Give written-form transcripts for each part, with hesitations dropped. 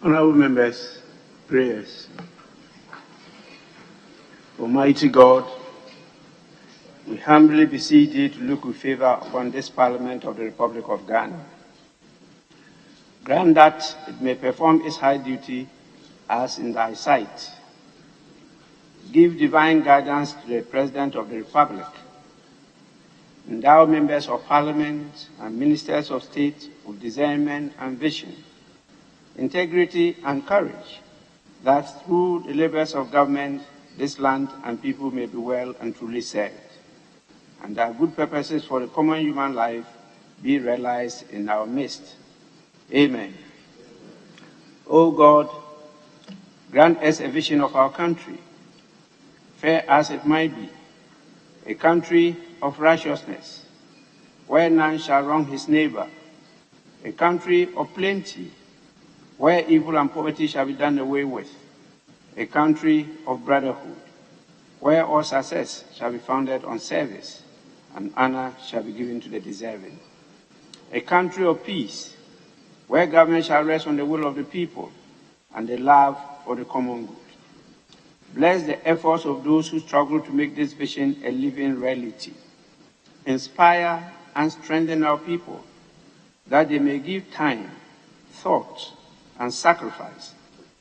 Honorable members, prayers. Almighty God, we humbly beseech thee to look with favor upon this Parliament of the Republic of Ghana. Grant that it may perform its high duty as in thy sight. Give divine guidance to the President of the Republic. Endow members of Parliament and ministers of state with discernment and vision, integrity and courage, that through the labors of government, this land and people may be well and truly served, and that good purposes for the common human life be realized in our midst. Amen. O God, grant us a vision of our country, fair as it might be, a country of righteousness, where none shall wrong his neighbor, a country of plenty, where evil and poverty shall be done away with, a country of brotherhood, where all success shall be founded on service and honor shall be given to the deserving, a country of peace, where government shall rest on the will of the people and the love for the common good. Bless the efforts of those who struggle to make this vision a living reality. Inspire and strengthen our people, that they may give time, thought, and sacrifice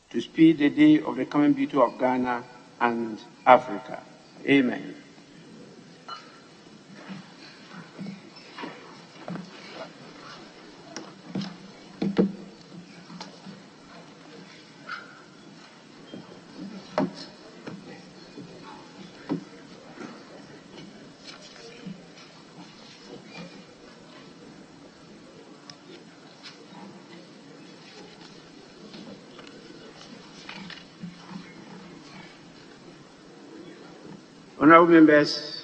to speed the day of the coming beauty of Ghana and Africa. Amen. Honorable members,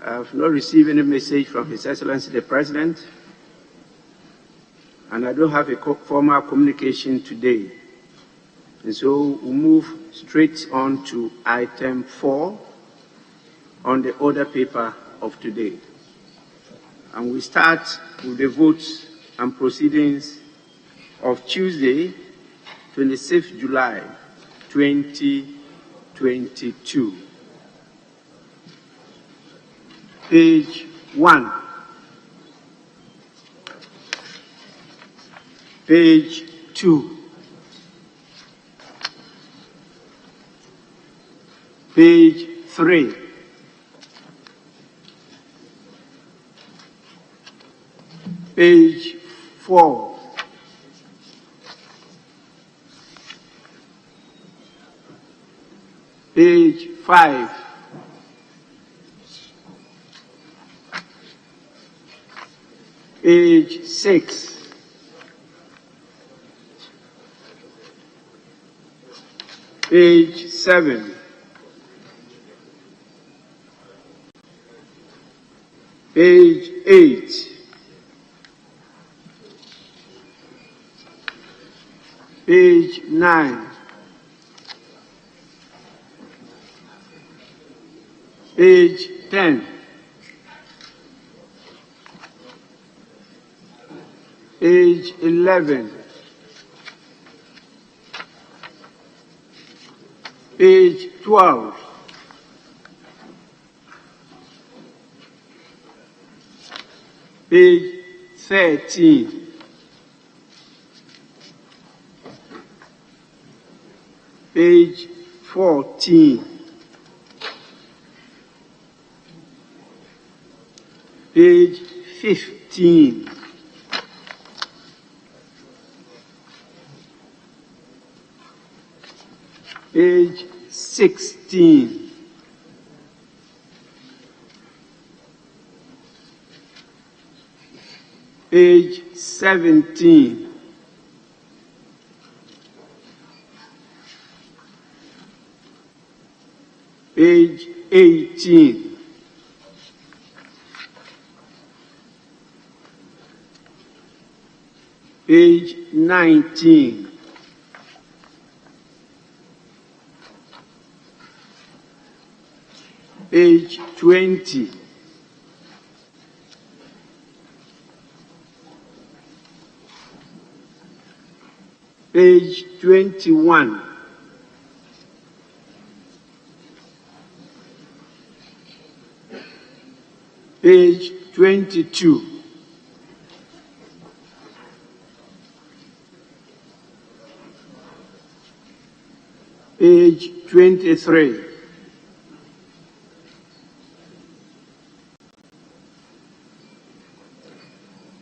I have not received any message from His Excellency the President, and I don't have a formal communication today. And so we'll move straight on to item 4 on the order paper of today. And we start with the votes and proceedings of Tuesday, 26th July, 2022. Page 1. Page 2. Page 3. Page 4. Page 5. Page 6. Page 7. Page 8. Page 9. Page 10. Page 11. Page 12. Page 13. Page 14. Page 15. Page 16. Page 17. Page 18. Page 19. Page 20. Page 21. Page 22. Page 23.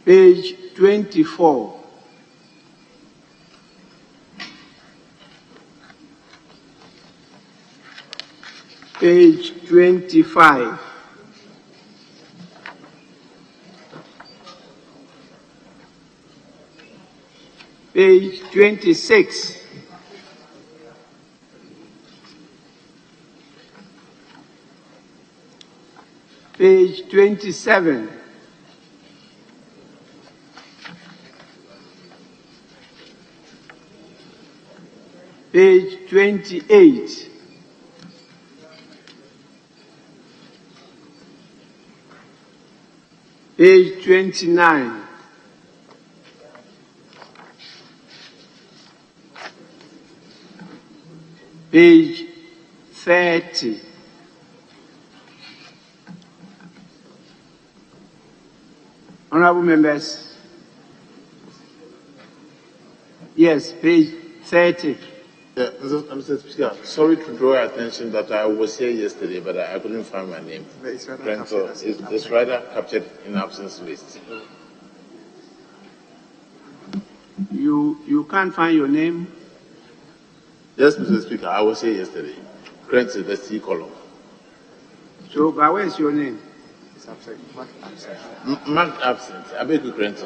Page 24. Page 25. Page 26. Page 27. Page 28. Page 29. Page 30. Honorable members. Yes, page 30. Yeah, Mr. Speaker, sorry to draw your attention that I was here yesterday, but I couldn't find my name. It's rather captured in absence list. You can't find your name? Yes, Mr. Speaker, I was here yesterday. Grant is the C column. So, but where is your name? It's absent. Marked absent. Marked absent. I beg you, Grant.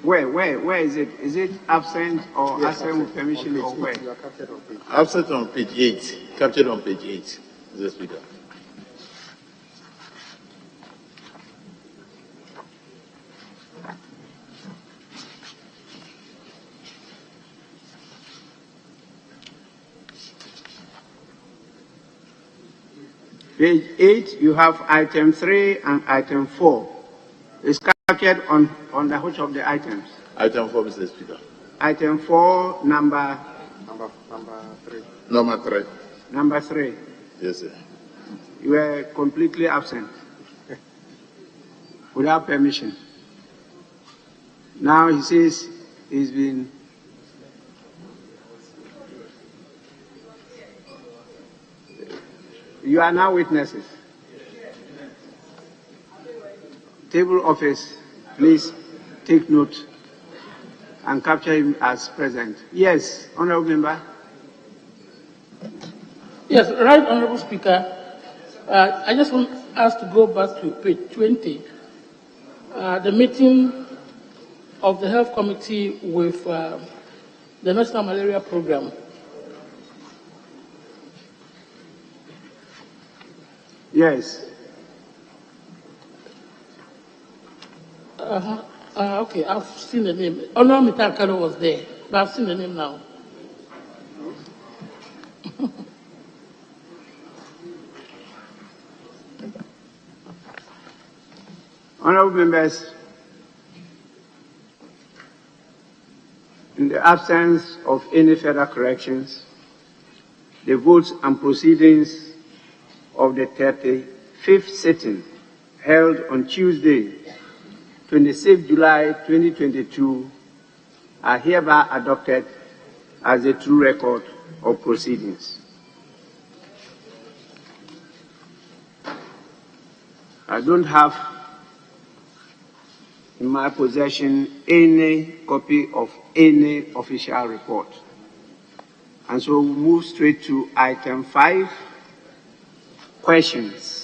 Where is it? Is it absent or Yes, absent with permission or where? You are captured on page. Absent on page 8. Captured on page 8, Mr. Speaker. Page 8, you have item 3 and item 4. It's captured on the which of the items? Item 4, Mr. Speaker. Item 4, number 3. Number 3. Number 3. Yes, sir. You were completely absent without permission. Now he says he's been You are now witnesses. Table office, please take note and capture him as present. Yes, Honorable Member. Yes, right, Honorable Speaker. I just want us to go back to page 20. The meeting of the Health Committee with the National Malaria Program. Yes. Okay, I've seen the name. Honor Mitakano was there, but I've seen the name now. Honorable members, in the absence of any further corrections, the votes and proceedings of the 35th sitting held on Tuesday, 26 July 2022 are hereby adopted as a true record of proceedings. I don't have in my possession any copy of any official report. And so we'll move straight to item 5, questions.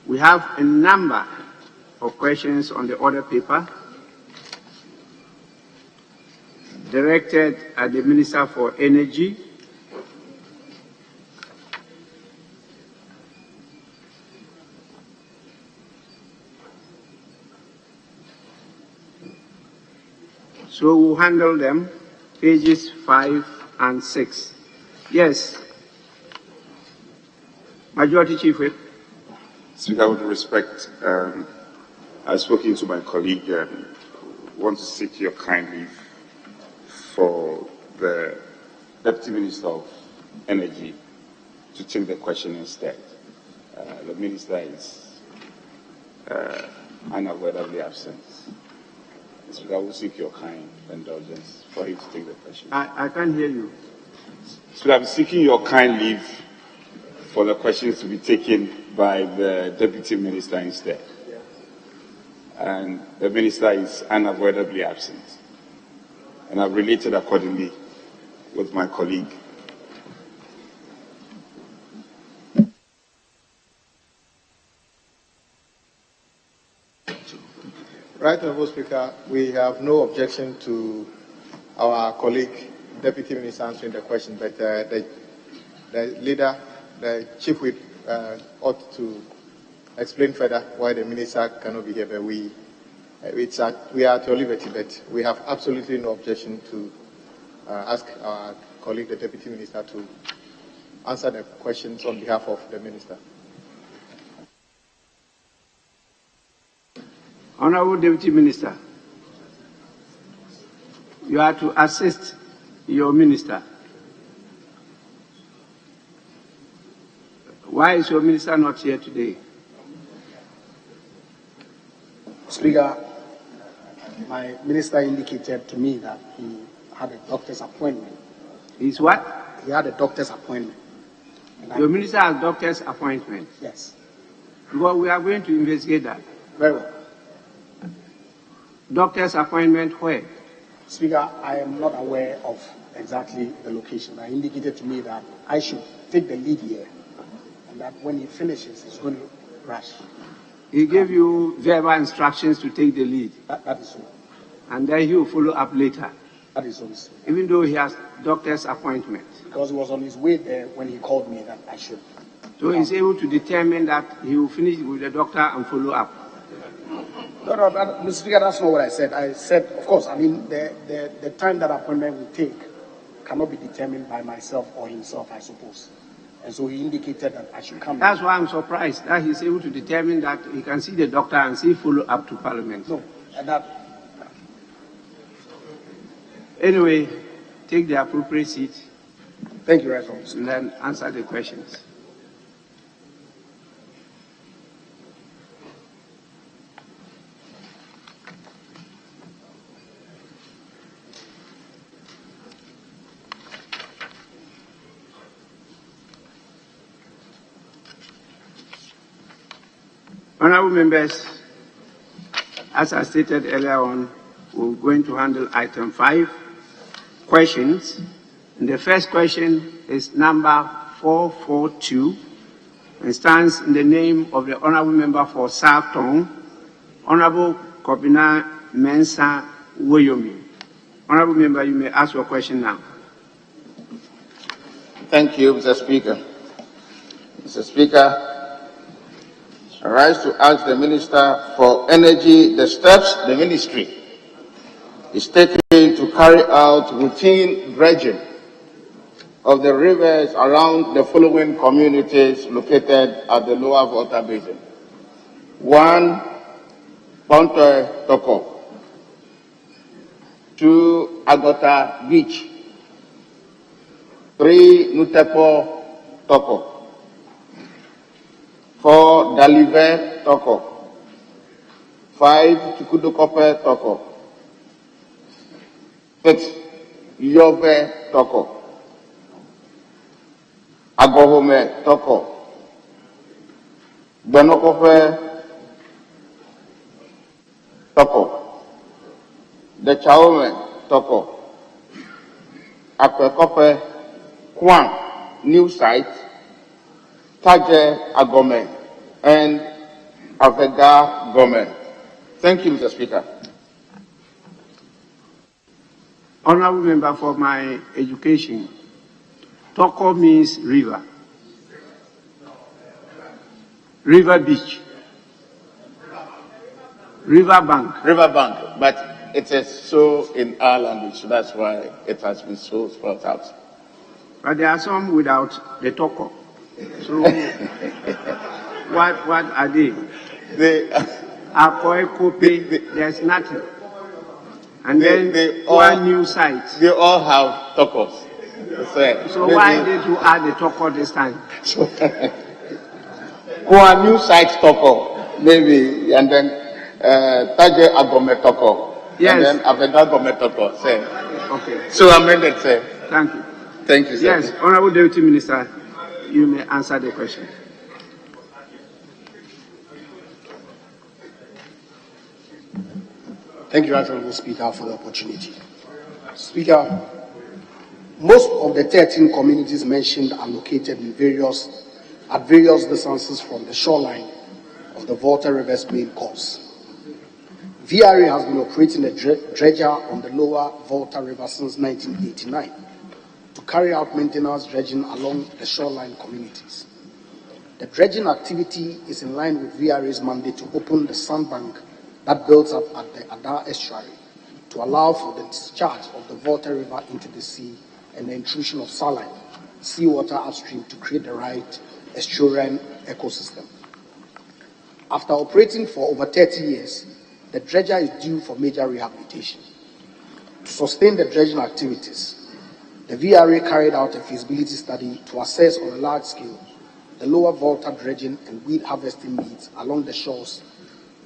We have a number of questions on the order paper directed at the Minister for Energy, so we'll handle them, pages 5 and 6. Yes. Majority Chief Whip. Speaker, with respect, I've spoken to my colleague want to seek your kind leave for the Deputy Minister of Energy to take the question instead. The Minister is unavoidably absent. So I will seek your kind indulgence for you to take the question. I can't hear you. So I'm seeking your kind leave for the questions to be taken by the Deputy Minister instead. And the Minister is unavoidably absent. And I've related accordingly with my colleague. Right, Honourable Speaker, we have no objection to our colleague, Deputy Minister, answering the question, but the leader, the Chief Whip, ought to explain further why the Minister cannot be here. But we are at your liberty, but we have absolutely no objection to ask our colleague, the Deputy Minister, to answer the questions on behalf of the Minister. Honorable Deputy Minister, you are to assist your minister. Why is your minister not here today? Speaker, my minister indicated to me that he had a doctor's appointment. Is what? He had a doctor's appointment. Your minister has doctor's appointment? Yes. Well, we are going to investigate that. Very well. Doctor's appointment where? Speaker, I am not aware of exactly the location. I indicated to me that I should take the lead here, and that when he finishes, he's going to rush. He gave you verbal instructions to take the lead. That is so. And then he will follow up later. That is so. Even though he has doctor's appointment. Because he was on his way there when he called me that I should. So he's able to determine that he will finish with the doctor and follow up. No, Mr. Speaker, that's not what I said. I said, of course, I mean, the time that appointment will take cannot be determined by myself or himself, I suppose. And so he indicated that I should come. That's why I'm surprised that he's able to determine that he can see the doctor and see follow up to Parliament. No, and that. Anyway, take the appropriate seat. Thank you, Right Honourable. And then answer the questions. Honourable members, as I stated earlier on, we're going to handle item 5, questions. And the first question is number 442 and stands in the name of the Honourable Member for South Tong, Honourable Kobina Mensah Woyomi. Honourable Member, you may ask your question now. Thank you, Mr. Speaker. Mr. Speaker, I rise to ask the Minister for Energy the steps the Ministry is taking to carry out routine dredging of the rivers around the following communities located at the lower Volta Basin. 1, Pontoy Toko. 2, Agota Beach. 3, Nutepo Toko. 4, Dalive Toko. 5, Chukudukope Toko. 6, Yove Toko. Agohome Toko. Benokofe Toko. Dechaume Toko. Akwekope Kwan, new site. Taje Agome and Avega Gome. Thank you, Mr. Speaker. Honourable Member, for my education, Toko means river. River beach. River bank. River bank, but it is so in our language, so that's why it has been so spelled out. But there are some without the Toko. So, what are they? They, Akoi Kope, there's nothing. And then one new site. They all have tokos. So why did you add the toko this time? One new site toko, maybe, and then Taje Agome toko. Yes. And then Aveda Agome toko. Say. Okay. So amended, say. Thank you. Thank you, sir. Yes, Honorable Deputy Minister, you may answer the question. Thank you, Honorable Speaker, for the opportunity. Speaker, most of the 13 communities mentioned are located at various distances from the shoreline of the Volta River's main course. VRA has been operating a dredger on the lower Volta River since 1989 to carry out maintenance dredging along the shoreline communities. The dredging activity is in line with VRA's mandate to open the sandbank that builds up at the Adar estuary to allow for the discharge of the Volta River into the sea and the intrusion of saline seawater upstream to create the right estuarine ecosystem. After operating for over 30 years, the dredger is due for major rehabilitation. To sustain the dredging activities, the VRA carried out a feasibility study to assess on a large scale the lower Volta dredging and weed harvesting needs along the shores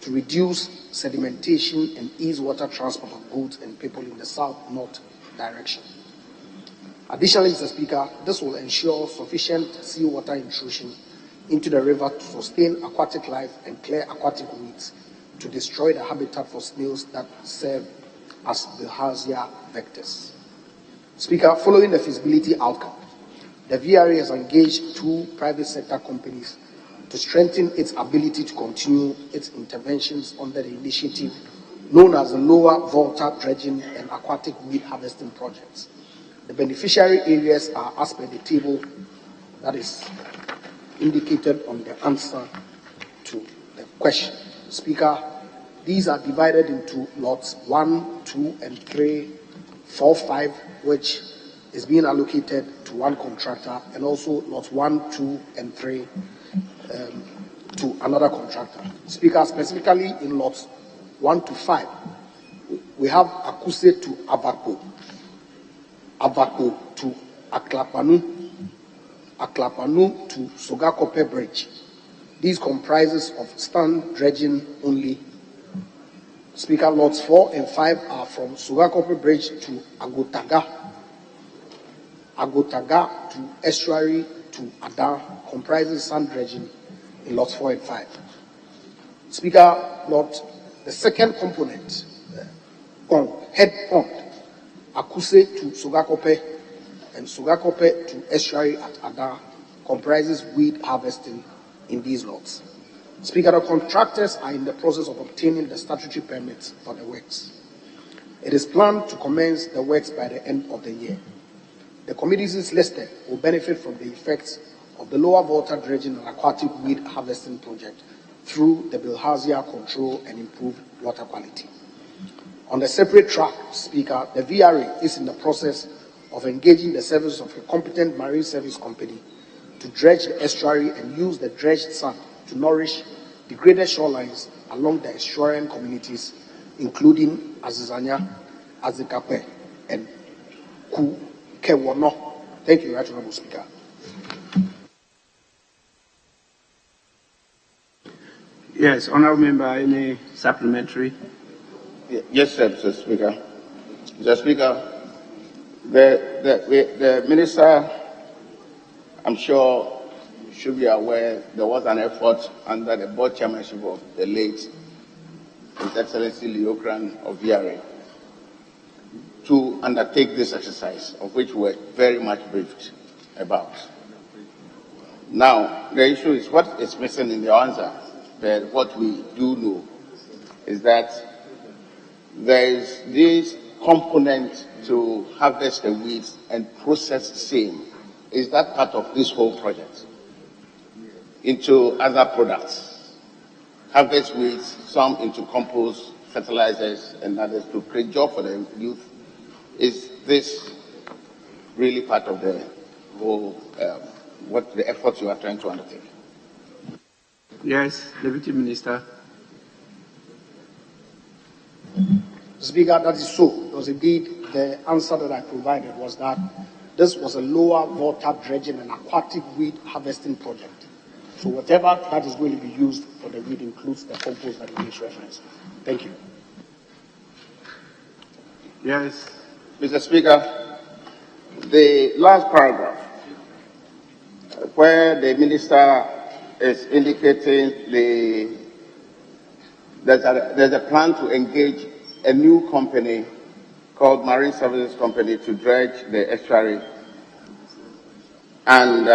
to reduce sedimentation and ease water transport of goods and people in the south-north direction. Additionally, Mr. Speaker, this will ensure sufficient seawater intrusion into the river to sustain aquatic life and clear aquatic weeds to destroy the habitat for snails that serve as bilharzia vectors. Speaker, following the feasibility outcome, the VRA has engaged 2 private sector companies to strengthen its ability to continue its interventions under the initiative known as the Lower Volta Dredging and Aquatic Weed Harvesting Projects. The beneficiary areas are as per the table that is indicated on the answer to the question. Speaker, these are divided into lots 1, 2, and 3, 4, 5, which is being allocated to one contractor, and also lots 1, 2, and 3 to another contractor. Speaker, specifically in lots 1 to 5, we have Akuse to Abako, Abako to Aklapanu, Aklapanu to Sogakope Bridge. These comprises of stand dredging only. Speaker, lots 4 and 5 are from Sogakope Bridge to Agotaga, Agotaga to estuary to Adar, comprises sand dredging in lots 4 and 5. Speaker, the second component, head pond, Akuse to Sogakope and Sogakope to estuary at Adar, comprises weed harvesting in these lots. Speaker, the contractors are in the process of obtaining the statutory permits for the works. It is planned to commence the works by the end of the year. The communities listed will benefit from the effects of the Lower Volta Dredging and Aquatic Weed Harvesting Project through the bilharzia control and improved water quality. On a separate track, Speaker, the VRA is in the process of engaging the service of a competent marine service company to dredge the estuary and use the dredged sand to nourish degraded shorelines along the estuarine communities, including Azizanya, Azikape, and Kukewono. Thank you, Right Honourable Speaker. Yes, Honourable Member, any supplementary? Yes, sir, Mr. Speaker. Mr. Speaker, the Minister, I'm sure, should be aware there was an effort under the board chairmanship of the late His Excellency Leo Kran of VRA to undertake this exercise, of which we're very much briefed about. Now, the issue is what is missing in the answer, but what we do know is that there is this component to harvest the weeds and process the same. Is that part of this whole project? Into other products, harvest weeds, some into compost, fertilizers, and others to create job for the youth. Is this really part of the whole, what the efforts you are trying to undertake? Yes, Deputy Minister. Speaker, that is so. Because indeed, the answer that I provided was that this was a lower water dredging and aquatic weed harvesting project. So whatever that is going to be used for the weed includes the compost that it makes reference. Thank you. Yes. Mr. Speaker, the last paragraph, where the minister is indicating there's a plan to engage a new company called Marine Services Company to dredge the estuary and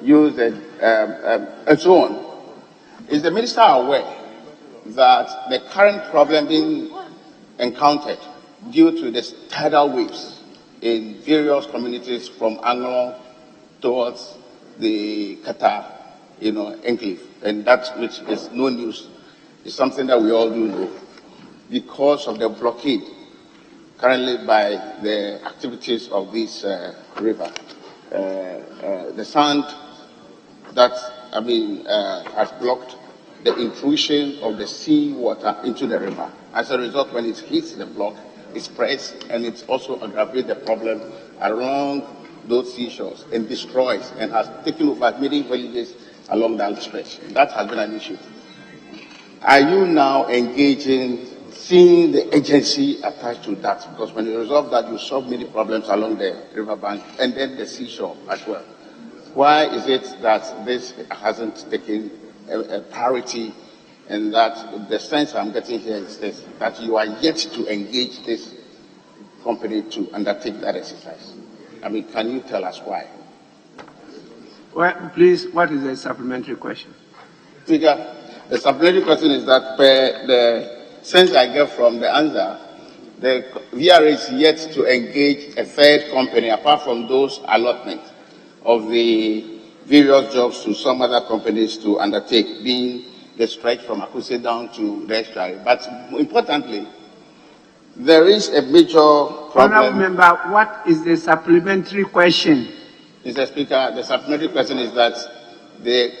use it and so on. Is the minister aware that the current problem being encountered due to the tidal waves in various communities from Anglong towards the Qatar, enclave, and that which is no news, is something that we all do know, because of the blockade currently by the activities of this river. The sand that, has blocked the intrusion of the sea water into the river. As a result, when it hits the block, it spreads, and it also aggravates the problem along those seashores and destroys and has taken over many villages along that stretch. That has been an issue. Are you now engaging, seeing the agency attached to that? Because when you resolve that, you solve many problems along the riverbank and then the seashore as well. Why is it that this hasn't taken a priority, and that the sense I'm getting here is this, that you are yet to engage this company to undertake that exercise? Can you tell us why? Well, please, what is the supplementary question? Speaker, the supplementary question is that the sense I get from the answer, the VRA is yet to engage a third company apart from those allotments of the various jobs to some other companies to undertake, being the stretch from Akuse down to the estuary. But importantly, there is a major problem. Honourable Member, what is the supplementary question? Mr. Speaker, the supplementary question is that the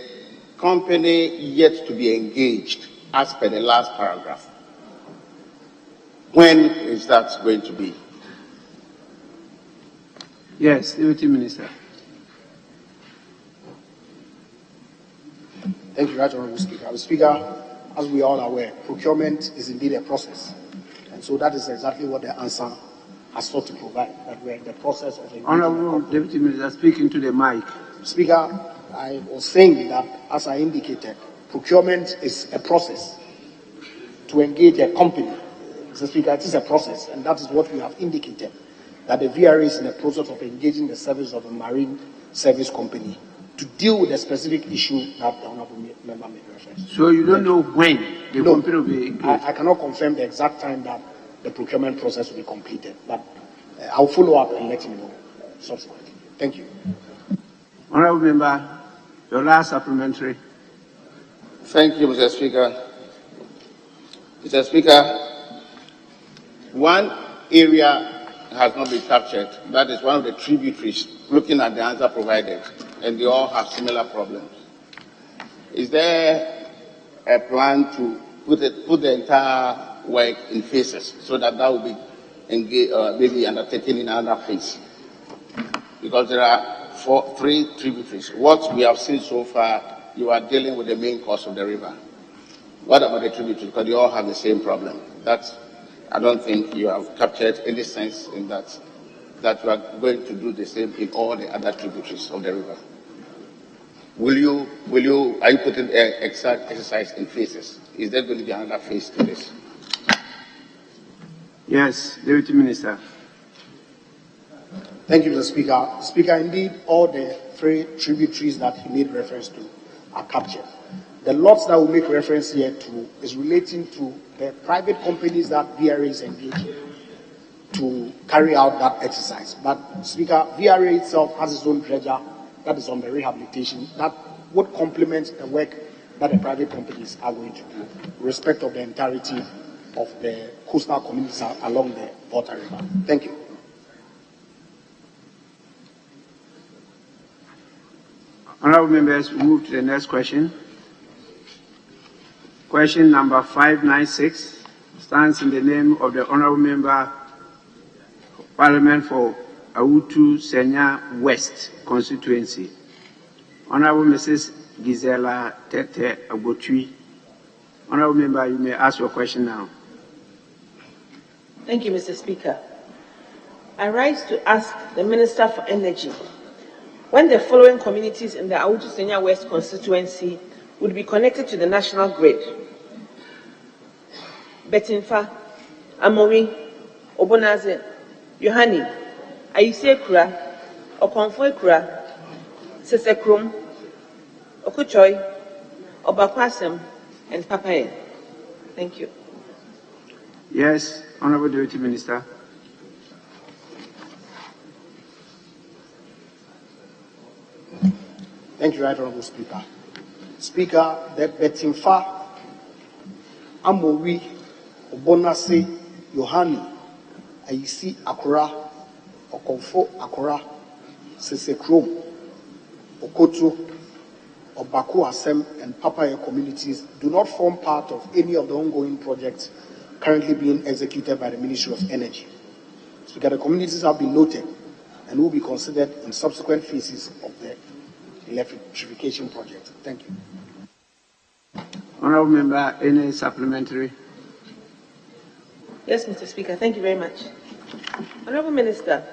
company yet to be engaged, as per the last paragraph, when is that going to be? Yes, Deputy Minister. Thank you, Right Honourable Speaker. Speaker, as we are all aware, procurement is indeed a process. And so that is exactly what the answer has sought to provide, that we're in the process of engaging. Honourable Deputy Minister, speaking to the mic. Speaker, I was saying that, as I indicated, procurement is a process to engage a company. Mr. Speaker, it is a process, and that is what we have indicated, that the VRA is in the process of engaging the service of a marine service company to deal with the specific issue that the Honourable Member made reference to. So you don't know when the company will be engaged? I cannot confirm the exact time that the procurement process will be completed, but I'll follow up and let you know subsequently. Thank you. Honourable Member, your last supplementary. Thank you, Mr. Speaker. Mr. Speaker, one area has not been captured. That is one of the tributaries, looking at the answer provided, and they all have similar problems. Is there a plan to put the entire work in phases so that will be maybe undertaken in another phase? Because there are three tributaries. What we have seen so far, you are dealing with the main cause of the river. What about the tributaries? Because they all have the same problem. I don't think you have captured any sense in that you are going to do the same in all the other tributaries of the river. Are you putting the exact exercise in phases? Is there going to be another phase to this? Yes, Deputy Minister. Thank you, Mr. Speaker. Speaker, indeed, all the three tributaries that he made reference to are captured. The lots that we make reference here to is relating to the private companies that VRA is engaging to carry out that exercise. But, Speaker, VRA itself has its own dredger that is on the rehabilitation that would complement the work that the private companies are going to do, in respect of the entirety of the coastal communities along the Volta River. Thank you. Honourable members, we move to the next question. Question number 596, stands in the name of the Honourable Member of Parliament for Awutu Senya West constituency, Honourable Mrs. Gisela Tete Agotui. Honourable Member, you may ask your question now. Thank you, Mr. Speaker. I rise to ask the Minister for Energy when the following communities in the Awutu Senya West constituency would be connected to the national grid: Betinfa, Amori, Obonaze, Yohani, Ayisekura, Okonfoekura, Sesekrum, Okuchoy, Obakwasem, and Papaye. Thank you. Yes, Honourable Deputy Minister. Thank you, Right Honourable Speaker. Speaker, the Betinfa, Amori, Obonase, Yohani, Ayisi Akura, Okonfo Akura, Sesekrom, Okoto, Obaku Asem, and Papaye communities do not form part of any of the ongoing projects currently being executed by the Ministry of Energy. Speaker, the communities have been noted and will be considered in subsequent phases of the electrification project. Thank you. Honourable Member, any supplementary? Yes, Mr. Speaker. Thank you very much. Honourable Minister,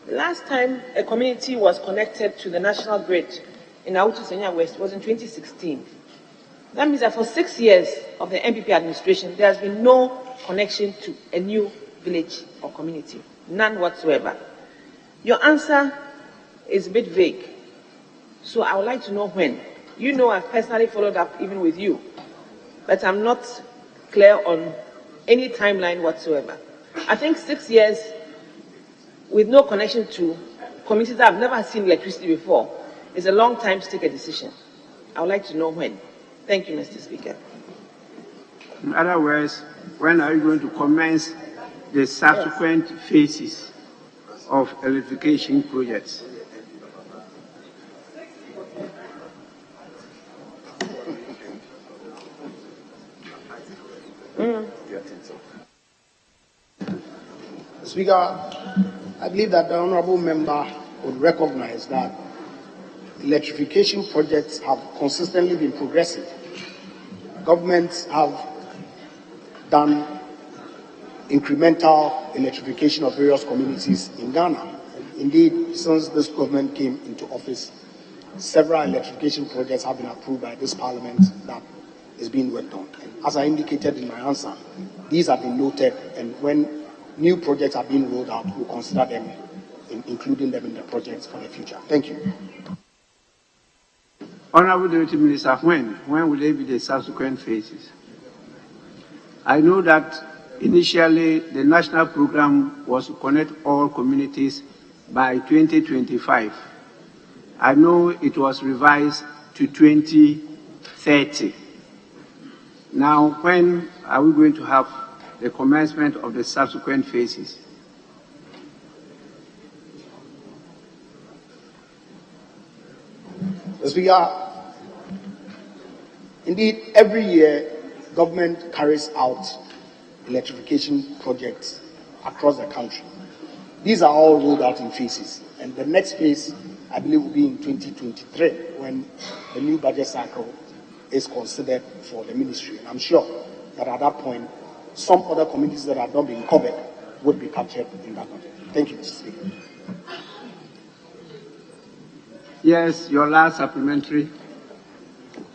the last time a community was connected to the national grid in Awutu Senya West was in 2016. That means that for 6 years of the MPP administration, there has been no connection to a new village or community, none whatsoever. Your answer is a bit vague, so I would like to know when. You know I've personally followed up even with you, but I'm not clear on any timeline whatsoever. I think 6 years with no connection to communities that have never seen electricity before is a long time to take a decision. I would like to know when. Thank you, Mr. Speaker. In other words, when are you going to commence the subsequent phases of electrification projects? Speaker, I believe that the Honourable Member would recognize that electrification projects have consistently been progressing. Governments have done incremental electrification of various communities in Ghana. Indeed, since this government came into office, several electrification projects have been approved by this Parliament that is being worked on. And as I indicated in my answer, these have been noted, and when new projects are being rolled out, we'll consider them, including them in the projects for the future. Thank you. Honourable Deputy Minister, when will they be the subsequent phases? I know that initially the national program was to connect all communities by 2025. I know it was revised to 2030. Now, when are we going to have the commencement of the subsequent phases? Speaker, indeed, every year, government carries out electrification projects across the country. These are all rolled out in phases. And the next phase, I believe, will be in 2023, when the new budget cycle is considered for the ministry. And I'm sure that at that point, some other communities that have not been covered would be captured in that budget. Thank you, Mr. Speaker. Yes, your last supplementary.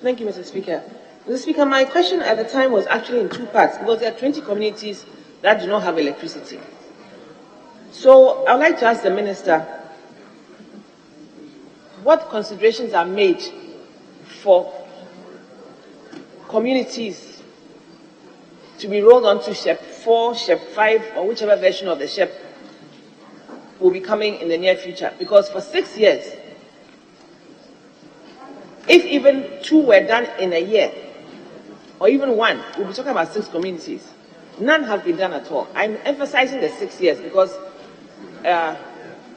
Thank you, Mr. Speaker. Mr. Speaker, my question at the time was actually in two parts, because there are 20 communities that do not have electricity. So I would like to ask the Minister, what considerations are made for communities to be rolled onto SHEP 4, SHEP 5, or whichever version of the SHEP will be coming in the near future? Because for 6 years, if even 2 were done in a year, or even 1, we'll be talking about 6 communities. None have been done at all. I'm emphasizing the 6 years because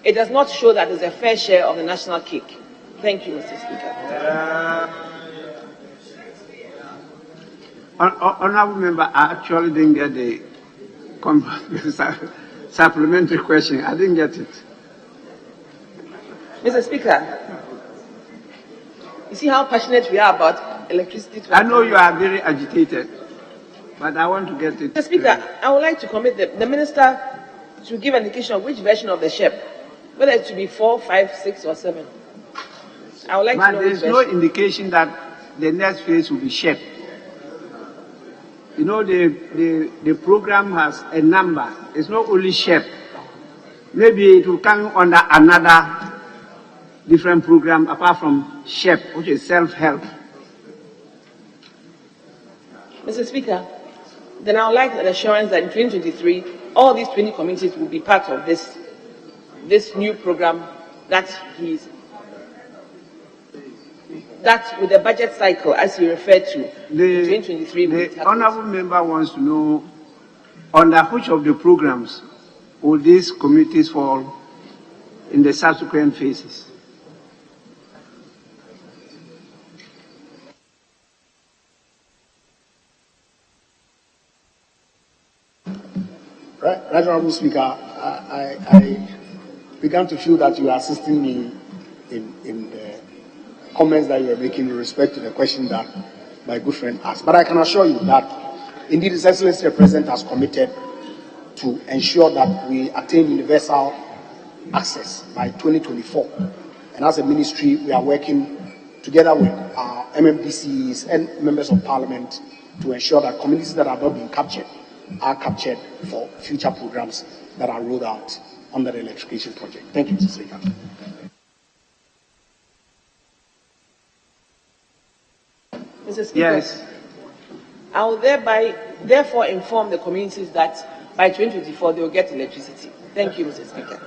it does not show that there's a fair share of the national cake. Thank you, Mr. Speaker. Honorable member, I actually didn't get the supplementary question. I didn't get it. Mr. Speaker, you see how passionate we are about electricity. I know you are very agitated, but I want to get it. Mr. Speaker, I would like to commit the minister to give an indication of which version of the SHEP, whether it should be 4, 5, 6, or 7. I would like to know. There is no indication that the next phase will be SHEP. You know, the program has a number. It's not only SHEP. Maybe it will come under another different program apart from SHEP, which is self-help. Mr. Speaker, then I would like an assurance that in 2023, all these 20 communities will be part of this new program that with the budget cycle, as you referred to, 2023. The honourable member wants to know under which of the programs will these communities fall in the subsequent phases. Right, Honourable Speaker, I began to feel that you are assisting me in the comments that you are making with respect to the question that my good friend asked. But I can assure you that indeed His Excellency the President has committed to ensure that we attain universal access by 2024. And as a ministry, we are working together with our MMDCs and members of Parliament to ensure that communities that have not been captured are captured for future programs that are rolled out under the electrification project. Thank you, Mr. Speaker. Mr. Speaker, yes. I will therefore inform the communities that by 2024 they will get electricity. Thank you, Mr. Speaker.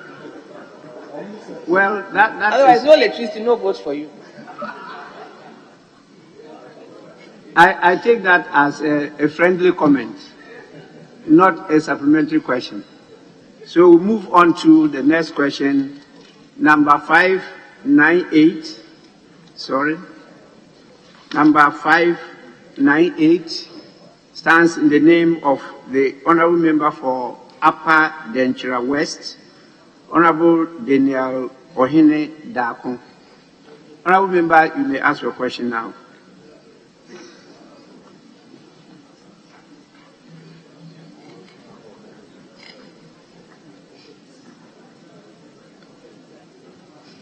Well, otherwise, no electricity, no votes for you. I take that as a friendly comment, not a supplementary question. So we'll move on to the next question, number 598. Sorry. Number 598 stands in the name of the Honourable Member for Upper Denchira West, Honourable Daniel Ohene Dako. Honourable Member, you may ask your question now.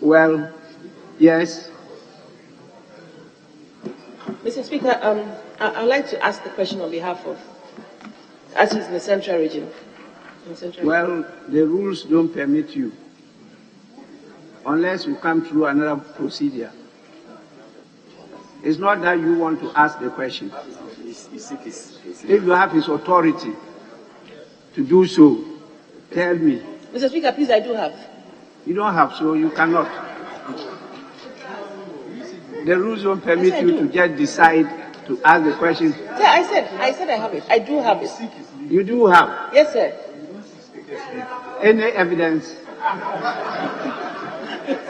Well, yes. Mr. Speaker, I'd like to ask the question on behalf of, as he's in the central region. Well, the rules don't permit you, unless you come through another procedure. It's not that you want to ask the question. If you have his authority to do so, tell me. Mr. Speaker, please, I do have. You don't have, so you cannot. The rules don't permit you to just decide to ask the question. Sir, I said I have it. I do have it. You do have? Yes, sir. Any evidence?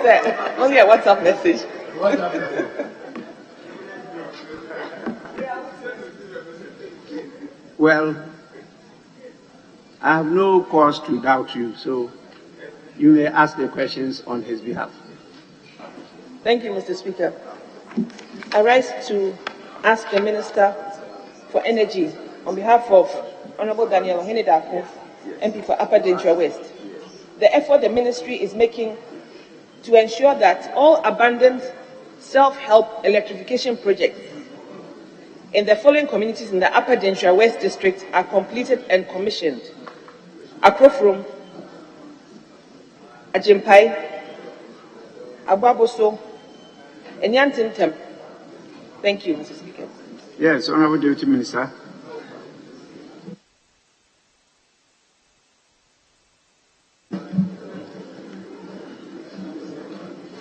Sir, only a WhatsApp message. Well, I have no cause to doubt you, so you may ask the questions on his behalf. Thank you, Mr. Speaker. I rise to ask the Minister for Energy on behalf of Honourable Daniel Ohene Dako, MP for Upper Denchira West, the effort the ministry is making to ensure that all abandoned self-help electrification projects in the following communities in the Upper Denchira West district are completed and commissioned: Akrofrom, Ajimpai, Ababoso, and Yantintem. Thank you, Mr. Speaker. Yes, Honourable Deputy Minister.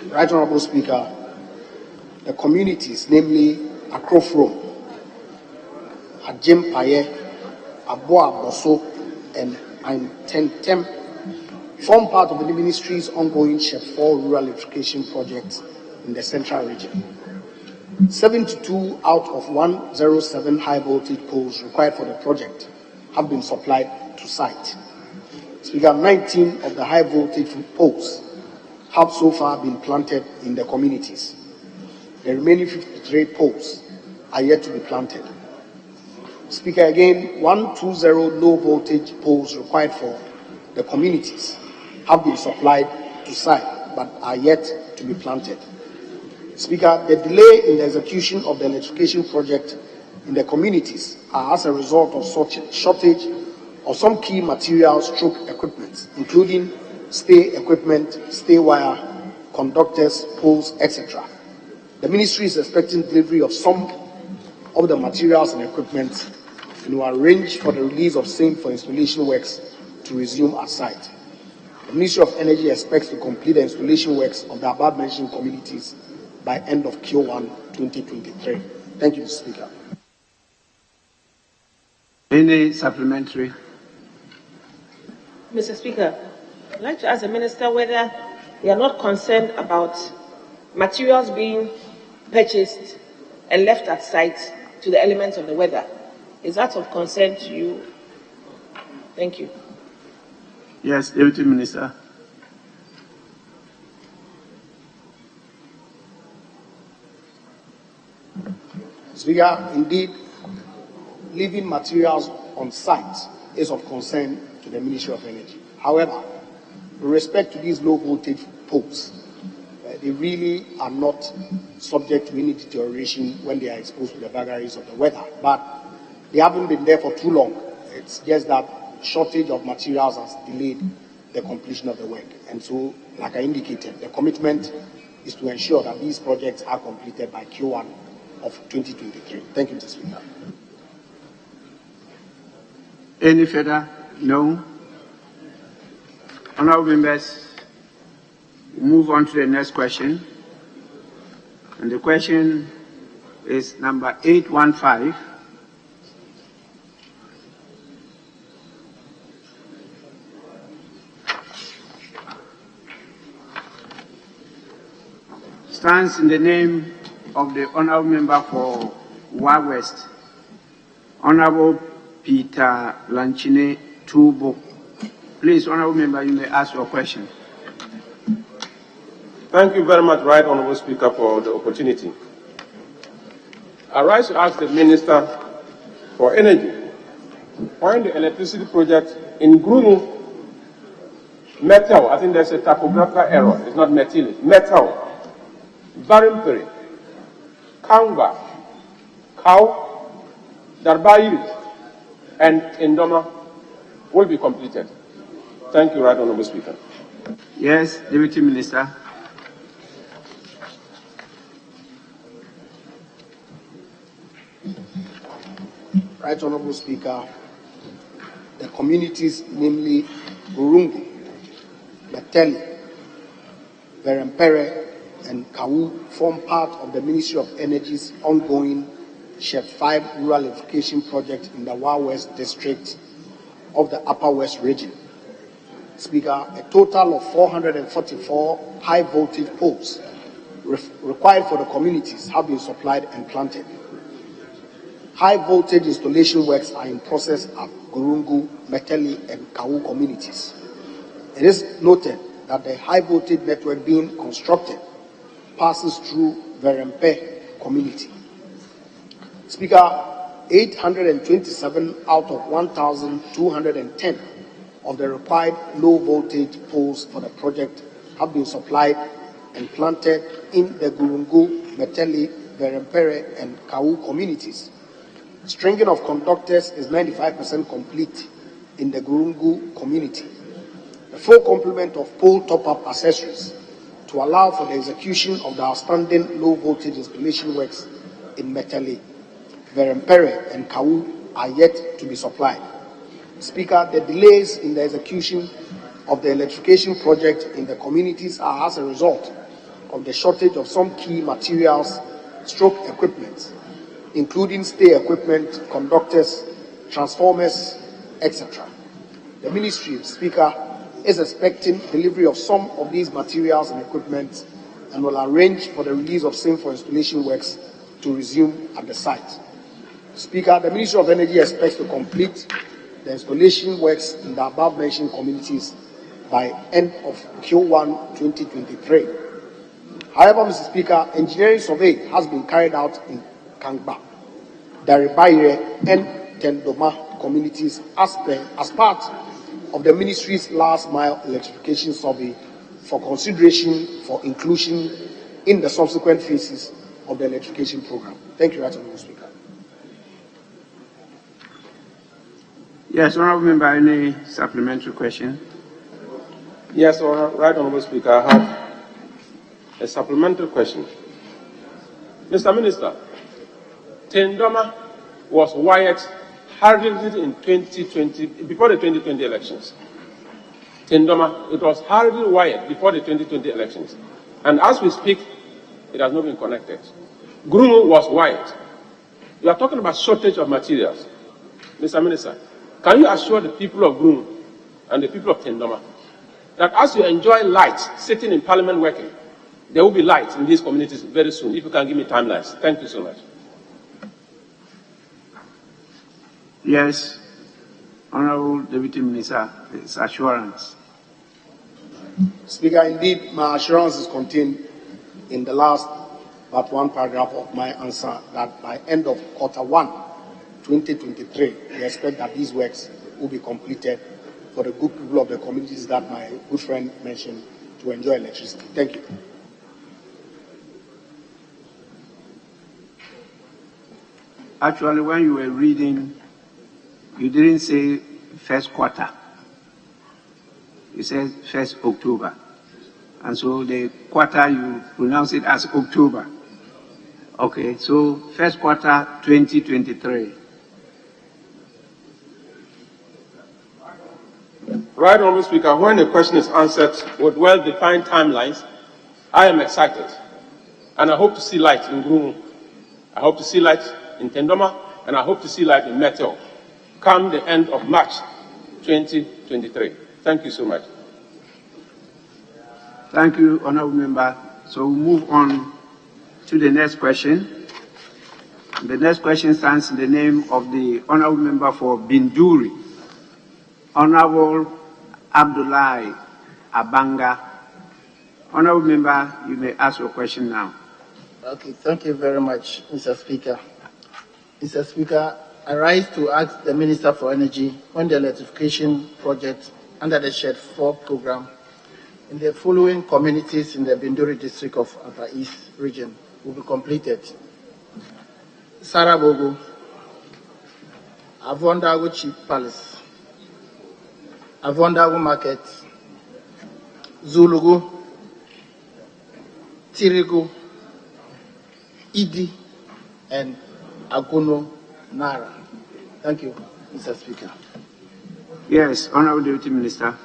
Right Honourable Speaker, the communities, namely Akrofrom, Ajimpaye, Aboaboso, and Aintentem, form part of the ministry's ongoing SHEP 4 rural electrification project in the central region. 72 out of 107 high voltage poles required for the project have been supplied to site. Speaker, 19 of the high voltage poles have so far been planted in the communities. The remaining 53 poles are yet to be planted. Speaker, again, 120 low voltage poles required for the communities have been supplied to site but are yet to be planted. Speaker, the delay in the execution of the electrification project in the communities are as a result of such shortage of some key materials stroke equipment, including stay equipment, stay wire, conductors, poles, etc. The ministry is expecting delivery of some of the materials and equipment and will arrange for the release of same for installation works to resume at site. The Ministry of Energy expects to complete the installation works of the above-mentioned communities by end of Q1 2023. Thank you, Mr. Speaker. Any supplementary? Mr. Speaker, I'd like to ask the Minister whether they are not concerned about materials being purchased and left at site to the elements of the weather. Is that of concern to you? Thank you. Yes, Deputy Minister. Speaker, indeed, leaving materials on site is of concern to the Ministry of Energy. However, with respect to these low voltage poles, they really are not subject to any deterioration when they are exposed to the vagaries of the weather. But they haven't been there for too long. It's just that shortage of materials has delayed the completion of the work. And so, like I indicated, the commitment is to ensure that these projects are completed by Q1 of 2023. Thank you, Mr. Speaker. Any further? No. Honourable members, move on to the next question. And the question is number 815. Stands in the name of the Honourable Member for Wa West, Honourable Peter Lanchine Tubo. Please, Honourable Member, you may ask your question. Thank you very much, Right Honourable Speaker, for the opportunity. I rise to ask the Minister for Energy, why the electricity project in Grunu, metal, I think there's a typographical error, it's not metal, metal, Barimpere, Kanga, Kau, Darbayiri, and Indoma will be completed. Thank you, Right Honourable Speaker. Yes, Deputy Minister. Right Honourable Speaker, the communities, namely Kumbungu, Meteli, Verempere, and Kau, form part of the Ministry of Energy's ongoing Shed 5 rural electrification project in the Wa West district of the Upper West region. Speaker, a total of 444 high voltage poles required for the communities have been supplied and planted. High voltage installation works are in process at Kumbungu, Meteli, and Kau communities. It is noted that the high voltage network being constructed passes through Verempe community. Speaker, 827 out of 1,210 of the required low voltage poles for the project have been supplied and planted in the Kumbungu, Meteli, Verempere, and Kau communities. Stringing of conductors is 95% complete in the Kumbungu community. The full complement of pole top-up accessories to allow for the execution of the outstanding low voltage installation works in Meteli, Verempere, and Kau are yet to be supplied. Speaker, the delays in the execution of the electrification project in the communities are as a result of the shortage of some key materials, stroke equipment, including stay equipment, conductors, transformers, etc. The Ministry, Speaker, is expecting delivery of some of these materials and equipment and will arrange for the release of same for installation works to resume at the site. Speaker, the Ministry of Energy expects to complete the installation works in the above-mentioned communities by end of Q1 2023. However, Mr. Speaker, engineering survey has been carried out in Kangba, Daribaire, and Tendoma communities as part of the Ministry's last-mile electrification survey for consideration for inclusion in the subsequent phases of the electrification program. Thank you, Right Honourable Speaker. Yes, Honourable Member, any supplementary question? Yes, Right Honourable Speaker, I have a supplementary question. Mr. Minister, Tendoma was wired hurriedly in 2020, before the 2020 elections. Tendoma, it was hurriedly wired before the 2020 elections. And as we speak, it has not been connected. Grumu was wired. You are talking about shortage of materials. Mr. Minister, can you assure the people of Grumu and the people of Tendoma that as you enjoy light sitting in Parliament working, there will be light in these communities very soon? If you can give me timelines. Thank you so much. Yes, Honourable Deputy Minister, it's assurance. Speaker, indeed, my assurance is contained in the last but one paragraph of my answer that by end of Q1 2023, we expect that these works will be completed for the good people of the communities that my good friend mentioned to enjoy electricity. Thank you. Actually, when you were reading, you didn't say first quarter. You said 1st October. And so the quarter, you pronounce it as October. Okay, so first quarter 2023. Right, Honourable Speaker, when the question is answered with well-defined timelines, I am excited. And I hope to see light in Grumu. I hope to see light in Tendoma, and I hope to see light in Meteor come the end of March 2023. Thank you so much. Thank you, Honourable Member. So we'll move on to the next question. The next question stands in the name of the Honourable Member for Binduri, Honourable Abdullahi Abanga. Honourable Member, you may ask your question now. Okay, thank you very much, Mr. Speaker. Mr. Speaker, I rise to ask the Minister for Energy when the electrification project under the Shed 4 program in the following communities in the Binduri district of Upper East region will be completed. Sarabogo, Avondago Chief Palace, Avondago Market, Zulugu, Tirigu, Idi, and Agono Nara. Thank you, Mr. Speaker. Yes, Honourable Deputy Minister.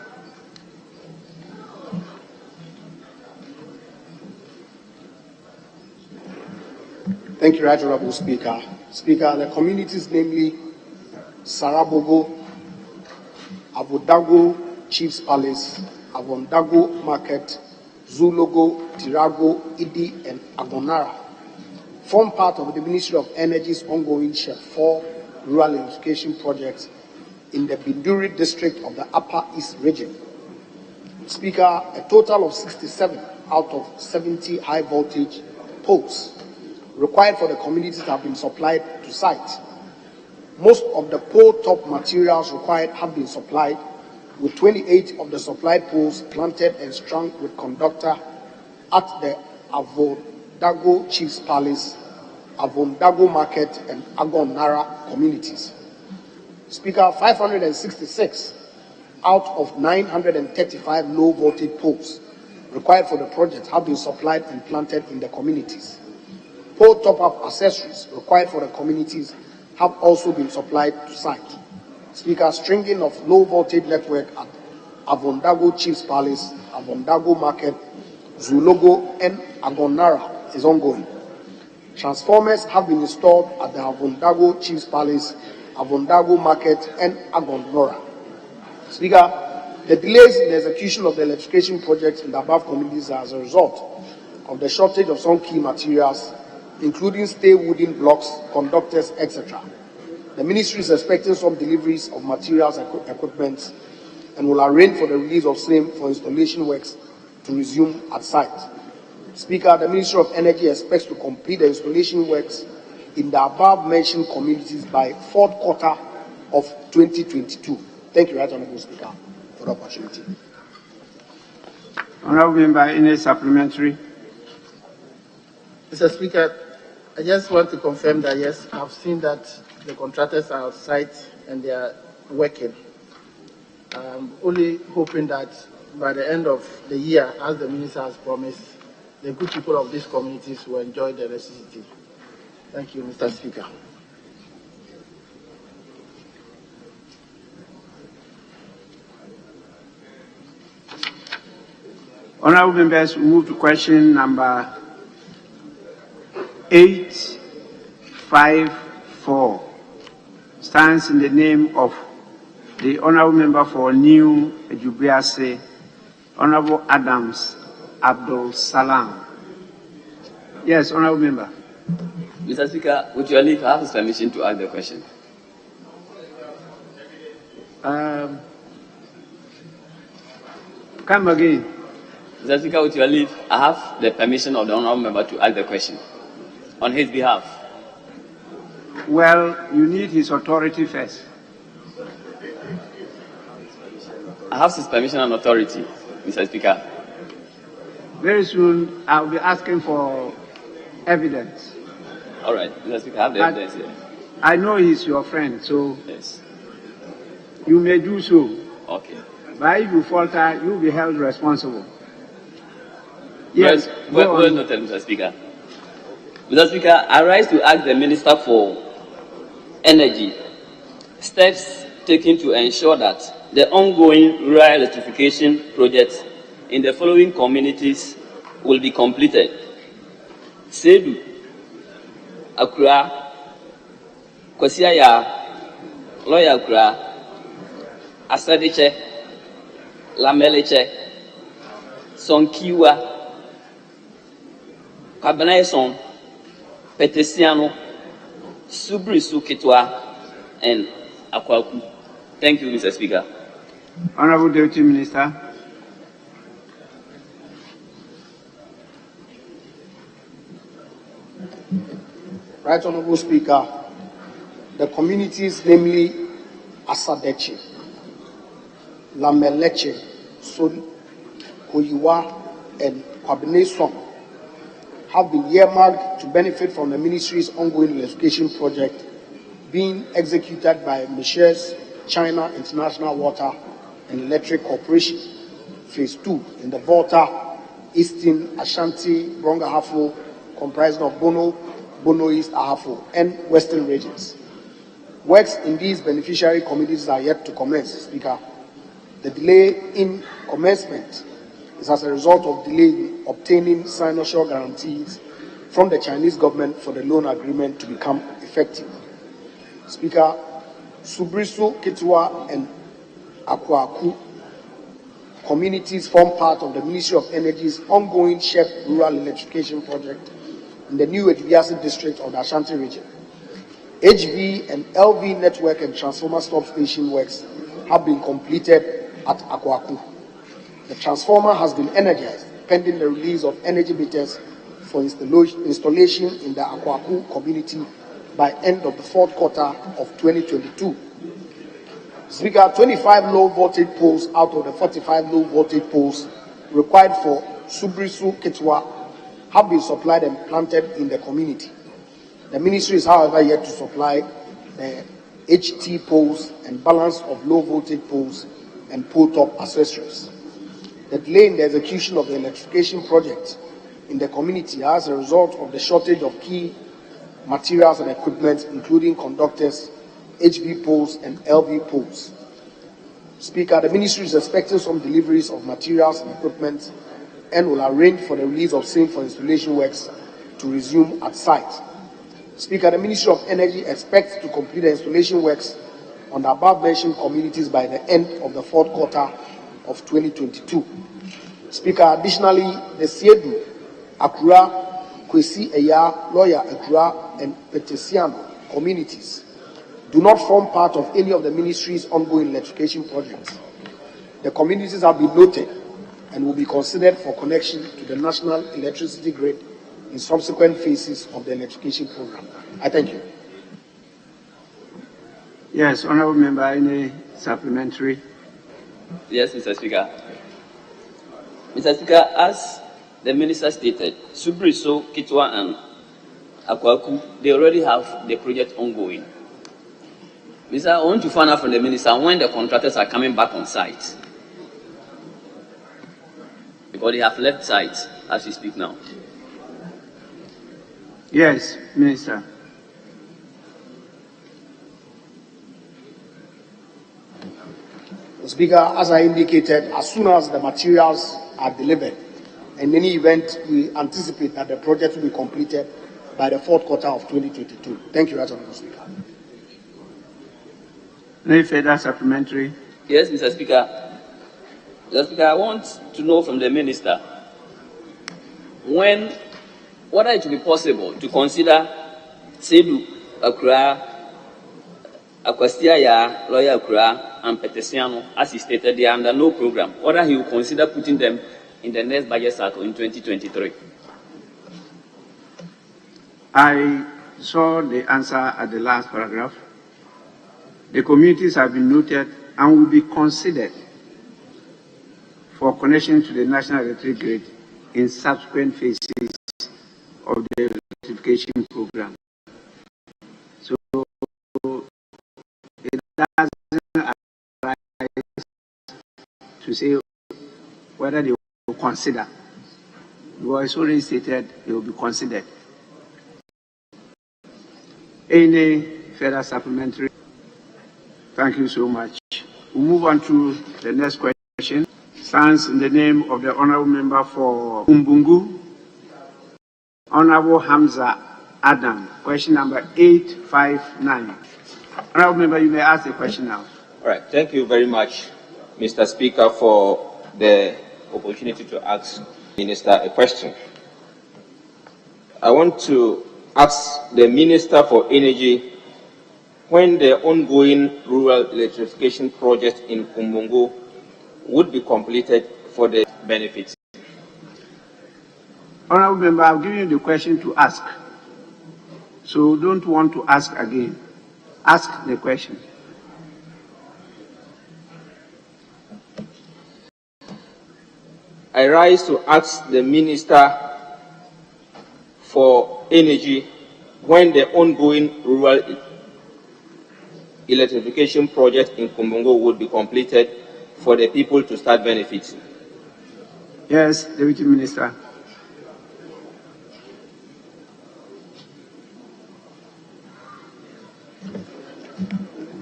Thank you, Right Honourable Speaker. Speaker, the communities, namely Sarabogo, Avodago Chief's Palace, Avondago Market, Zulogo, Tirago, Idi, and Agonara, form part of the Ministry of Energy's ongoing Shed 4 rural electrification project in the Binduri district of the Upper East region. Speaker, a total of 67 out of 70 high voltage poles required for the communities have been supplied to site. Most of the pole top materials required have been supplied, with 28 of the supplied poles planted and strung with conductor at the Avodago Chief's Palace, Avondago Market, and Agonara communities. Speaker, 566 out of 935 low voltage poles required for the project have been supplied and planted in the communities. Pole top-up accessories required for the communities have also been supplied to site. Speaker, stringing of low voltage network at Avondago Chief's Palace, Avondago Market, Zulogo, and Agonara is ongoing. Transformers have been installed at the Avondago Chief's Palace, Avondago Market, and Agonora. Speaker, the delays in the execution of the electrification projects in the above communities are as a result of the shortage of some key materials including stay wooden blocks, conductors, etc. The ministry is expecting some deliveries of materials and equipment and will arrange for the release of same for installation works to resume at site. Speaker, the Ministry of Energy expects to complete the installation works in the above-mentioned communities by fourth quarter of 2022. Thank you, Right Honourable Speaker, for the opportunity. Honourable Member, any supplementary? Mr. Speaker, I just want to confirm that yes, I've seen that the contractors are on site and they are working. I'm only hoping that by the end of the year, as the Minister has promised, the good people of these communities will enjoy the electricity. Thank you, Mr. Speaker. Honourable members, we move to question number 854. Stands in the name of the Honourable Member for New Ejubriase, Honourable Adams Abdul Salam. Yes, Honourable Member. Mr. Speaker, with your leave, I have his permission to ask the question. Come again. Mr. Speaker, with your leave, I have the permission of the Honourable Member to ask the question on his behalf. Well, you need his authority first. I have his permission and authority, Mr. Speaker. Very soon, I'll be asking for evidence. All right, Mr. Speaker, I have the evidence here. I know he's your friend, so Yes. you may do so. Okay. But if you falter, you'll be held responsible. Yes. Well noted, Mr. Speaker. Mr. Speaker, I rise to ask the Minister for Energy steps taken to ensure that the ongoing rural electrification projects in the following communities will be completed: Sedu, Accra, Kwasiaya, Loya Accra, Asadiche, Lameleche, Sonkiwa, Kabanaison, Petesiano, Subrisu Kitwa, and Akwaku. Thank you, Mr. Speaker. Honourable Deputy Minister. Right Honourable Speaker, the communities, namely Asadeche, Lameleche, Son, Koyiwa, and Kwabeneson, have been earmarked to benefit from the Ministry's ongoing electrification project being executed by Messrs. China International Water and Electric Corporation, Phase 2, in the Volta, Eastern, Ashanti, Brongahafo, comprising of Bono, Bono East, Ahafo, and Western regions. Works in these beneficiary communities are yet to commence, Speaker. The delay in commencement is as a result of delay in obtaining signature guarantees from the Chinese government for the loan agreement to become effective. Speaker, Subrisu, Kitwa, and Akwaku communities form part of the Ministry of Energy's ongoing SHEP rural electrification project in the new Ejubriase district of the Ashanti region. HV and LV network and transformer substation works have been completed at Akwaku. The transformer has been energized pending the release of energy meters for installation in the Akwaku community by end of the fourth quarter of 2022. Speaker, 25 low voltage poles out of the 45 low voltage poles required for Subrisu Kitwa have been supplied and planted in the community. The ministry is, however, yet to supply the HT poles and balance of low voltage poles and pole top accessories. The delay in the execution of the electrification project in the community as a result of the shortage of key materials and equipment, including conductors, HV poles, and LV poles. Speaker, the ministry is expecting some deliveries of materials and equipment and will arrange for the release of same for installation works to resume at site. Speaker, the Ministry of Energy expects to complete the installation works on the above-mentioned communities by the end of the fourth quarter of 2022. Speaker, additionally, the Sedu, Accra, Kwesi Eya, Lawyer Akura, and Petesiano communities do not form part of any of the ministry's ongoing electrification projects. The communities have been noted and will be considered for connection to the national electricity grid in subsequent phases of the electrification program. I thank you. Yes, Honourable Member, any supplementary? Yes, Mr. Speaker. Mr. Speaker, as the Minister stated, Subriso, Kitwa, and Akwaku, they already have the project ongoing. Minister, I want to find out from the Minister when the contractors are coming back on site. Because they have left site as we speak now. Yes, Minister. Speaker, as I indicated, as soon as the materials are delivered, in any event, we anticipate that the project will be completed by the fourth quarter of 2022. Thank you, Honourable Speaker. Any further supplementary? Yes, Mr. Speaker. Mr. Speaker, I want to know from the Minister whether it will be possible to consider Sedu Akura, Akwasiaya, Lawyer Akura, and Petesiano, as he stated, they are under no program, whether he will consider putting them in the next budget cycle in 2023. I saw the answer at the last paragraph. The communities have been noted and will be considered for connection to the national electric grid in subsequent phases of the electrification program. So it doesn't arise to say whether they will consider. Because it's already stated they will be considered. Any further supplementary? Thank you so much. We'll move on to the next question. Stands in the name of the Honourable Member for Kumbungu, Honourable Hamza Adam. Question number 859. Honourable Member, you may ask the question now. All right. Thank you very much, Mr. Speaker, for the opportunity to ask the Minister a question. I want to ask the Minister for Energy when the ongoing rural electrification project in Kumbungu would be completed for the benefits. Honourable Member, I've given you the question to ask. So don't want to ask again. Ask the question. I rise to ask the Minister for Energy when the ongoing rural electrification project in Kumbungu would be completed for the people to start benefiting. Yes, Deputy Minister.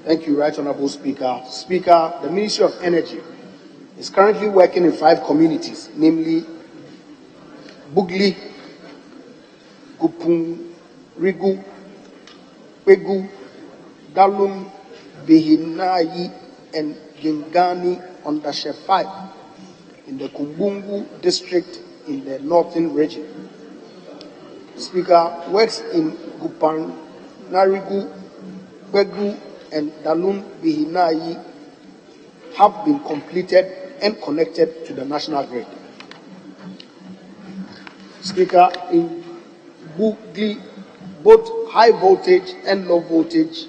Thank you, Right Honourable Speaker. Speaker, the Ministry of Energy is currently working in 5 communities, namely Bugli, Kupungrigu, Pegu, Dalum, Behinayi, and Gingani under Chef 5 in the Kumbungu district in the northern region. Speaker, works in Gupanarigu, Pegu, and Dalum Behinayi have been completed and connected to the national grid. Speaker, in Bugli, both high voltage and low voltage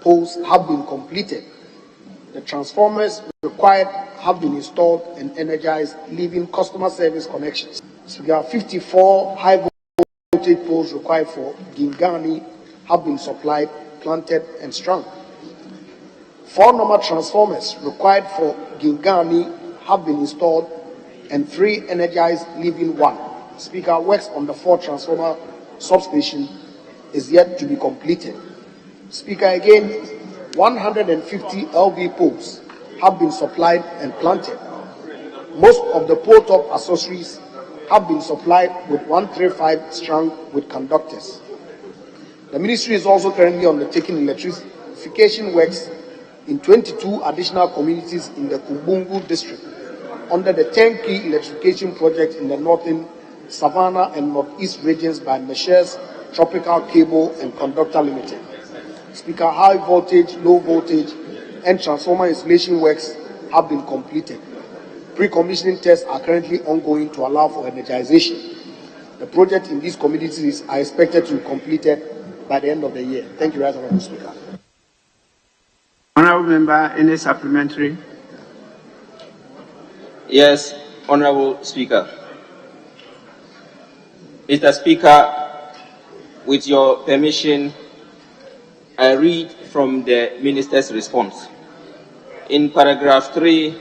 poles have been completed. The transformers required have been installed and energized, leaving customer service connections. Speaker, 54 high voltage poles required for Gingani have been supplied, planted, and strung. 4 normal transformers required for Gingani have been installed and 3 energized, leaving 1. Speaker, works on the 4 transformer substation is yet to be completed. Speaker, again, 150 LV poles have been supplied and planted. Most of the pole top accessories have been supplied with 135 strung with conductors. The ministry is also currently undertaking electrification works in 22 additional communities in the Kumbungu district under the 10 key electrification project in the northern Savannah and Northeast regions by Messrs. Tropical Cable and Conductor Limited. Speaker, high voltage, low voltage, and transformer installation works have been completed. Pre-commissioning tests are currently ongoing to allow for energization. The project in these communities are expected to be completed by the end of the year. Thank you, Right Honourable Speaker. Honourable Member, any supplementary? Yes, Honourable Speaker. Mr. Speaker, with your permission, I read from the Minister's response. In paragraph 3,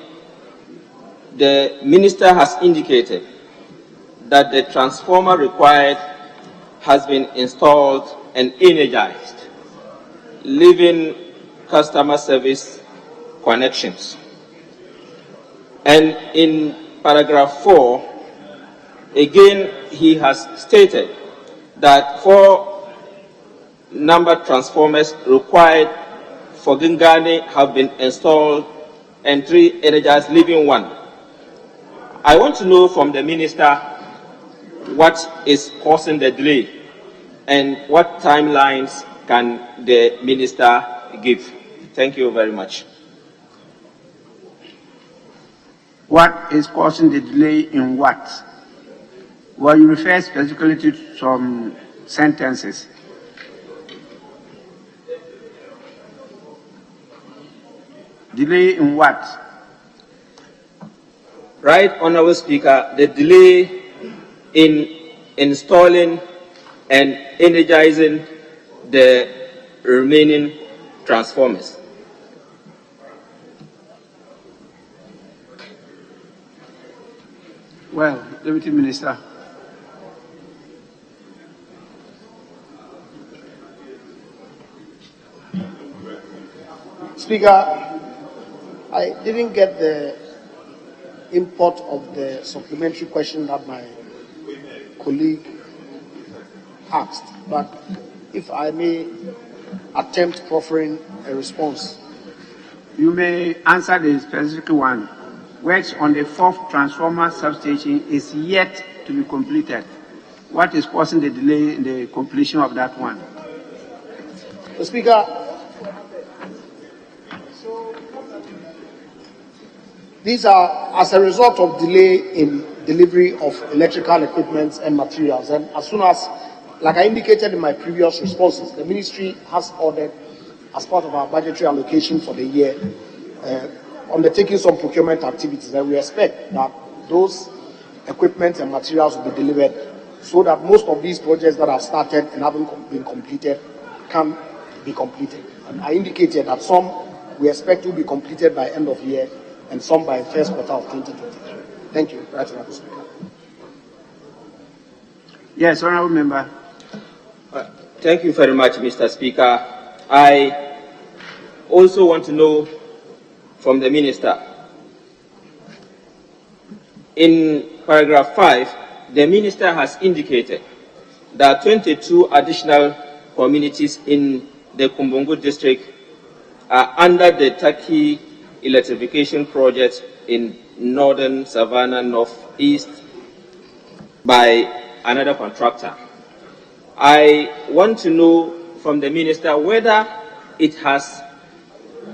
the Minister has indicated that the transformer required has been installed and energized, leaving customer service connections. And in paragraph 4, again, he has stated that 4 number transformers required for Gingani have been installed and 3 energized, leaving 1. I want to know from the Minister what is causing the delay and what timelines can the Minister give. Thank you very much. What is causing the delay in what? Well, you refer specifically to some sentences. Delay in what? Right, Honourable Speaker, the delay in installing and energizing the remaining transformers. Well, Deputy Minister. Speaker, I didn't get the import of the supplementary question that my colleague asked, but if I may attempt proffering a response. You may answer the specific one. Works on the 4th transformer substation is yet to be completed. What is causing the delay in the completion of that one? Speaker, these are as a result of delay in delivery of electrical equipment and materials. And as soon as, like I indicated in my previous responses, the ministry has ordered, as part of our budgetary allocation for the year, undertaking some procurement activities, and we expect that those equipment and materials will be delivered so that most of these projects that have started and haven't been completed can be completed. And I indicated that some we expect to be completed by end of year and some by first quarter of 2023. Thank you, Right Honourable Speaker. Yes, Honourable Member. Thank you very much, Mr. Speaker. I also want to know from the Minister. In paragraph 5, the Minister has indicated that 22 additional communities in the Kumbungu district are under the Turkey electrification project in northern Savannah Northeast by another contractor. I want to know from the Minister whether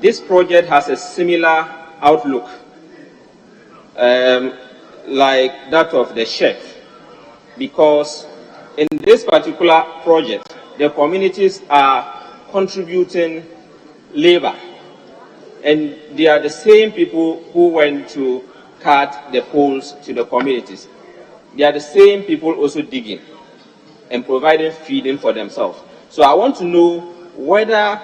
this project has a similar outlook like that of the chef, because in this particular project, the communities are contributing labor, and they are the same people who went to cut the poles to the communities. They are the same people also digging and providing feeding for themselves. So I want to know whether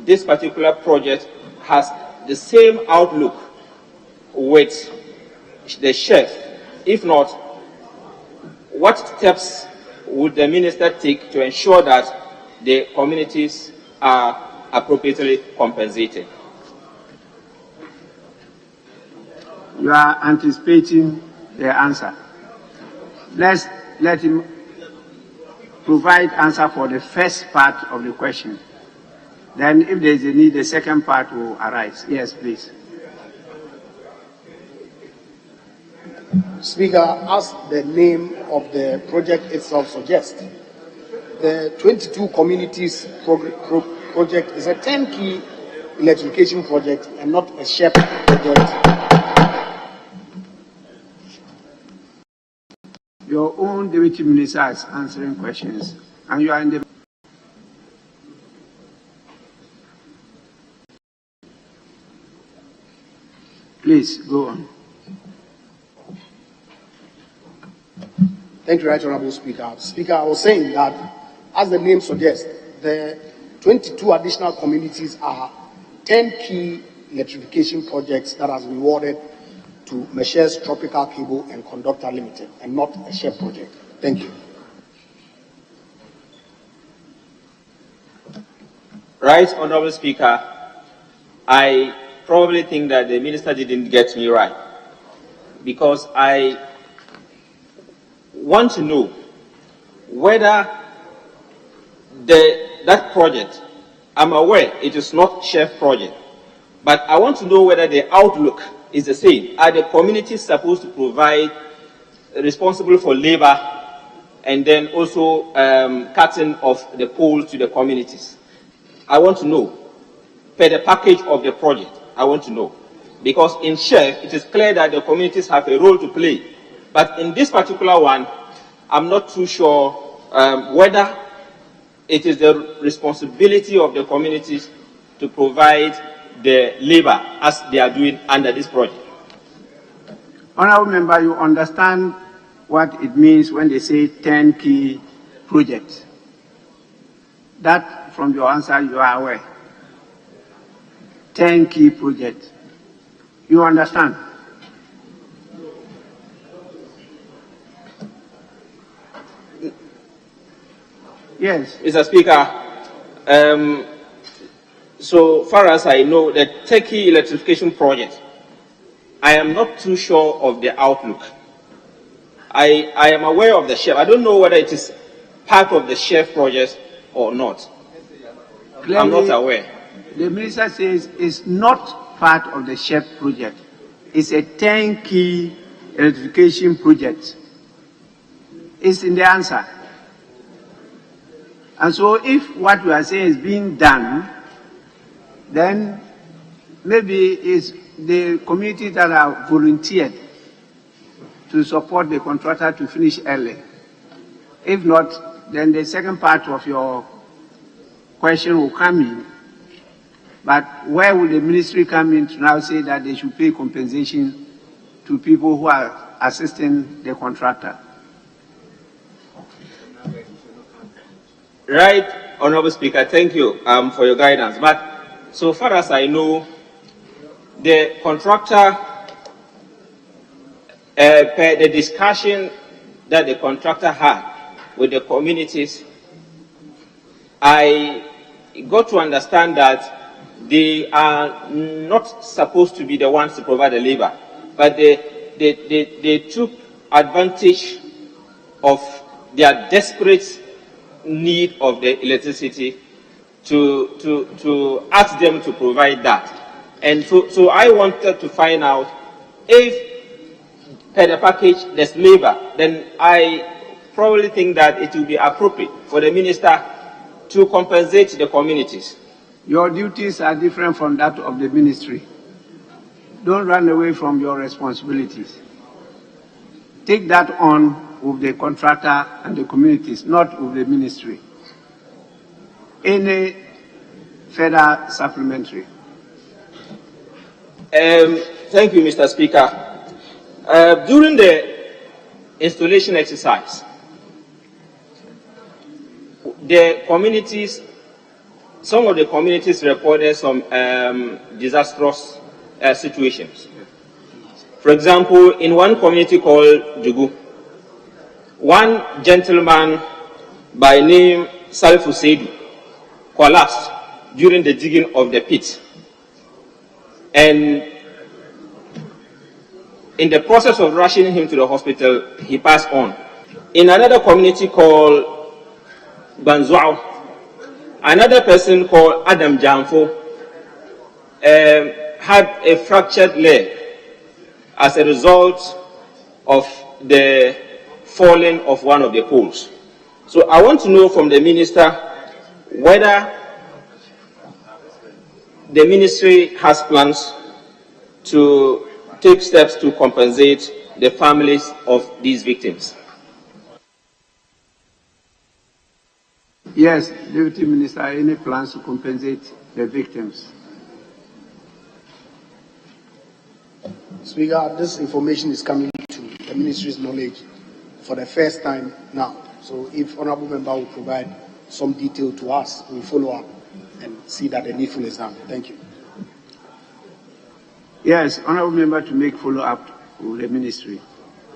this particular project has the same outlook with the chef. If not, what steps would the Minister take to ensure that the communities are appropriately compensated? You are anticipating the answer. Let's let him provide answer for the first part of the question. Then if there is a need, the second part will arise. Yes, please. Speaker, as the name of the project itself suggests, the 22 communities project is a 10-key electrification project and not a SHEP project. Your own deputy minister is answering questions, and you are in the. Please go on. Thank you, Right Honorable Speaker. Speaker, I was saying that, as the name suggests, the 22 additional communities are 10 key electrification projects that has been awarded to Messrs Tropical Cable and Conductor Limited, and not a SHEP project. Thank you. Right, Honorable Speaker, I probably think that the minister didn't get me right, because I want to know whether that project, I'm aware it is not SHEF project, but I want to know whether the outlook is the same. Are the communities supposed to provide responsible for labor and then also cutting of the poles to the communities? I want to know, per the package of the project, I want to know. Because in SHEF, it is clear that the communities have a role to play. But in this particular one, I'm not too sure whether it is the responsibility of the communities to provide the labor as they are doing under this project. Honourable Member, you understand what it means when they say 10 key projects. That, from your answer, you are aware. 10 key projects. You understand? Yes. Mr. Speaker, so far as I know, the Turkey electrification project, I am not too sure of the outlook. I am aware of the SHEF. I don't know whether it is part of the SHEF project or not. Clearly, I'm not aware. The minister says it's not part of the SHEF project. It's a 10-key electrification project. It's in the answer. And so if what you are saying is being done, then maybe it's the communities that are volunteered to support the contractor to finish early. If not, then the second part of your question will come in. But where will the ministry come in to now say that they should pay compensation to people who are assisting the contractor? Right, Honorable Speaker, thank you for your guidance. But so far as I know, the contractor, per the discussion that the contractor had with the communities, I got to understand that they are not supposed to be the ones to provide the labor, but they took advantage of their desperate need of the electricity to ask them to provide that. And so I wanted to find out if per the package there's labor, then I probably think that it will be appropriate for the minister to compensate the communities. Your duties are different from that of the ministry. Don't run away from your responsibilities. Take that on with the contractor and the communities, not with the ministry. Any further supplementary? Thank you, Mr. Speaker. During the installation exercise, the communities, some of the communities reported some disastrous situations. For example, in one community called Jugu, one gentleman by name Salifu Seidu collapsed during the digging of the pit. And in the process of rushing him to the hospital, he passed on. In another community called Banzuao, another person called Adam Jamfo had a fractured leg as a result of the falling of one of the poles. So I want to know from the minister whether the ministry has plans to take steps to compensate the families of these victims. Yes, Deputy Minister, any plans to compensate the victims? Speaker, this information is coming to the ministry's knowledge for the first time now. So if Honourable Member will provide some detail to us, we'll follow up and see that the needful is done. Thank you. Yes, Honourable Member to make follow-up with the ministry.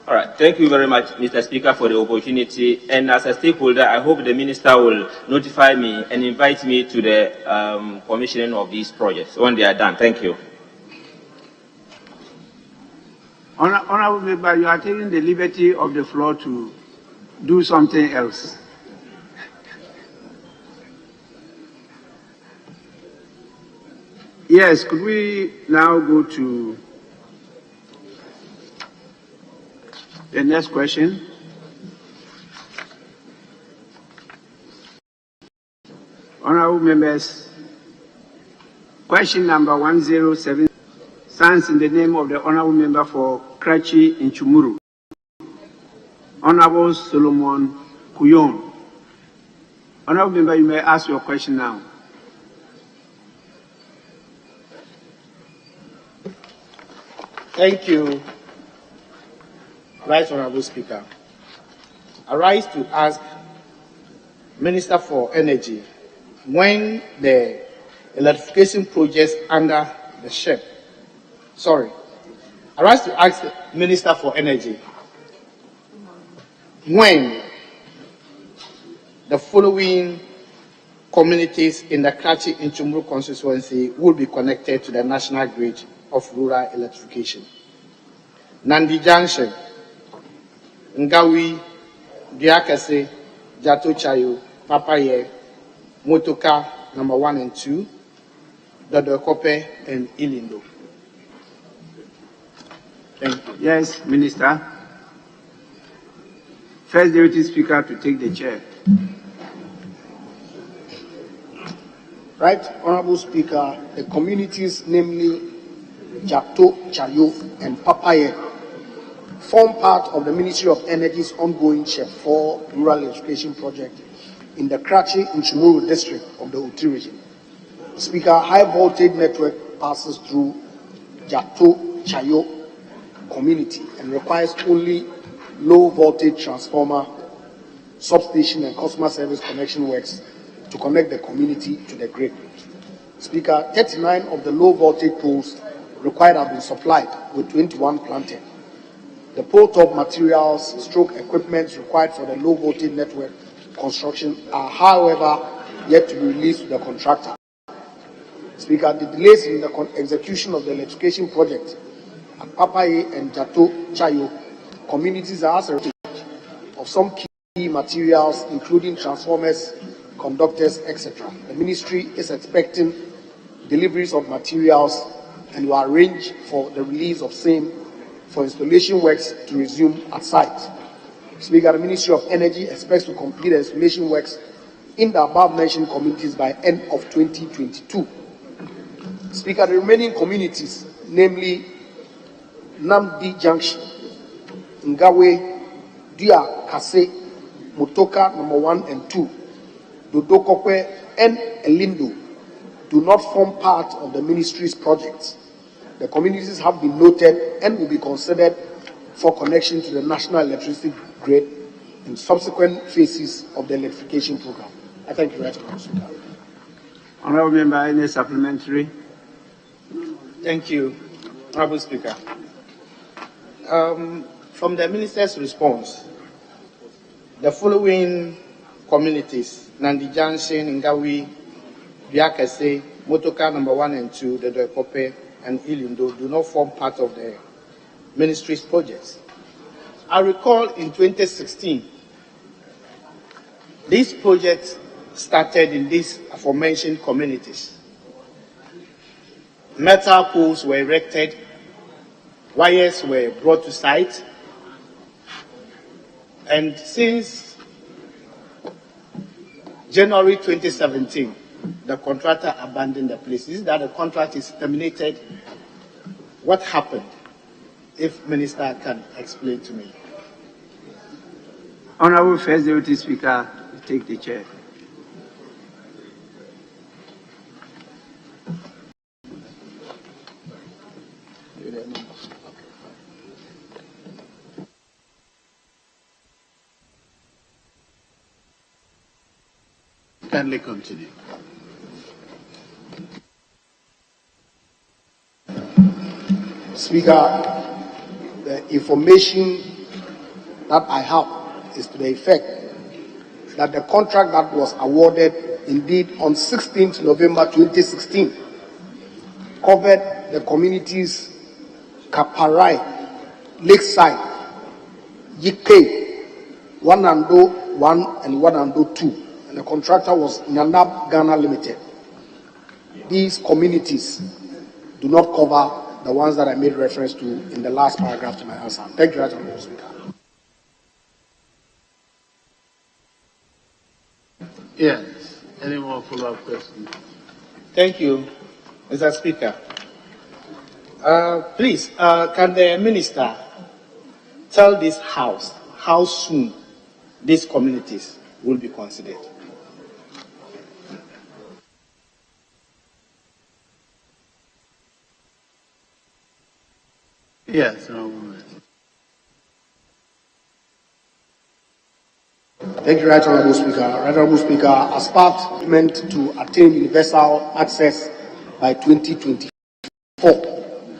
All right. Thank you very much, Mr. Speaker, for the opportunity. And as a stakeholder, I hope the minister will notify me and invite me to the commissioning of these projects when they are done. Thank you. Honourable Member, you are taking the liberty of the floor to do something else. Yes, could we now go to the next question? Honourable members, question number 107 stands in the name of the Honourable Member for Krachi in Chumuru, Honourable Solomon Kuyon. Honourable Member, you may ask your question now. Thank you, Right Honourable Speaker. I rise to ask Minister for Energy when the electrification projects under the SHEP. I rise to ask the Minister for Energy when the following communities in the Krachi and Chumuru constituency will be connected to the national grid of rural electrification. Nandi Junction, Ngawi, Diakase, Jato Chayo, Papaye, Motoka number 1 and 2, Dodokope and Ilindo. Thank you. Yes, Minister. First Deputy Speaker to take the chair. Right, Honourable Speaker, the communities, namely Jato, Chayo, and Papaye, form part of the Ministry of Energy's ongoing SHEP 4 rural electrification project in the Krachi and Chumuru district of the Uti region. Speaker, high voltage network passes through Jato, Chayo community and requires only low voltage transformer, substation, and customer service connection works to connect the community to the grid. Speaker, 39 of the low voltage poles required have been supplied with 21 planted. The pole top materials, equipment required for the low voltage network construction are, however, yet to be released to the contractor. Speaker, the delays in the execution of the electrification project at Papaye and Jato Chayo communities are as a result of some key materials, including transformers, conductors, etc. The ministry is expecting deliveries of materials and will arrange for the release of same for installation works to resume at site. Speaker, the Ministry of Energy expects to complete the installation works in the above-mentioned communities by end of 2022. Speaker, the remaining communities, namely Namdi Junction, Ngawe, Dia Kase, Motoka number 1 and 2, Dodokokwe, and Elindo, do not form part of the ministry's projects. The communities have been noted and will be considered for connection to the national electricity grid in subsequent phases of the electrification program. I thank you, Right Honourable Speaker. Honourable Member, any supplementary? Thank you, Honourable Speaker. From the Minister's response, the following communities, Nandi Junction, Ngawi, Biakase, Motoka number 1 and 2, the Doekope, and Ilindo do not form part of the ministry's projects. I recall in 2016, these projects started in these aforementioned communities. Metal poles were erected, wires were brought to site, And since January 2017, the contractor abandoned the place. Is that the contract is terminated? What happened? If Minister can explain to me. Honorable First Deputy Speaker, take the chair. Kindly continue. Speaker, the information that I have is to the effect that the contract that was awarded indeed on 16th November 2016 covered the communities Kaparai, Lakeside, Yike, Wanando 1 and Wanando 2. And the contractor was Nyanab Ghana Limited. These communities do not cover the ones that I made reference to in the last paragraph to my answer. Thank you, Mr. Speaker. Yes. Any more follow-up questions? Thank you, Mr. Speaker. Please, can the minister tell this House how soon these communities will be considered? Yes, Honorable. Thank you, Right Honorable Speaker. Right Honorable Speaker, as part meant to attain universal access by 2024,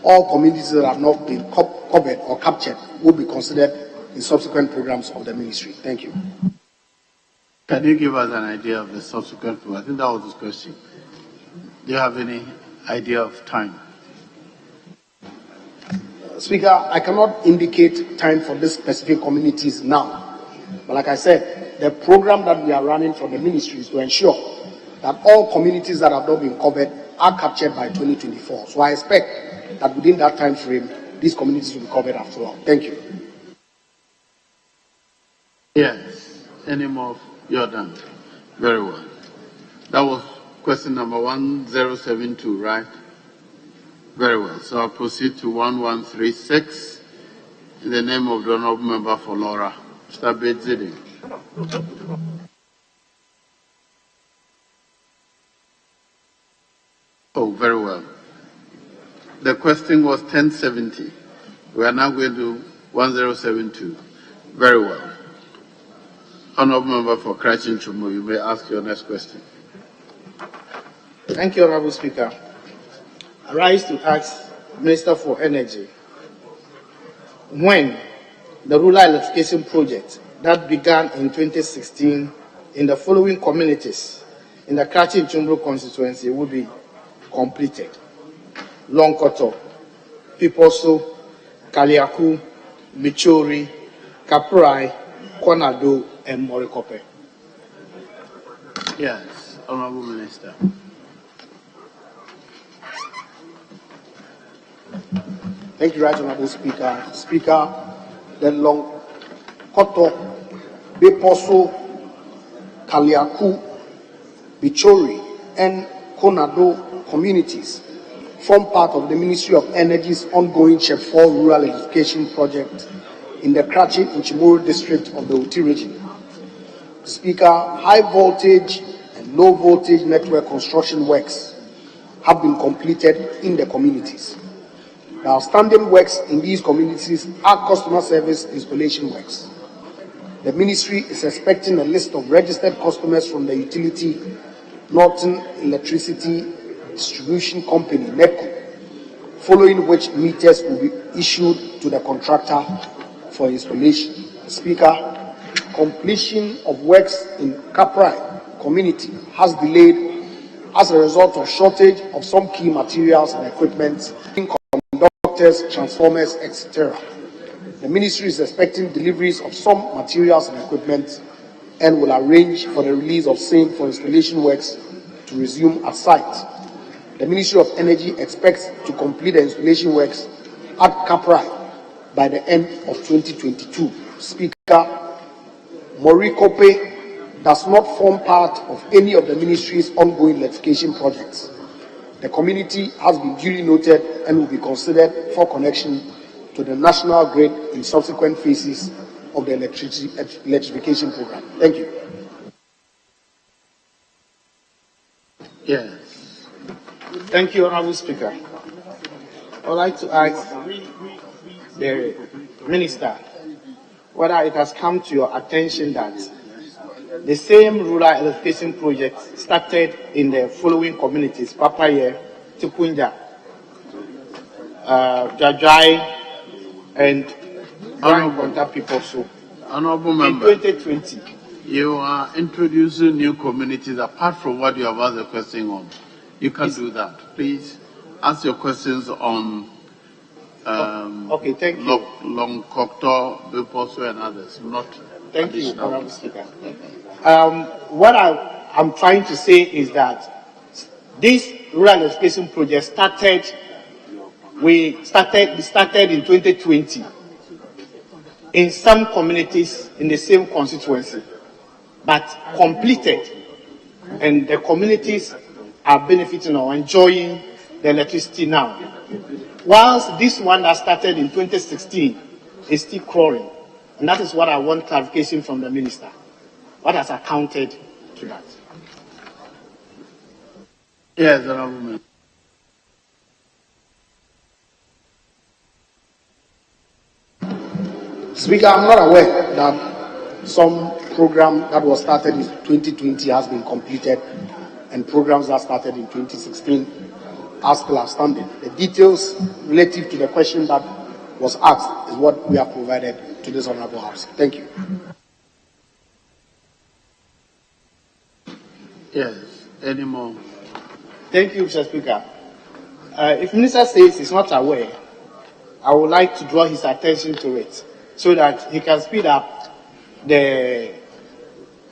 all communities that have not been covered or captured will be considered in subsequent programs of the ministry. Thank you. Can you give us an idea of the subsequent program? I think that was his question. Do you have any idea of time? Speaker, I cannot indicate time for these specific communities now. But like I said, the program that we are running from the ministry is to ensure that all communities that have not been covered are captured by 2024. So I expect that within that time frame, these communities will be covered after all. Thank you. Yes. Any more? You're done. Very well. That was question number 1072, right? Very well. So I'll proceed to 1136 in the name of the Honourable Member for Laura, Mr. Bedziding. Oh, very well. The question was 1070. We are now going to 1072. Very well. Honourable Member for Krachi and Chumo, you may ask your next question. Thank you, Honourable Speaker. I rise to ask Minister for Energy when the rural electrification project that began in 2016 in the following communities in the Krachi and Chumo constituency will be completed: Longkoto, Piposo, Kaliaku, Michori, Kaprai, Konado, and Morikope. Yes, Honourable Minister. Thank you, Right Honourable Speaker. Speaker, the Longkoto, Beposo, Kaliaku, Bichori, and Konado communities form part of the Ministry of Energy's ongoing Chef 4 Rural Electrification Project in the Krachi and Chimoro district of the Uti region. Speaker, high voltage and low voltage network construction works have been completed in the communities. The outstanding works in these communities are customer service installation works. The ministry is expecting a list of registered customers from the utility Northern Electricity Distribution Company, NECO, following which meters will be issued to the contractor for installation. Speaker, completion of works in Kaprai community has delayed as a result of shortage of some key materials and equipment, conductors, transformers, etc. The ministry is expecting deliveries of some materials and equipment and will arrange for the release of same for installation works to resume at site. The Ministry of Energy expects to complete the installation works at Kaprai by the end of 2022. Speaker, Morikope does not form part of any of the ministry's ongoing electrification projects. The community has been duly noted and will be considered for connection to the national grid in subsequent phases of the electrification program. Thank you. Yes. Thank you, Honorable Speaker. I would like to ask the Minister whether it has come to your attention that the same rural electrification project started in the following communities: Papaye, Tipunja, Jajai, and Contact people. So, Honorable in Member, 2020, you are introducing new communities apart from what you have asked a question on. You can do that. Please ask your questions on okay, thank you. Long Cocteau, Biposo, and others. Not thank you, additional. Honorable Speaker. What I'm trying to say is that this rural electrification project started in 2020 in some communities in the same constituency, but completed, and the communities are benefiting or enjoying the electricity now. Whilst this one that started in 2016 is still crawling, and that is what I want clarification from the Minister. What has accounted to that? Yes, Honorable Member. Speaker, I'm not aware that some program that was started in 2020 has been completed and programs that started in 2016 are still outstanding. The details relative to the question that was asked is what we have provided to this Honorable House. Thank you. Yes. Any more? Thank you, Mr. Speaker. If Minister says he's not aware, I would like to draw his attention to it so that he can speed up the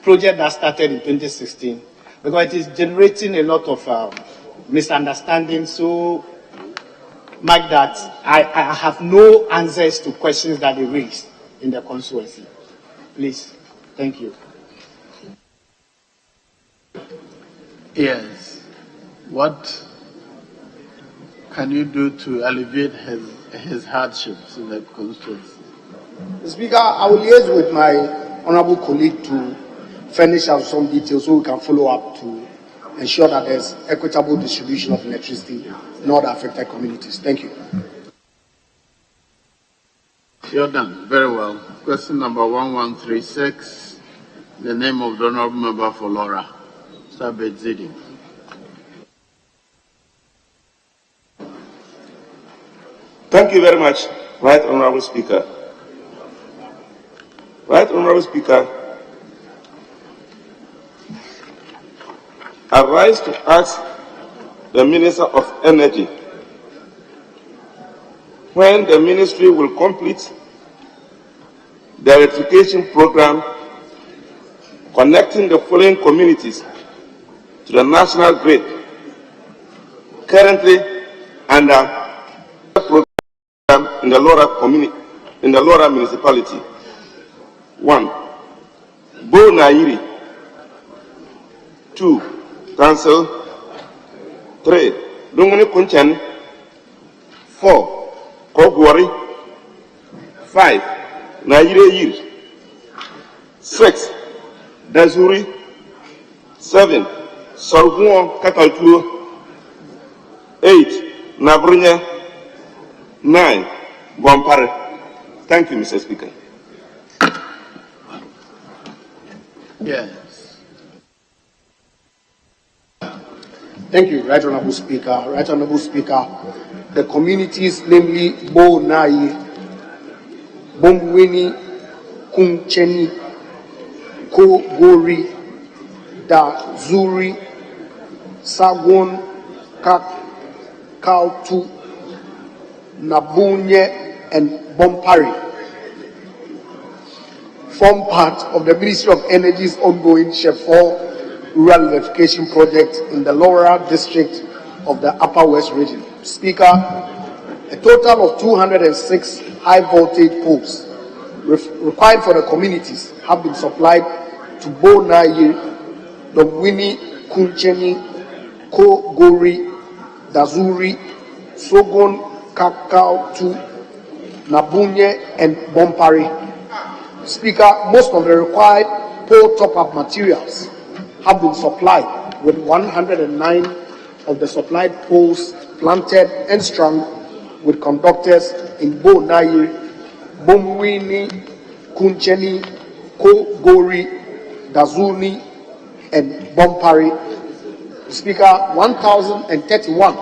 project that started in 2016, because it is generating a lot of misunderstanding so much that I have no answers to questions that they raised in the constituency. Please. Thank you. Yes. What can you do to alleviate his hardships in the constituency? Speaker, I will liaise with my honorable colleague to furnish out some details so we can follow up to ensure that there's equitable distribution of electricity in all the affected communities. Thank you. You're done. Very well. Question number 1136. The name of the honorable member for Laura. Sabet Zidi. Thank you very much, Right Honorable Speaker. Right Honorable Speaker, I rise to ask the Minister of Energy when the ministry will complete the electrification program connecting the following communities to the national grid, currently under the program in the Laura municipality. 1. Bo Nairi. 2. Council. 3. Dunguni Kunchen. 4. Kogwari. 5. Nairi Yir. 6. Dazuri. 7. Sorguon Kakaltuo. 8. Nabrunya. 9. Bompare. Thank you, Mr. Speaker. Yes. Thank you, Right Honorable Speaker. Right Honorable Speaker, the communities, namely Bo Nai, Bombweni, Kuncheni, Kogori, Dazuri, Sagon, Kautu, Nabunye, and Bompari form part of the Ministry of Energy's ongoing Chef 4 rural electrification project in the Laura district of the Upper West region. Speaker, a total of 206 high voltage poles required for the communities have been supplied to Bonayi, Dogwini, Kuncheni, Kogori, Dazuri, Sogon, Kakao, Nabunye, and Bompari. Speaker, most of the required pole top-up materials have been supplied, with 109 of the supplied poles planted and strung with conductors in Bonayi, Bomwini, Kuncheni, Kogori, Dazuni, and Bompari. Speaker, 1,031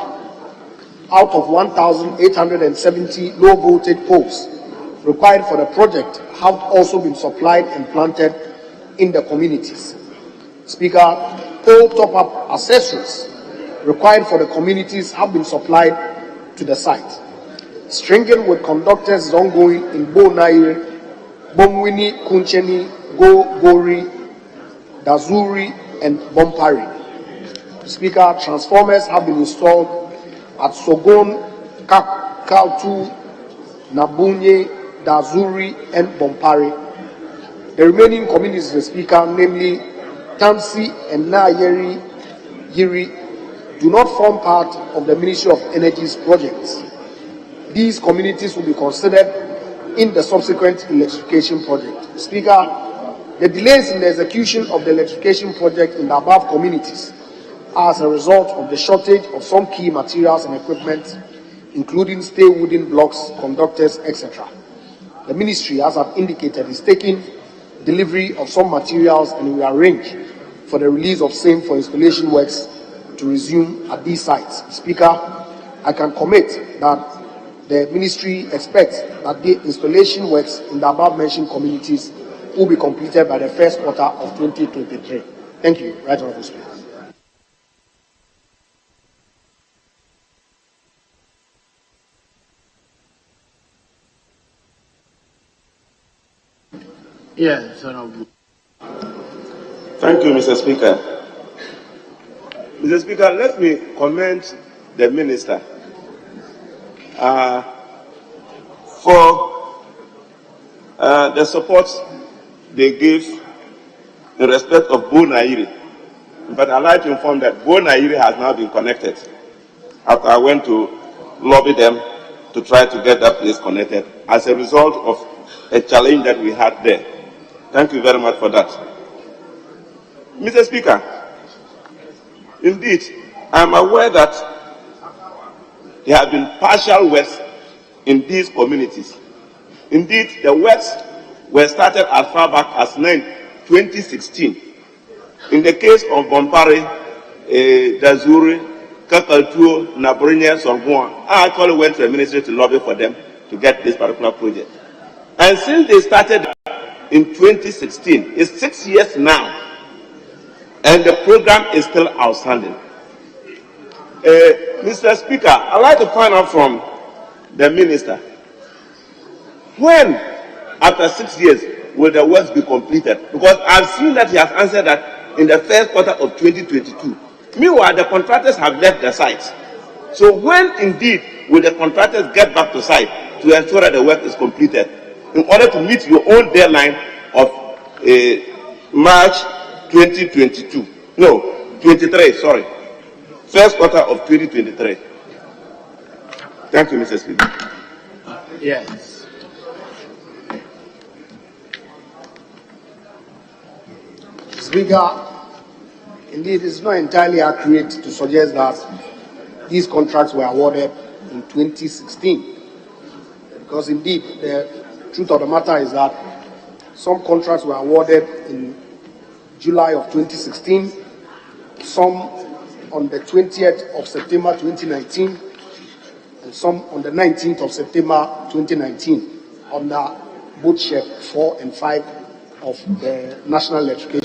out of 1,870 low voltage poles required for the project have also been supplied and planted in the communities. Speaker, pole top-up accessories required for the communities have been supplied to the site. Stringing with conductors is ongoing in Bonayi, Bomwini, Kuncheni, Gori, Dazuri, and Bompari. Speaker, transformers have been installed at Sogon, Kakautu, Nabunye, Dazuri, and Bompari. The remaining communities, Speaker, namely Tamsi and Nayeri Yiri, do not form part of the Ministry of Energy's projects. These communities will be considered in the subsequent electrification project. Speaker, the delays in the execution of the electrification project in the above communities are as a result of the shortage of some key materials and equipment, including steel wooden blocks, conductors, etc. The ministry, as I've indicated, is taking delivery of some materials and will arrange for the release of same for installation works to resume at these sites. Speaker, I can commit that the ministry expects that the installation works in the above mentioned communities will be completed by the first quarter of 2023. Thank you. Right Honourable Speaker. Yes, Honourable. Thank you, Mr. Speaker. Mr. Speaker, let me commend the Minister for the support they gave in respect of Bonairi. But I'd like to inform that Bonairi has now been connected after I went to lobby them to try to get that place connected as a result of a challenge that we had there. Thank you very much for that. Mr. Speaker, indeed, I'm aware that there have been partial works in these communities. Indeed, the works were started as far back as 2016. In the case of Bompari, Dazuri, Kakaltuo, Nabrinya, Sorgua, I actually went to the ministry to lobby for them to get this particular project. And since they started in 2016, it's 6 years now, and the program is still outstanding. Mr. Speaker, I'd like to find out from the Minister, when, after 6 years, will the works be completed? Because I've seen that he has answered that in the first quarter of 2022. Meanwhile, the contractors have left the site. So when indeed will the contractors get back to site to ensure that the work is completed in order to meet your own deadline of March 2022? No, 23, sorry. First quarter of 2023. Thank you, Mr. Speaker. Yes. Speaker, indeed, it's not entirely accurate to suggest that these contracts were awarded in 2016. Because indeed, the truth of the matter is that some contracts were awarded in July of 2016, some on the 20th of September 2019, and some on the 19th of September 2019, under both Schedule 4 and 5 of the National Electrification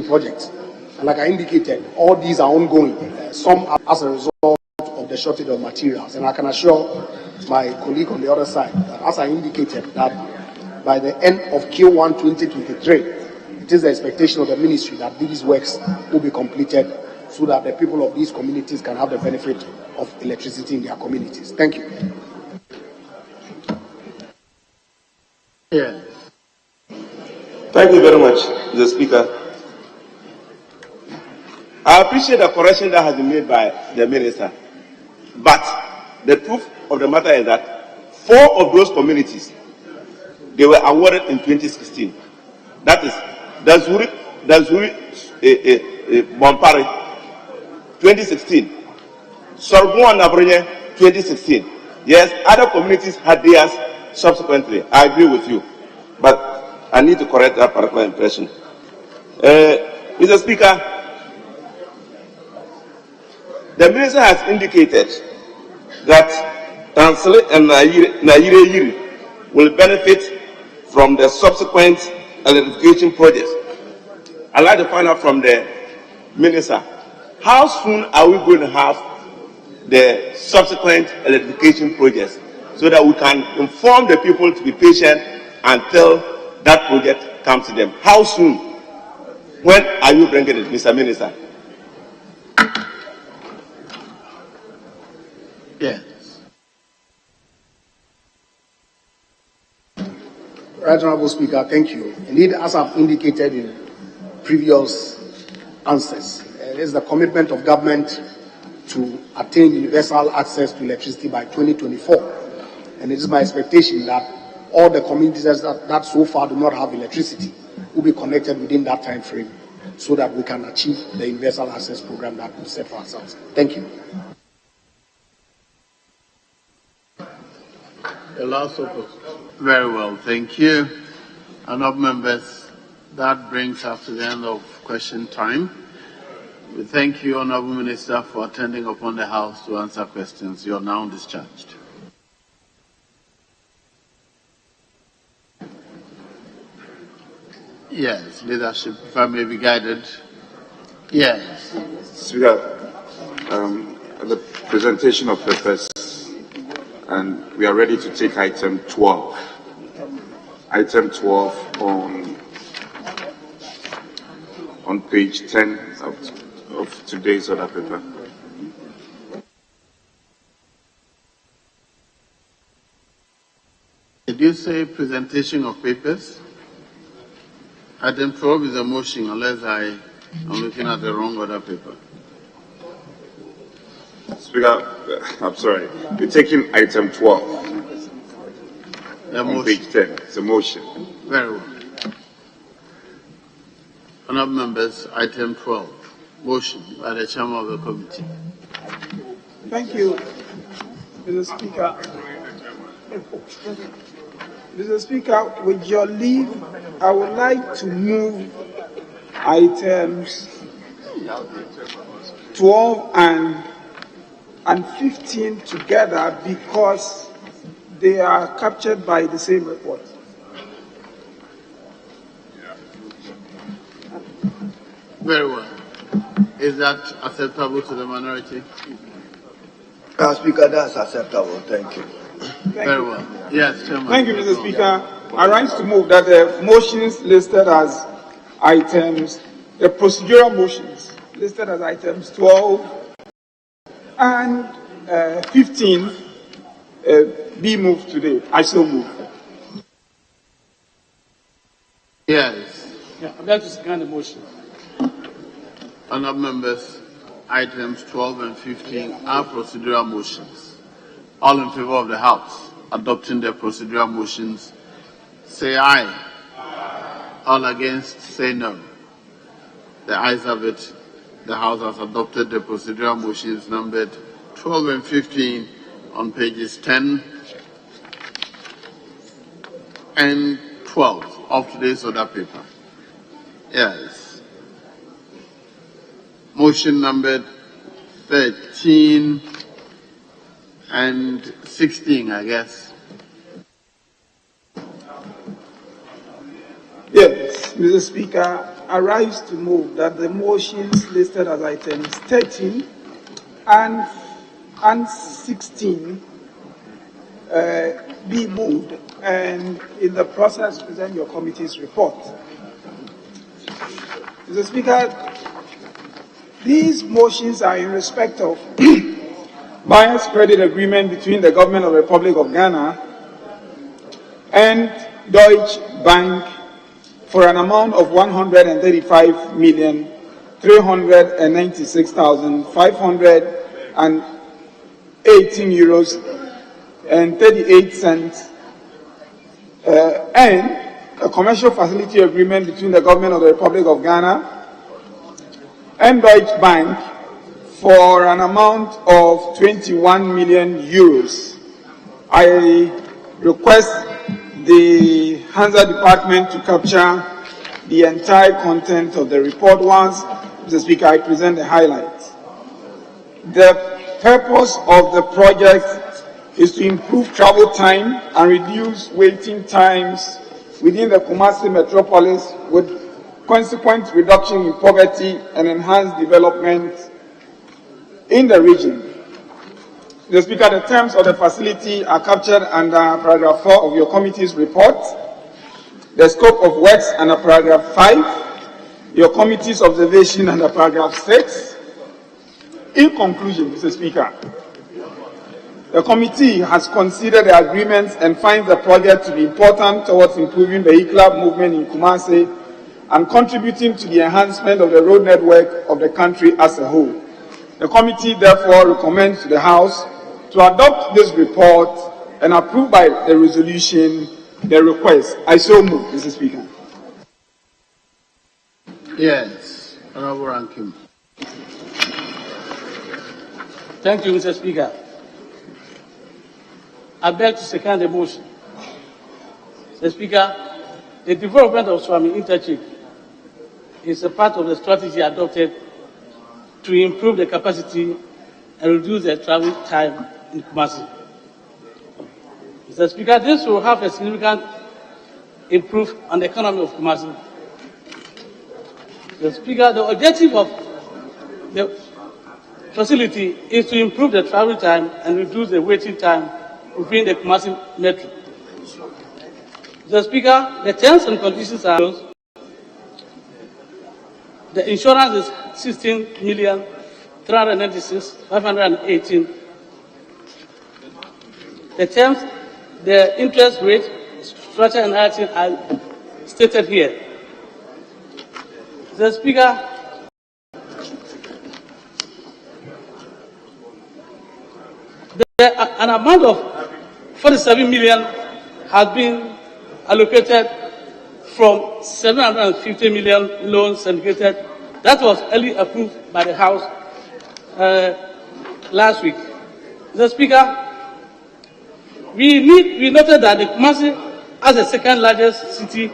Project. And like I indicated, all these are ongoing, some as a result of the shortage of materials. And I can assure my colleague on the other side that, as I indicated, that by the end of Q1 2023, it is the expectation of the ministry that these works will be completed so that the people of these communities can have the benefit of electricity in their communities. Thank you. Yes. Thank you very much, Mr. Speaker. I appreciate the correction that has been made by the minister. But the truth of the matter is that 4 of those communities, they were awarded in 2016. That is Dazuri, Bompari, 2016. Sorghum and Nabronye, 2016. Yes, other communities had theirs subsequently. I agree with you. But I need to correct that particular impression. Mr. Speaker, the minister has indicated that Tansele and Naire will benefit from the subsequent electrification projects. I'd like to find out from the minister, how soon are we going to have the subsequent electrification projects so that we can inform the people to be patient until that project comes to them? How soon? When are you bringing it, Mr. Minister? Yes. Right Honourable Speaker, thank you. Indeed, as I've indicated in previous answers, it is the commitment of government to attain universal access to electricity by 2024. And it is my expectation that all the communities that so far do not have electricity will be connected within that time frame so that we can achieve the universal access program that we set for ourselves. Thank you. The last opposition. Very well, thank you. Honourable members, that brings us to the end of question time. We thank you, Honourable Minister, for attending upon the House to answer questions. You are now discharged. Yes, leadership, if I may be guided. Yes. Speaker, the presentation of papers, and we are ready to take item 12. Item 12 on page 10 of today's order paper. Did you say presentation of papers? Item 12 is a motion, unless I am looking at the wrong order paper. Speaker, I'm sorry. We're taking item 12 on page 10. It's a motion. Very well. Honourable members, item 12, motion by the chairman of the committee. Thank you, Mr. Speaker. Mr. Speaker, with your leave, I would like to move items 12 and 15 together because they are captured by the same report. Very well. Is that acceptable to the minority? Speaker, that's acceptable. Thank you. Very well. Yes, Chairman. Thank you, Mr. Speaker. I rise to move that the motions listed as items, the procedural motions listed as items 12 and 15 be moved today. I so move. Yes. Yeah, I'd like to second the motion. Honourable members, items 12 and 15 are procedural motions. All in favour of the House adopting the procedural motions, say aye. All against, say no. The ayes have it. The House has adopted the procedural motions numbered 12 and 15 on pages 10 and 12 of today's order paper. Yes. Motion numbered 13 and 16, I guess. Yes, Mr. Speaker, I rise to move that the motions listed as items 13 and 16 be moved and in the process present your committee's report. Mr. Speaker, these motions are in respect of buyer's credit agreement between the government of the Republic of Ghana and Deutsche Bank for an amount of 135,396,518 euros and 38 cents, and a commercial facility agreement between the government of the Republic of Ghana and Deutsche Bank for an amount of 21 million euros. I request the Hansa department to capture the entire content of the report once, Mr. Speaker, I present the highlights. The purpose of the project is to improve travel time and reduce waiting times within the Kumasi metropolis with consequent reduction in poverty and enhanced development in the region. Mr. Speaker, the terms of the facility are captured under paragraph 4 of your committee's report. The scope of works under paragraph 5, your committee's observation under paragraph 6. In conclusion, Mr. Speaker, the committee has considered the agreements and finds the project to be important towards improving vehicular movement in Kumasi and contributing to the enhancement of the road network of the country as a whole. The committee therefore recommends to the House to adopt this report and approve by the resolution the request. I so move, Mr. Speaker. Yes, Honorable Rankin. Thank you, Mr. Speaker. I beg to second the motion. Mr. Speaker, the development of Swami Interchange is a part of the strategy adopted to improve the capacity and reduce the travel time in Kumasi. Mr. Speaker, this will have a significant improvement on the economy of Kumasi. Mr. Speaker, the objective of the facility is to improve the travel time and reduce the waiting time within the Kumasi metro. Mr. Speaker, the terms and conditions are those. The insurance is 16,396,518. The terms, the interest rate, structure, and everything are stated here. Mr. Speaker, an amount of 47 million has been allocated from 750 million loans syndicated. That was early approved by the House last week. Mr. Speaker, we noted that the Kumasi, as the second largest city,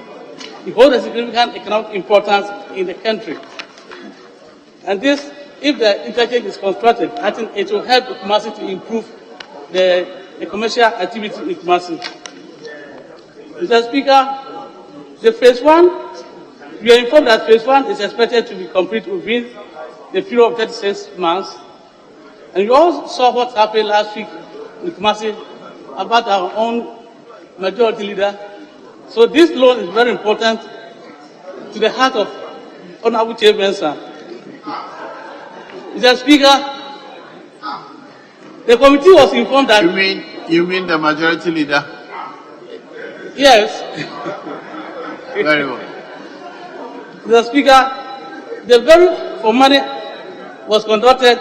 it holds a significant economic importance in the country. And this, if the interchange is constructed, I think it will help Kumasi to improve the commercial activity in Kumasi. Mr. Speaker, the phase 1, we are informed that phase 1 is expected to be complete within the period of 36 months. And you all saw what happened last week in Kumasi about our own majority leader. So this loan is very important to the heart of Honorable Chairperson. Mr. Speaker, the committee was informed that... You mean the majority leader? Yes. Very well. Mr. Speaker, the very for money was conducted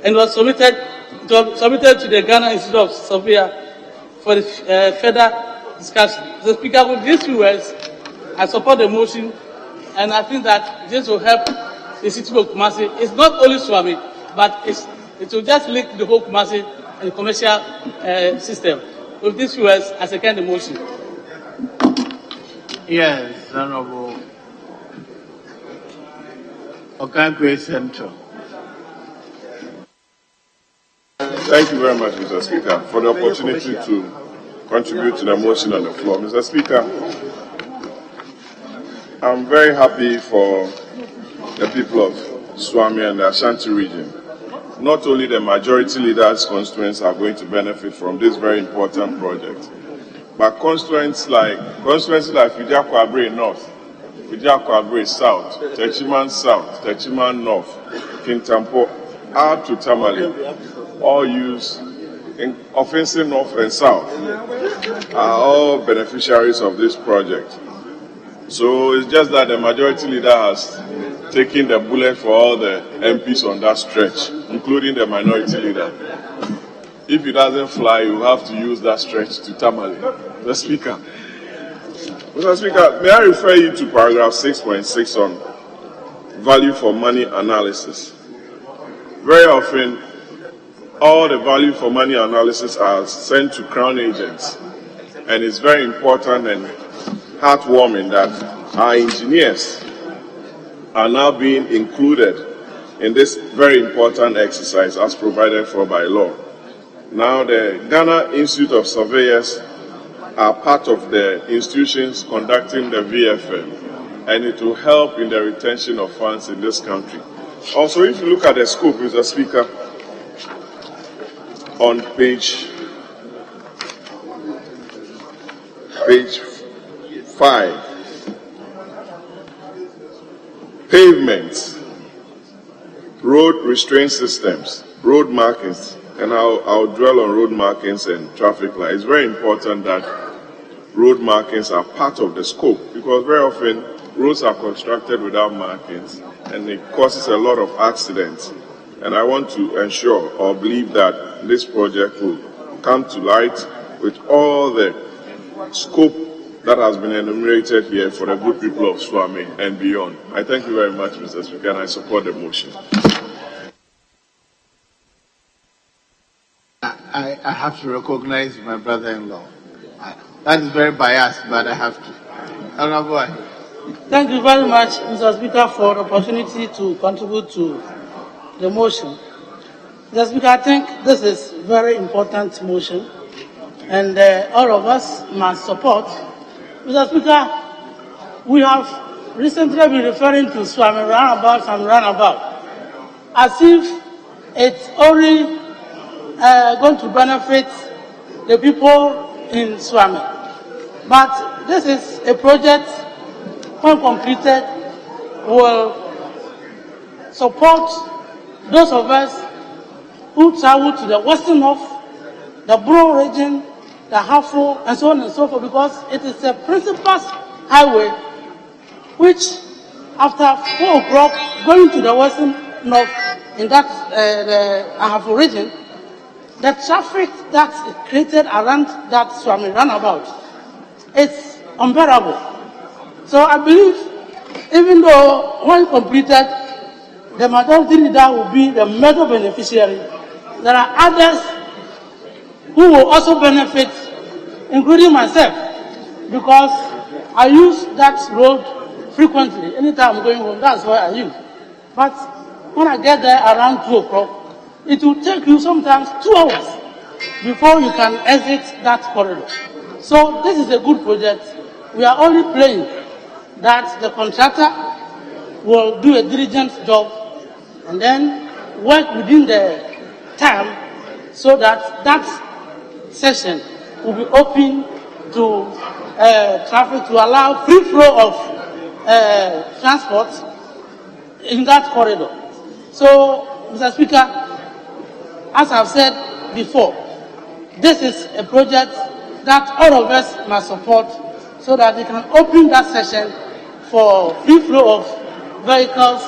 and was submitted to the Ghana Institute of Surveyor for the further discussion. Mr. Speaker, with these few words, I support the motion, and I think that this will help the city of Kumasi. It's not only Swami, but it will just link the whole Kumasi and the commercial system. With these few words, I second the motion. Yes, Honorable Okankwe Central. Thank you very much, Mr. Speaker, for the opportunity to contribute to the motion on the floor. Mr. Speaker, I'm very happy for the people of Swami and the Ashanti region. Not only the majority leaders' constituents are going to benefit from this very important project, but constituencies like Fidiakwabre North, Fidiakwabre South, Techiman South, Techiman North, Kintampo, out to Tamale, all use of Eastern, North and South are all beneficiaries of this project. So it's just that the majority leader has taken the bullet for all the MPs on that stretch, including the minority leader. If it doesn't fly, you have to use that stretch to tamale. The Speaker. Mr. Speaker, may I refer you to paragraph 6.6 on value for money analysis. Very often, all the value for money analysis are sent to Crown agents, and it's very important and heartwarming that our engineers are now being included in this very important exercise as provided for by law. Now, the Ghana Institute of Surveyors are part of the institutions conducting the VFM, and it will help in the retention of funds in this country. Also, if you look at the scope, Mr. Speaker, on page 5, pavements, road restraint systems, road markings, and I'll dwell on road markings and traffic lights. It's very important that road markings are part of the scope, because very often roads are constructed without markings and it causes a lot of accidents. And I want to ensure or believe that this project will come to light with all the scope that has been enumerated here for the good people of Swami and beyond. I thank you very much, Mr. Speaker, and I support the motion. I have to recognize my brother-in-law. That is very biased, but I have to. Honorable. Thank you very much, Mr. Speaker, for the opportunity to contribute to the motion. Mr. Speaker, I think this is a very important motion, and all of us must support. Mr. Speaker, we have recently been referring to Swami roundabout and roundabout as if it's only going to benefit the people in Swami. But this is a project, when completed, will support those of us who travel to the western north, the Bro region, the Hafo, and so on and so forth, because it is a principal highway which, after 4 o'clock, going to the western north in that the Hafo region, the traffic that is created around that Swami roundabout is unbearable. So I believe, even though when completed, the majority leader will be the major beneficiary, there are others who will also benefit, including myself, because I use that road frequently. Anytime I'm going home, that's why I use. But when I get there around 2 o'clock, it will take you sometimes 2 hours before you can exit that corridor. So this is a good project. We are only praying that the contractor will do a diligent job and then work within the time so that that session will be open to traffic, to allow free flow of transport in that corridor. So, Mr. Speaker, as I've said before, this is a project that all of us must support so that we can open that session for free flow of vehicles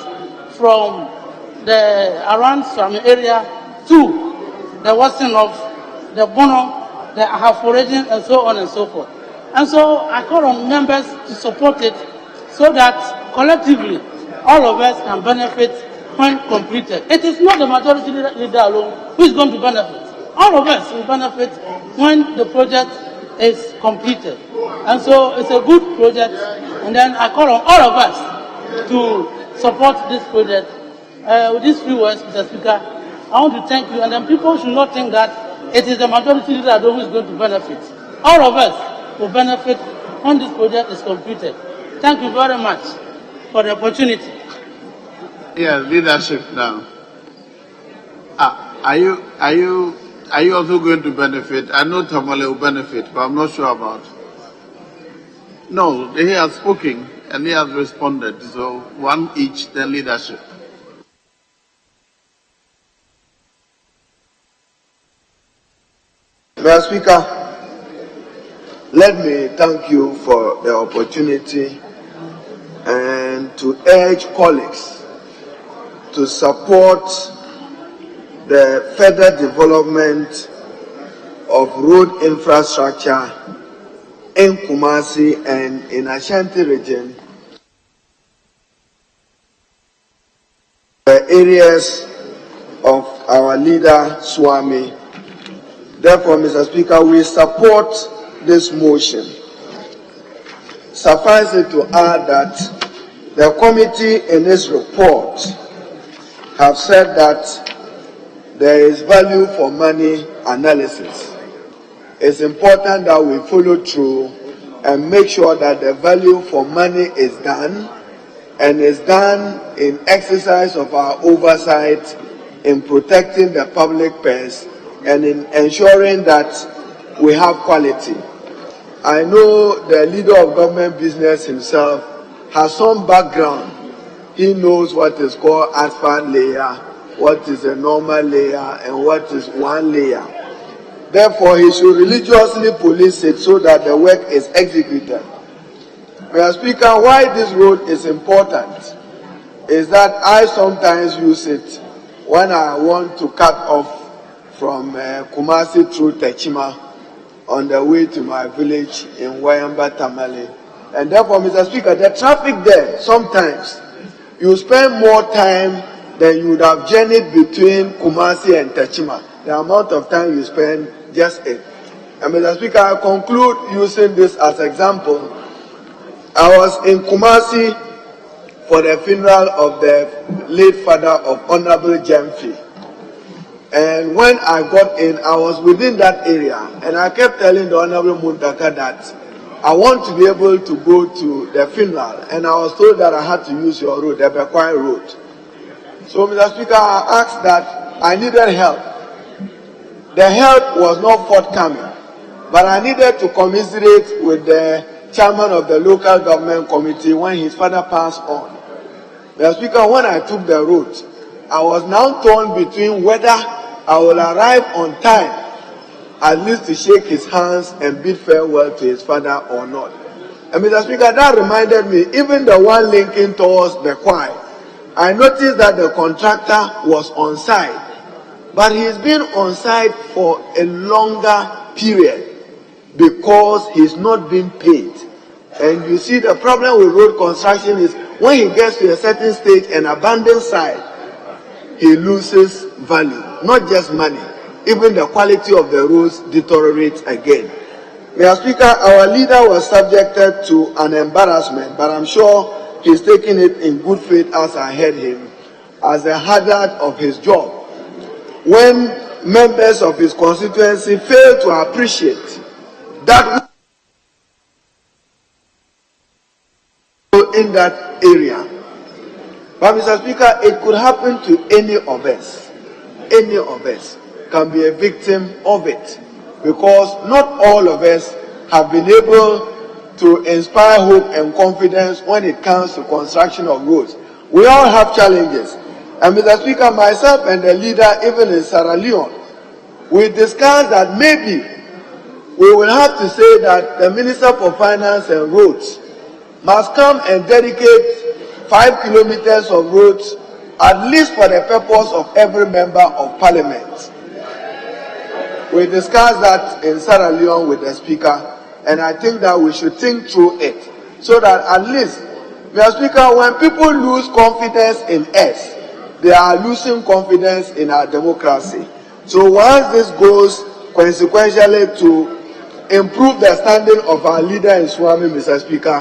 from the around Swami area to the western of the Bono, the Ahafo region, and so on and so forth. And so I call on members to support it so that collectively all of us can benefit when completed. It is not the majority leader alone who is going to benefit. All of us will benefit when the project is completed. And so it's a good project. And then I call on all of us to support this project. With these few words, Mr. Speaker, I want to thank you. And then people should not think that it is the majority leader who is going to benefit. All of us will benefit when this project is completed. Thank you very much for the opportunity. Yes, leadership now. Are you also going to benefit? I know Tamale will benefit, but I'm not sure about. No, he has spoken and he has responded. So one each, then leadership. Mr. Speaker, let me thank you for the opportunity and to urge colleagues to support the further development of road infrastructure in Kumasi and in Ashanti region, the areas of our leader Swami. Therefore, Mr. Speaker, we support this motion. Suffice it to add that the committee in its report have said that there is value for money analysis. It's important that we follow through and make sure that the value for money is done, and is done in exercise of our oversight in protecting the public purse and in ensuring that we have quality. I know the leader of government business himself has some background. He knows what is called asphalt layer, what is a normal layer, and what is one layer. Therefore, he should religiously police it so that the work is executed. Mr. Speaker, why this road is important is that I sometimes use it when I want to cut off from Kumasi through Techima on the way to my village in Wayamba Tamale. And therefore, Mr. Speaker, the traffic there, sometimes you spend more time than you would have journeyed between Kumasi and Techima. The amount of time you spend just it. And Mr. Speaker, I conclude using this as example. I was in Kumasi for the funeral of the late father of Honorable Jemfi. And when I got in, I was within that area, and I kept telling the Honorable Muntaka that I want to be able to go to the funeral, and I was told that I had to use your road, the Bekwai road. So, Mr. Speaker, I asked that I needed help. The help was not forthcoming, but I needed to commiserate with the chairman of the local government committee when his father passed on. Mr. Speaker, when I took the route, I was now torn between whether I will arrive on time, at least to shake his hands and bid farewell to his father or not. And Mr. Speaker, that reminded me, even the one linking towards Bekwai, I noticed that the contractor was on site, but he's been on site for a longer period because he's not been paid. And you see, the problem with road construction is when he gets to a certain stage and abandons site, he loses value, not just money. Even the quality of the roads deteriorates again. Mr. Speaker, our leader was subjected to an embarrassment, but I'm sure he's taking it in good faith, as I heard him, as a hazard of his job. When members of his constituency fail to appreciate that in that area. But Mr. Speaker, it could happen to any of us. Any of us can be a victim of it, because not all of us have been able to inspire hope and confidence when it comes to construction of roads. We all have challenges. And Mr. Speaker, myself and the leader, even in Sierra Leone, we discussed that maybe we will have to say that the Minister for Finance and Roads must come and dedicate 5 kilometers of roads, at least for the purpose of every member of parliament. We discussed that in Sierra Leone with the Speaker, and I think that we should think through it, so that at least, Mr. Speaker, when people lose confidence in us, they are losing confidence in our democracy. So once this goes consequentially to improve the standing of our leader in Swami, Mr. Speaker,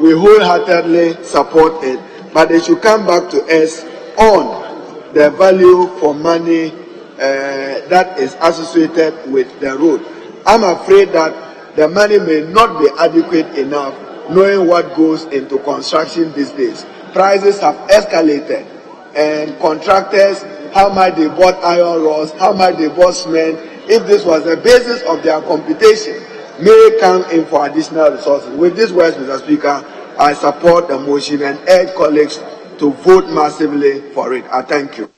we wholeheartedly support it. But they should come back to us on the value for money that is associated with the road. I'm afraid that the money may not be adequate enough, knowing what goes into construction these days. Prices have escalated, and contractors, how much they bought iron rods, how much they bought cement, if this was the basis of their computation, may come in for additional resources. With these words, Mr. Speaker, I support the motion and urge colleagues to vote massively for it. I thank you.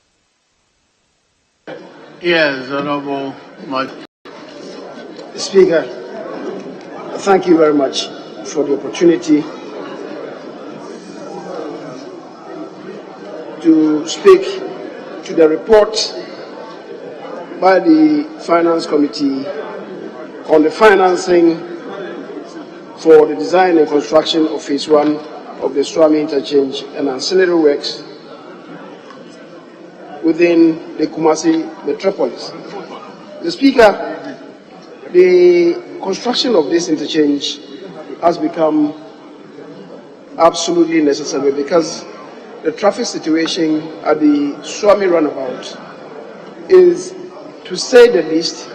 Yes, Honorable. Speaker, thank you very much for the opportunity to speak to the report by the Finance Committee on the financing for the design and construction of Phase 1 of the Swami Interchange and ancillary works within the Kumasi metropolis. The Speaker, the construction of this interchange has become absolutely necessary because the traffic situation at the Swami roundabout is, to say the least,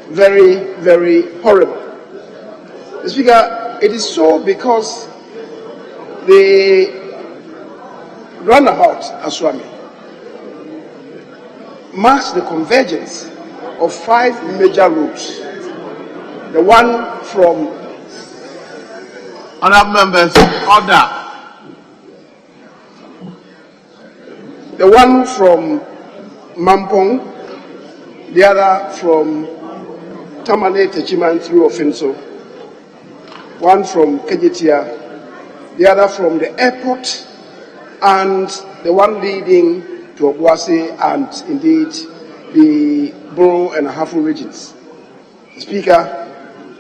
very, very horrible. The Speaker, it is so because the roundabout at Swami marks the convergence of 5 major routes. The one from Honourable members, order. The one from Mampong, the other from Tamale Techiman through Ofinso, one from Kejetia, the other from the airport, and the one leading to Obuasi and indeed the Borough and Ahafo regions. Speaker,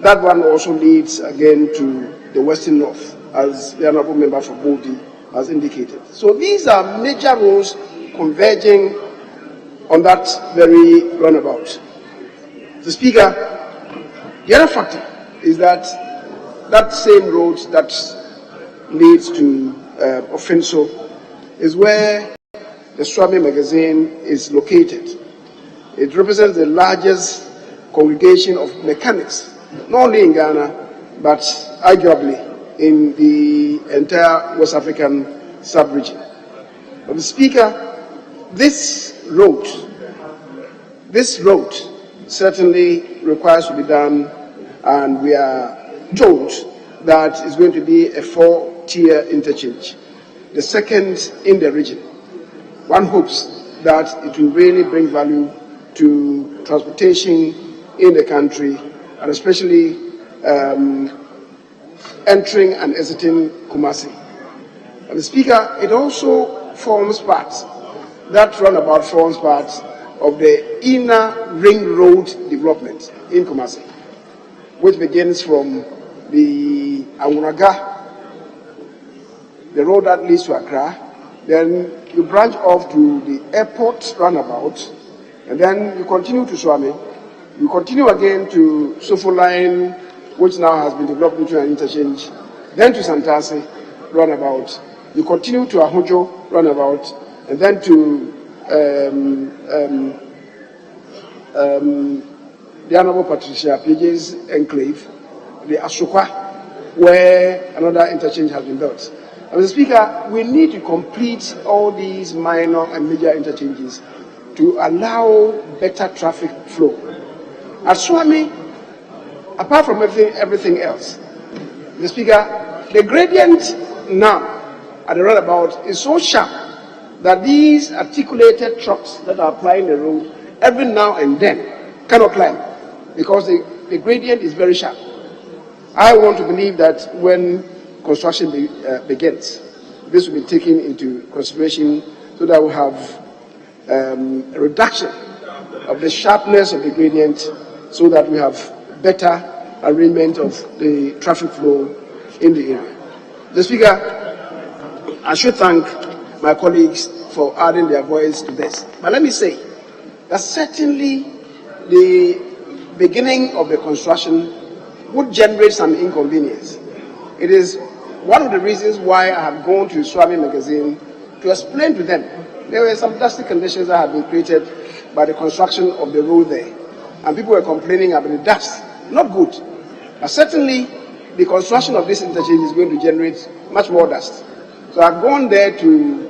that one also leads again to the Western North, as the Honourable Member for Bodi has indicated. So these are major roads converging on that very roundabout. The Speaker, the other factor is that that same road that leads to Ofinso is where the Swami magazine is located. It represents the largest congregation of mechanics, not only in Ghana, but arguably in the entire West African sub-region. But the Speaker, this road certainly requires to be done, and we are told that it's going to be a 4-tier interchange, the second in the region. One hopes that it will really bring value to transportation in the country, and especially entering and exiting Kumasi. And the Speaker, it also forms part, that roundabout forms part of the inner ring road development in Kumasi, which begins from the Awunaga, the road that leads to Accra, then you branch off to the airport roundabout, and then you continue to Swami. You continue again to Sofo Line, which now has been developed into an interchange, then to Santasi roundabout. You continue to Ahujo roundabout, and then to the Honourable Patricia PJ's enclave, the Asukwa, where another interchange has been built. And Mr. Speaker, we need to complete all these minor and major interchanges to allow better traffic flow. At Swami, apart from everything else, Mr. Speaker, the gradient now at the roundabout is so sharp that these articulated trucks that are plying the road every now and then cannot climb because the gradient is very sharp. I want to believe that when construction begins, this will be taken into consideration so that we have a reduction of the sharpness of the gradient so that we have better arrangement of the traffic flow in the area. The Speaker, I should thank my colleagues for adding their voice to this. But let me say that certainly the beginning of the construction would generate some inconvenience. It is one of the reasons why I have gone to Swami magazine to explain to them there were some drastic conditions that had been created by the construction of the road there. And people were complaining about the dust. Not good. But certainly the construction of this interchange is going to generate much more dust. So I've gone there to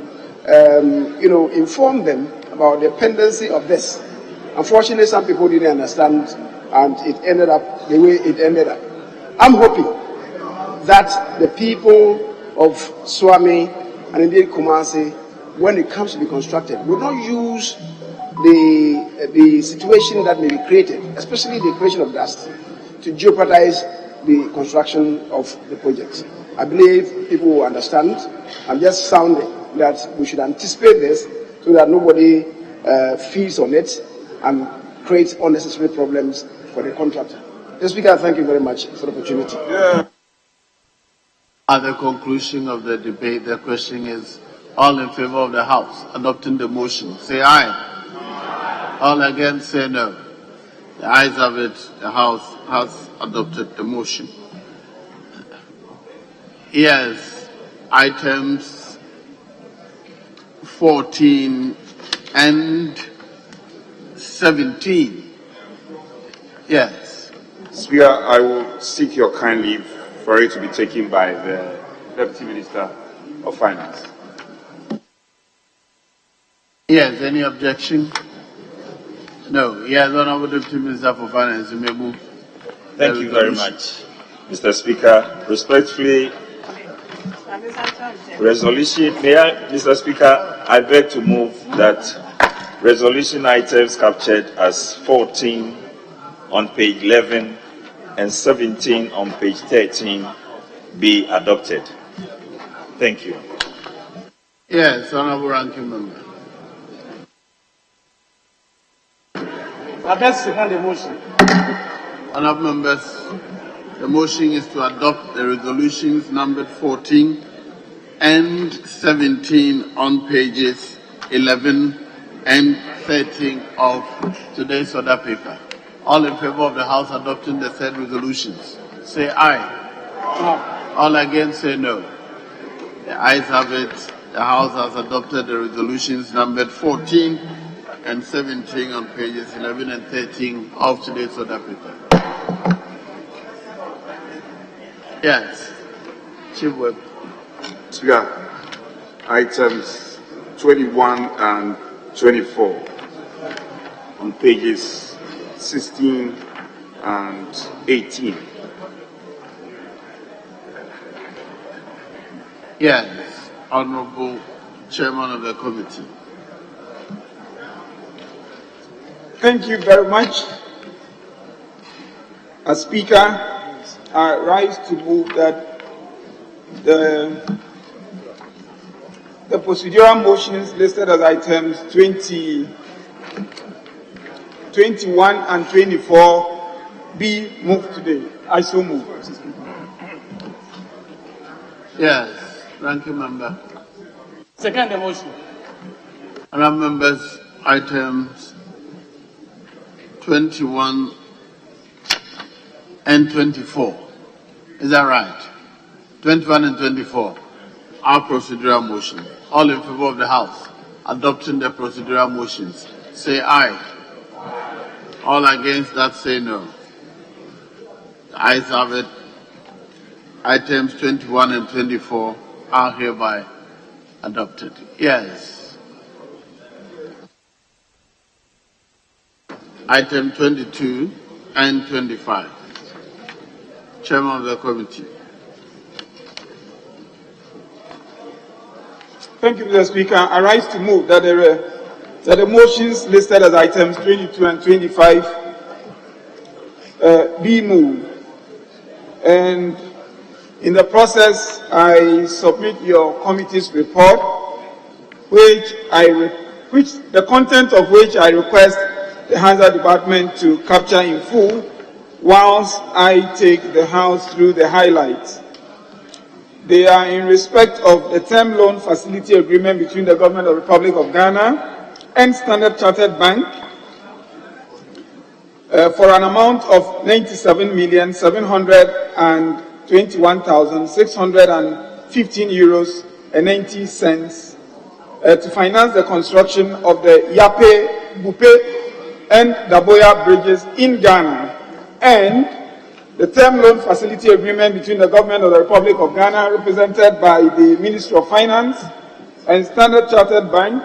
inform them about the pendency of this. Unfortunately, some people didn't understand, and it ended up the way it ended up. I'm hoping that the people of Swami and indeed Kumasi, when it comes to be constructed, will not use the situation that may be created, especially the creation of dust, to jeopardize the construction of the project. I believe people will understand. I'm just sounding that we should anticipate this so that nobody feeds on it and creates unnecessary problems for the contractor. Mr. Speaker, thank you very much for the opportunity. At the conclusion of the debate, the question is, all in favor of the House adopting the motion, say aye. All against, say no. The ayes have it. The House has adopted the motion. Yes, items 14 and 17. Yes. Speaker, I will seek your kind leave for it to be taken by the Deputy Minister of Finance. Yes, any objection? No. Yes, Honorable Deputy Minister for Finance, you may move. Thank you very much, Mr. Speaker. Respectfully, resolution, Mr. Speaker, I beg to move that resolution items captured as 14 on page 11 and 17 on page 13 be adopted. Thank you. Yes, Honorable Ranking Member. I best second the motion. Honorable Members, the motion is to adopt the resolutions numbered 14 and 17 on pages 11 and 13 of today's order paper. All in favor of the House adopting the said resolutions, say aye. All against, say no. The ayes have it. The House has adopted the resolutions numbered 14 and 17 on pages 11 and 13 of today's order paper. Yes. Chief Webb. Speaker, items 21 and 24 on pages 16 and 18. Yes, Honorable Chairman of the Committee. Thank you very much. As Speaker, I rise to move that the procedural motions listed as items 20, 21 and 24 be moved today. I so move. Yes, Ranking Member. Second the motion. Honourable Members, items 21 and 24. Is that right? 21 and 24 are procedural motions. All in favor of the House adopting the procedural motions, say aye. All against that, say no. The ayes have it. Items 21 and 24 are hereby adopted. Yes. Item 22 and 25. Chairman of the Committee. Thank you, Mr. Speaker. I rise to move that the motions listed as items 22 and 25 be moved. And in the process, I submit your committee's report, which the content of which I request the Hazard Department to capture in full, whilst I take the House through the highlights. They are in respect of the term loan facility agreement between the Government of the Republic of Ghana and Standard Chartered Bank for an amount of 97,721,615 euros and 90 cents to finance the construction of the Yape, Bupe, and Daboya bridges in Ghana, and the term loan facility agreement between the Government of the Republic of Ghana, represented by the Ministry of Finance, and Standard Chartered Bank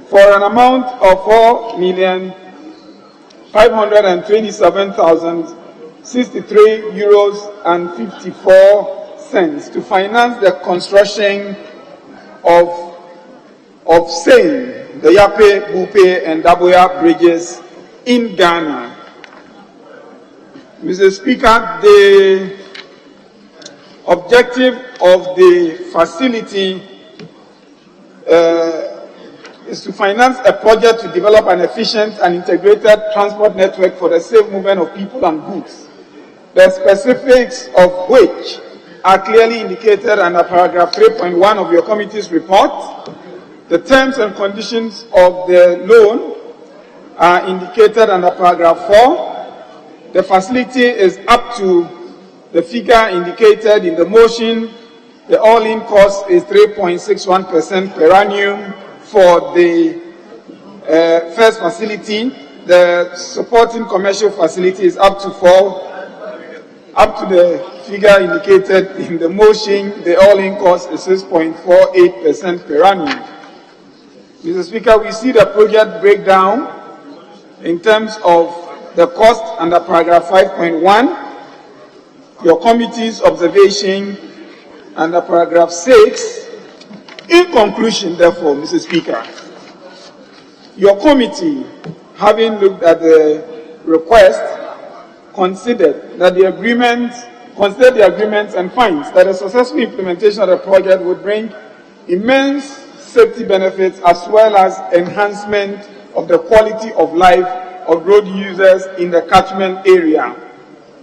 for an amount of 4,527,063 euros and 54 cents to finance the construction of same, the Yape, Bupe, and Daboya bridges in Ghana. Mr. Speaker, the objective of the facility is to finance a project to develop an efficient and integrated transport network for the safe movement of people and goods, the specifics of which are clearly indicated under paragraph 3.1 of your committee's report. The terms and conditions of the loan are indicated under paragraph 4. The facility is up to the figure indicated in the motion. The all-in cost is 3.61% per annum for the first facility. The supporting commercial facility is up to the figure indicated in the motion. The all-in cost is 6.48% per annum. Mr. Speaker, we see the project breakdown in terms of the cost under paragraph 5.1, your committee's observation under paragraph 6. In conclusion, therefore, Mr. Speaker, your committee, having looked at the request, considered the agreements and finds that a successful implementation of the project would bring immense safety benefits as well as enhancement of the quality of life of road users in the catchment area.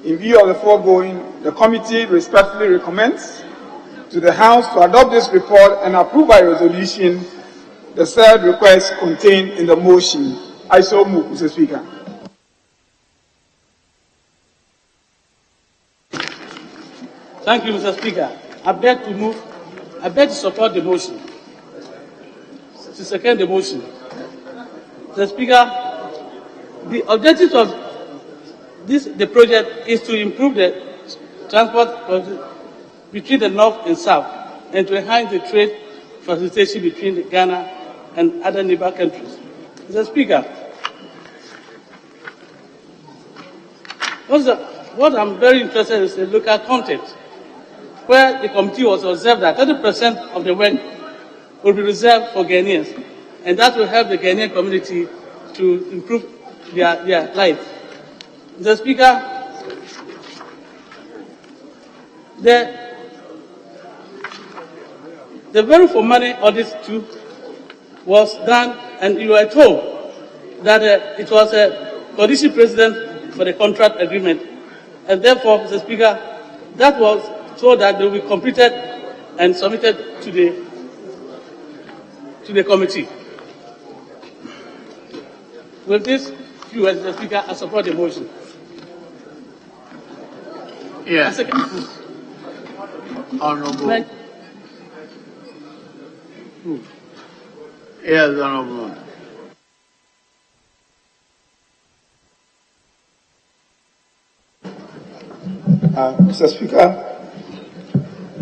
In view of the foregoing, the committee respectfully recommends to the House to adopt this report and approve by resolution the said request contained in the motion. I so move, Mr. Speaker. Thank you, Mr. Speaker. I beg to support the motion. To second the motion. Mr. Speaker, the objective of the project is to improve the transport between the north and south and to enhance the trade facilitation between Ghana and other neighbor countries. Mr. Speaker, what I'm very interested in is the local content, where the committee was observed that 30% of the work will be reserved for Ghanaians, and that will help the Ghanaian community to improve their life. Mr. Speaker, the value for money audit too was done, and you were told that it was a condition precedent for the contract agreement, and therefore, Mr. Speaker, that was told that they will be completed and submitted to the committee. With this, Mr. Speaker, I support the motion. Yes. Honorable. Yes, Honorable. Mr. Speaker,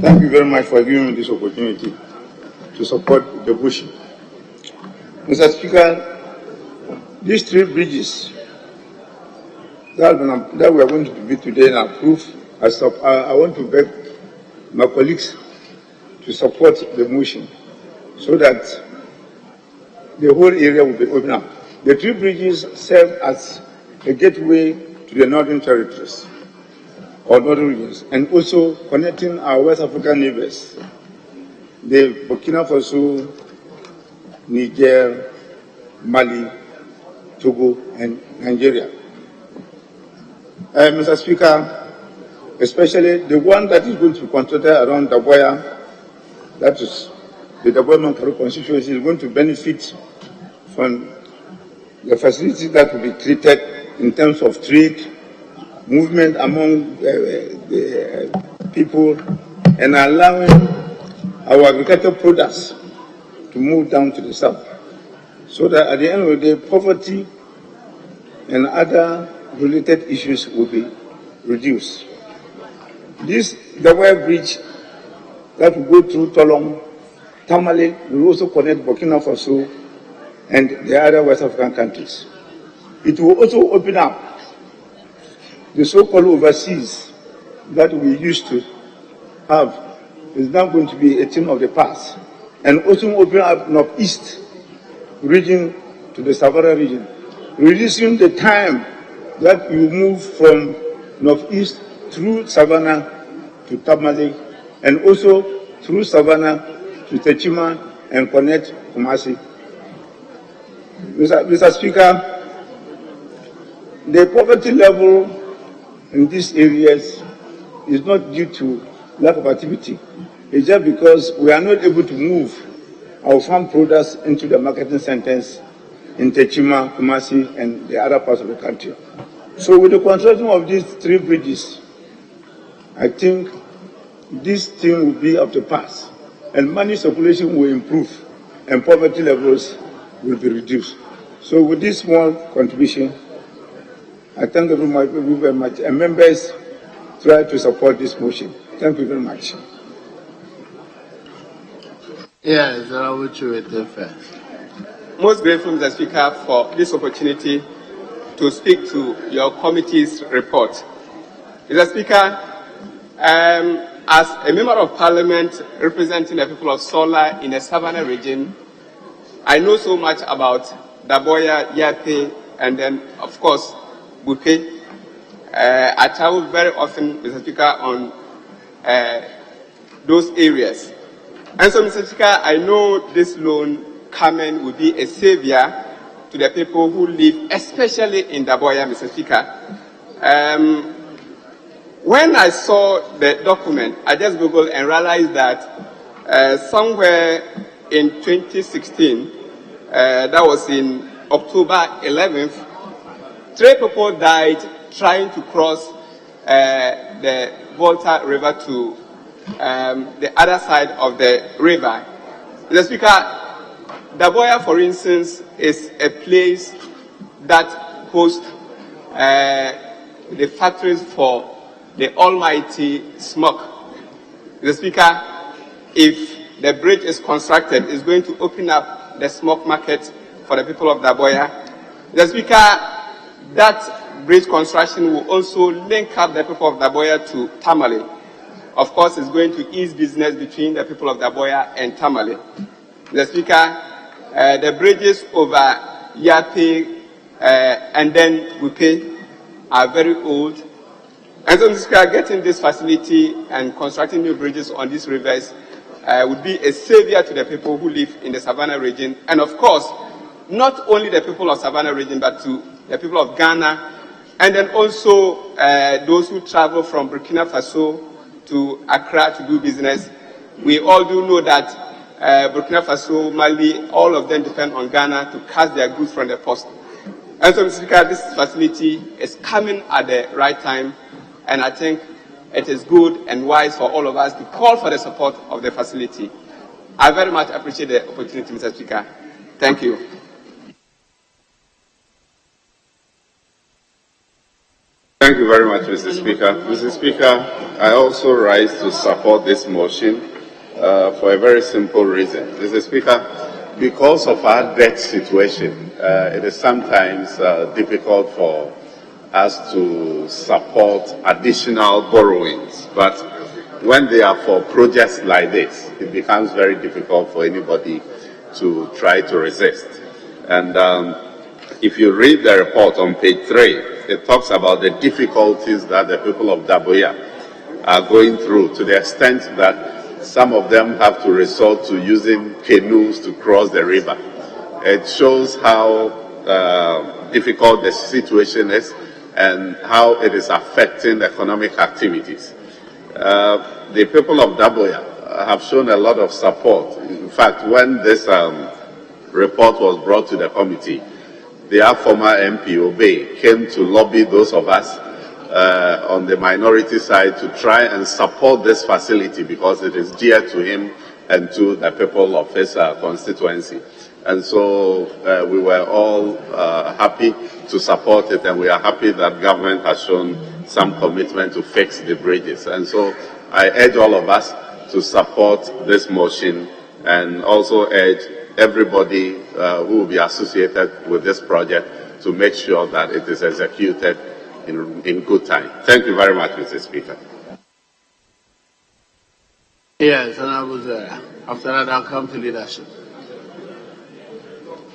thank you very much for giving me this opportunity to support the motion. Mr. Speaker, these 3 bridges that we are going to debate today and approve, I want to beg my colleagues to support the motion so that the whole area will be opened up. The 3 bridges serve as a gateway to the northern territories or northern regions, and also connecting our West African neighbors, the Burkina Faso, Niger, Mali, Togo, and Nigeria. Mr. Speaker, especially the one that is going to be constructed around Daboya, that is the Daboya-Mankaro constituency, is going to benefit from the facilities that will be created in terms of trade, movement among the people, and allowing our agricultural products to move down to the south, so that at the end of the day, poverty and other related issues will be reduced. This Daboya bridge that will go through Tolong, Tamale, will also connect Burkina Faso and the other West African countries. It will also open up the so-called overseas that we used to have. Is now going to be a thing of the past, and also open up northeast region to the Savannah region, reducing the time that you move from northeast through Savannah to Tamale, and also through Savannah to Techima and connect Kumasi. Mr. Speaker, the poverty level in these areas is not due to lack of activity. It's just because we are not able to move our farm products into the marketing centers in Techima, Kumasi, and the other parts of the country. So with the construction of these 3 bridges, I think this thing will be up to pass, and money circulation will improve, and poverty levels will be reduced. So with this small contribution, I thank everybody very much, and members try to support this motion. Thank you very much. Yes, I will chew it first. Most grateful, Mr. Speaker, for this opportunity to speak to your committee's report. Mr. Speaker, as a member of parliament representing the people of Sola in the Savannah region, I know so much about Daboya, Yape, and then, of course, Bupe. I travel very often, Mr. Speaker, on those areas. And so, Mr. Speaker, I know this loan coming will be a savior to the people who live, especially in Daboya, Mr. Speaker. When I saw the document, I just Googled and realized that somewhere in 2016, that was in October 11th, 3 people died trying to cross the Volta River to the other side of the river. Mr. Speaker, Daboya, for instance, is a place that hosts the factories for the almighty smoke. Mr. Speaker, if the bridge is constructed, it's going to open up the smoke market for the people of Daboya. Mr. Speaker, that bridge construction will also link up the people of Daboya to Tamale. Of course, it's going to ease business between the people of Daboya and Tamale. Mr. Speaker, the bridges over Yape and then Bupe are very old. And so, Mr. Speaker, getting this facility and constructing new bridges on these rivers would be a savior to the people who live in the Savannah region. And of course, not only the people of Savannah region, but to the people of Ghana, and then also those who travel from Burkina Faso to Accra to do business. We all do know that Burkina Faso, Mali, all of them depend on Ghana to catch their goods from the post. And so, Mr. Speaker, this facility is coming at the right time, and I think it is good and wise for all of us to call for the support of the facility. I very much appreciate the opportunity, Mr. Speaker. Thank you. Thank you very much, Mr. Speaker. Mr. Speaker, I also rise to support this motion for a very simple reason. Mr. Speaker, because of our debt situation, it is sometimes difficult for us to support additional borrowings. But when they are for projects like this, it becomes very difficult for anybody to try to resist. And if you read the report on page 3, it talks about the difficulties that the people of Daboya are going through, to the extent that some of them have to resort to using canoes to cross the river. It shows how difficult the situation is and how it is affecting economic activities. The people of Daboya have shown a lot of support. In fact, when this report was brought to the committee, their former MP, Obey, came to lobby those of us on the minority side to try and support this facility because it is dear to him and to the people of his constituency. And so we were all happy to support it, and we are happy that government has shown some commitment to fix the bridges. And so I urge all of us to support this motion, and also urge everybody who will be associated with this project to make sure that it is executed in good time. Thank you very much, Mr. Speaker. Yes, and I was after that I'll come to leadership.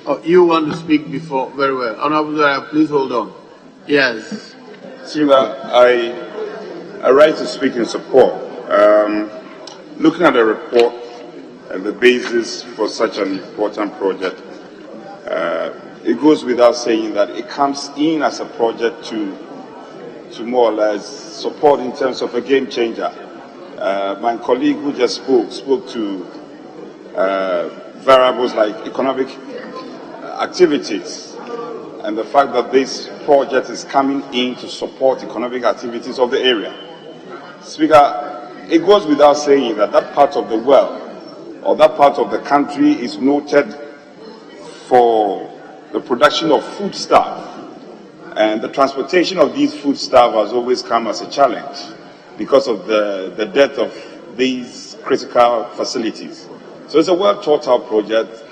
Oh, you want to speak before? Very well. Honorable, please hold on. Yes. I rise to speak in support. Looking at the report and the basis for such an important project, it goes without saying that it comes in as a project to more or less support in terms of a game changer. My colleague who just spoke to variables like economic activities and the fact that this project is coming in to support economic activities of the area. Speaker, it goes without saying that that part of the world or that part of the country is noted for the production of foodstuff, and the transportation of these foodstuff has always come as a challenge because of the dearth of these critical facilities. So it's a well thought out project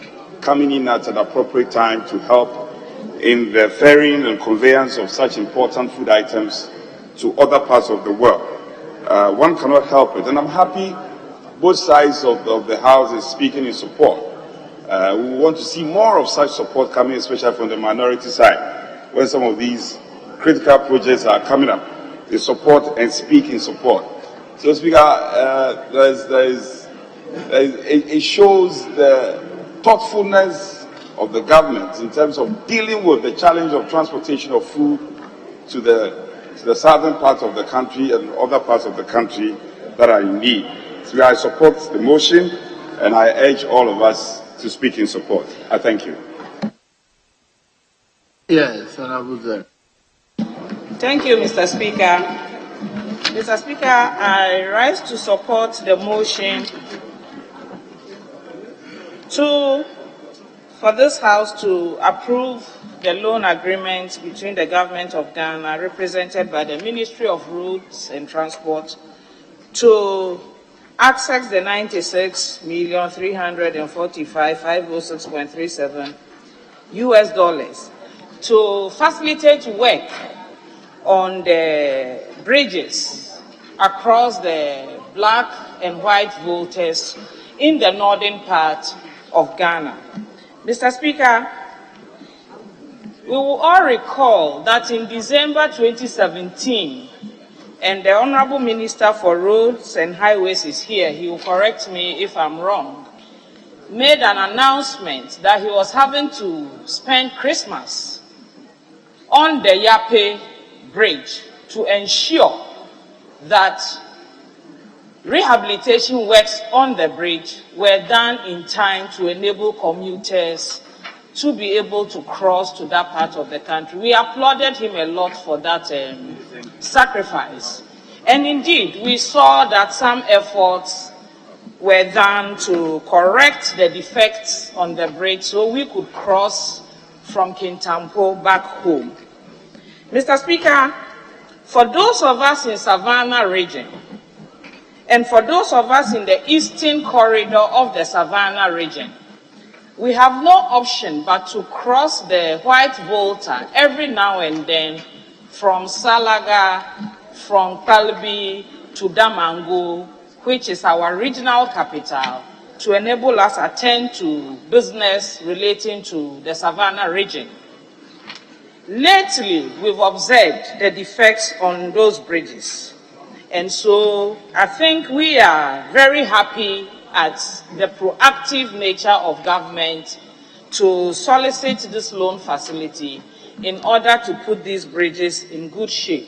coming in at an appropriate time to help in the ferrying and conveyance of such important food items to other parts of the world. One cannot help it, and I'm happy both sides of the House is speaking in support. We want to see more of such support coming, especially from the minority side, when some of these critical projects are coming up. They support and speak in support. So, Speaker, it shows the thoughtfulness of the government in terms of dealing with the challenge of transportation of food to the southern part of the country and other parts of the country that are in need. So I support the motion, and I urge all of us to speak in support. I thank you. Yes, Honorable. Thank you, Mr. Speaker. Mr. Speaker, I rise to support the motion for this House to approve the loan agreement between the Government of Ghana, represented by the Ministry of Roads and Transport, to access the 96,345,506.37 US dollars to facilitate work on the bridges across the black and white voltas in the northern part of Ghana. Mr. Speaker, we will all recall that in December 2017, and the Honorable Minister for Roads and Highways is here, he will correct me if I'm wrong, made an announcement that he was having to spend Christmas on the Yape Bridge to ensure that rehabilitation works on the bridge were done in time to enable commuters to be able to cross to that part of the country. We applauded him a lot for that sacrifice. And indeed, we saw that some efforts were done to correct the defects on the bridge so we could cross from Kintampo back home. Mr. Speaker, for those of us in Savannah region, and for those of us in the eastern corridor of the Savannah region, we have no option but to cross the White Volta every now and then from Salaga, from Kalbi to Damango, which is our regional capital, to enable us to attend to business relating to the Savannah region. Lately, we've observed the defects on those bridges. And so I think we are very happy at the proactive nature of government to solicit this loan facility in order to put these bridges in good shape.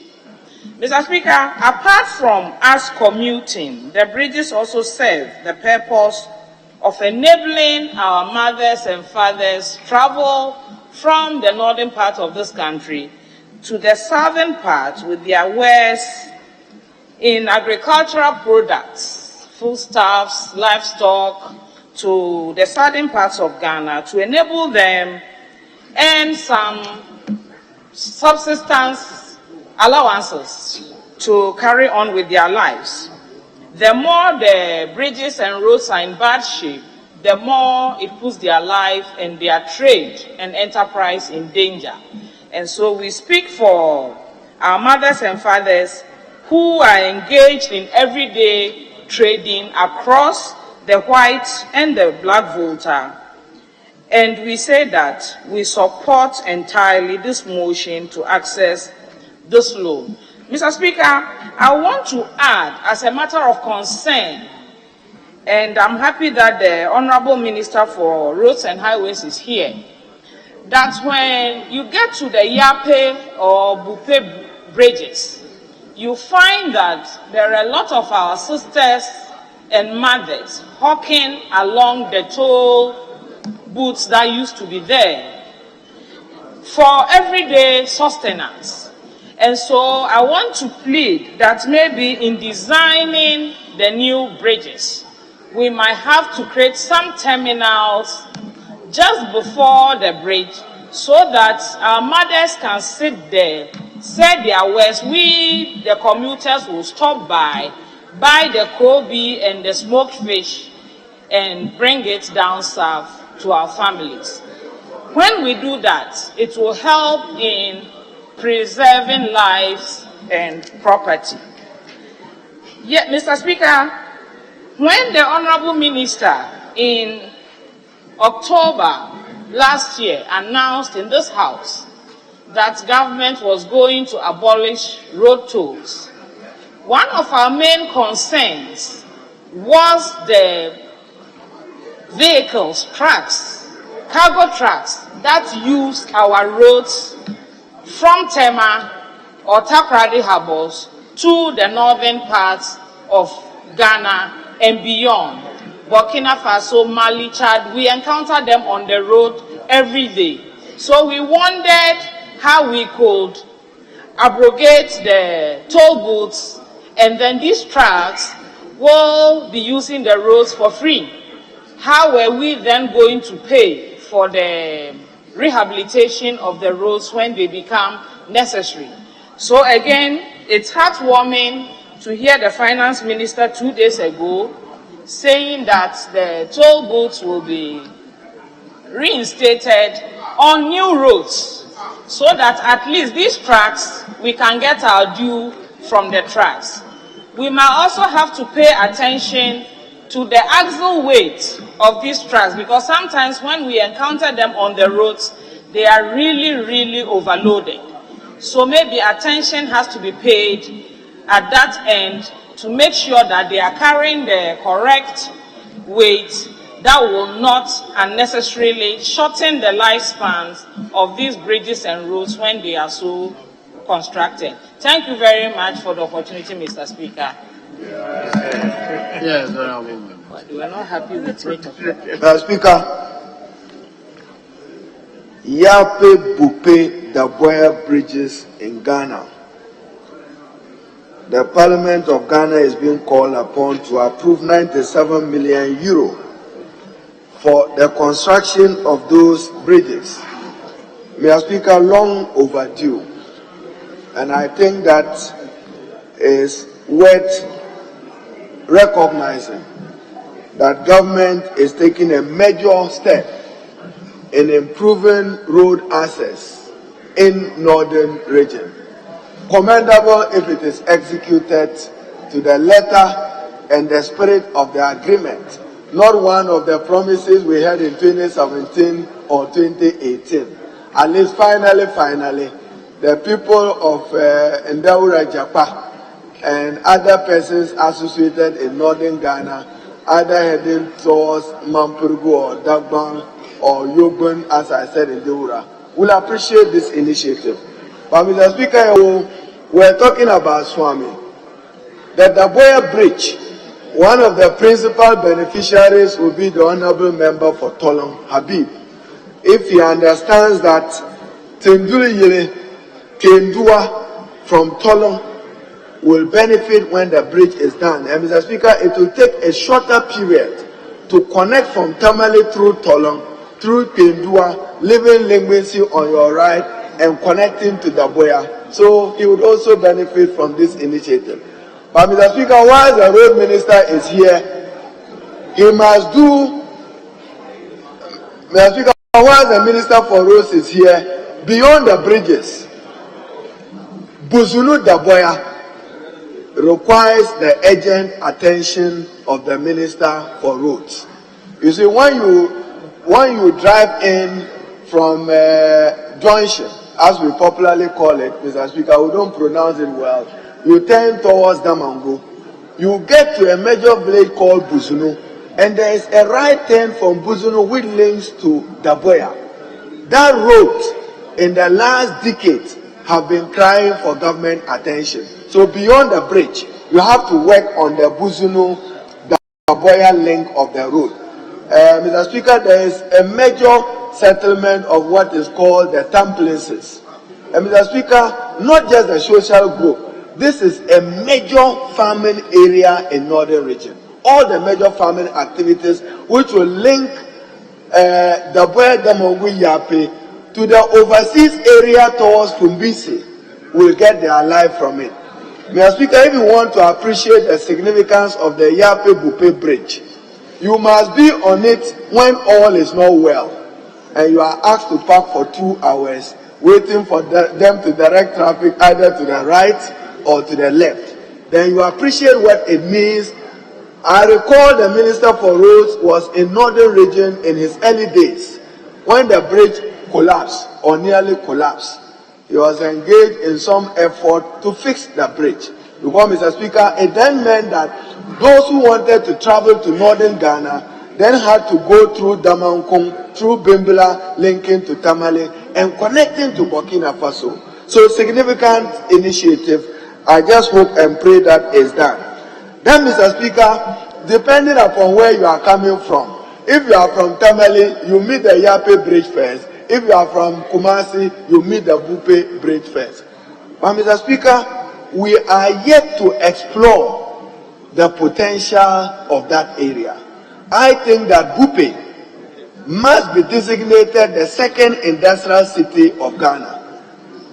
Mr. Speaker, apart from us commuting, the bridges also serve the purpose of enabling our mothers and fathers travel from the northern part of this country to the southern part with their wares in agricultural products, foodstuffs, livestock, to the southern parts of Ghana to enable them and some subsistence allowances to carry on with their lives. The more the bridges and roads are in bad shape, the more it puts their life and their trade and enterprise in danger. And so we speak for our mothers and fathers who are engaged in everyday trading across the white and the black Volta. And we say that we support entirely this motion to access this loan. Mr. Speaker, I want to add, as a matter of concern, and I'm happy that the Honorable Minister for Roads and Highways is here, that when you get to the Yape or Bupe bridges, you find that there are a lot of our sisters and mothers hawking along the toll booths that used to be there for everyday sustenance. And so I want to plead that maybe in designing the new bridges, we might have to create some terminals just before the bridge so that our mothers can sit there, say their wares. We, the commuters, will stop by, buy the Kobe and the smoked fish, and bring it down south to our families. When we do that, it will help in preserving lives and property. Yet, Mr. Speaker, when the Honorable Minister in October last year announced in this House that government was going to abolish road tolls, one of our main concerns was the vehicles, trucks, cargo trucks that use our roads from Tema or Takoradi harbors to the northern parts of Ghana and beyond. Burkina Faso, Mali, Chad, we encounter them on the road every day. So we wondered how we could abrogate the toll booths, and then these trucks will be using the roads for free. How were we then going to pay for the rehabilitation of the roads when they become necessary? So again, it's heartwarming to hear the finance minister 2 days ago saying that the toll booths will be reinstated on new roads so that at least these trucks, we can get our due from the trucks. We might also have to pay attention to the axle weight of these trucks, because sometimes when we encounter them on the roads, they are really overloaded. So maybe attention has to be paid at that end to make sure that they are carrying the correct weight that will not unnecessarily shorten the lifespans of these bridges and roads when they are so constructed. Thank you very much for the opportunity, Mr. Speaker. Yes, Honorable. We are not happy with me. Mr. Speaker, Yape Bupe Daboya bridges in Ghana. The Parliament of Ghana is being called upon to approve 97 million euro for the construction of those bridges. Mr. Speaker, long overdue. And I think that is worth recognizing that government is taking a major step in improving road access in northern region. Commendable if it is executed to the letter and the spirit of the agreement, not one of the promises we had in 2017 or 2018. At least finally, the people of Ndaura Japa and other persons associated in northern Ghana, either heading towards Mampurgu or Dagbang or Yogun, as I said in Deura, will appreciate this initiative. But Mr. Speaker, we're talking about Swami. The Daboya Bridge, one of the principal beneficiaries will be the Honorable Member for Tolong, Habib. If he understands that Tenduli Yele, Kendua from Tolong will benefit when the bridge is done. And Mr. Speaker, it will take a shorter period to connect from Tamale through Tolong, through Kendua, leaving Lingwesi on your right and connecting to Daboya. So he would also benefit from this initiative. But Mr. Speaker, while the road minister is here, he must do, Mr. Speaker, while the minister for roads is here, beyond the bridges, Buzulu Daboya requires the urgent attention of the minister for roads. You see, when you drive in from Junction as we popularly call it, Mr. Speaker, we don't pronounce it well. You turn towards Damango. You get to a major village called Buzunu, and there is a right turn from Buzunu which links to Daboya. That road, in the last decade, have been crying for government attention. So beyond the bridge, you have to work on the Buzunu-Daboya link of the road. Mr. Speaker, there is a major settlement of what is called the Templaces. And Mr. Speaker, not just the social group, this is a major farming area in northern region. All the major farming activities which will link the Boya Damongu Yape to the overseas area towards Kumasi will get their life from it. Mr. Speaker, if you want to appreciate the significance of the Yape-Bupe Bridge, you must be on it when all is not well, and you are asked to park for 2 hours, waiting for them to direct traffic either to the right or to the left. Then you appreciate what it means. I recall the Minister for Roads was in northern region in his early days when the bridge collapsed or nearly collapsed. He was engaged in some effort to fix the bridge. Because, Mr. Speaker, it then meant that those who wanted to travel to northern Ghana then had to go through Damankong, through Bimbila, linking to Tamale, and connecting to Burkina Faso. So, significant initiative. I just hope and pray that is done. Then, Mr. Speaker, depending upon where you are coming from, if you are from Tamale, you meet the Yape Bridge first. If you are from Kumasi, you meet the Bupe Bridge first. But, Mr. Speaker, we are yet to explore the potential of that area. I think that Bupe must be designated the second industrial city of Ghana.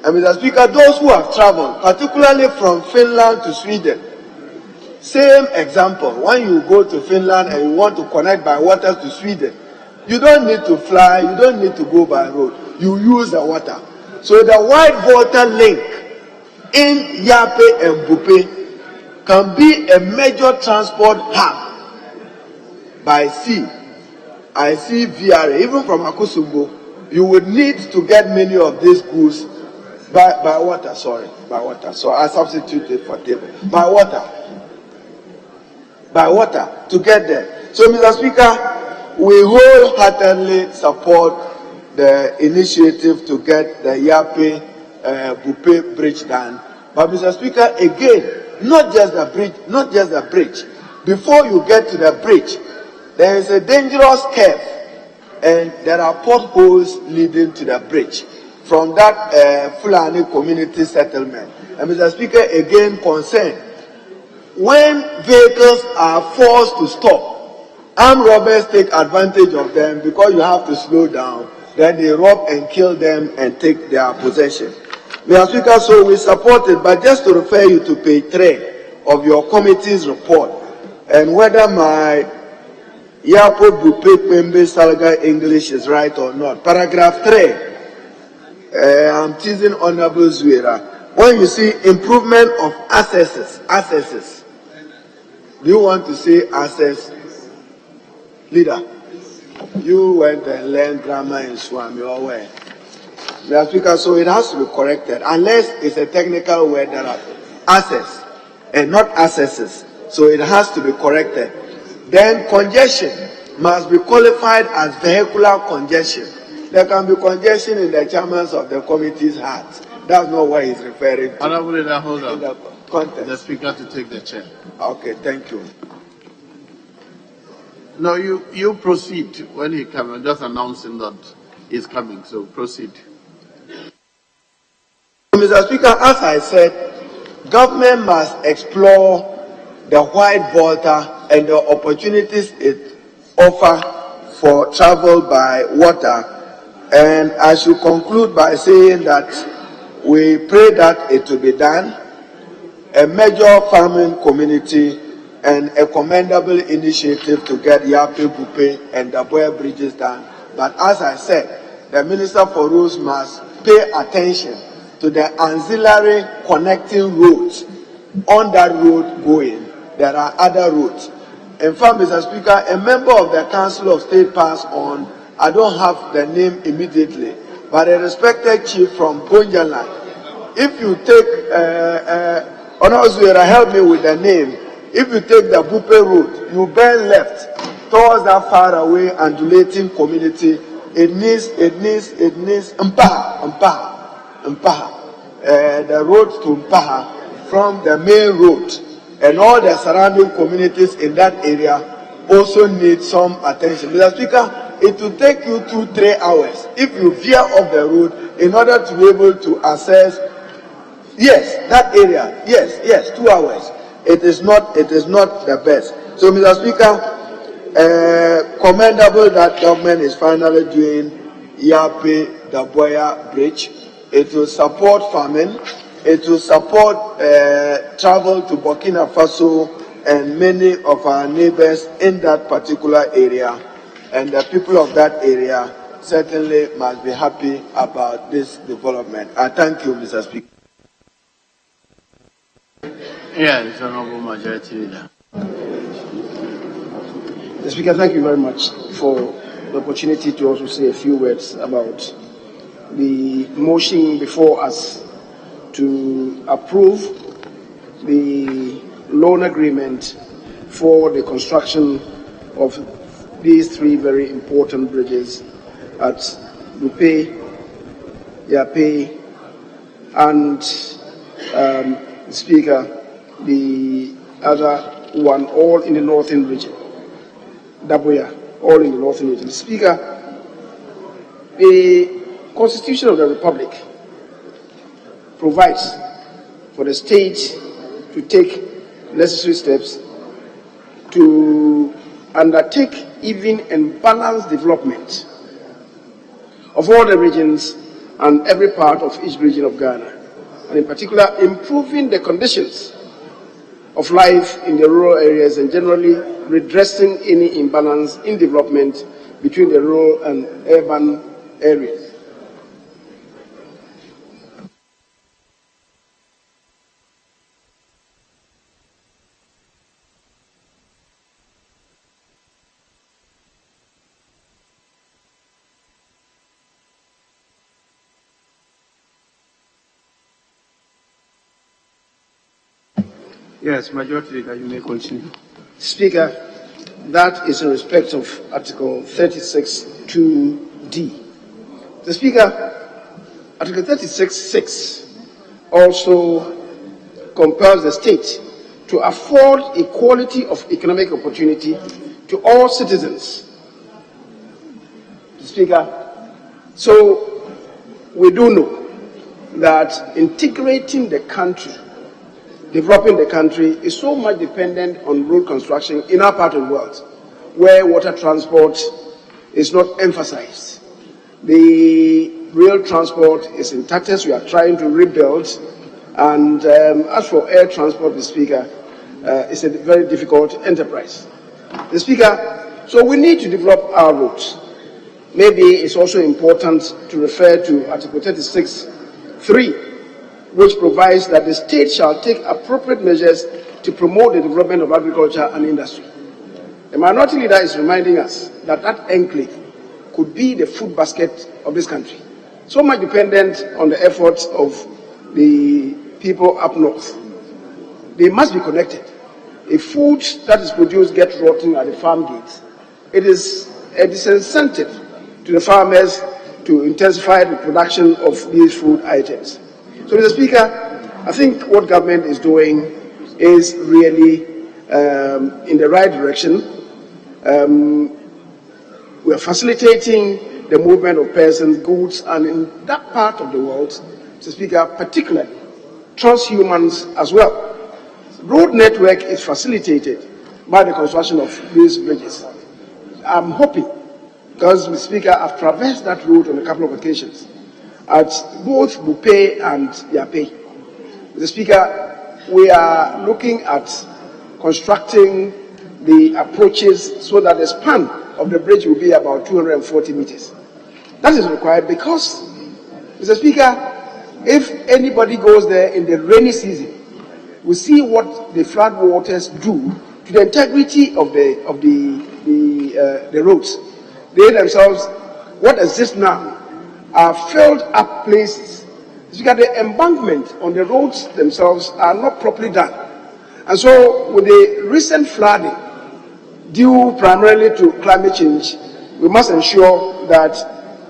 And Mr. Speaker, those who have traveled, particularly from Finland to Sweden, same example, when you go to Finland and you want to connect by water to Sweden, you don't need to fly, you don't need to go by road, you use the water. So the wide water link in Yape and Bupe can be a major transport hub by sea. I see VRA, even from Akusumbo, you would need to get many of these goods by water, by water. So I substituted for table. By water to get there. So, Mr. Speaker, we wholeheartedly support the initiative to get the Yape Bupe Bridge done. But, Mr. Speaker, again, not just the bridge. Before you get to the bridge, there is a dangerous curve, and there are potholes leading to the bridge from that Fulani community settlement. And Mr. Speaker, again concerned, when vehicles are forced to stop, armed robbers take advantage of them because you have to slow down. Then they rob and kill them and take their possession. Mr. Speaker, so we support it, but just to refer you to page 3 of your committee's report, and whether my Yapo Bupe Pembe Salga English is right or not. Paragraph 3, I'm teasing Honorable Zuera. When you see improvement of accesses, do you want to say access? Leader, you went and learned grammar in Swami or where? Mr. Speaker, so it has to be corrected, unless it's a technical word that are access and not accesses. So it has to be corrected. Then congestion must be qualified as vehicular congestion. There can be congestion in the chairman of the committee's heart. That's not what he's referring to. Honorable Leader, hold on. The context. The Speaker to take the chair. Okay, thank you. No, you proceed when he comes. I'm just announcing that he's coming, so proceed. Mr. Speaker, as I said, government must explore the white water and the opportunities it offers for travel by water. And I should conclude by saying that we pray that it will be done. A major farming community and a commendable initiative to get Yape, Bupe, and Daboya bridges done. But as I said, the Minister for Roads must pay attention to the ancillary connecting roads. On that road going, there are other roads. In fact, Mr. Speaker, a member of the Council of State passed on, I don't have the name immediately, by the respected chief from Bonjaland. If you take, Onozuera, help me with the name. If you take the Bupe route, you bend left towards that far away undulating community. It needs Mpaha. The road to Mpaha from the main road, and all the surrounding communities in that area also need some attention. Mr. Speaker, it will take you 2-3 hours if you veer off the road in order to be able to access. Yes, that area. Yes, 2 hours. It is not the best. So, Mr. Speaker, commendable that government is finally doing Yape Daboya Bridge. It will support farming. It will support travel to Burkina Faso and many of our neighbors in that particular area. And the people of that area certainly must be happy about this development. I thank you, Mr. Speaker. Yes, Honorable Majority Leader. Mr. Speaker, thank you very much for the opportunity to also say a few words about the motion before us to approve the loan agreement for the construction of these 3 very important bridges at Bupe, Yape, and Speaker, the other one, all in the northern region. Daboya, all in the northern region. Speaker, the Constitution of the Republic provides for the state to take necessary steps to undertake even and balanced development of all the regions and every part of each region of Ghana, and in particular improving the conditions of life in the rural areas and generally redressing any imbalance in development between the rural and urban areas. Yes, Majority Leader, you may continue. Speaker, That is in respect of Article 36(2)(d). The Speaker, Article 36(6) also compels the state to afford equality of economic opportunity to all citizens. The Speaker, so we do know that integrating the country, developing the country is so much dependent on road construction in our part of the world, where water transport is not emphasized. The rail transport is intact, as we are trying to rebuild, and as for air transport, the Speaker, it's a very difficult enterprise. The Speaker, so we need to develop our roads. Maybe it's also important to refer to Article 36(3), which provides that the state shall take appropriate measures to promote the development of agriculture and industry. The Minority Leader is reminding us that that enclave could be the food basket of this country, so much dependent on the efforts of the people up north. They must be connected. If food that is produced gets rotten at the farm gates, it is a disincentive to the farmers to intensify the production of these food items. So, Mr. Speaker, I think what government is doing is really in the right direction. We are facilitating the movement of persons, goods, and in that part of the world, Mr. Speaker, particularly transhumans as well. Road network is facilitated by the construction of these bridges. I'm hoping, because, Mr. Speaker, I've traversed that road on a couple of occasions, at both Bupe and Yape. Mr. Speaker, we are looking at constructing the approaches so that the span of the bridge will be about 240 meters. That is required because, Mr. Speaker, if anybody goes there in the rainy season, we see what the flood waters do to the integrity of the roads. They themselves, what exists now, are filled up places. Because the embankment on the roads themselves are not properly done. And so with the recent flooding, due primarily to climate change, we must ensure that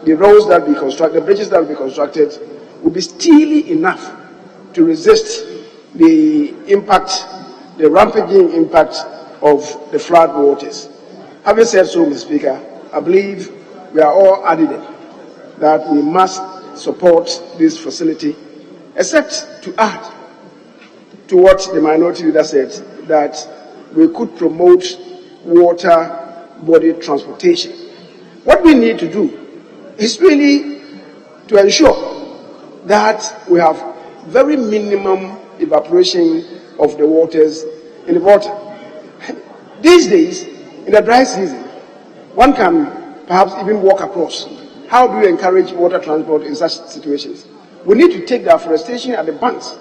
the roads that we construct, the bridges that will be constructed, will be steely enough to resist the impact, the rampaging impact of the flood waters. Having said so, Mr. Speaker, I believe we are all adamant that we must support this facility, except to add to what the minority leader said, that we could promote water body transportation. What we need to do is really to ensure that we have very minimum evaporation of the waters in the water. These days, in the dry season, one can perhaps even walk across. How do you encourage water transport in such situations? We need to take the afforestation at the banks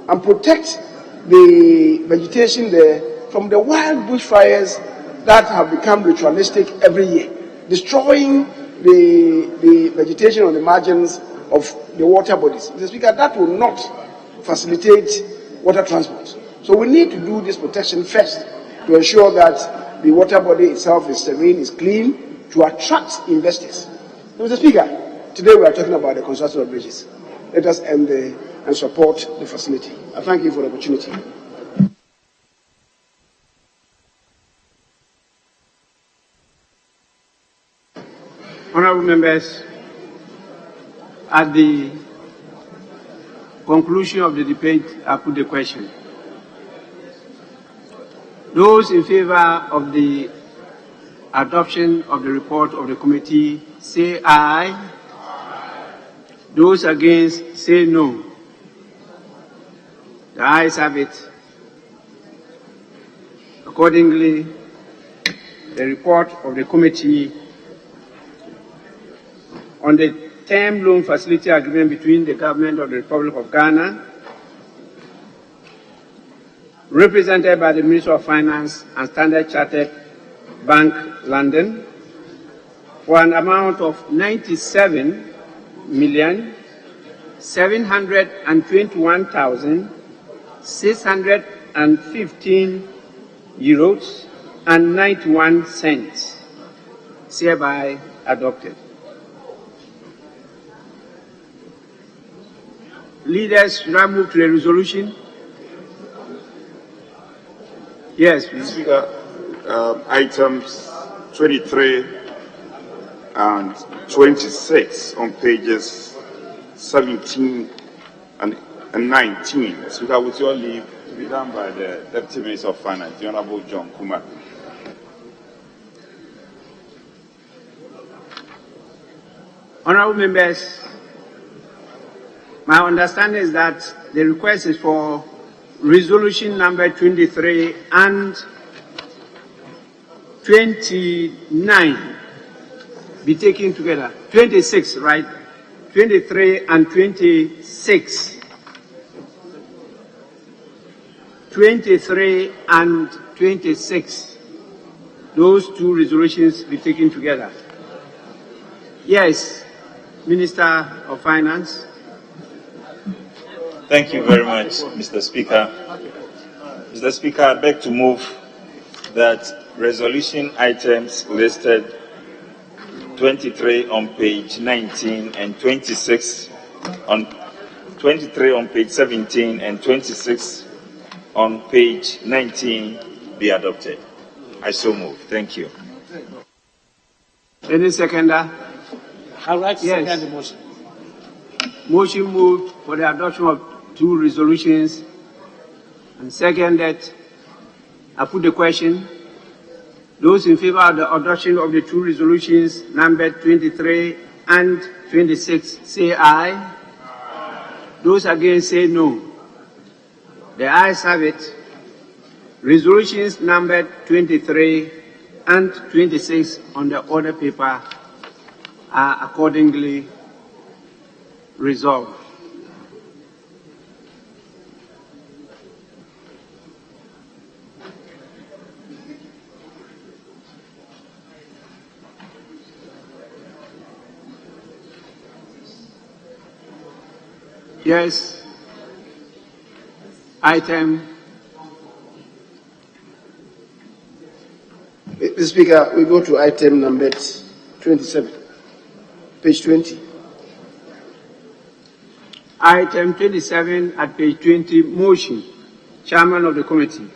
and protect the vegetation there from the wild bushfires that have become ritualistic every year, destroying the vegetation on the margins of the water bodies. Mr. Speaker, that will not facilitate water transport. So we need to do this protection first to ensure that the water body itself is serene, is clean, to attract investors. Mr. Speaker, today we are talking about the construction of bridges. Let us end there and support the facility. I thank you for the opportunity. Honourable members, at the conclusion of the debate, I put the question. Those in favour of the adoption of the report of the committee, say aye. Those against, say no. The ayes have it. Accordingly, the report of the committee on the term loan facility agreement between the government of the Republic of Ghana, represented by the Minister of Finance and Standard Chartered Bank, London, for an amount of 97,721,615 euros and 91 cents, hereby adopted. Leaders, should I move to the resolution? Yes, please. Speaker, items 23 and 26 on pages 17 and 19. Speaker, with your leave, to be done by the Deputy Minister of Finance, the Honourable John Kumasi. Honourable members, my understanding is that the request is for resolution number 23 and 29 be taken together. 26, right? 23 and 26. 23 and 26. Those two resolutions be taken together. Yes, Minister of Finance. Thank you very much, Mr. Speaker. Mr. Speaker, I beg to move that resolution items listed 23 on page 19 and 26 on 23 on page 17 and 26 on page 19 be adopted. I so move. Thank you. Any seconder? I'd like to Yes. second the motion. Motion moved for the adoption of two resolutions and seconded. I put the question. Those in favor of the adoption of the two resolutions numbered 23 and 26 say aye. Those against say no. The ayes have it. Resolutions numbered 23 and 26 on the order paper are accordingly resolved. Yes. Item. Mr. Speaker, we go to item number 27, page 20. Item 27 at page 20, motion. Chairman of the committee.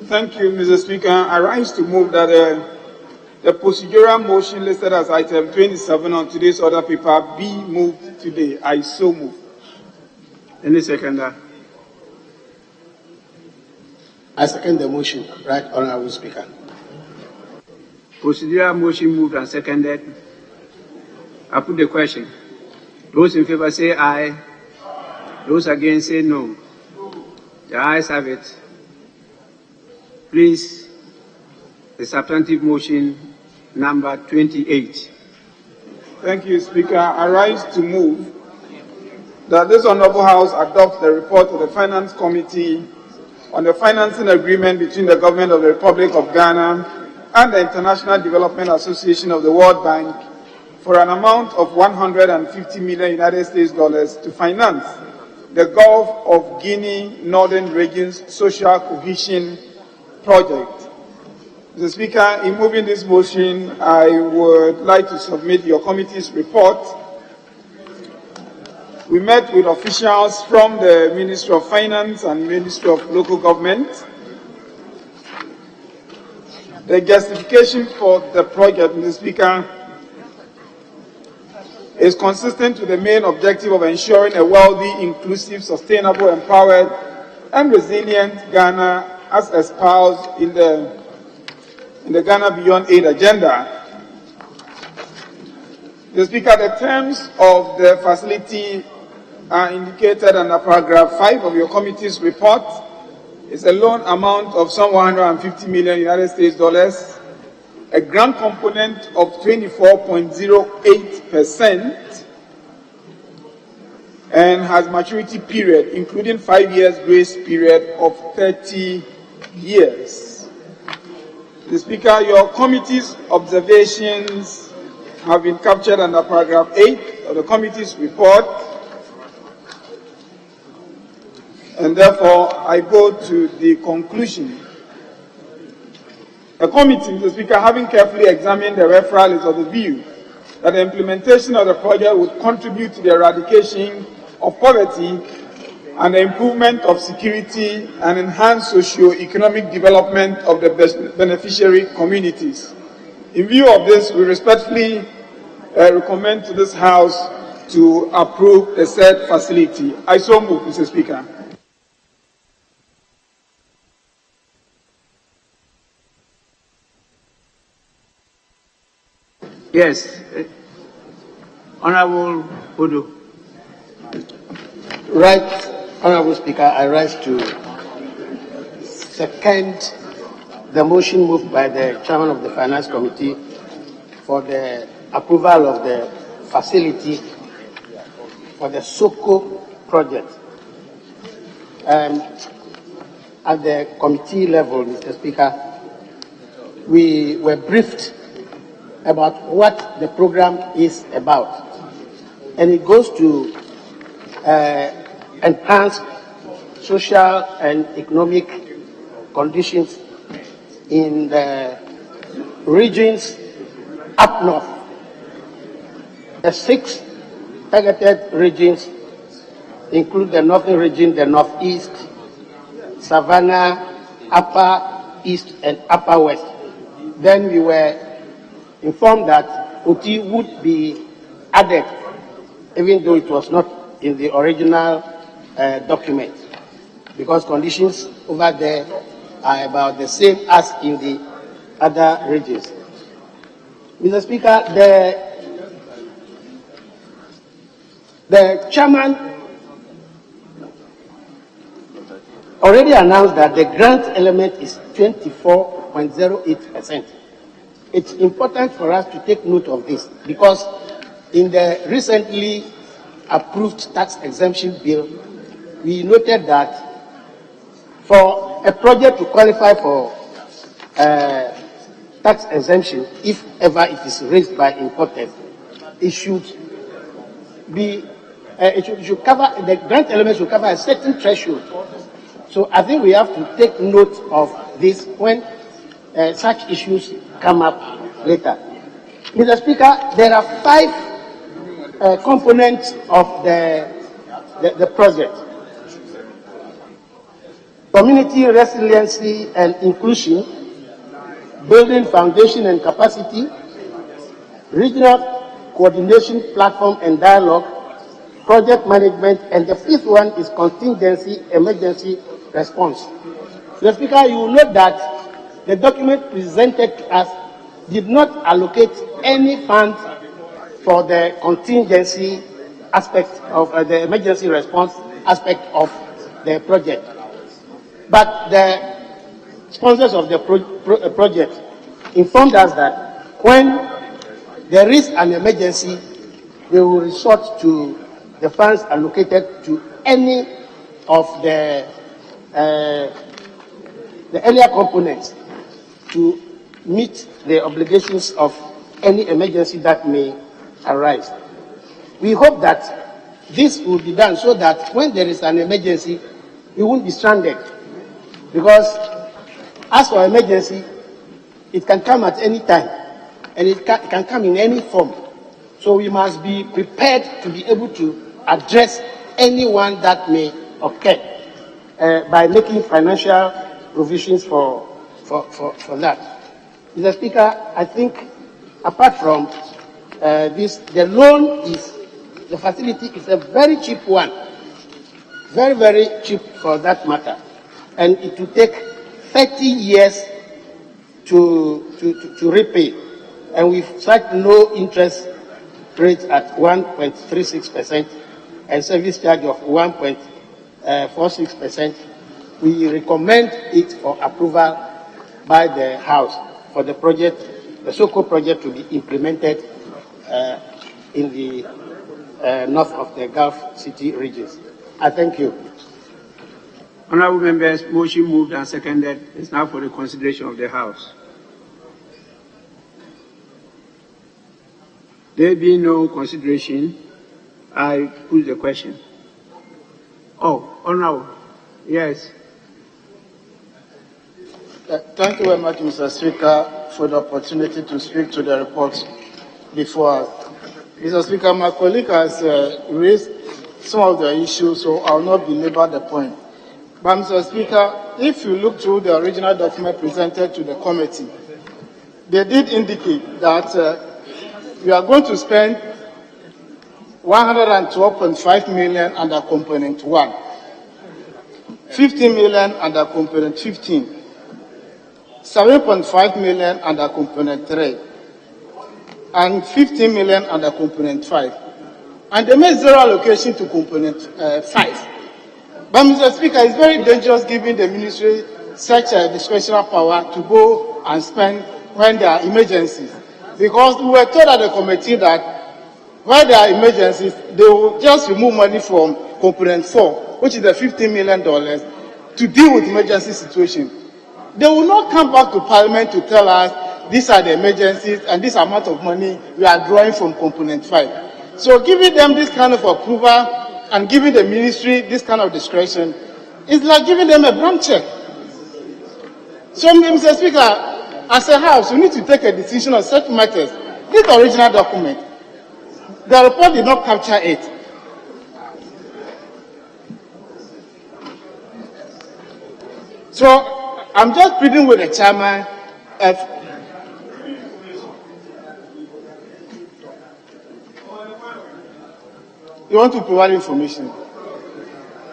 Thank you, Mr. Speaker. I rise to move that the procedural motion listed as item 27 on today's order paper be moved today. I so move. Any seconder? I second the motion, Right Honorable Speaker. Procedural motion moved and seconded. I put the question. Those in favor say aye. Those against say no. The ayes have it. Please, the substantive motion number 28. Thank you, Speaker. I rise to move that this Honorable House adopts the report of the Finance Committee on the financing agreement between the Government of the Republic of Ghana and the International Development Association of the World Bank for an amount of $150 million United States to finance the Gulf of Guinea Northern Region's Social Cohesion Project. Mr. Speaker, in moving this motion, I would like to submit your committee's report. We met with officials from the Ministry of Finance and Ministry of Local Government. The justification for the project, Mr. Speaker, is consistent with the main objective of ensuring a wealthy, inclusive, sustainable, empowered, and resilient Ghana as espoused in the Ghana Beyond Aid agenda. Mr. Speaker, the terms of the facility are indicated under paragraph 5 of your committee's report. It's a loan amount of some $150 million United States dollars, a grant component of 24.08%, and has maturity period, including 5 years grace period of 30 years. Mr. Speaker, your committee's observations have been captured under paragraph 8 of the committee's report. And therefore, I go to the conclusion. The committee, Mr. Speaker, having carefully examined the referral, is of the view that the implementation of the project would contribute to the eradication of poverty and the improvement of security and enhance socio-economic development of the beneficiary communities. In view of this, we respectfully recommend to this House to approve the said facility. I so move, Mr. Speaker. Yes. Honorable Odo. Right, Honorable Speaker, I rise to second the motion moved by the Chairman of the Finance Committee for the approval of the facility for the SOCO project. At the committee level, Mr. Speaker, we were briefed about what the program is about. And it goes to enhance social and economic conditions in the regions up north. The 6 targeted regions include the northern region, the northeast, Savannah, upper east, and upper west. Then we were informed that OT would be added, even though it was not in the original document, because conditions over there are about the same as in the other regions. Mr. Speaker, the chairman already announced that the grant element is 24.08%. It's important for us to take note of this because in the recently approved tax exemption bill, we noted that for a project to qualify for tax exemption, if ever it is raised by importers, it should be it should cover, the grant element should cover a certain threshold. So I think we have to take note of this when such issues come up later. Mr. Speaker, there are 5 components of the project. Community resiliency and inclusion, building foundation and capacity, regional coordination platform and dialogue, project management, and the 5th one is contingency emergency response. Mr. Speaker, you will note that the document presented to us did not allocate any funds for the contingency aspect of the emergency response aspect of the project. But the sponsors of the project informed us that when there is an emergency, they will resort to the funds allocated to any of the earlier components to meet the obligations of any emergency that may arise. We hope that this will be done so that when there is an emergency, we won't be stranded. Because as for emergency, it can come at any time, and it can come in any form. So we must be prepared to be able to address anyone that may occur by making financial provisions for that. Mr. Speaker, I think apart from this, the loan the facility is a very cheap one, very, very cheap for that matter. And it will take 30 years to repay. And we've set low interest rate at 1.36% and service charge of 1.46%. We recommend it for approval by the House for the project, the so-called project, to be implemented in the north of the Gulf City regions. I thank you. Honourable members, motion moved and seconded is now for the consideration of the House. There being no consideration, I put the question. Oh, Honourable, yes. Thank you very much, Mr. Speaker, for the opportunity to speak to the report before us. Mr. Speaker, my colleague has raised some of the issues, so I will not belabor the point. But, Mr. Speaker, if you look through the original document presented to the committee, they did indicate that we are going to spend 112.5 million under component 1, 50 million under component 15, 7.5 million under component 3, and 15 million under component 5. And they made zero allocation to component 5. But, Mr. Speaker, it's very dangerous giving the ministry such a discretionary power to go and spend when there are emergencies. Because we were told at the committee that when there are emergencies, they will just remove money from component 4, which is the $15 million, to deal with emergency situation. They will not come back to Parliament to tell us these are the emergencies and this amount of money we are drawing from component 5. So giving them this kind of approval and giving the ministry this kind of discretion is like giving them a blank check. So, Mr. Speaker, as a House, we need to take a decision on such matters. This original document, the report did not capture it. So, I'm just pleading with the chairman. You want to provide information.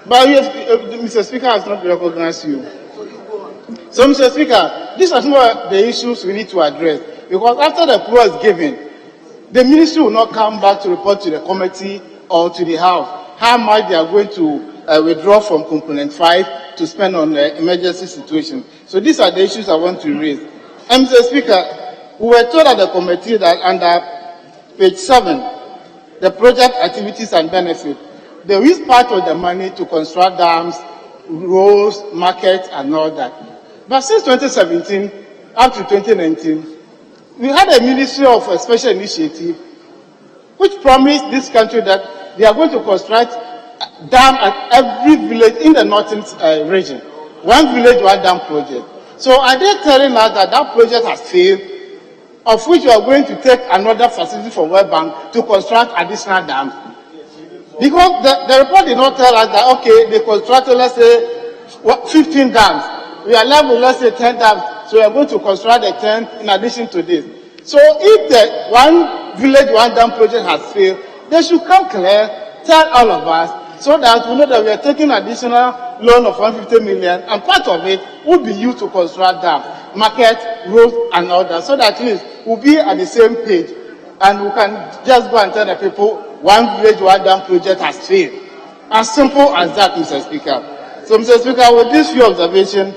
But Mr. Speaker has not recognized you. So, Mr. Speaker, these are some of the issues we need to address. Because after the approval is given, the ministry will not come back to report to the committee or to the House how much they are going to withdraw from component 5 to spend on the emergency situation. So these are the issues I want to raise. And Mr. Speaker, we were told at the committee that under page 7, the project activities and benefits, they use part of the money to construct dams, roads, markets, and all that. But since 2017 up to 2019, we had a Ministry of Special Initiative which promised this country that they are going to construct dam at every village in the northern region. One village, one dam project. So are they telling us that that project has failed, of which you are going to take another facility from World Bank to construct additional dams? Because the report did not tell us that, okay, they constructed, let's say, 15 dams. We are left with, let's say, 10 dams. So we are going to construct the 10 in addition to this. So if the one village, one dam project has failed, they should come clear, tell all of us, so that we know that we are taking additional loan of 150 million, and part of it will be used to construct dams, market, roads, and all that, so that at least we'll be at the same page, and we can just go and tell the people, one village, one dam project has failed. As simple as that, Mr. Speaker. So, Mr. Speaker, with this few observations,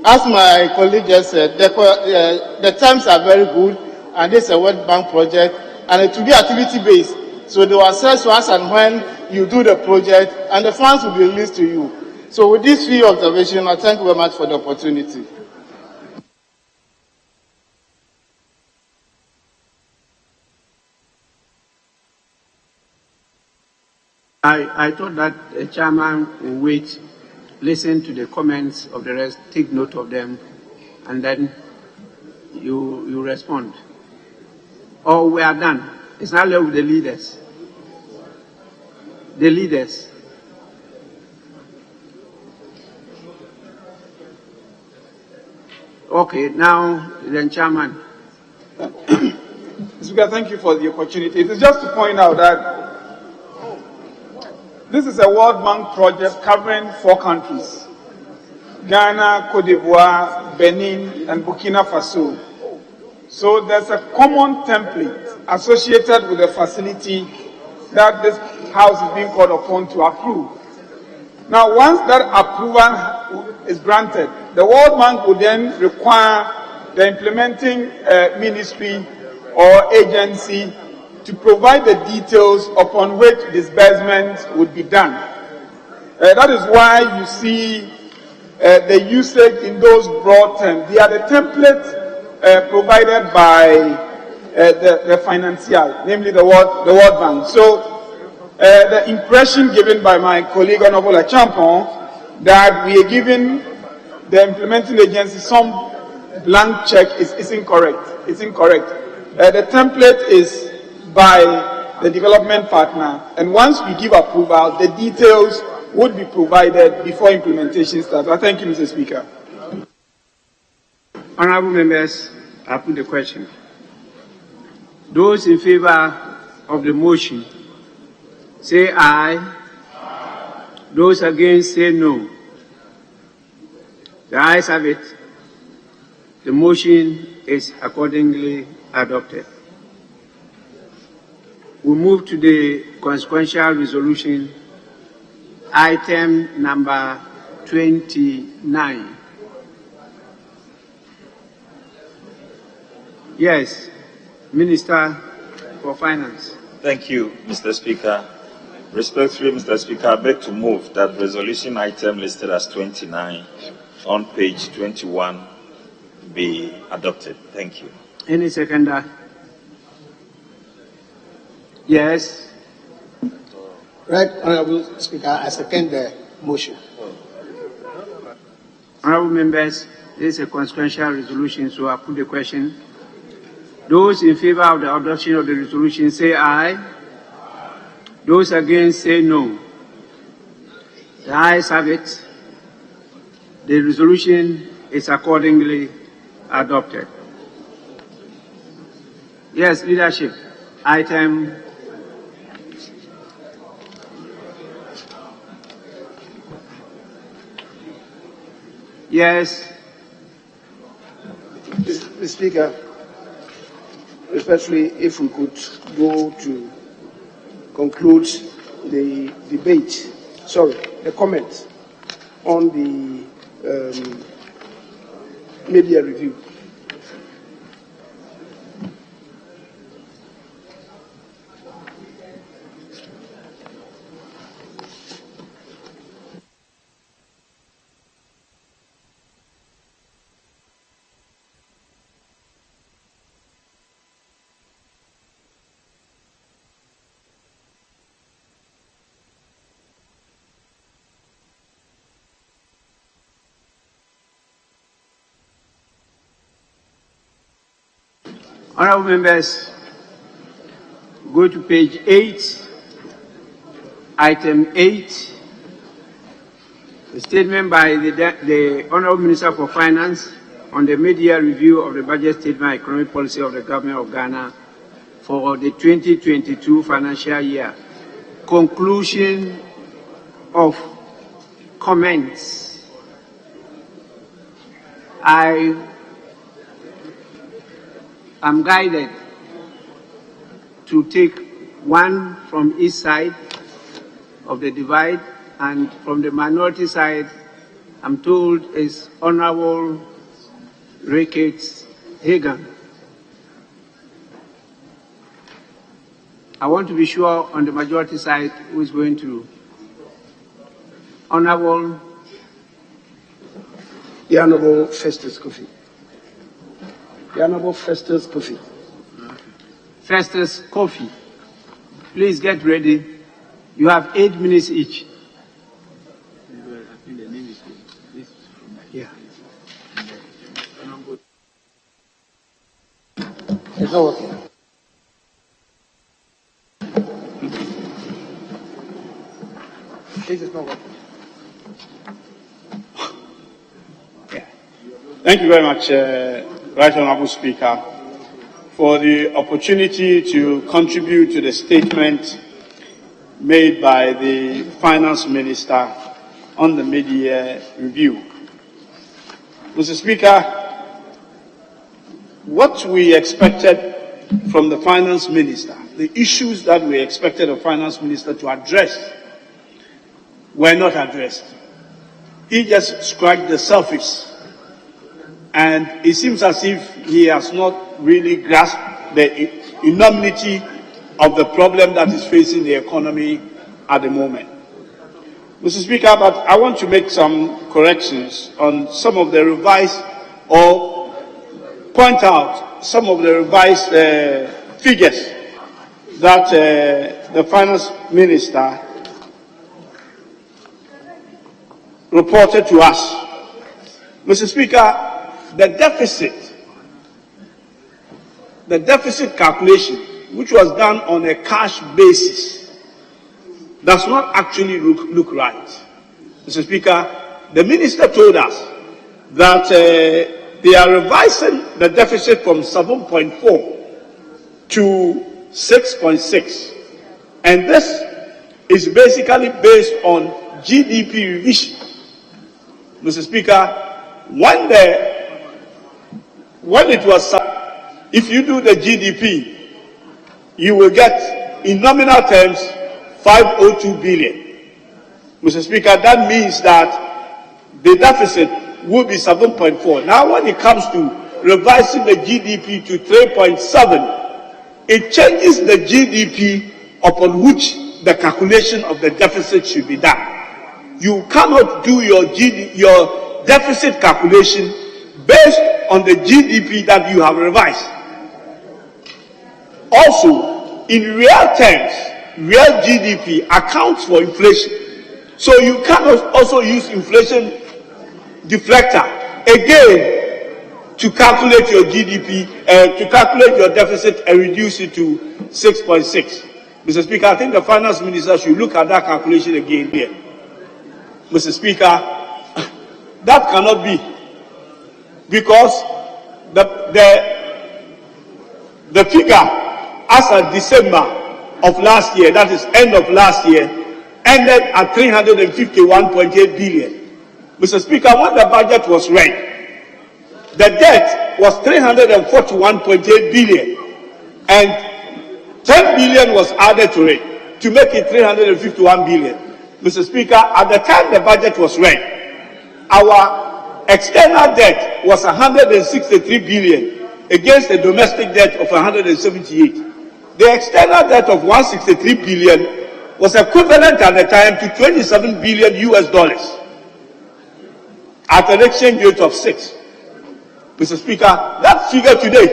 as my colleague just said, the terms are very good, and this is a World Bank project, and it will be activity-based. So they will assess to us and when you do the project, and the funds will be released to you. So with this few observations, I thank you very much for the opportunity. I thought that the chairman will wait, listen to the comments of the rest, take note of them, and then you respond. Or we are done. It's now left with the leaders. The leaders. Okay, now then chairman. Speaker, thank you for the opportunity. It is just to point out that this is a World Bank project covering 4 countries: Ghana, Cote d'Ivoire, Benin, and Burkina Faso. So there's a common template associated with the facility that this House is being called upon to approve. Now, once that approval is granted, the World Bank will then require the implementing ministry or agency to provide the details upon which disbursement would be done. That is why you see the usage in those broad terms. They are the templates provided by the financier, namely the World Bank. So the impression given by my colleague Honorable Achampon that we are giving the implementing agency some blank check is incorrect. It's incorrect. The template is by the development partner, and once we give approval, the details would be provided before implementation starts. I thank you, Mr. Speaker. Honorable members, I put the question. Those in favor of the motion, say aye. Those against, say no. The ayes have it. The motion is accordingly adopted. We move to the consequential resolution, item number 29. Yes, Minister for Finance. Thank you, Mr. Speaker. Respectfully, Mr. Speaker, I beg to move that resolution item listed as 29 on page 21 be adopted. Thank you. Any seconder? Yes. Right, Honorable Speaker, I second the motion. Honorable members, this is a consequential resolution, so I put the question. Those in favor of the adoption of the resolution say aye. Those against say no. The ayes have it. The resolution is accordingly adopted. Yes, leadership. Item yes. Mr. Speaker, especially if we could go to conclude the debate, the comments on the media review. Honorable members, go to page 8, item 8, a statement by the Honorable Minister for Finance on the mid-year review of the budget statement and economic policy of the Government of Ghana for the 2022 financial year. Conclusion of comments. I am guided to take one from each side of the divide, and from the minority side, I'm told is Honorable Ricketts Hagan. I want to be sure on the majority side who is going to. Honorable. The Honorable Festus Kofi. The Honorable Festus Kofi. Festus Kofi. Please get ready. You have 8 minutes each. Yeah. It's not working. This is not working. Yeah. Thank you very much, Right Honourable Speaker, for the opportunity to contribute to the statement made by the Finance Minister on the mid-year review. Mr. Speaker, what we expected from the Finance Minister, the issues that we expected the Finance Minister to address were not addressed. He just scratched the surface, and it seems as if he has not really grasped the enormity of the problem that is facing the economy at the moment. Mr. Speaker, but I want to make some corrections on some of the revised, or point out some of the revised figures that the Finance Minister reported to us. Mr. Speaker, the deficit calculation, which was done on a cash basis, does not actually look right. Mr. Speaker, the Minister told us that they are revising the deficit from 7.4 to 6.6, and this is basically based on GDP revision. Mr. Speaker, when it was, if you do the GDP, you will get, in nominal terms, 502 billion. Mr. Speaker, that means that the deficit will be 7.4. Now, when it comes to revising the GDP to 3.7, it changes the GDP upon which the calculation of the deficit should be done. You cannot do your deficit calculation based on the GDP that you have revised. Also, in real terms, real GDP accounts for inflation. So you cannot also use inflation deflector again to calculate your GDP, to calculate your deficit and reduce it to 6.6. Mr. Speaker, I think the Finance Minister should look at that calculation again here. Mr. Speaker, that cannot be, because the figure as of December of last year, that is end of last year, ended at 351.8 billion. Mr. Speaker, when the budget was read, the debt was 341.8 billion, and 10 billion was added to it to make it 351 billion. Mr. Speaker, at the time the budget was read, our external debt was 163 billion against a domestic debt of 178. The external debt of 163 billion was equivalent at the time to 27 billion US dollars at an exchange rate of 6. Mr. Speaker, that figure today,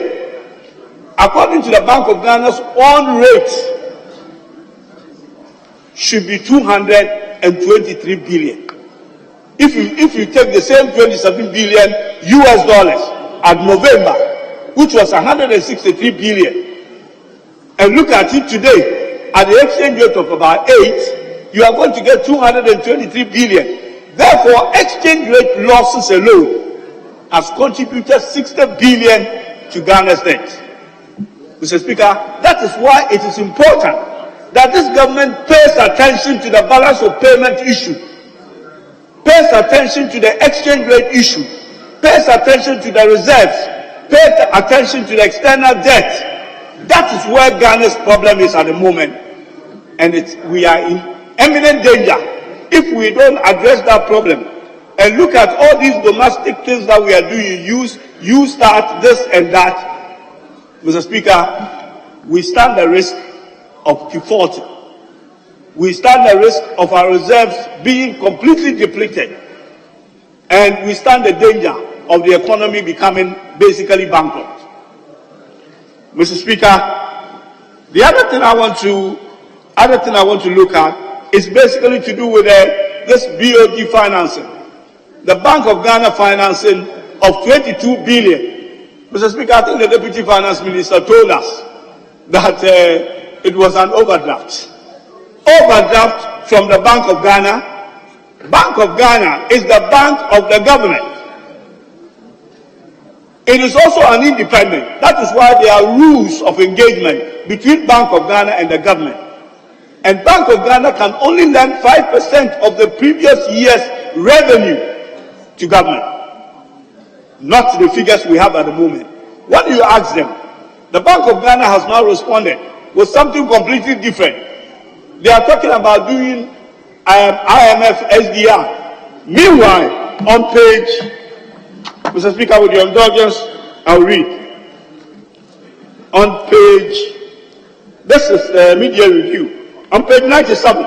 according to the Bank of Ghana's own rate, should be 223 billion. If you take the same 27 billion US dollars at November, which was 163 billion, and look at it today, at the exchange rate of about 8, you are going to get 223 billion. Therefore, exchange rate losses alone has contributed 60 billion to Ghana's debt. Mr. Speaker, that is why it is important that this government pays attention to the balance of payment issue, pays attention to the exchange rate issue, pays attention to the reserves, pays attention to the external debt. That is where Ghana's problem is at the moment. And we are in imminent danger if we don't address that problem and look at all these domestic things that we are doing, you start this and that. Mr. Speaker, we stand the risk of defaulting. We stand the risk of our reserves being completely depleted. And we stand the danger of the economy becoming basically bankrupt. Mr. Speaker, the other thing I want to look at is basically to do with this BOG financing. The Bank of Ghana financing of 22 billion. Mr. Speaker, I think the Deputy Finance Minister told us that it was an overdraft. Overdraft from the Bank of Ghana. Bank of Ghana is the bank of the government. It is also an independent. That is why there are rules of engagement between Bank of Ghana and the government. And Bank of Ghana can only lend 5% of the previous year's revenue to government, not the figures we have at the moment. When you ask them, the Bank of Ghana has now responded with something completely different. They are talking about doing IMF SDR. Meanwhile, on page, Mr. Speaker, with your indulgence, I'll read. On page, this is the media review. On page 97,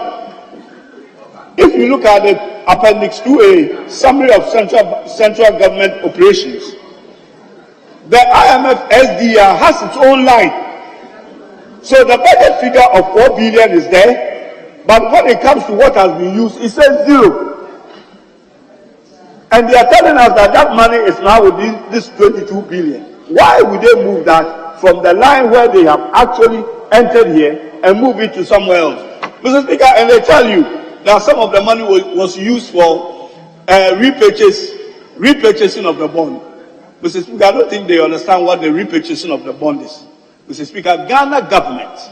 if you look at the Appendix 2A, Summary of Central Government Operations, the IMF SDR has its own line. So the budget figure of 4 billion is there, but when it comes to what has been used, it says 0. And they are telling us that that money is now within this 22 billion. Why would they move that from the line where they have actually entered here and move it to somewhere else? Mr. Speaker, and they tell you that some of the money was used for repurchasing of the bond. Mr. Speaker, I don't think they understand what the repurchasing of the bond is. Mr. Speaker, Ghana government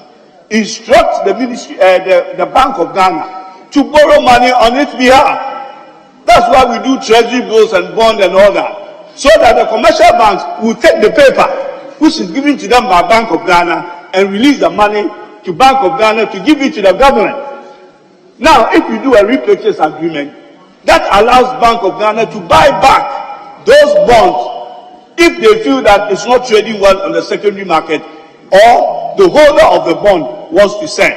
instructs the ministry, the Bank of Ghana to borrow money on its behalf. That's why we do treasury bills and bond and all that, so that the commercial banks will take the paper, which is given to them by Bank of Ghana, and release the money to Bank of Ghana to give it to the government. Now, if you do a repurchase agreement, that allows Bank of Ghana to buy back those bonds if they feel that it's not trading well on the secondary market, or the holder of the bond wants to sell.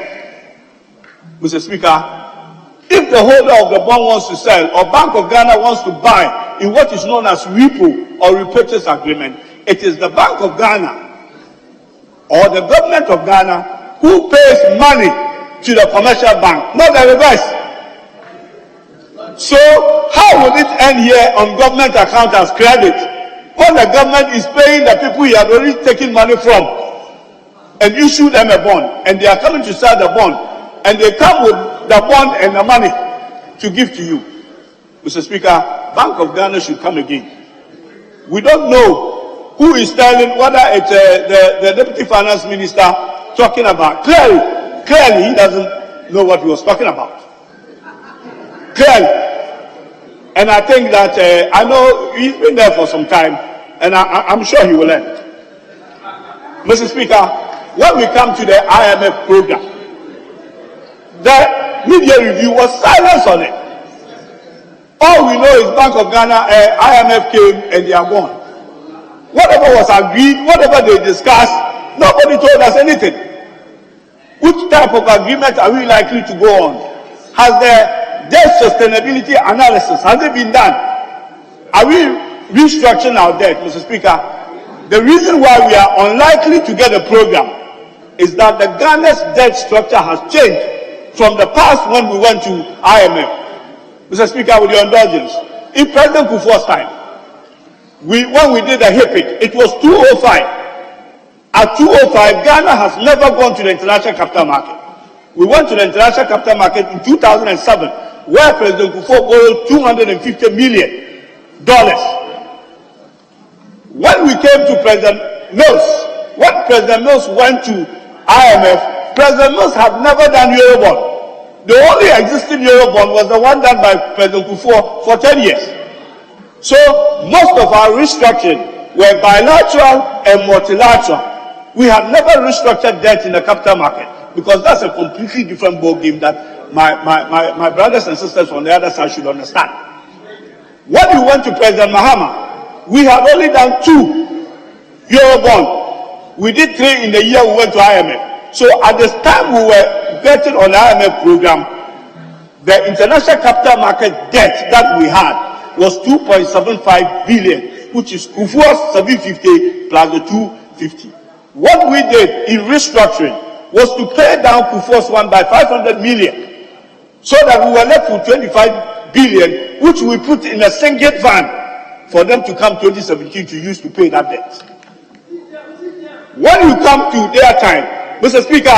Mr. Speaker, if the holder of the bond wants to sell, or Bank of Ghana wants to buy in what is known as repo or repurchase agreement, it is the Bank of Ghana or the government of Ghana who pays money to the commercial bank, not the reverse. So how would it end here on government account as credit when the government is paying the people he had already taken money from and issue them a bond, and they are coming to sell the bond, and they come with the bond and the money to give to you? Mr. Speaker, Bank of Ghana should come again. We don't know who is telling, whether it's the Deputy Finance Minister talking about. Clearly, he doesn't know what he was talking about. Clearly. And I think that, I know he's been there for some time, and I'm sure he will learn. Mr. Speaker, when we come to the IMF program, the media review was silence on it. All we know is Bank of Ghana, IMF came and they are gone. Whatever was agreed, whatever they discussed, nobody told us anything. Which type of agreement are we likely to go on? Has the debt sustainability analysis, has it been done? Are we restructuring our debt, Mr. Speaker? The reason why we are unlikely to get a program is that the Ghana's debt structure has changed from the past when we went to IMF. Mr. Speaker, with your indulgence, in President Kufuor's time, when we did the HIPIC, it was 205. At 205, Ghana has never gone to the international capital market. We went to the international capital market in 2007, where President Kufuor borrowed $250 million. When we came to President Mills, when President Mills went to IMF, President Mills had never done Eurobond. The only existing Eurobond was the one done by President Kufuor for 10 years. So most of our restructuring were bilateral and multilateral. We have never restructured debt in the capital market because that's a completely different ballgame that my brothers and sisters on the other side should understand. When we went to President Mahama, we had only done 2 Eurobond. We did 3 in the year we went to IMF. So at this time we were betting on the IMF program, the international capital market debt that we had was 2.75 billion, which is Kufuor's 750 plus the 250. What we did in restructuring was to pay down Kufuor's one by 500 million, so that we were left with 25 billion, which we put in a single fund for them to come 2017 to use to pay that debt. When you come to their time, Mr. Speaker,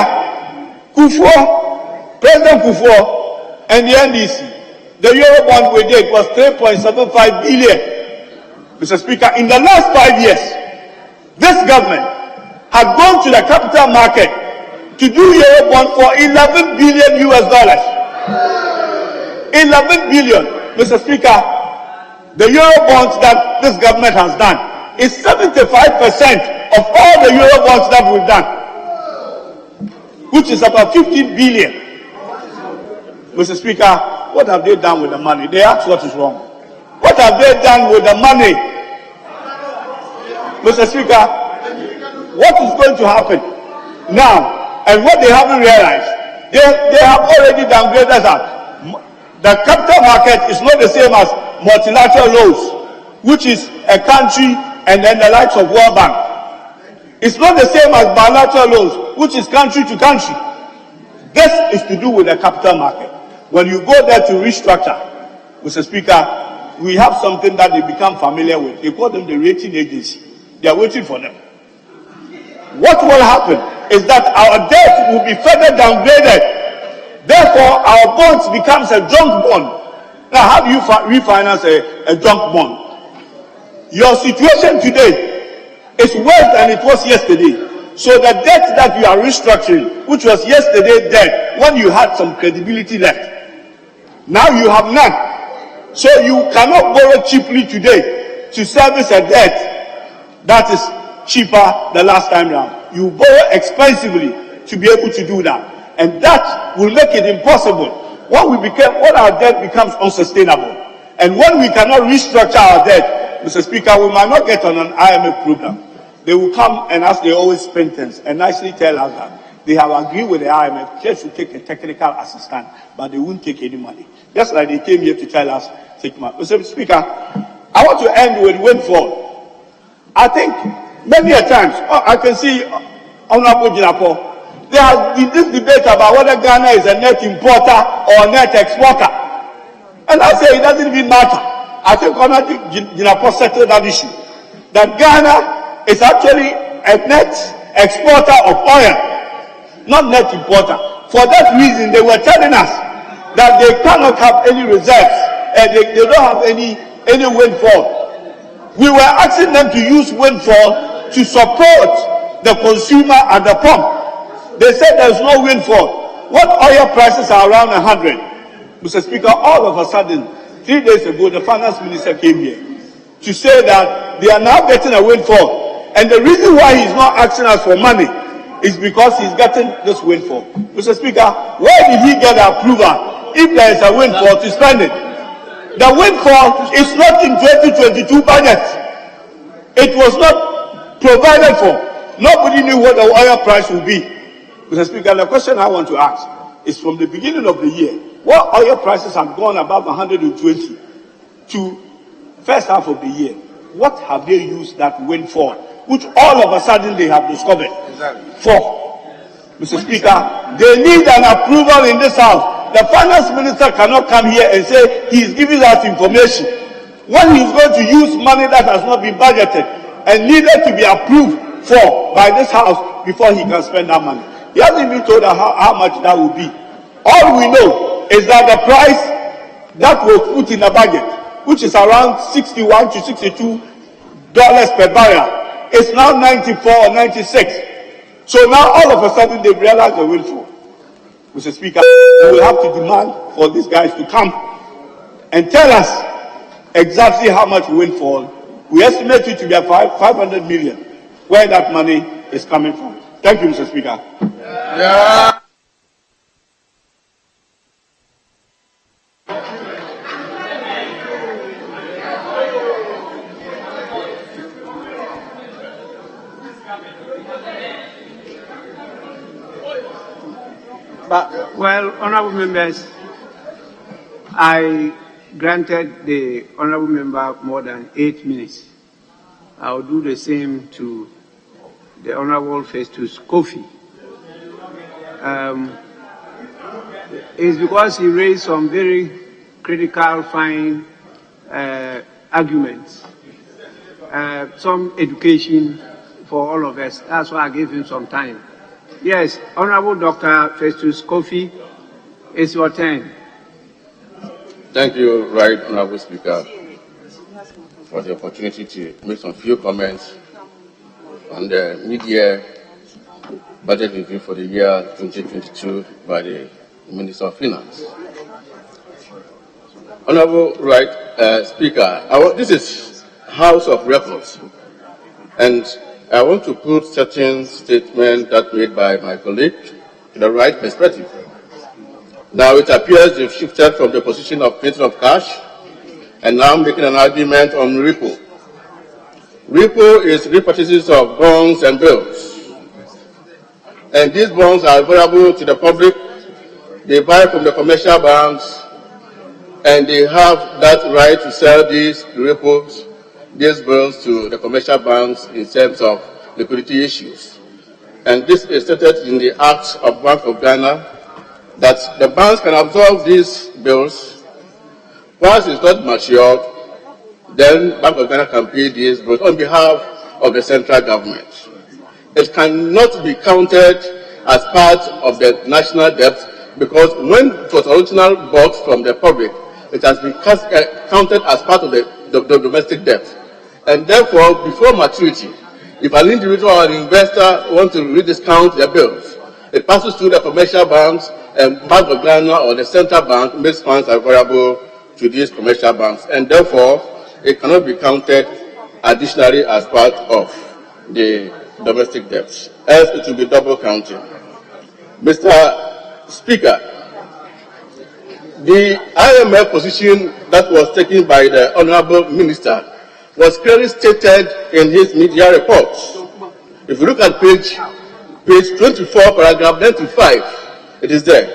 Kufuor, President Kufuor, and the NDC, the Eurobond we did was 3.75 billion. Mr. Speaker, in the last 5 years, this government had gone to the capital market to do Eurobond for $11 billion US. 11 billion. Mr. Speaker, the Eurobonds that this government has done is 75% of all the Eurobonds that we've done, which is about 15 billion. Mr. Speaker, what have they done with the money? They ask what is wrong. What have they done with the money? Mr. Speaker, what is going to happen now, and what they haven't realized, they have already downgraded us. The capital market is not the same as multilateral loans, which is a country and then the likes of World Bank. It's not the same as bilateral loans, which is country to country. This is to do with the capital market. When you go there to restructure, Mr. Speaker, we have something that they become familiar with. They call them the rating agency. They are waiting for them. What will happen is that our debt will be further downgraded. Therefore, our bonds becomes a junk bond. Now, how do you refinance a junk bond? Your situation today is worse than it was yesterday. So the debt that you are restructuring, which was yesterday's debt, when you had some credibility left, now you have none. So you cannot borrow cheaply today to service a debt that is cheaper the last time round. You borrow expensively to be able to do that, and that will make it impossible when our debt becomes unsustainable, and when we cannot restructure our debt. Mr. Speaker, we might not get on an IMF program. They will come and, as they always spend things, and nicely tell us that they have agreed with the IMF just to take a technical assistance, but they won't take any money. Just like they came here to tell us take money. Mr. Speaker, I want to end with Windfall. I think many a times, I can see Honorable Jinapo, there has been this debate about whether Ghana is a net importer or a net exporter. And I say it doesn't even matter. I think Honorable Jinapo settled that issue. That Ghana is actually a net exporter of oil, not net importer. For that reason, they were telling us that they cannot have any reserves and they don't have any windfall. We were asking them to use windfall to support the consumer at the pump. They said there's no windfall. What oil prices are around 100. Mr. Speaker, all of a sudden, 3 days ago, the finance minister came here to say that they are now getting a windfall. And the reason why he's not asking us for money is because he's getting this windfall. Mr. Speaker, where did he get the approval if there is a windfall to spend it? The windfall is not in 2022 budget. It was not provided for. Nobody knew what the oil price would be. Mr. Speaker, the question I want to ask is, from the beginning of the year, what oil prices have gone above 120 to first half of the year, what have they used that windfall, which all of a sudden they have discovered for? Mr. Speaker, they need an approval in this house. The finance minister cannot come here and say he is giving us information when he's going to use money that has not been budgeted and needed to be approved for by this house before he can spend that money. He hasn't even told us how much that will be. All we know is that the price that was put in the budget, which is around $61 to $62 per barrel, is now 94 or 96. So now all of a sudden they've realized the windfall. Mr. Speaker, we will have to demand for these guys to come and tell us exactly how much windfall. We estimate it to be 500 million, where that money is coming from. Thank you, Mr. Speaker. Yeah. Well, honorable members, I granted the honorable member more than 8 minutes. I will do the same to the honorable Festus Kofi. It's because he raised some very critical, fine arguments, some education for all of us. That's why I gave him some time. Yes, Honorable Dr. Festus Kofi, it's your turn. Thank you, Right Honorable Speaker, for the opportunity to make some few comments on the mid-year budget review for the year 2022 by the Minister of Finance. Honorable Right Speaker, this is House of Records, and I want to put certain statements that made by my colleague in the right perspective. Now it appears they've shifted from the position of printing of cash and now making an argument on repo. Repo is repurchases of bonds and bills. And these bonds are available to the public. They buy from the commercial banks and they have that right to sell these repos, these bills to the commercial banks in terms of liquidity issues. And this is stated in the Act of Bank of Ghana that the banks can absorb these bills. Once it's not matured, then Bank of Ghana can pay these bills on behalf of the central government. It cannot be counted as part of the national debt because when it was originally bought from the public, it has been counted as part of the domestic debt. And therefore, before maturity, if an individual or an investor wants to rediscount their bills, it passes through the commercial banks, and Bank of Ghana or the central bank makes funds available to these commercial banks. And therefore, it cannot be counted additionally as part of the domestic debts, else it will be double counting. Mr. Speaker, the IMF position that was taken by the Honorable Minister was clearly stated in his media reports. If you look at page 24, paragraph 95, it is there.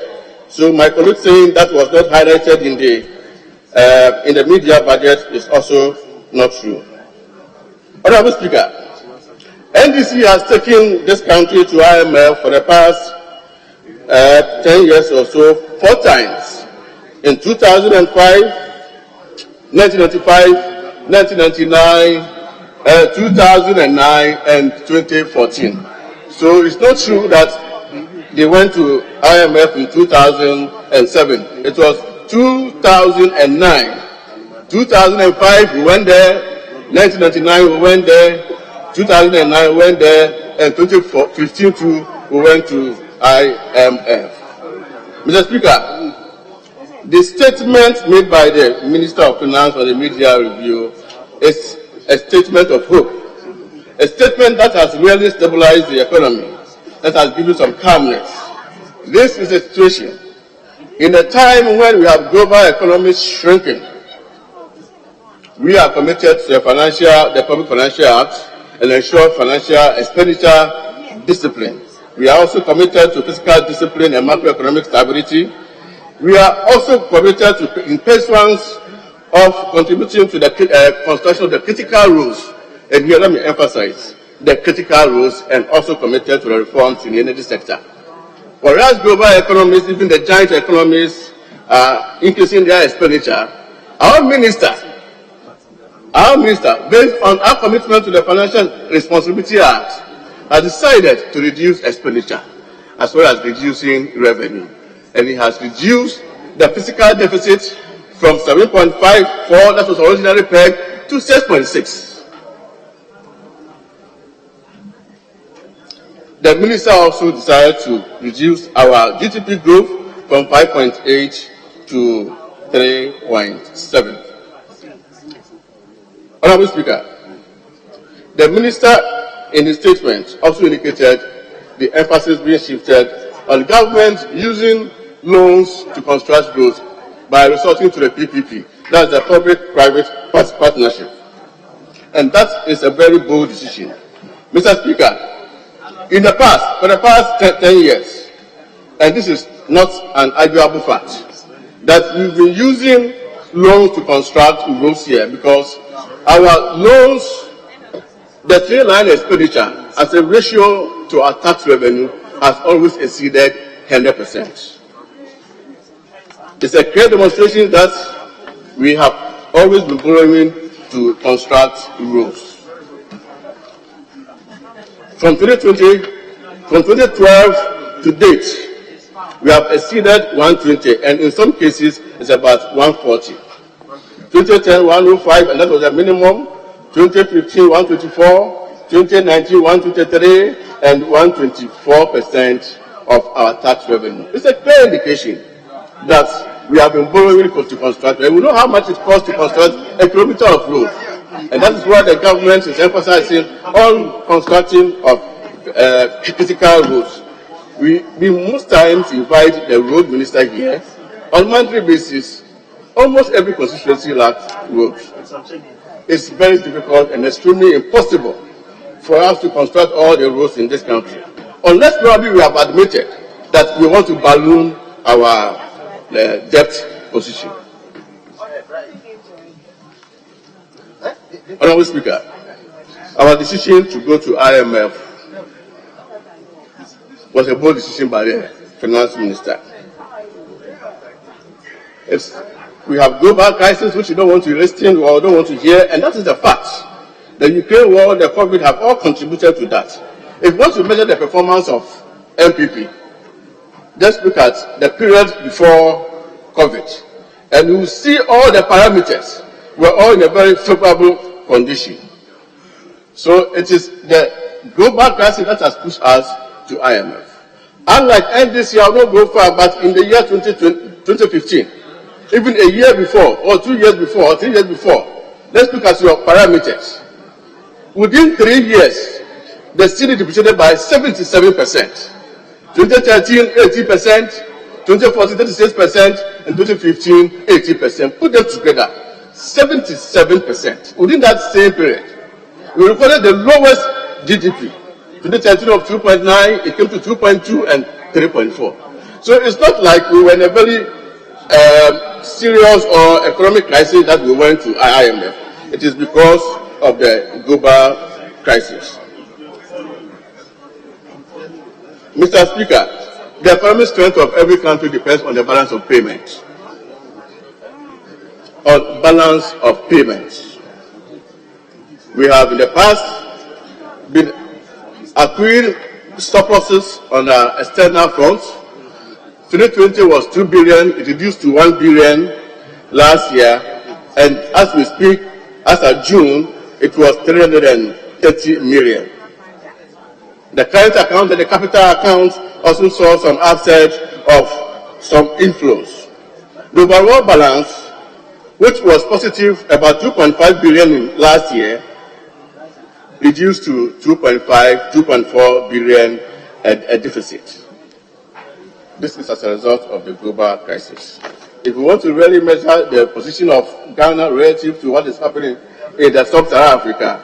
So my colleague saying that was not highlighted in the media budget is also not true. Honorable Speaker, NDC has taken this country to IMF for the past 10 years or so, 4 times. In 2005, 1995, 1999, 2009, and 2014. So it's not true that they went to IMF in 2007. It was 2009. 2005 we went there, 1999 we went there, 2009 we went there, and 2015 too we went to IMF. Mr. Speaker, the statement made by the Minister of Finance on the media review is a statement of hope, a statement that has really stabilized the economy, that has given some calmness. This is a situation in a time when we have global economies shrinking. We are committed to the Public Financial Act and ensure financial expenditure discipline. We are also committed to fiscal discipline and macroeconomic stability. We are also committed to, in pursuance of contributing to the construction of the critical rules, and here let me emphasize, the critical rules, and also committed to the reforms in the energy sector. Whereas global economies, even the giant economies, are increasing their expenditure, our minister Our minister, based on our commitment to the Financial Responsibility Act, has decided to reduce expenditure as well as reducing revenue. And he has reduced the fiscal deficit from 7.54 that was originally pegged to 6.6. The minister also decided to reduce our GDP growth from 5.8 to 3.7. Honorable Speaker, the minister in his statement also indicated the emphasis being shifted on government using loans to construct roads by resorting to the PPP, that's the public-private partnership. And that is a very bold decision. Mr. Speaker, in the past, for the past 10 years, and this is not an arguable fact, that we've been using loans to construct roads here because our loans, the trade line expenditure as a ratio to our tax revenue has always exceeded 100%. It's a clear demonstration that we have always been borrowing to construct roads. From 2012 to date, we have exceeded 120, and in some cases, it's about 140. 2010, 105, and that was the minimum. 2015, 124. 2019, 123, and 124% of our tax revenue. It's a clear indication that we have been borrowing to construct, and we know how much it costs to construct a kilometer of road. And that is why the government is emphasizing on constructing of physical roads. We most times invite the road minister here on a monthly basis. Almost every constituency lacks roads. It's very difficult and extremely impossible for us to construct all the roads in this country, unless probably we have admitted that we want to balloon our debt position. Honorable Speaker, our decision to go to IMF was a bold decision by the Finance Minister. We have global crisis which we don't want to listen or don't want to hear, and that is the fact. The Ukraine war, the COVID have all contributed to that. If you want to measure the performance of MPP, just look at the period before COVID, and you will see all the parameters were all in a very favorable condition. So it is the global crisis that has pushed us to IMF. Unlike NDC, I will not go far, but in the year 2015, even a year before, or 2 years before, or 3 years before, let's look at your parameters. Within 3 years, the city depreciated by 77%. 2013, 80%, 2014, 36%, and 2015, 80%. Put them together, 77%. Within that same period, we recorded the lowest GDP. 2013 of 2.9, it came to 2.2 and 3.4. So it's not like we were in a very serious or economic crisis that we went to IMF. It is because of the global crisis. Mr. Speaker, the economic strength of every country depends on the balance of payments. On balance of payments. We have in the past been accruing surpluses on our external fronts. 2020 was 2 billion, it reduced to 1 billion last year, and as we speak, as of June, it was 330 million. The current account and the capital account also saw some upsurge of some inflows. The overall balance, which was positive about 2.5 billion last year, reduced to 2.4 billion a deficit. This is as a result of the global crisis. If we want to really measure the position of Ghana relative to what is happening in the sub-Saharan Africa,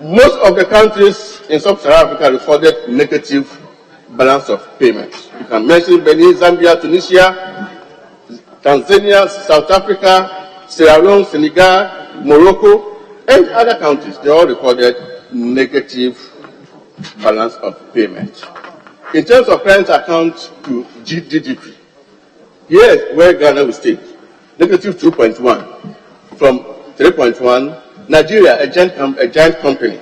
most of the countries in sub-Saharan Africa recorded negative balance of payments. You can mention Benin, Zambia, Tunisia, Tanzania, South Africa, Sierra Leone, Senegal, Morocco, and other countries. They all recorded negative balance of payment. In terms of current account to GDP, here is where Ghana will stay, negative 2.1 from 3.1, Nigeria, a giant company,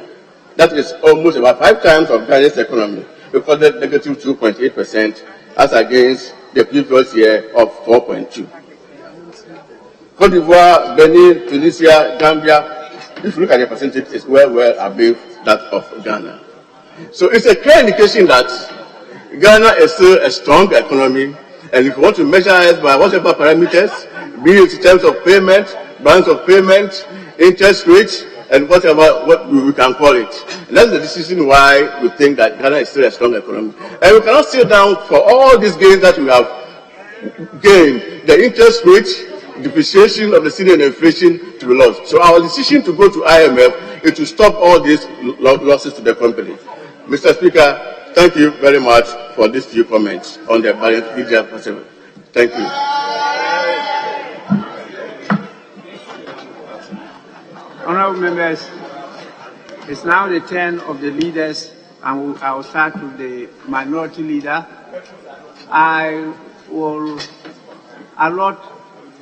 that is almost about 5 times of Ghana's economy, recorded negative 2.8% as against the previous year of 4.2. Cote d'Ivoire, Benin, Tunisia, Gambia, if you look at the percentage, it's well above that of Ghana. So it's a clear indication that Ghana is still a strong economy, and if you want to measure it by whatever parameters, be it in terms of payment, balance of payment, interest rates, and whatever what we can call it. And that's the decision why we think that Ghana is still a strong economy. And we cannot sit down for all these gains that we have gained, the interest rate, depreciation of the cedi and inflation to be lost. So our decision to go to IMF is to stop all these losses to the company. Mr. Speaker, thank you very much for these few comments on the balance sheet. Thank you. Honourable members, it's now the turn of the leaders, and I will start with the minority leader. I will allot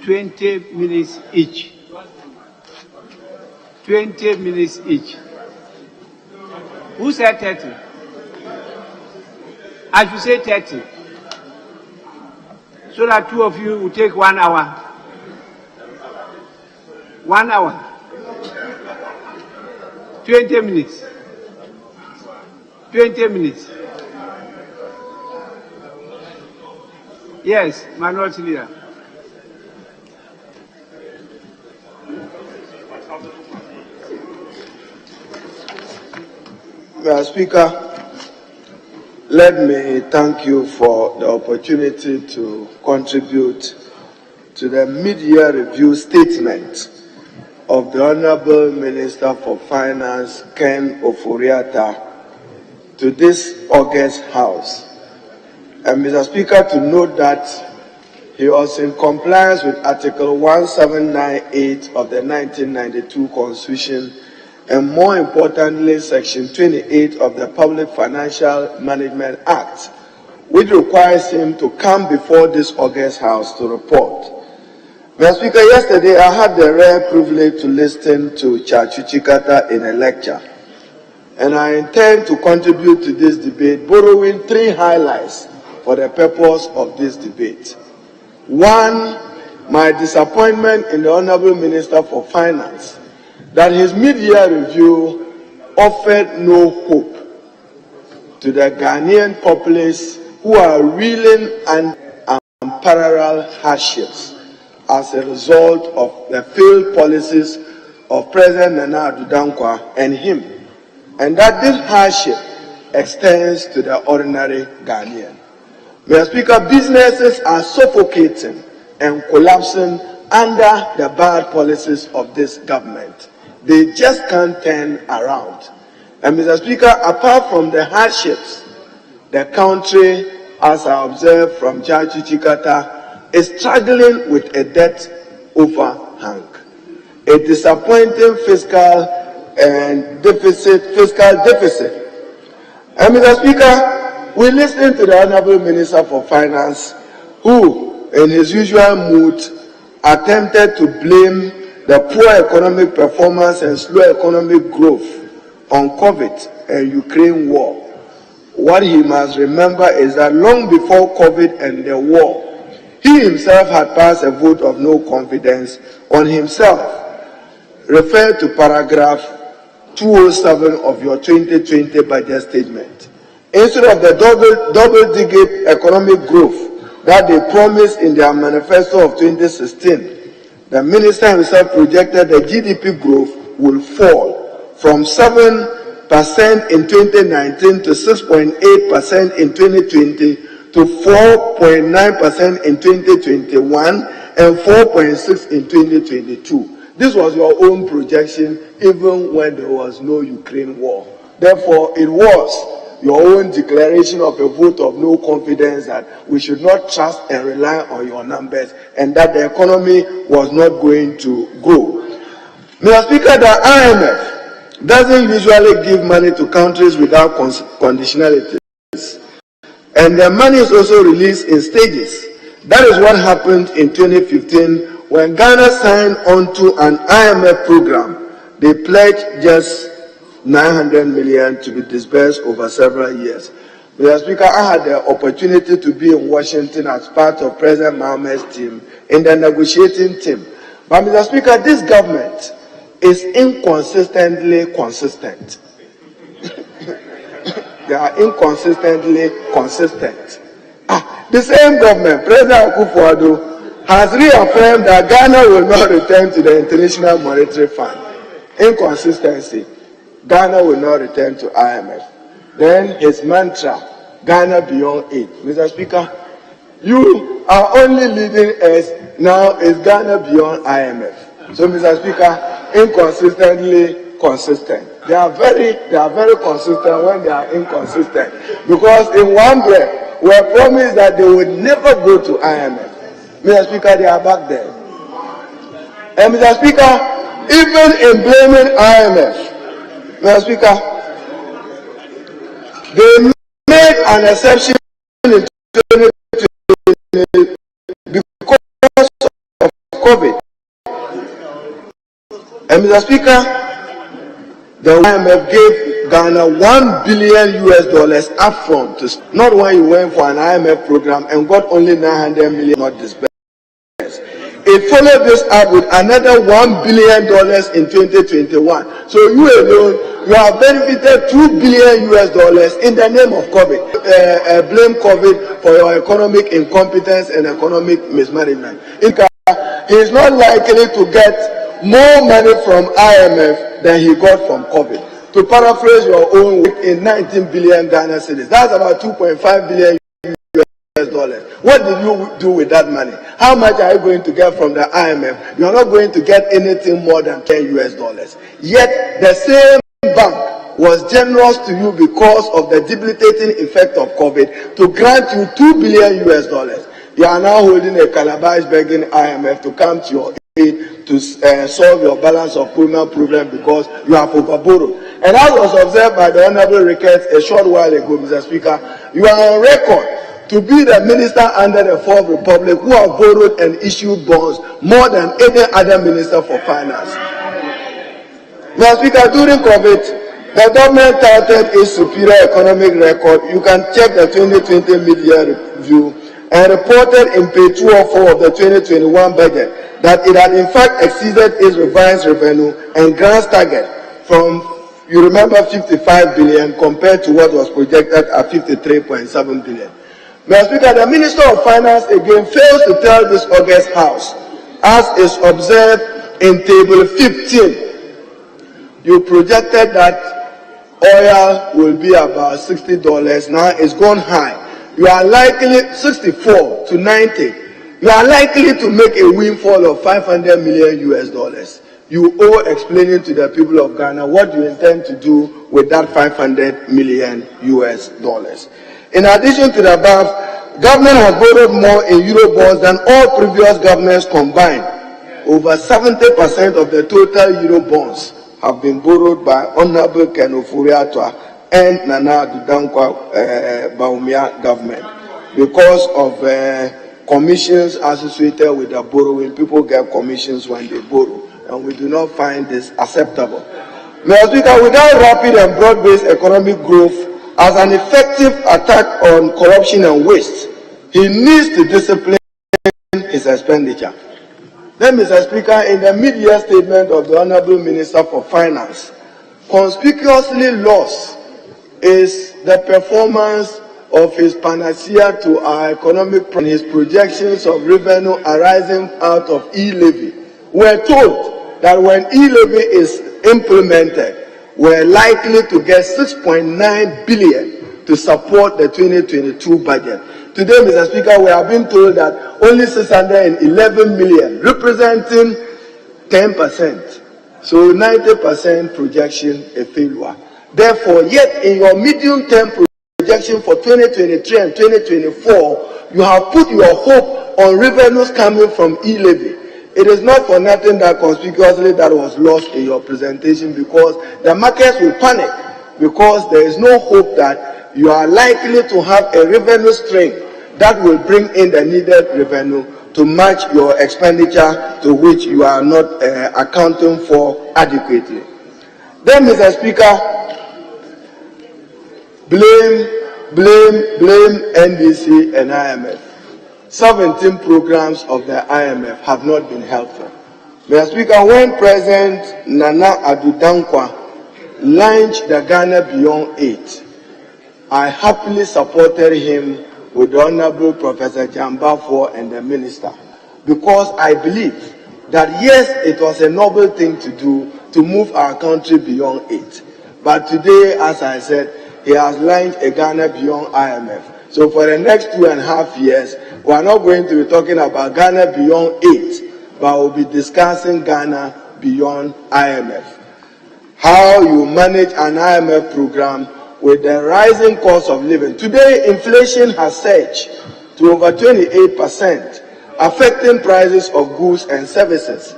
20 minutes each. 20 minutes each. Who said 30? I should say 30. So that 2 of you will take 1 hour. 1 hour. 20 minutes. 20 minutes. Yes, minority leader. Mr. Speaker, let me thank you for the opportunity to contribute to the mid-year review statement of the Honorable Minister for Finance, Ken Ofori-Atta, to this August House. And Mr. Speaker, to note that he was in compliance with Article 1798 of the 1992 Constitution, and more importantly, Section 28 of the Public Financial Management Act, which requires him to come before this August House to report. Mr. Speaker, yesterday I had the rare privilege to listen to Chachuchi Kata in a lecture, and I intend to contribute to this debate, borrowing 3 highlights for the purpose of this debate. 1, my disappointment in the Honourable Minister for Finance, that his mid-year review offered no hope to the Ghanaian populace who are reeling under unparalleled hardships as a result of the failed policies of President Nana Addo Dankwa and him, and that this hardship extends to the ordinary Ghanaian. Mr. Speaker, businesses are suffocating and collapsing under the bad policies of this government. They just can't turn around. And Mr. Speaker, apart from the hardships, the country, as I observed from Chachuchi Kata, is struggling with a debt overhang, a disappointing fiscal deficit. And Mr. Speaker, we listened to the Honourable Minister for Finance, who, in his usual mood, attempted to blame the poor economic performance and slow economic growth on COVID and Ukraine war. What he must remember is that long before COVID and the war, he himself had passed a vote of no confidence on himself. Refer to paragraph 207 of your 2020 budget statement. Instead of the double-digit economic growth that they promised in their manifesto of 2016, the minister himself projected the GDP growth will fall from 7% in 2019 to 6.8% in 2020 to 4.9% in 2021 and 4.6% in 2022. This was your own projection even when there was no Ukraine war. Therefore, it was your own declaration of a vote of no confidence that we should not trust and rely on your numbers and that the economy was not going to grow. Mr. Speaker, the IMF doesn't usually give money to countries without conditionalities. And the money is also released in stages. That is what happened in 2015 when Ghana signed onto an IMF program, they pledged just 900 million to be disbursed over several years. Mr. Speaker, I had the opportunity to be in Washington as part of President Mohammed's team in the negotiating team. But Mr. Speaker, this government is inconsistently consistent. They are inconsistently consistent. The same government, President Akufo-Addo, has reaffirmed that Ghana will not return to the International Monetary Fund. Inconsistency. Ghana will not return to IMF. Then his mantra, Ghana beyond aid. Mr. Speaker, you are only leading us now is Ghana beyond IMF. So, Mr. Speaker, inconsistently consistent. They are very consistent when they are inconsistent. Because in one breath, we are promised that they will never go to IMF. Mr. Speaker, they are back there. And Mr. Speaker, even in blaming IMF, Mr. Speaker, they made an exception in 2020 because of COVID. And Mr. Speaker, the IMF gave Ghana $1 billion upfront, not when you went for an IMF program and got only 900 million not disbursed. It followed this up with another $1 billion in 2021. So you alone, you have benefited $2 billion in the name of COVID. Blame COVID for your economic incompetence and economic mismanagement. He is not likely to get more money from IMF than he got from COVID. To paraphrase your own, in 19 billion Ghana cedis, that's about 2.5 billion dollars. What did you do with that money? How much are you going to get from the IMF? You are not going to get anything more than $10. Yet the same bank was generous to you because of the debilitating effect of COVID to grant you $2 billion. You are now holding a calabash begging IMF to come to your aid to solve your balance of payment problem because you have overborrowed. And as was observed by the Honorable Ricketts a short while ago, Mr. Speaker, you are on record to be the minister under the Fourth Republic who have borrowed and issued bonds more than any other minister for finance. Mr. Speaker, during COVID, the government touted its superior economic record. You can check the 2020 media review and reported in page 204 of the 2021 budget that it had in fact exceeded its revised revenue and grants target from, you remember, 55 billion compared to what was projected at 53.7 billion. Mr. Speaker, the Minister of Finance again fails to tell this August House, as is observed in table 15, you projected that oil will be about $60. Now it's gone high. You are likely 64 to 90. You are likely to make a windfall of $500 million. You owe explaining to the people of Ghana what you intend to do with that $500 million. In addition to the above, government has borrowed more in Eurobonds than all previous governments combined. Over 70% of the total Eurobonds have been borrowed by Honorable Ken Ofori-Atta and Nana Addo Bawumia government. Because of commissions associated with the borrowing, people get commissions when they borrow, and we do not find this acceptable. Mr. Speaker, without rapid and broad-based economic growth as an effective attack on corruption and waste, he needs to discipline his expenditure. Then, Mr. Speaker, in the mid-year statement of the Honorable Minister for Finance, conspicuously lost is the performance of his panacea to our economic and his projections of revenue arising out of e-levy. We're told that when e-levy is implemented, we're likely to get 6.9 billion to support the 2022 budget. Today, Mr. Speaker, we have been told that only 611 million, representing 10%. So 90% projection a failure. Therefore, yet in your medium-term projection for 2023 and 2024, you have put your hope on revenues coming from e-levy. It is not for nothing that conspicuously that was lost in your presentation, because the markets will panic because there is no hope that you are likely to have a revenue stream that will bring in the needed revenue to match your expenditure to which you are not accounting for adequately. Then, Mr. Speaker, blame NDC and IMF. 17 programs of the IMF have not been helpful. Mr. Speaker, when President Nana Addo Dankwa launched the Ghana Beyond 8, I happily supported him with the Honorable Professor Jambafo and the Minister, because I believe that yes, it was a noble thing to do to move our country beyond 8. But today, as I said, he has launched a Ghana Beyond IMF. So for the next 2.5 years, we are not going to be talking about Ghana Beyond 8, but we'll be discussing Ghana Beyond IMF. How you manage an IMF program with the rising cost of living. Today, inflation has surged to over 28%, affecting prices of goods and services.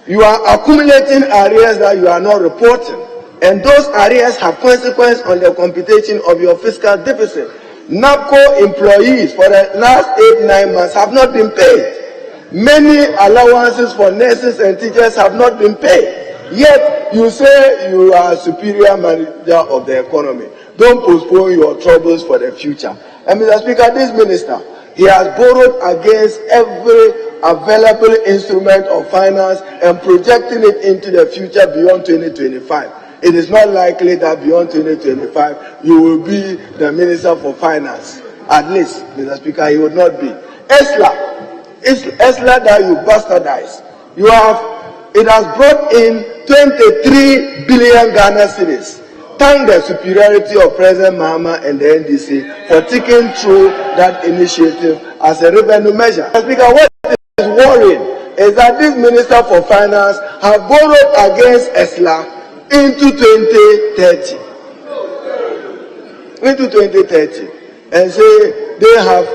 You are accumulating arrears that you are not reporting, and those arrears have consequence on the computation of your fiscal deficit. NAPCO employees for the last 8-9 months have not been paid. Many allowances for nurses and teachers have not been paid. Yet you say you are superior manager of the economy. Don't postpone your troubles for the future. And Mr. Speaker, this minister, he has borrowed against every available instrument of finance and projecting it into the future beyond 2025. It is not likely that beyond 2025 you will be the Minister for Finance. At least, Mr. Speaker, he would not be. ESLA that you bastardized. It has brought in 23 billion Ghana cedis. Thank the superiority of President Mahama and the NDC for taking through that initiative as a revenue measure. Mr. Speaker, what is worrying is that this Minister for Finance have borrowed against ESLA into 2030. And say they have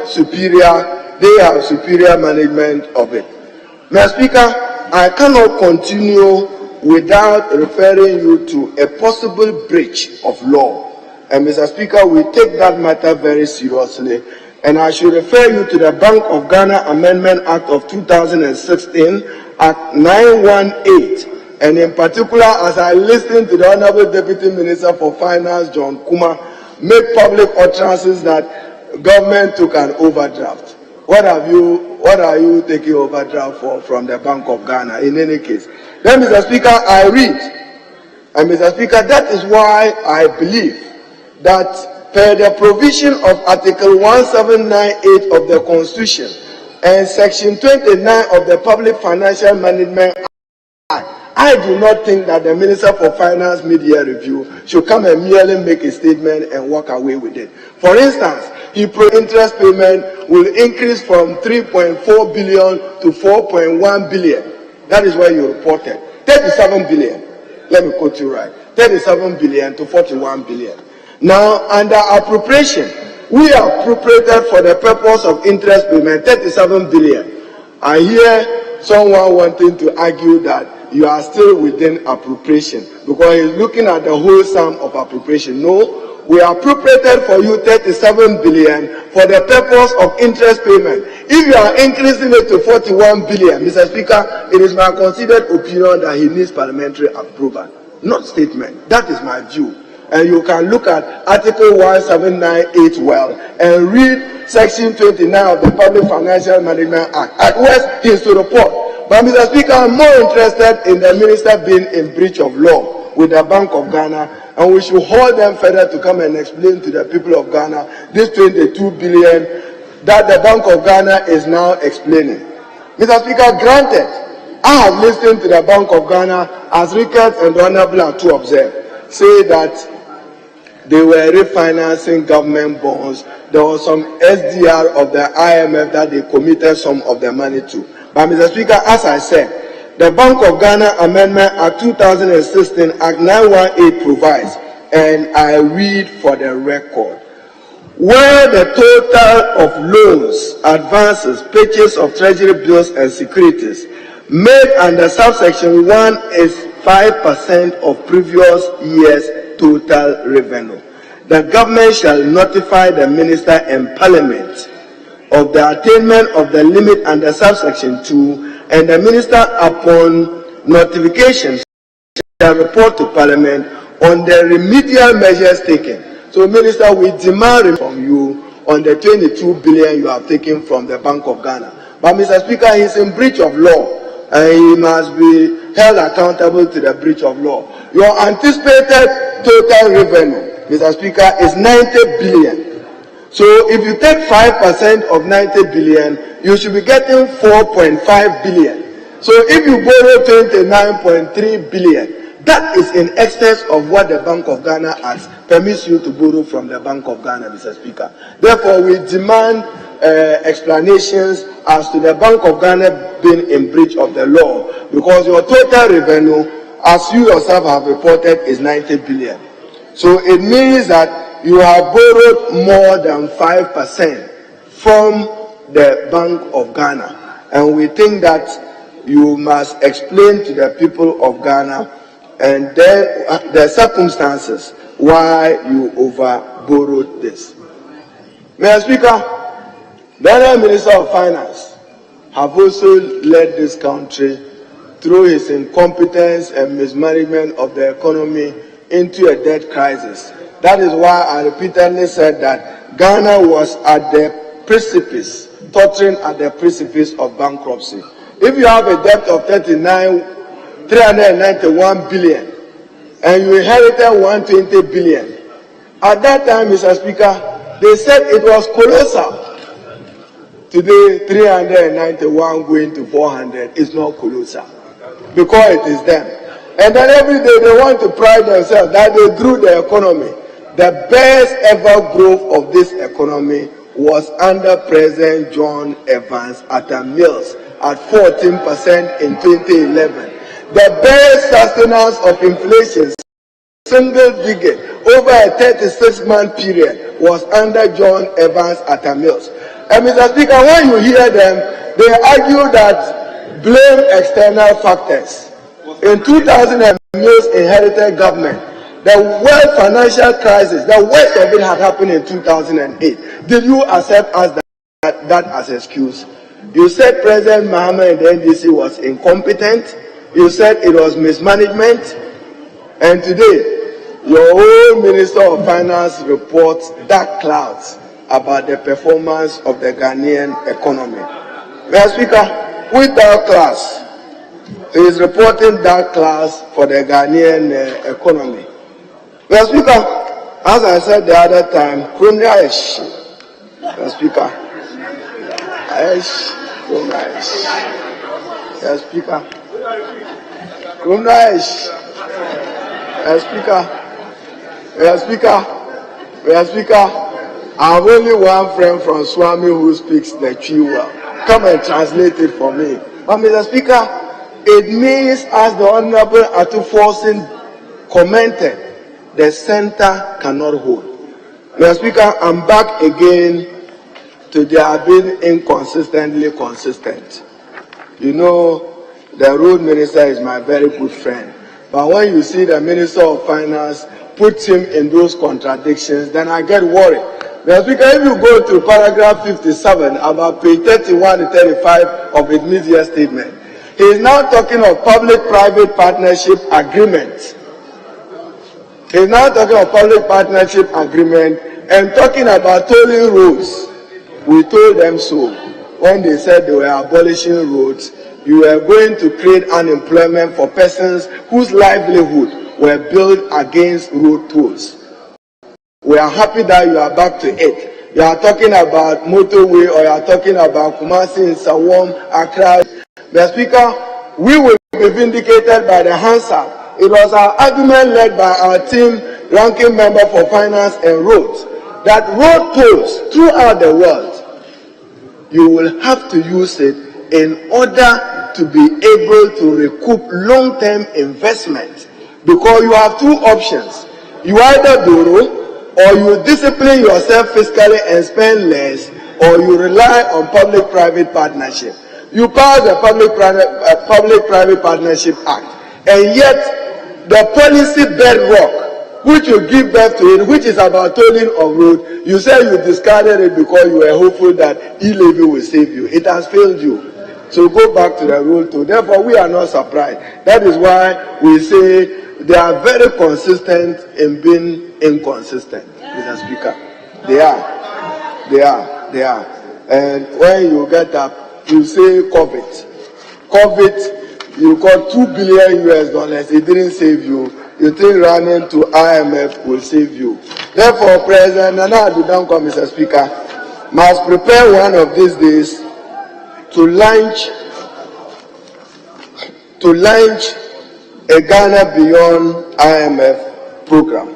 superior management of it. Mr. Speaker, I cannot continue without referring you to a possible breach of law. And Mr. Speaker, we take that matter very seriously. And I should refer you to the Bank of Ghana Amendment Act of 2016, Act 918. And in particular, as I listened to the Honorable Deputy Minister for Finance, John Kuma, make public utterances that government took an overdraft. What are you taking overdraft for from the Bank of Ghana in any case? Then, Mr. Speaker, I read, and Mr. Speaker, that is why I believe that per the provision of Article 1798 of the Constitution and Section 29 of the Public Financial Management Act, I do not think that the Minister for Finance Media Review should come and merely make a statement and walk away with it. For instance, interest payment will increase from 3.4 billion to 4.1 billion. That is why you reported. 37 billion. Let me quote you right. 37 billion to 41 billion. Now, under appropriation, we appropriated for the purpose of interest payment 37 billion. I hear someone wanting to argue that you are still within appropriation because he's looking at the whole sum of appropriation. No, we appropriated for you 37 billion for the purpose of interest payment. If you are increasing it to 41 billion, Mr. Speaker, it is my considered opinion that he needs parliamentary approval, not statement. That is my view. And you can look at Article 1798 well and read Section 29 of the Public Financial Management Act. At worst, he is to report. But Mr. Speaker, I'm more interested in the minister being in breach of law with the Bank of Ghana, and we should hold them further to come and explain to the people of Ghana this 22 billion that the Bank of Ghana is now explaining. Mr. Speaker, granted, I have listened to the Bank of Ghana, as Ricketts and the Honorable are to observe, say that they were refinancing government bonds. There was some SDR of the IMF that they committed some of the money to. But Mr. Speaker, as I said, the Bank of Ghana Amendment Act 2016, Act 918 provides, and I read for the record, where the total of loans, advances, purchase of treasury bills and securities made under subsection 1 is 5% of previous year's total revenue. The government shall notify the minister and parliament of the attainment of the limit under subsection 2, and the minister upon notification shall report to Parliament on the remedial measures taken. So, Minister, we demand from you on the 22 billion you have taken from the Bank of Ghana. But, Mr. Speaker, he is in breach of law, and he must be held accountable to the breach of law. Your anticipated total revenue, Mr. Speaker, is 90 billion. So, if you take 5% of 90 billion, you should be getting 4.5 billion. So, if you borrow 29.3 billion, that is in excess of what the Bank of Ghana Act permits you to borrow from the Bank of Ghana, Mr. Speaker. Therefore, we demand explanations as to the Bank of Ghana being in breach of the law, because your total revenue, as you yourself have reported, is 90 billion. So it means that you have borrowed more than 5% from the Bank of Ghana. And we think that you must explain to the people of Ghana and then the circumstances why you over borrowed this. Mr. Speaker, the other Minister of Finance have also led this country through his incompetence and mismanagement of the economy into a debt crisis. That is why I repeatedly said that Ghana was at the precipice, tottering at the precipice of bankruptcy. If you have a debt of 391 billion, and you inherited 120 billion. At that time, Mr. Speaker, they said it was colossal. Today, 391 going to 400 is not colossal, because it is them. And then every day they want to pride themselves that they grew the economy. The best ever growth of this economy was under President John Evans Atta Mills at 14% in 2011. The best sustenance of inflation, single digit, over a 36-month period, was under John Evans Atta Mills. And Mr. Speaker, when you hear them, they argue that blame external factors. In 2000, Mills inherited government. The world financial crisis, the worst of it had happened in 2008. Did you accept us that as excuse? You said President Mahama and the NDC was incompetent. You said it was mismanagement. And today, your own Minister of Finance reports dark clouds about the performance of the Ghanaian economy. Mr. Speaker, with dark clouds, he is reporting dark clouds for the Ghanaian economy. Mr. Speaker, as I said the other time, Kumasi, Mr. Speaker, Mr. Speaker, Kumasi, Mr. Speaker, I have only one friend from Swami who speaks the Twi well. Come and translate it for me. But Mr. Speaker, it means, as the Honorable Atuforsin commented, the center cannot hold. Mr. Speaker, I'm back again to their being inconsistently consistent. You know, the road minister is my very good friend. But when you see the Minister of Finance put him in those contradictions, then I get worried. Mr. Speaker, if you go to paragraph 57, about page 31 to 35 of his media statement, he is now talking of public-private partnership agreement. He is now talking of public-partnership agreement and talking about tolling roads. We told them so when they said they were abolishing roads. You were going to create unemployment for persons whose livelihood were built against road tolls. We are happy that you are back to it. You are talking about motorway, or you are talking about Kumasi, Sawam, Accra. Mr. Speaker, we will be vindicated by the Hansard. It was our argument led by our team, ranking member for finance and roads, that road tolls throughout the world, you will have to use it in order to be able to recoup long-term investment, because you have two options. You either borrow, or you discipline yourself fiscally and spend less, or you rely on public-private partnership. You pass the Public-Private Partnership Act, and yet the policy bedrock, which you give birth to it, which is about tolling of road, you say you discarded it because you were hopeful that e-levy will save you. It has failed you. So go back to the road toll. Therefore, we are not surprised. That is why we say they are very consistent in being inconsistent, Mr. Speaker. They are. And when you get up, you say COVID. COVID, you got $2 billion US, it didn't save you. You think running to IMF will save you. Therefore, President Nana Addo, Mr. Speaker, must prepare one of these days to launch a Ghana Beyond IMF program.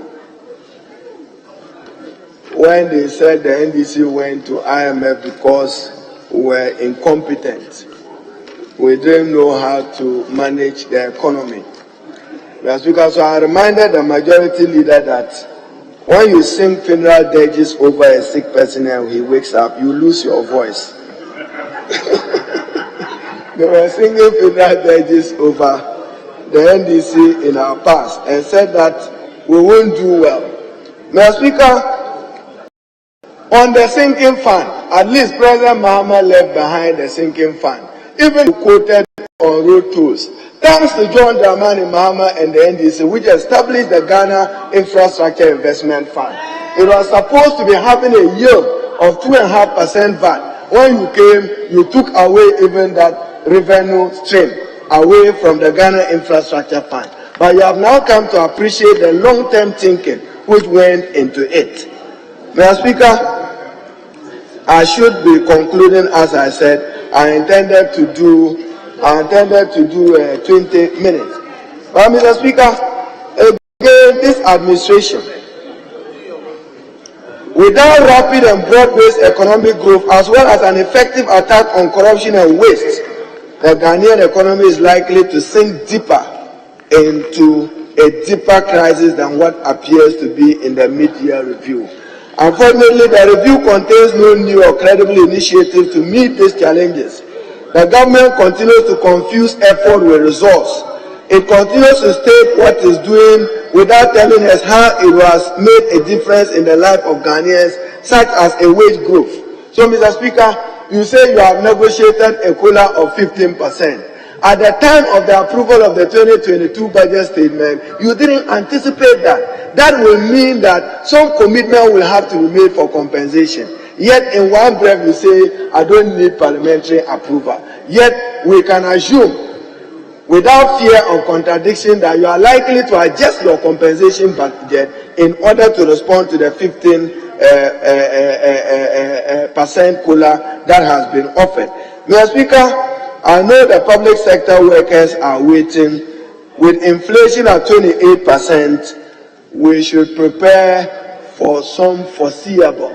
When they said the NDC went to IMF because we were incompetent, we didn't know how to manage the economy. Mr. Speaker, so I reminded the majority leader that when you sing funeral dirges over a sick person and he wakes up, you lose your voice. They were singing funeral dirges over the NDC in our past and said that we won't do well. Mr. Speaker, on the sinking fund, at least President Mahama left behind the sinking fund. Even quoted on road tolls. Thanks to John Dramani Mahama and the NDC, which established the Ghana Infrastructure Investment Fund. It was supposed to be having a yield of 2.5% VAT. When you came, you took away even that revenue stream away from the Ghana Infrastructure Fund. But you have now come to appreciate the long-term thinking which went into it. Mr. Speaker, I should be concluding. As I said, I intended to do 20 minutes. But Mr. Speaker, again, this administration, without rapid and broad-based economic growth, as well as an effective attack on corruption and waste, the Ghanaian economy is likely to sink deeper into a deeper crisis than what appears to be in the mid-year review. Unfortunately, the review contains no new or credible initiative to meet these challenges. The government continues to confuse effort with results. It continues to state what it's doing without telling us how it has made a difference in the life of Ghanaians, such as a wage growth. So, Mr. Speaker, you say you have negotiated a COLA of 15%. At the time of the approval of the 2022 budget statement, you didn't anticipate that. That will mean that some commitment will have to be made for compensation. Yet in one breath you say, I don't need parliamentary approval. Yet we can assume, without fear of contradiction, that you are likely to adjust your compensation budget in order to respond to the 15% COLA that has been offered. Mr. Speaker, I know the public sector workers are waiting. With inflation at 28%, we should prepare for some foreseeable,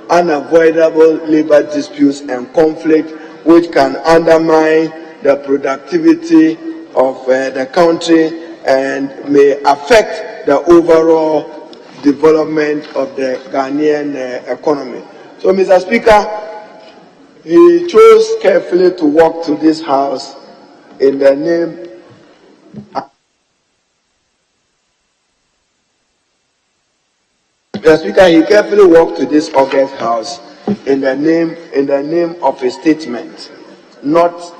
unavoidable labor disputes and conflict which can undermine the productivity of the country and may affect the overall development of the Ghanaian economy. So, Mr. Speaker, he chose carefully to walk to this house in the name. Mr. Speaker, he carefully walked to this August house in the name of a statement, not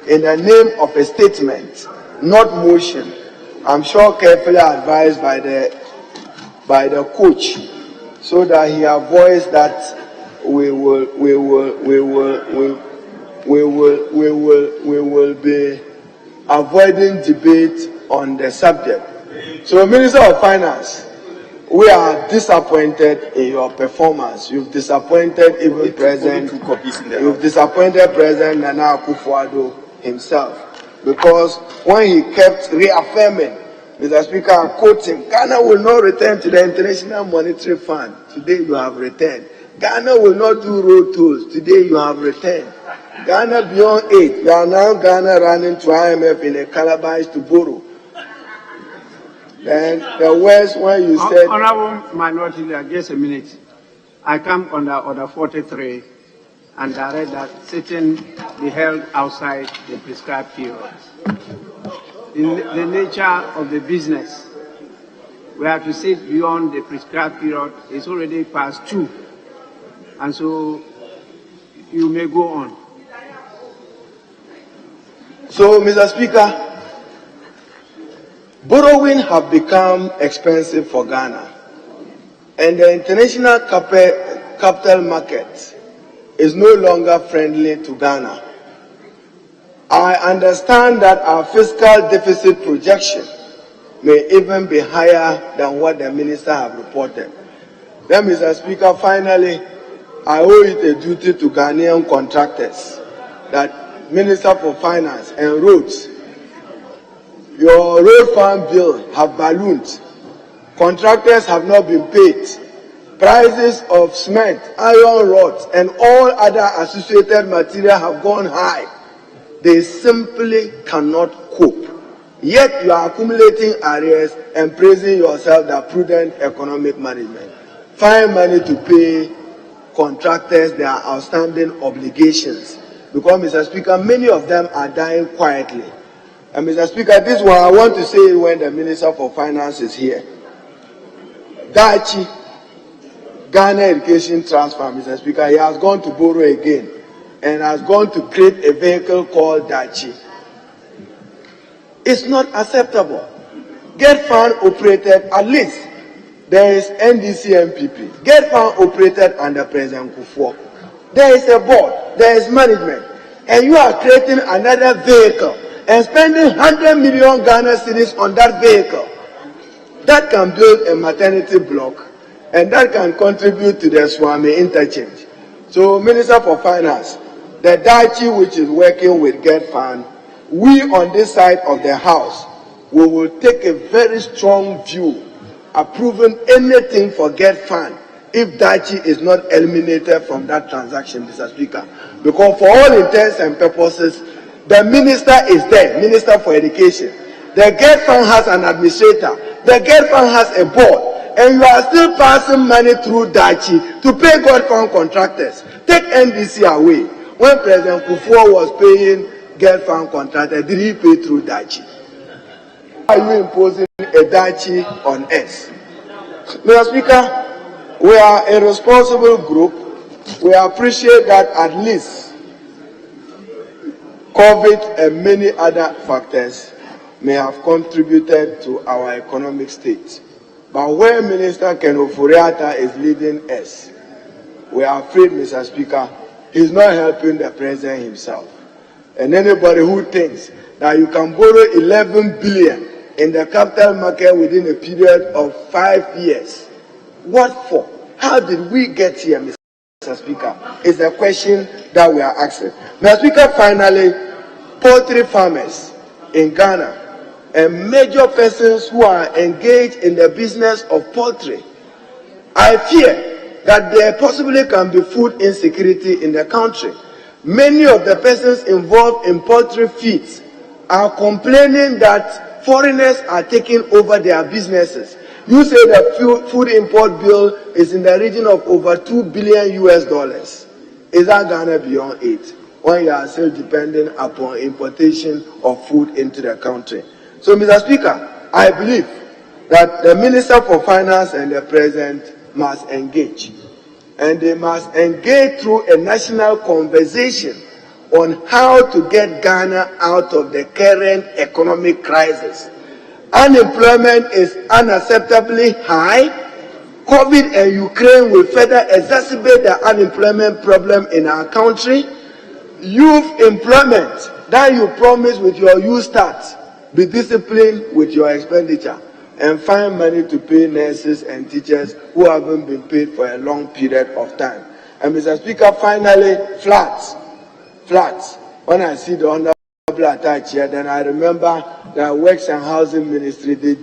in the name of a statement, not motion. I'm sure carefully advised by the coach, so that he avoids that we will be avoiding debate on the subject. So, Minister of Finance, we are disappointed in your performance. You've disappointed even You've disappointed President Nana Akufo-Addo himself, because when he kept reaffirming, Mr. Speaker, I'm quoting, Ghana will not return to the International Monetary Fund. Today you have returned. Ghana will not do road tolls. Today you have returned. Ghana beyond 8. You are now Ghana running to IMF in a calabash to borrow. Then the worst when you said... Honorable Minority Leader, just a minute. I come under Order 43 and direct that sitting be held outside the prescribed periods. the nature of the business. We have to sit beyond the prescribed period. It's already past 2. And so you may go on. So, Mr. Speaker, borrowing have become expensive for Ghana, and the international capital market is no longer friendly to Ghana. I understand that our fiscal deficit projection may even be higher than what the minister have reported. Then, Mr. Speaker, finally, I owe it a duty to Ghanaian contractors that Minister for Finance and Roads, your road fund bill have ballooned. Contractors have not been paid. Prices of cement, iron rods, and all other associated material have gone high. They simply cannot cope. Yet you are accumulating arrears and praising yourself that prudent economic management. Find money to pay contractors their outstanding obligations. Because, Mr. Speaker, many of them are dying quietly. And, Mr. Speaker, this is what I want to say when the Minister for Finance is here. Dachi, Ghana Education Transfer, Mr. Speaker, he has gone to borrow again and has gone to create a vehicle called Dachi. It's not acceptable. Get Fund operated, at least there is NDC MPP. Get Fund operated under President Kufuor. There is a board, there is management, and you are creating another vehicle and spending 100 million Ghana cedis on that vehicle. That can build a maternity block and that can contribute to the Swami Interchange. So, Minister for Finance, the Dachi which is working with Get Fund, we on this side of the House, we will take a very strong view approving anything for Get Fund if Dachi is not eliminated from that transaction, Mr. Speaker. Because for all intents and purposes, the minister is there, Minister for Education. The Get Fund has an administrator. The Get Fund has a board. And you are still passing money through Dachi to pay Get Fund contractors. Take NDC away. When President Kufuor was paying Get Fund contractors, did he pay through Dachi? Why are you imposing a Dachi on us? Mr. Speaker, we are a responsible group. We appreciate that at least COVID and many other factors may have contributed to our economic state. But where Minister Ken Ofori-Atta is leading us, we are afraid, Mr. Speaker, he's not helping the president himself. And anybody who thinks that you can borrow 11 billion in the capital market within a period of 5 years, what for? How did we get here, Mr. Speaker? Is the question that we are asking. Mr. Speaker, finally, poultry farmers in Ghana and major persons who are engaged in the business of poultry, I fear that there possibly can be food insecurity in the country. Many of the persons involved in poultry feeds are complaining that foreigners are taking over their businesses. You say the food import bill is in the region of over $2 billion US. Is that Ghana beyond it? When you are still depending upon importation of food into the country. So, Mr. Speaker, I believe that the Minister for Finance and the President must engage. And they must engage through a national conversation on how to get Ghana out of the current economic crisis. Unemployment is unacceptably high. COVID and Ukraine will further exacerbate the unemployment problem in our country. Youth employment that you promise with your youth start. Be disciplined with your expenditure and find money to pay nurses and teachers who haven't been paid for a long period of time. And Mr. Speaker, finally, flats. When I see the honorable attached here, then I remember the Works and Housing Ministry, they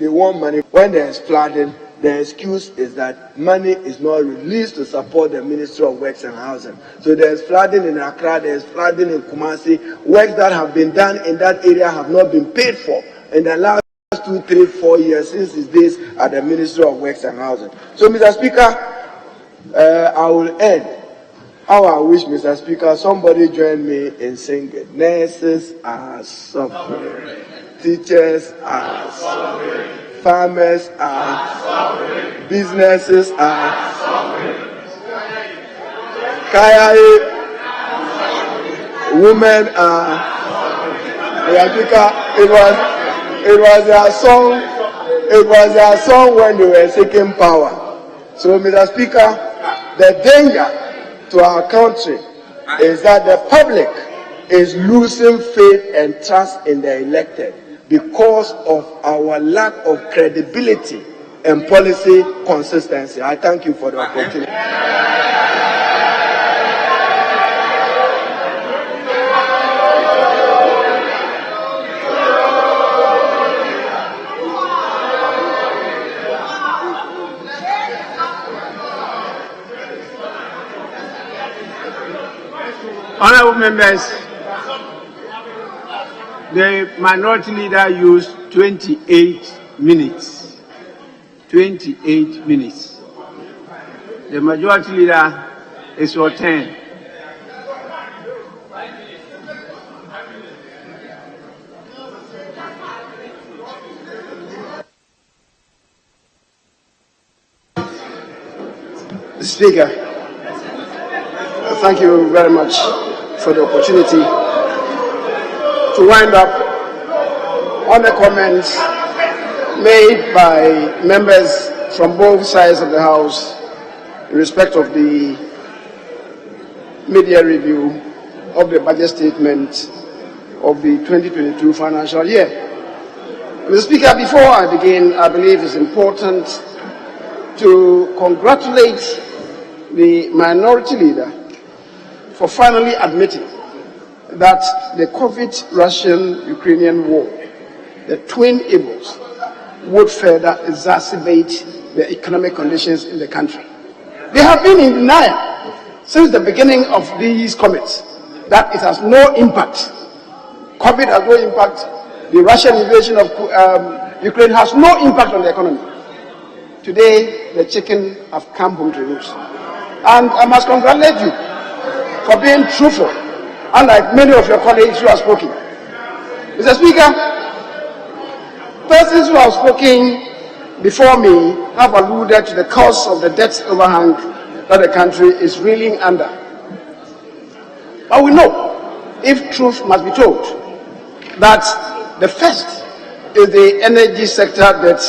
want money. When there's flooding, the excuse is that money is not released to support the Ministry of Works and Housing. So there's flooding in Accra, there's flooding in Kumasi. Works that have been done in that area have not been paid for in the last 2, 3, 4 years since his days at the Ministry of Works and Housing. So, Mr. Speaker, I will end How I wish, Mr. Speaker, somebody join me in singing. Nurses are suffering. Teachers are suffering. Farmers are suffering. Businesses are suffering. Women are suffering. Mr. Speaker, it was their song when they were seeking power. So, Mr. Speaker, the danger to our country is that the public is losing faith and trust in the elected because of our lack of credibility and policy consistency. I thank you for the opportunity. Honorable members, the minority leader used 28 minutes. 28 minutes. The majority leader is your turn. Speaker, thank you very much for the opportunity to wind up on the comments made by members from both sides of the House in respect of the media review of the budget statement of the 2022 financial year. Mr. Speaker, before I begin, I believe it's important to congratulate the minority leader for finally admitting that the COVID-Russian-Ukrainian war, the twin evils, would further exacerbate the economic conditions in the country. They have been in denial since the beginning of these comments that it has no impact. COVID has no impact. The Russian invasion of Ukraine has no impact on the economy. Today, the chicken have come home to roost. And I must congratulate you for being truthful, unlike many of your colleagues who have spoken. Mr. Speaker, persons who have spoken before me have alluded to the cause of the debt overhang that the country is reeling under. But we know, if truth must be told, that the first is the energy sector debt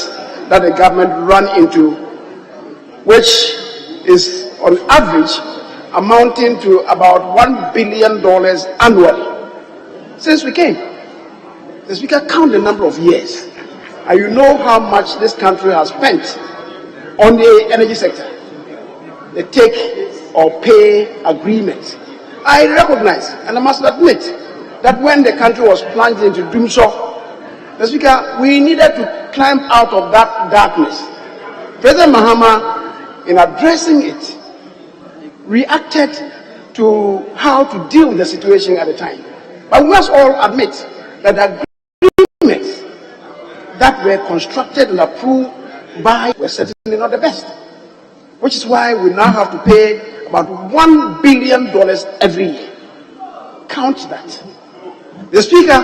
that the government ran into, which is on average amounting to about $1 billion annually since we came. The Speaker, count the number of years, and you know how much this country has spent on the energy sector. The take or pay agreement. I recognize, and I must admit, that when the country was plunged into doomsday, the Speaker, we needed to climb out of that darkness. President Mahama, in addressing it, reacted to how to deal with the situation at the time. But we must all admit that the agreements that were constructed and approved by were certainly not the best, which is why we now have to pay about $1 billion every year. Count that. The Speaker,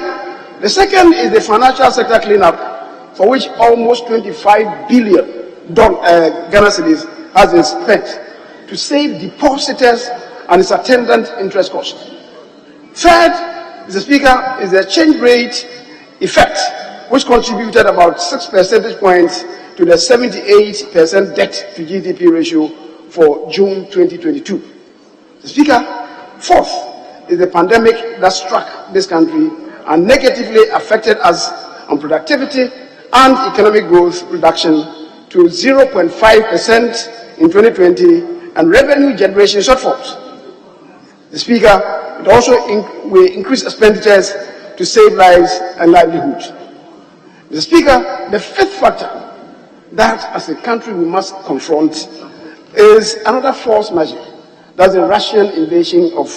the second is the financial sector cleanup, for which almost 25 billion Ghana cedis has been spent to save depositors and its attendant interest costs. Third, Mr. Speaker, is the exchange rate effect, which contributed about 6 percentage points to the 78% debt to GDP ratio for June 2022. Mr. Speaker, fourth is the pandemic that struck this country and negatively affected us on productivity and economic growth reduction to 0.5% in 2020 and revenue generation shortfalls. The Speaker, it also will increase expenditures to save lives and livelihoods. Mr. Speaker, the fifth factor that as a country we must confront is another false measure. That's the Russian invasion of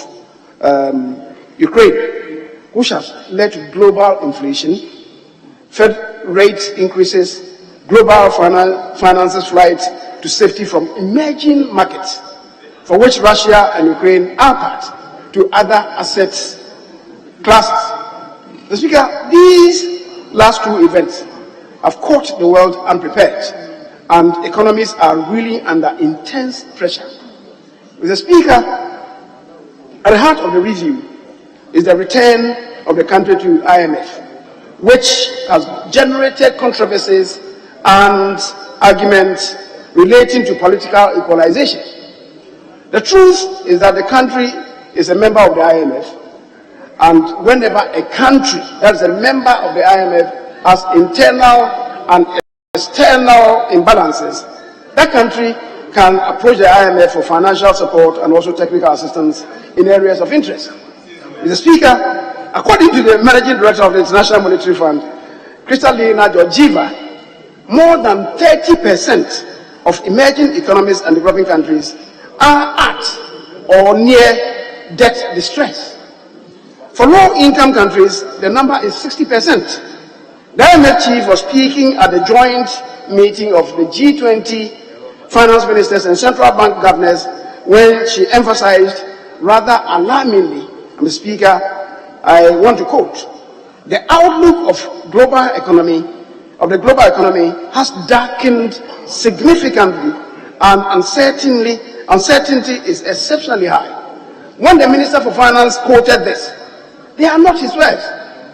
Ukraine, which has led to global inflation, Fed rate increases, global finances flight to safety from emerging markets, for which Russia and Ukraine are part, to other assets classes. Mr. Speaker, these last two events have caught the world unprepared, and economies are really under intense pressure. Mr. Speaker, at the heart of the review is the return of the country to IMF, which has generated controversies and arguments relating to political equalization. The truth is that the country is a member of the IMF, and whenever a country that is a member of the IMF has internal and external imbalances, that country can approach the IMF for financial support and also technical assistance in areas of interest. Mr. Speaker, according to the Managing Director of the International Monetary Fund, Kristalina Georgieva, more than 30% of emerging economies and developing countries are at or near debt distress. For low-income countries, the number is 60%. The IMF chief was speaking at the joint meeting of the G20 finance ministers and central bank governors when she emphasized rather alarmingly, Mr. Speaker, I want to quote, "The outlook of the global economy has darkened significantly, and uncertainty is exceptionally high." When the Minister for Finance quoted this, they are not his words.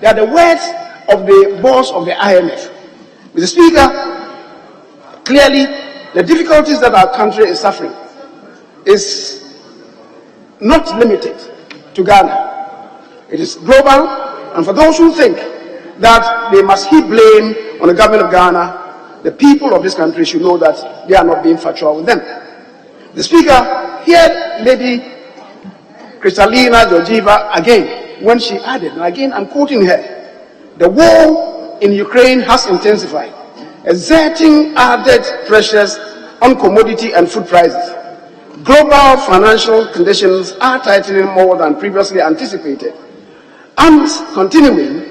They are the words of the boss of the IMF. Mr. Speaker, clearly the difficulties that our country is suffering is not limited to Ghana. It is global, and for those who think that they must heap blame on the government of Ghana, the people of this country should know that they are not being factual with them. The Speaker, here Lady Kristalina Georgieva again, when she added, and again I'm quoting her, "The war in Ukraine has intensified, exerting added pressures on commodity and food prices. Global financial conditions are tightening more than previously anticipated, and continuing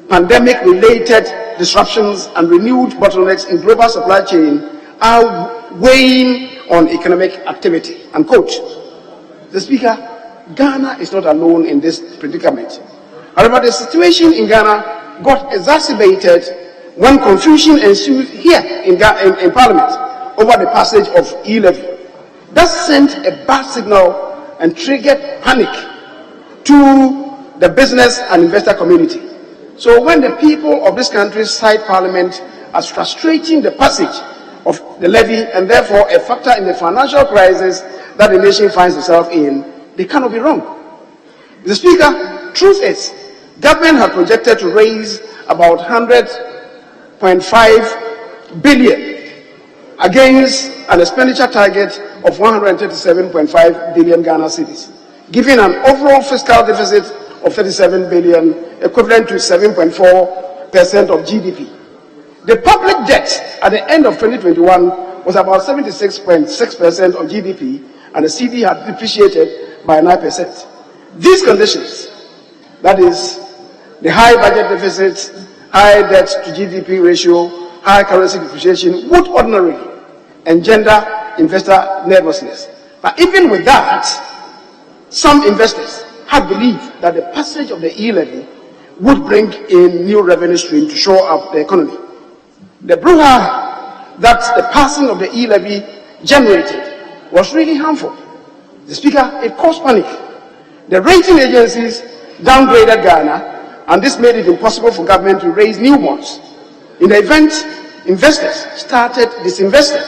pandemic-related disruptions and renewed bottlenecks in global supply chain are weighing on economic activity." Unquote. The Speaker, Ghana is not alone in this predicament. However, the situation in Ghana got exacerbated when confusion ensued here in Parliament over the passage of e-levy. That sent a bad signal and triggered panic to the business and investor community. So when the people of this country cite Parliament as frustrating the passage of the levy and therefore a factor in the financial crisis that the nation finds itself in, they cannot be wrong. Mr. Speaker, truth is, government had projected to raise about 100.5 billion against an expenditure target of 137.5 billion Ghana cedis, giving an overall fiscal deficit of 37 billion, equivalent to 7.4% of GDP. The public debt at the end of 2021 was about 76.6% of GDP, and the cedi had depreciated by 9%. These conditions, that is, the high budget deficit, high debt to GDP ratio, high currency depreciation, would ordinarily engender investor nervousness. But even with that, some investors had believed that the passage of the e-levy would bring in new revenue stream to shore up the economy. The brouhaha that the passing of the e-levy generated was really harmful. The Speaker, it caused panic. The rating agencies downgraded Ghana, and this made it impossible for government to raise new bonds. In the event, investors started disinvesting,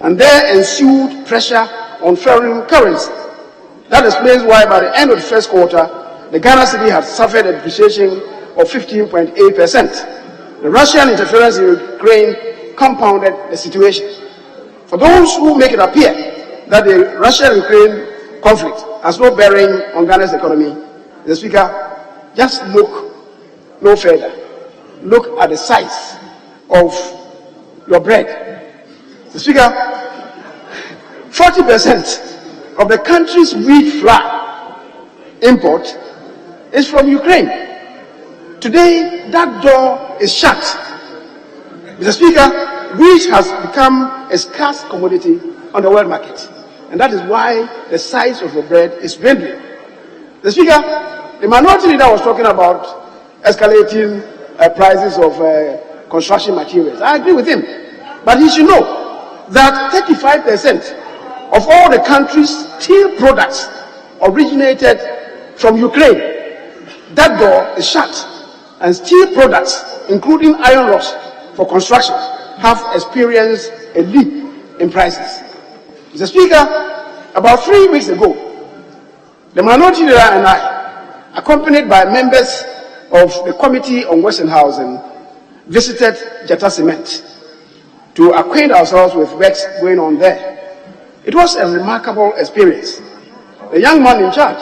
and there ensued pressure on foreign currency. That explains why by the end of the first quarter, the Ghana cedi had suffered a depreciation of 15.8%. The Russian interference in Ukraine compounded the situation. For those who make it appear that the Russia-Ukraine conflict has no bearing on Ghana's economy, the Speaker, just look no further. Look at the size of your bread. The Speaker, 40% of the country's wheat flour import is from Ukraine. Today, that door is shut. Mr. Speaker, wheat has become a scarce commodity on the world market. And that is why the size of the bread is dwindling. The Speaker, the minority leader was talking about escalating prices of construction materials. I agree with him. But he should know that 35% of all the country's steel products originated from Ukraine. That door is shut. And steel products, including iron rods for construction, have experienced a leap in prices. Mr. Speaker, about 3 weeks ago, the minority leader and I, accompanied by members of the Committee on Western Housing, visited Jetta Cement to acquaint ourselves with what's going on there. It was a remarkable experience. The young man in charge,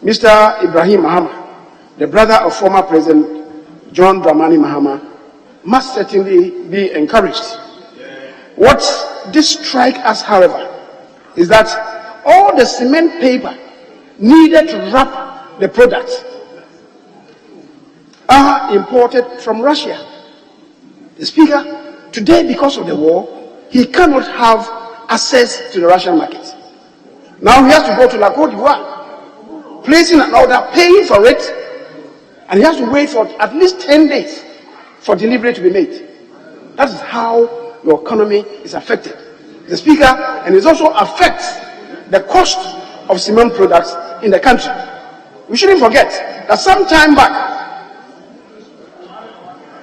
Mr. Ibrahim Mahama, the brother of former President John Dramani Mahama, must certainly be encouraged. What did strike us, however, is that all the cement paper needed to wrap the products are imported from Russia. The Speaker, today because of the war, he cannot have access to the Russian market. Now he has to go to La Côte d'Ivoire, placing an order, paying for it, and he has to wait for at least 10 days for delivery to be made. That is how your economy is affected. The Speaker, and it also affects the cost of cement products in the country. We shouldn't forget that some time back,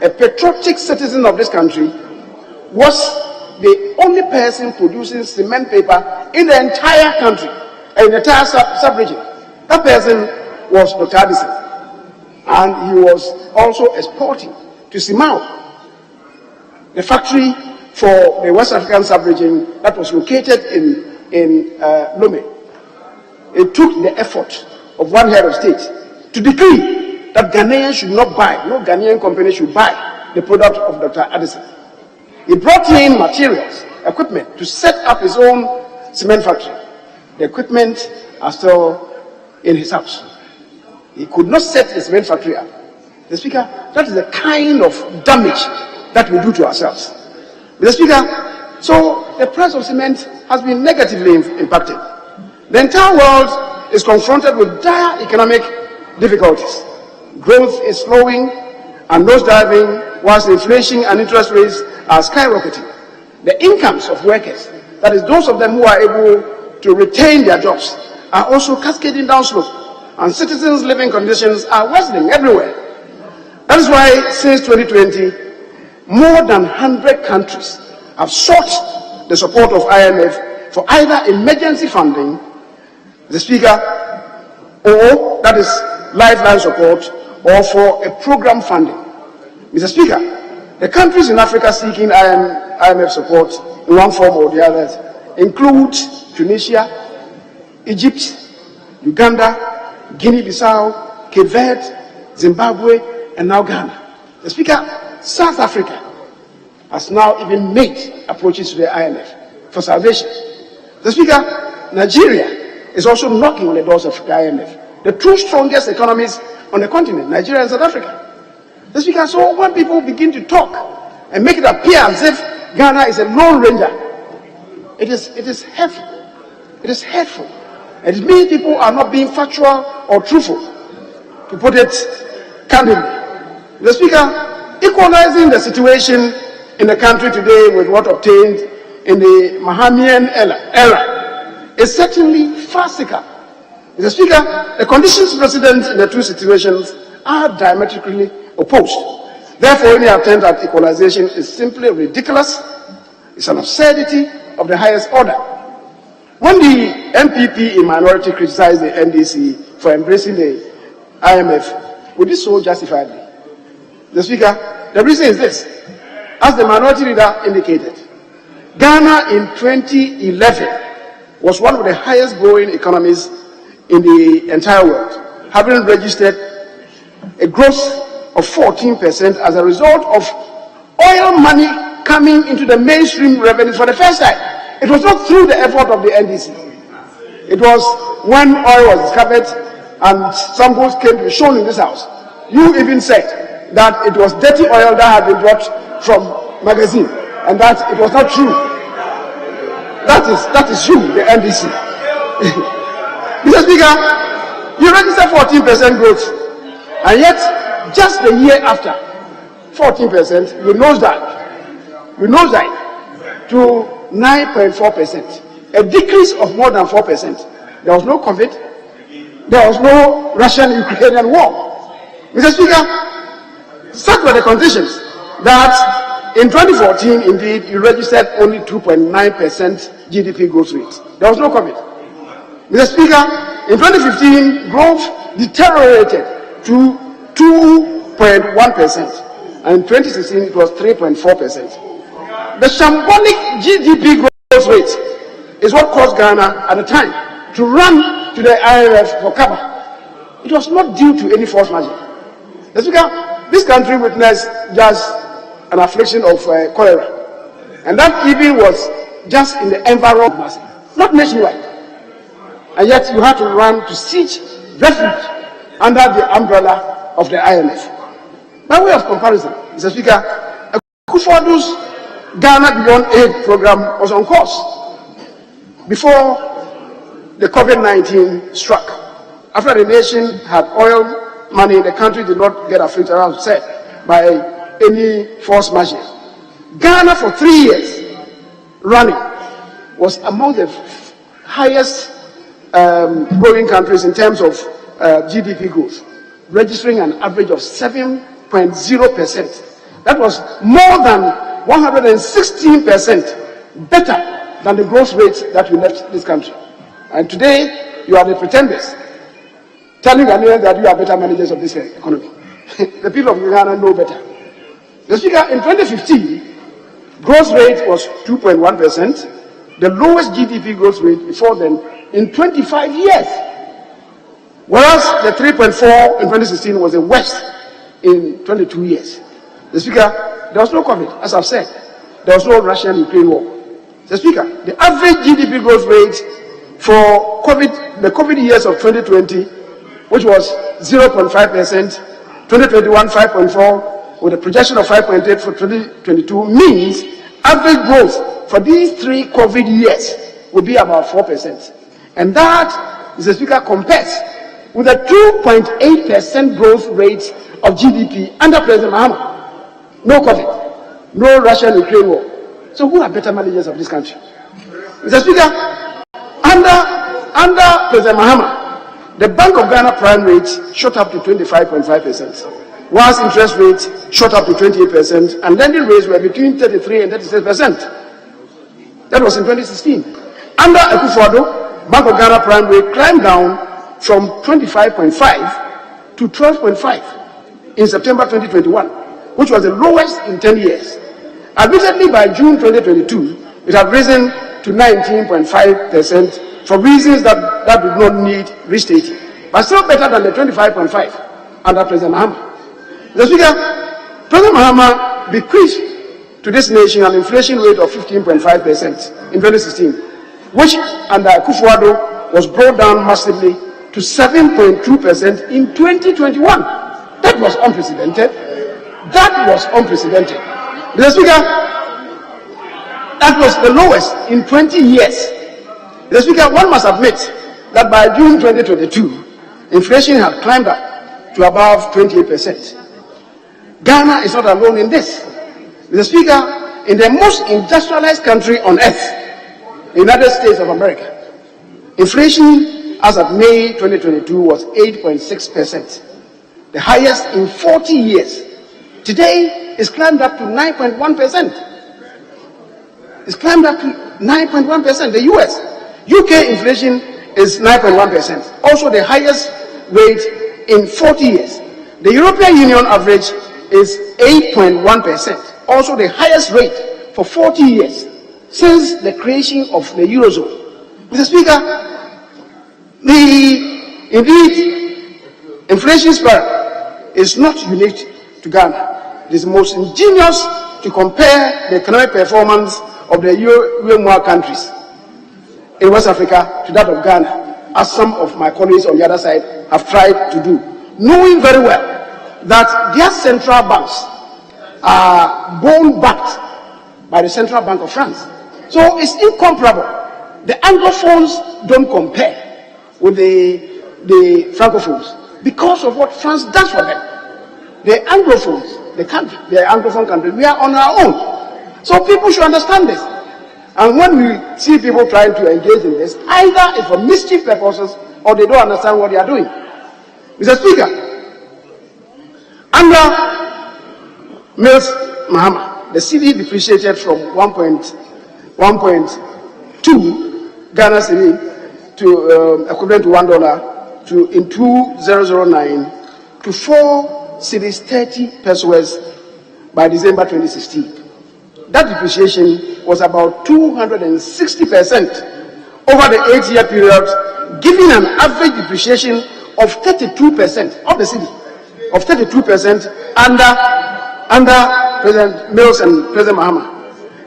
a patriotic citizen of this country was the only person producing cement paper in the entire country, in the entire sub-region. That person was Dr. Addison. And he was also exporting to Simao, the factory for the West African sub-region that was located in Lomé. It took the effort of one head of state to decree that Ghanaians should not buy, no Ghanaian company should buy the product of Dr. Addison. He brought in materials, equipment, to set up his own cement factory. The equipment are still in his house. He could not set his cement factory up. The Speaker, that is the kind of damage that we do to ourselves. Mr. Speaker, so the price of cement has been negatively impacted. The entire world is confronted with dire economic difficulties. Growth is slowing and nosediving, whilst inflation and interest rates are skyrocketing. The incomes of workers, that is those of them who are able to retain their jobs, are also cascading down slope, and citizens' living conditions are worsening everywhere. That is why since 2020, more than 100 countries have sought the support of IMF for either emergency funding, the Speaker, or that is lifeline support, or for a program funding. Mr. Speaker, the countries in Africa seeking IMF support in one form or the other include Tunisia, Egypt, Uganda, Guinea-Bissau, Cape Verde, Zimbabwe, and now Ghana. The Speaker, South Africa has now even made approaches to the IMF for salvation. The Speaker, Nigeria is also knocking on the doors of the IMF. The two strongest economies on the continent, Nigeria and South Africa. The Speaker, so when people begin to talk and make it appear as if Ghana is a lone ranger, it is hurtful. It is hurtful. It means people are not being factual or truthful, to put it candidly. The Speaker, equalizing the situation in the country today with what obtained in the Mahamian era is certainly farcical. Mr. Speaker, the conditions precedent in the two situations are diametrically opposed. Therefore, any attempt at equalization is simply ridiculous. It's an absurdity of the highest order. When the MPP in minority criticized the NDC for embracing the IMF, we did so justifiably. The Speaker, the reason is this. As the minority leader indicated, Ghana in 2011 was one of the highest growing economies in the entire world, having registered a growth of 14% as a result of oil money coming into the mainstream revenues for the first time. It was not through the effort of the NDC. It was when oil was discovered and samples came to be shown in this house. You even said that it was dirty oil that had been brought from magazine and that it was not true. That is you, the NDC. Mr. Speaker, you registered 14% growth, and yet just the year after, 14%, we nosedive to 9.4%, a decrease of more than 4%. There was no COVID, there was no Russian-Ukrainian war. Mr. Speaker, such were the conditions that in 2014, indeed, you registered only 2.9% GDP growth rate. There was no COVID. Mr. Speaker, in 2015, growth deteriorated to 2.1%, and in 2016, it was 3.4%. The shambolic GDP growth rate is what caused Ghana at the time to run to the IMF for cover. It was not due to any force majeure. Mr. Speaker, this country witnessed just an affliction of cholera, and that even was just in the environment, not nationwide. And yet you had to run to seek refuge under the umbrella of the IMF. By way of comparison, Mr. Speaker, Akufo-Addo's Ghana Beyond Aid program was on course before the COVID-19 struck. After the nation had oil money, the country did not get afflicted, as I said, by any force majeure. Ghana, for 3 years running, was among the highest growing countries in terms of GDP growth, registering an average of 7.0%. That was more than 116% better than the growth rate that we left this country. And today, you are the pretenders, telling Ghanaians that you are better managers of this economy. The people of Ghana know better. The Speaker, in 2015, growth rate was 2.1%, the lowest GDP growth rate before then in 25 years. Whereas the 3.4 in 2016 was the worst in 22 years. The Speaker, there was no COVID, as I've said. There was no Russian-Ukraine war. The Speaker, the average GDP growth rate for the COVID years of 2020, which was 0.5%, 2021 5.4%, with a projection of 5.8 for 2022, means average growth for these 3 COVID years will be about 4%. And that, Mr. Speaker, compares with a 2.8% growth rate of GDP under President Mahama. No COVID, no Russian-Ukraine war. So who are better managers of this country? Mr. Speaker, under President Mahama, the Bank of Ghana prime rate shot up to 25.5%, whilst interest rates shot up to 28%, and lending rates were between 33 and 36%. That was in 2016. Under Akufo-Addo, Bank of Ghana prime rate climbed down from 25.5 to 12.5 in September 2021, which was the lowest in 10 years. Admittedly, by June 2022, it had risen to 19.5% for reasons that did not need restating, but still better than the 25.5 under President Mahama. Mr. Speaker, President Mahama bequeathed to this nation an inflation rate of 15.5% in 2016, which under Akufo-Addo was brought down massively to 7.2% in 2021. That was unprecedented. That was unprecedented. Mr. Speaker, that was the lowest in 20 years. Mr. Speaker, one must admit that by June 2022, inflation had climbed up to above 28%. Ghana is not alone in this. Mr. Speaker, in the most industrialized country on earth, the United States of America, inflation as of May 2022 was 8.6%, the highest in 40 years. Today, it's climbed up to 9.1%. It's climbed up to 9.1%. The UK inflation is 9.1%, also the highest rate in 40 years. The European Union average is 8.1%, also the highest rate for 40 years since the creation of the Eurozone. Mr. Speaker, indeed, inflation spiral is not unique to Ghana. It is most ingenious to compare the economic performance of the UEMOA countries in West Africa to that of Ghana, as some of my colleagues on the other side have tried to do, knowing very well that their central banks are bone-backed by the Central Bank of France. So it's incomparable. The Anglophones don't compare with the Francophones because of what France does for them. The Anglophones, the country, the Anglophone country, we are on our own. So people should understand this. And when we see people trying to engage in this, either it's for mischief purposes or they don't understand what they are doing. Mr. Speaker, under Mills Mahama, the cedi depreciated from 1.2 Ghana cedi to equivalent to $1 to in 2009 to 4 cedis 30 pesos by December 2016. That depreciation was about 260% over the 8-year period, giving an average depreciation of 32% of the city, of 32% under President Mills and President Mahama.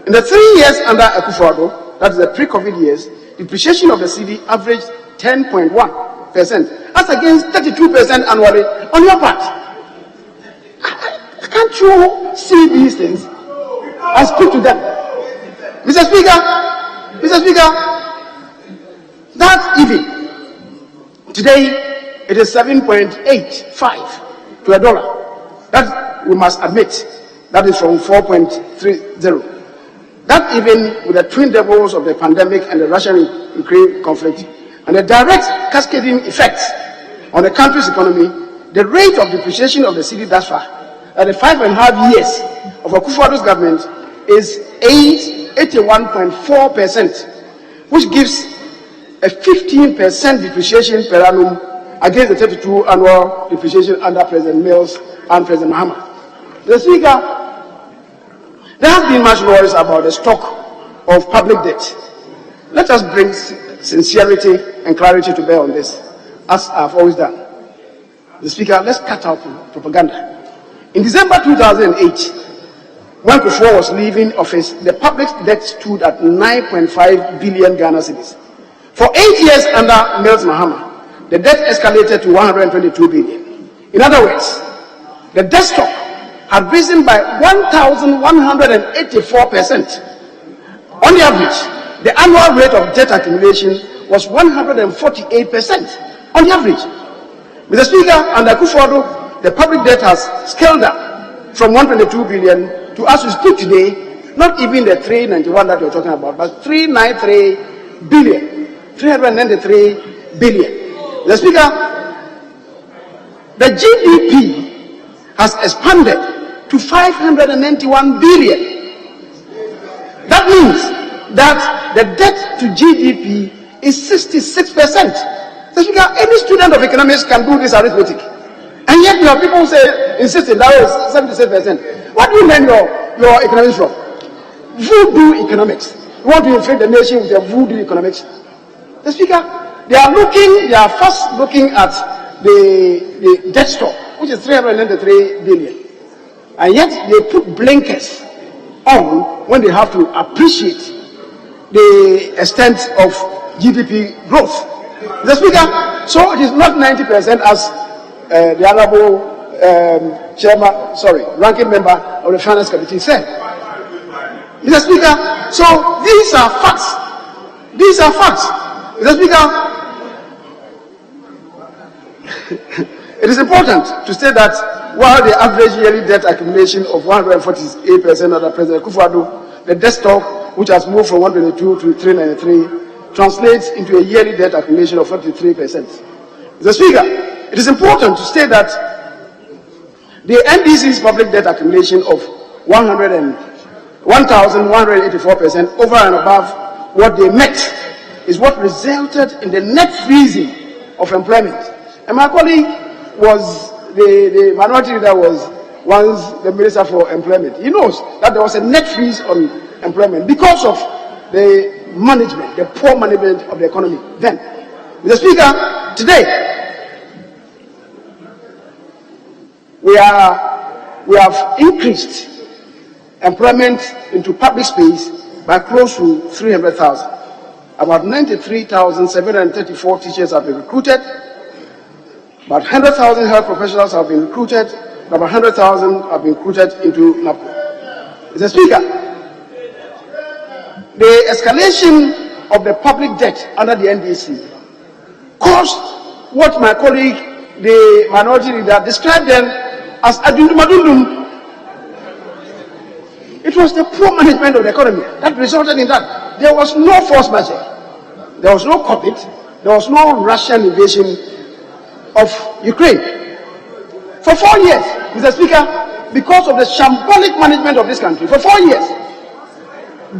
In the 3 years under Akufo-Addo, that is the pre-COVID years, depreciation of the city averaged 10.1%, as against 32% annually on your part. Can't you see these things and speak to them? Mr. Speaker, that even today it is 7.85 to $1. That we must admit, that is from 4.30. That even with the twin devils of the pandemic and the Russian-Ukraine conflict and the direct cascading effects on the country's economy, the rate of depreciation of the city thus far, at the 5.5 years of Akufo-Addo's government, is 81.4%, which gives a 15% depreciation per annum against the 32 annual depreciation under President Mills and President Mahama. The Speaker, there has been much noise about the stock of public debt. Let us bring sincerity and clarity to bear on this, as I've always done. The Speaker, let's cut out propaganda. In December 2008, when Kufuor was leaving office, the public debt stood at 9.5 billion Ghana cedis. For 8 years under Mills Mahama, the debt escalated to 122 billion. In other words, the debt stock had risen by 1,184%. On the average, the annual rate of debt accumulation was 148% on the average. Mr. Speaker, under Akufo-Addo, the public debt has scaled up from 122 billion to, as we speak today, not even the 391 that you're talking about, but 393 billion. 393 billion. Mr. Speaker, the GDP has expanded to 591 billion. That means that the debt to GDP is 66%. Mr. Speaker, any student of economics can do this arithmetic. And yet you have people who say, insisting that is 76%. What do you learn your economics from? Voodoo economics. You want to inflate the nation with your voodoo economics? The Speaker, they are first looking at the debt stock, which is 393 billion. And yet they put blinkers on when they have to appreciate the extent of GDP growth. The Speaker, so it is not 90% as the Honorable ranking member of the Finance Committee said. Mr. Speaker, so these are facts. These are facts. Mr. Speaker, it is important to state that while the average yearly debt accumulation of 148% under President Akufo-Addo, the debt stock, which has moved from 122 to 393, translates into a yearly debt accumulation of 43%. Mr. Speaker, it is important to state that the NDC's public debt accumulation of 1,184% over and above what they met is what resulted in the net freezing of employment. And my colleague was the minority leader was once the Minister for Employment. He knows that there was a net freeze on employment because of the management, the poor management of the economy then. Mr. Speaker, today we have increased employment into public space by close to 300,000. About 93,734 teachers have been recruited. About 100,000 health professionals have been recruited. About 100,000 have been recruited into NAPO. Mr. Speaker, the escalation of the public debt under the NDC caused what my colleague, the minority leader, described them as adundumadundum. It was the poor management of the economy that resulted in that. There was no force majeure. There was no COVID. There was no Russian invasion of Ukraine. For 4 years, Mr. Speaker, because of the shambolic management of this country, for 4 years,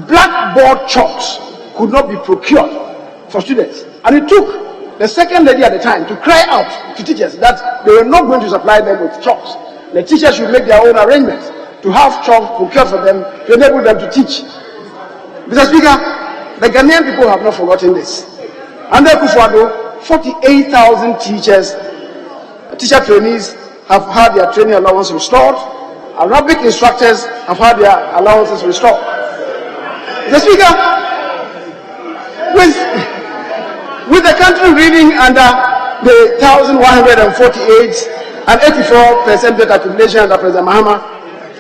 blackboard chalks could not be procured for students. And it took the second lady at the time to cry out to teachers that they were not going to supply them with chalks. The teachers should make their own arrangements to have chalks procured for them to enable them to teach. Mr. Speaker, the Ghanaian people have not forgotten this. Under Kufuor, 48,000 teachers, teacher trainees have had their training allowance restored. Arabic instructors have had their allowances restored. Mr. Speaker, with the country reading under the 1,148 and 84% debt accumulation under President Mahama,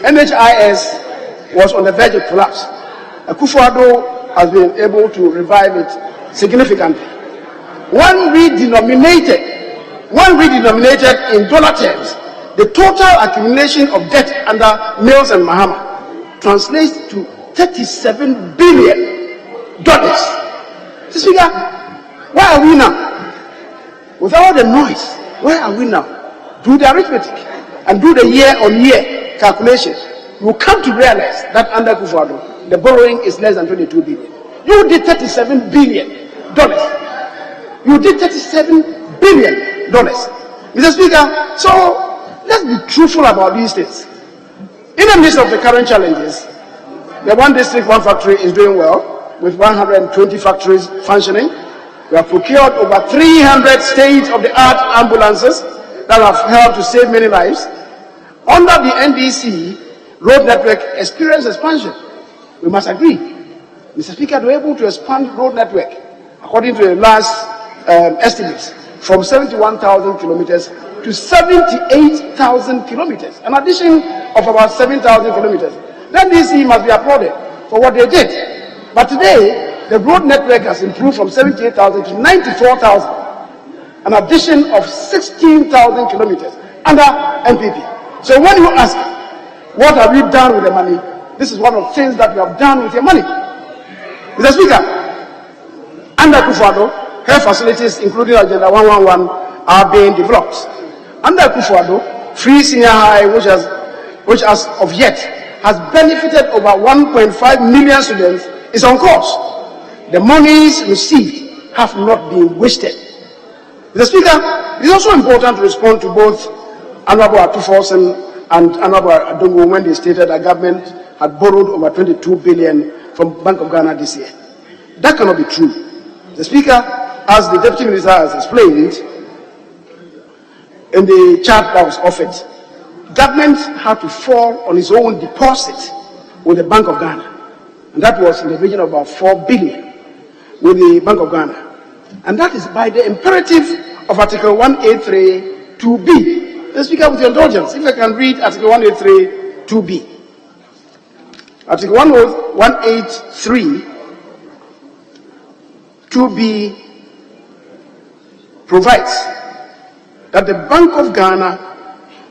NHIS was on the verge of collapse. Kufuor has been able to revive it significantly. When redenominated in dollar terms, the total accumulation of debt under Mills and Mahama translates to $37 billion. Mr. Speaker, where are we now? With all the noise, where are we now? Do the arithmetic and do the year-on-year calculation. You will come to realize that under Kufuor, the borrowing is less than 22 billion. You did $37 billion. You did $37 billion. Mr. Speaker, so let's be truthful about these things. In the midst of the current challenges, the one district, one factory is doing well, with 120 factories functioning. We have procured over 300 state-of-the-art ambulances that have helped to save many lives. Under the NDC, road network experienced expansion. We must agree. Mr. Speaker, we were able to expand road network, according to the last estimates, from 71,000 kilometers to 78,000 kilometers, an addition of about 7,000 kilometers. The NDC must be applauded for what they did. But today, the road network has improved from 78,000 to 94,000, an addition of 16,000 kilometers under NPP. So when you ask, what have you done with the money? This is one of the things that you have done with your money. Mr. Speaker, under Kufuor, health facilities, including Agenda 111, are being developed. Under Kufuor, free senior high, which as of yet has benefited over 1.5 million students, is on course. The monies received have not been wasted. Mr. Speaker, it is also important to respond to both Honorable Atuforsen and Honorable Adongo when they stated that government had borrowed over 22 billion from Bank of Ghana this year. That cannot be true. The Speaker, as the Deputy Minister has explained in the chart that was offered, government had to fall on its own deposit with the Bank of Ghana. And that was in the region of about 4 billion with the Bank of Ghana. And that is by the imperative of Article 183 2B. The Speaker, with your indulgence, if I can read Article 183 2B. Article 183 2B provides that the Bank of Ghana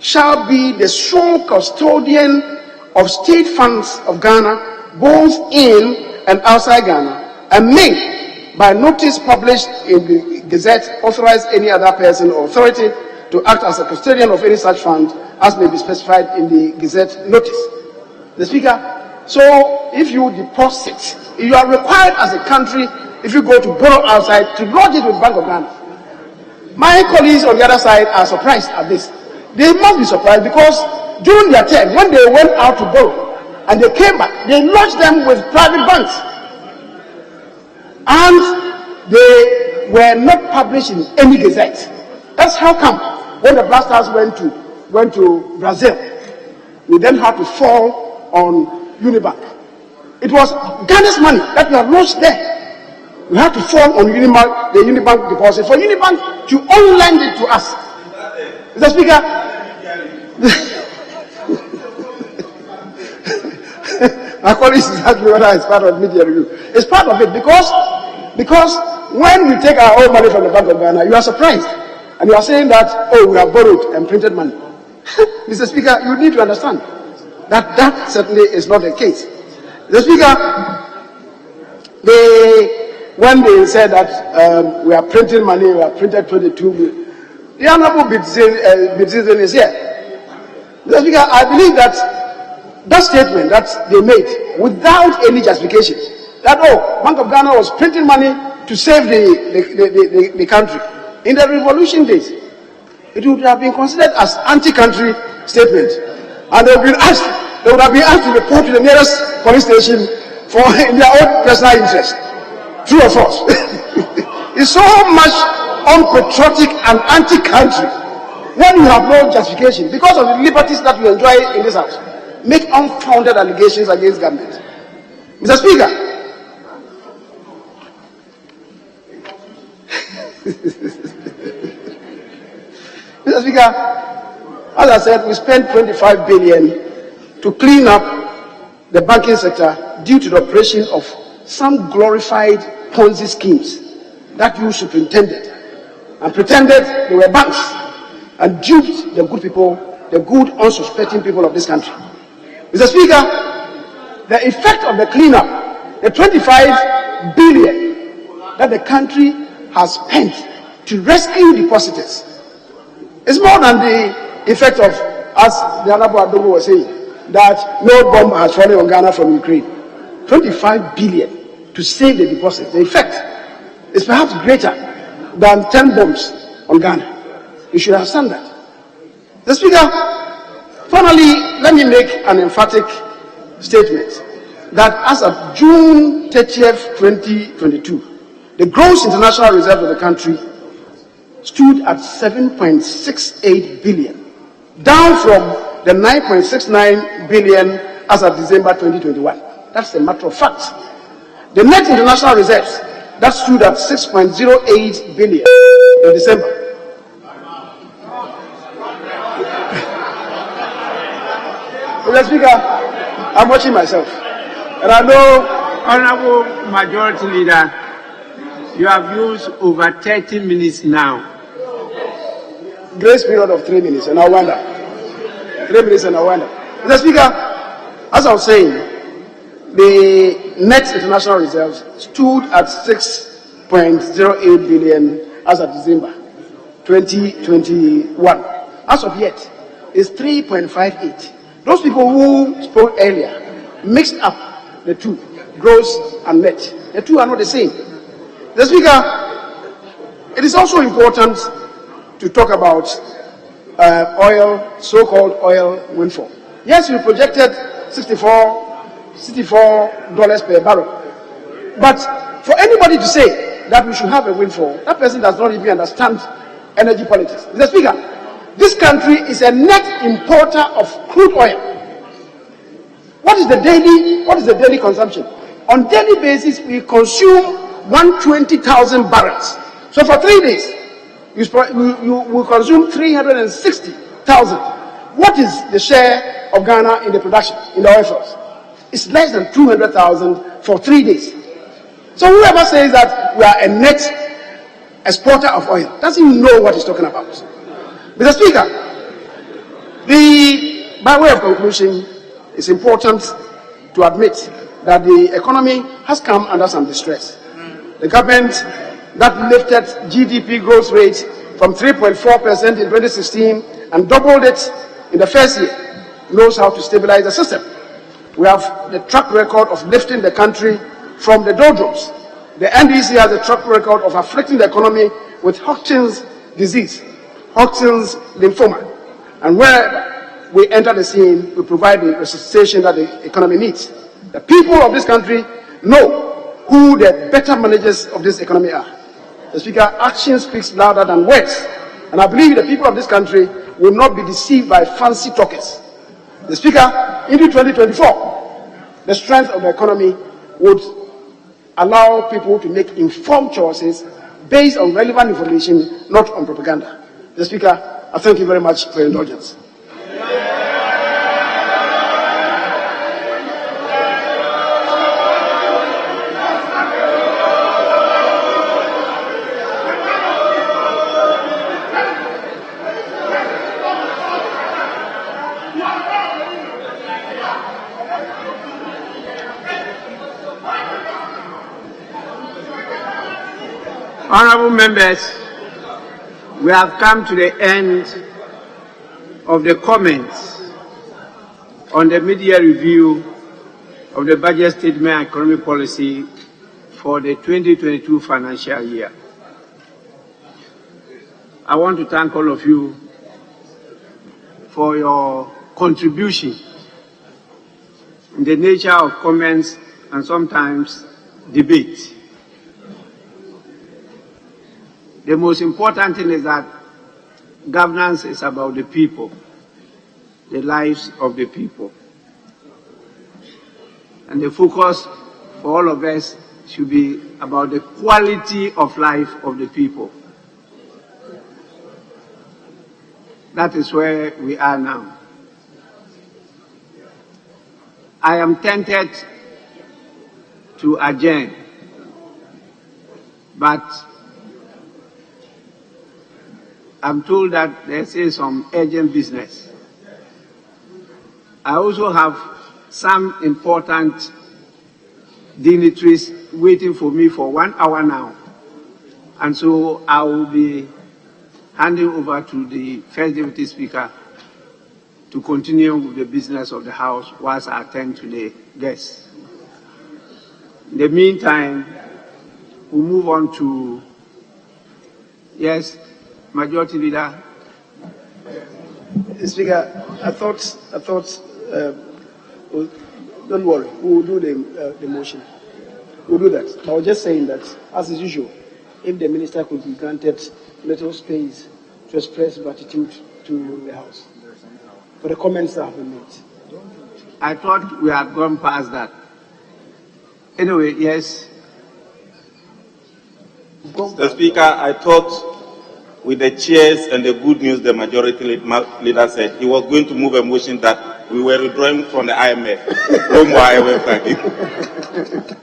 shall be the sole custodian of state funds of Ghana, both in and outside Ghana, and may, by notice published in the Gazette, authorize any other person or authority to act as a custodian of any such fund as may be specified in the Gazette notice. The Speaker, so if you deposit, you are required as a country, if you go to borrow outside, to lodge it with Bank of Ghana. My colleagues on the other side are surprised at this. They must be surprised because during their term, when they went out to borrow and they came back, they lodged them with private banks. And they were not published in any gazette. That's how come when the blasters went to Brazil, we then had to fall on Unibank. It was Ghana's money that we had lost there. We had to fall on Unibank, the Unibank deposit, for Unibank to on-lend it to us. Mr. Speaker, My colleagues asked me whether it's part of media review. It's part of it because when we take our own money from the Bank of Ghana, you are surprised. And you are saying that, oh, we have borrowed and printed money. Mr. Speaker, you need to understand that that certainly is not the case. Mr. Speaker, when they said that we are printing money, we have printed 22 billion, the Honorable Bitsizin is here. Mr. Speaker, I believe that that statement that they made without any justification, that, oh, Bank of Ghana was printing money to save the country. In the revolution days, it would have been considered as anti-country statement. And they would have been asked to report to the nearest police station for in their own personal interest. True or false? It's so much unpatriotic and anti-country when you have no justification because of the liberties that we enjoy in this house. Make unfounded allegations against government. Mr. Speaker, Mr. Speaker, as I said, we spent 25 billion to clean up the banking sector due to the operation of some glorified Ponzi schemes that you superintended and pretended they were banks and duped the good people, the good unsuspecting people of this country. Mr. Speaker, the effect of the cleanup, the 25 billion that the country has spent to rescue depositors, is more than the effect of, as the Honorable Adogo was saying, that no bomb has fallen on Ghana from Ukraine. 25 billion to save the deposits. The effect is perhaps greater than 10 bombs on Ghana. You should understand that. The Speaker, finally, let me make an emphatic statement that as of June 30th, 2022, the gross international reserve of the country stood at 7.68 billion, down from the 9.69 billion as of December 2021. That's a matter of fact. The net international reserves, that stood at 6.08 billion in December. Mr. Speaker, I'm watching myself. And I know, Honorable Majority Leader, you have used over 30 minutes now. Grace period of 3 minutes, and I wonder. 3 minutes, and I wonder. Mr. Speaker, as I was saying, the net international reserves stood at 6.08 billion as of December 2021. As of yet, it's 3.58. Those people who spoke earlier mixed up the two, gross and net. The two are not the same. Mr. Speaker, it is also important to talk about oil, so-called oil windfall. Yes, we projected $64 per barrel. But for anybody to say that we should have a windfall, that person does not even understand energy politics. Mr. Speaker, this country is a net importer of crude oil. What is the daily consumption? On daily basis, we consume 120,000 barrels. So for 3 days, you consume 360,000. What is the share of Ghana in the production, in the oil fields? It's less than 200,000 for 3 days. So whoever says that we are a net exporter of oil doesn't know what he's talking about. Mr. Speaker, by way of conclusion, it's important to admit that the economy has come under some distress. The government that lifted GDP growth rate from 3.4% in 2016 and doubled it in the first year knows how to stabilize the system. We have the track record of lifting the country from the doldrums. The NDC has a track record of afflicting the economy with Hodgkin's disease, Hodgkin's lymphoma. And where we enter the scene, we provide the resuscitation that the economy needs. The people of this country know who the better managers of this economy are. The Speaker, action speaks louder than words. And I believe the people of this country will not be deceived by fancy talkers. The Speaker, into 2024, the strength of the economy would allow people to make informed choices based on relevant information, not on propaganda. The Speaker, I thank you very much for your indulgence. Honorable members, we have come to the end of the comments on the mid-year review of the budget statement and economic policy for the 2022 financial year. I want to thank all of you for your contribution in the nature of comments and sometimes debate. The most important thing is that governance is about the people, the lives of the people. And the focus for all of us should be about the quality of life of the people. That is where we are now. I am tempted to adjourn, but I'm told that there's some urgent business. I also have some important dignitaries waiting for me for 1 hour now. And so I will be handing over to the First Deputy Speaker to continue with the business of the House whilst I attend to the guests. In the meantime, we'll move on to, yes, Majority Leader. Speaker, I thought, don't worry, we will do the motion. We'll do that. I was just saying that, as is usual, if the minister could be granted little space to express gratitude to the House for the comments that have been made. I thought we had gone past that. Anyway, yes. Mr. Speaker, I thought with the cheers and the good news the majority leader said, he was going to move a motion that we were withdrawing from the IMF. No more IMF, thank you.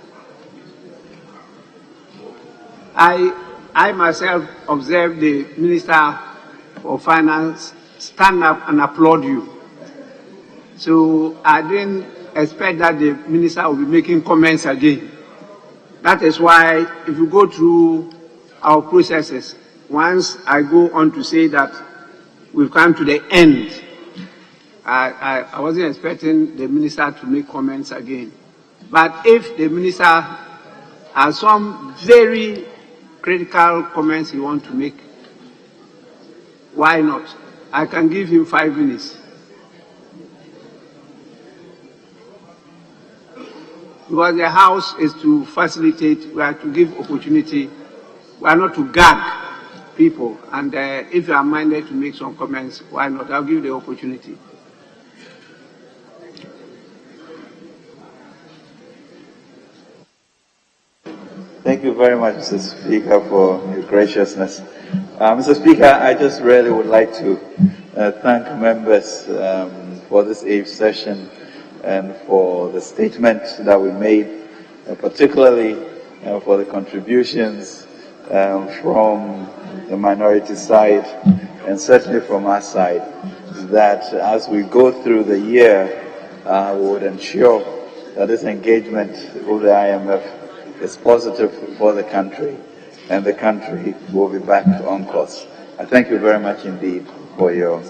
I myself observed the Minister for Finance stand up and applaud you. So I didn't expect that the Minister will be making comments again. That is why if you go through our processes, once I go on to say that we've come to the end, I wasn't expecting the Minister to make comments again. But if the Minister has some very critical comments he wants to make, why not? I can give him 5 minutes. Because the House is to facilitate, we are to give opportunity, we are not to gag people. And if you are minded to make some comments, why not? I'll give the opportunity. Thank you very much, Mr. Speaker, for your graciousness. Mr. Speaker, I just really would like to thank members for this 8th session and for the statement that we made, particularly for the contributions from the minority side and certainly from our side, that as we go through the year, we would ensure that this engagement with the IMF is positive for the country, and the country will be back on course. I thank you very much indeed for your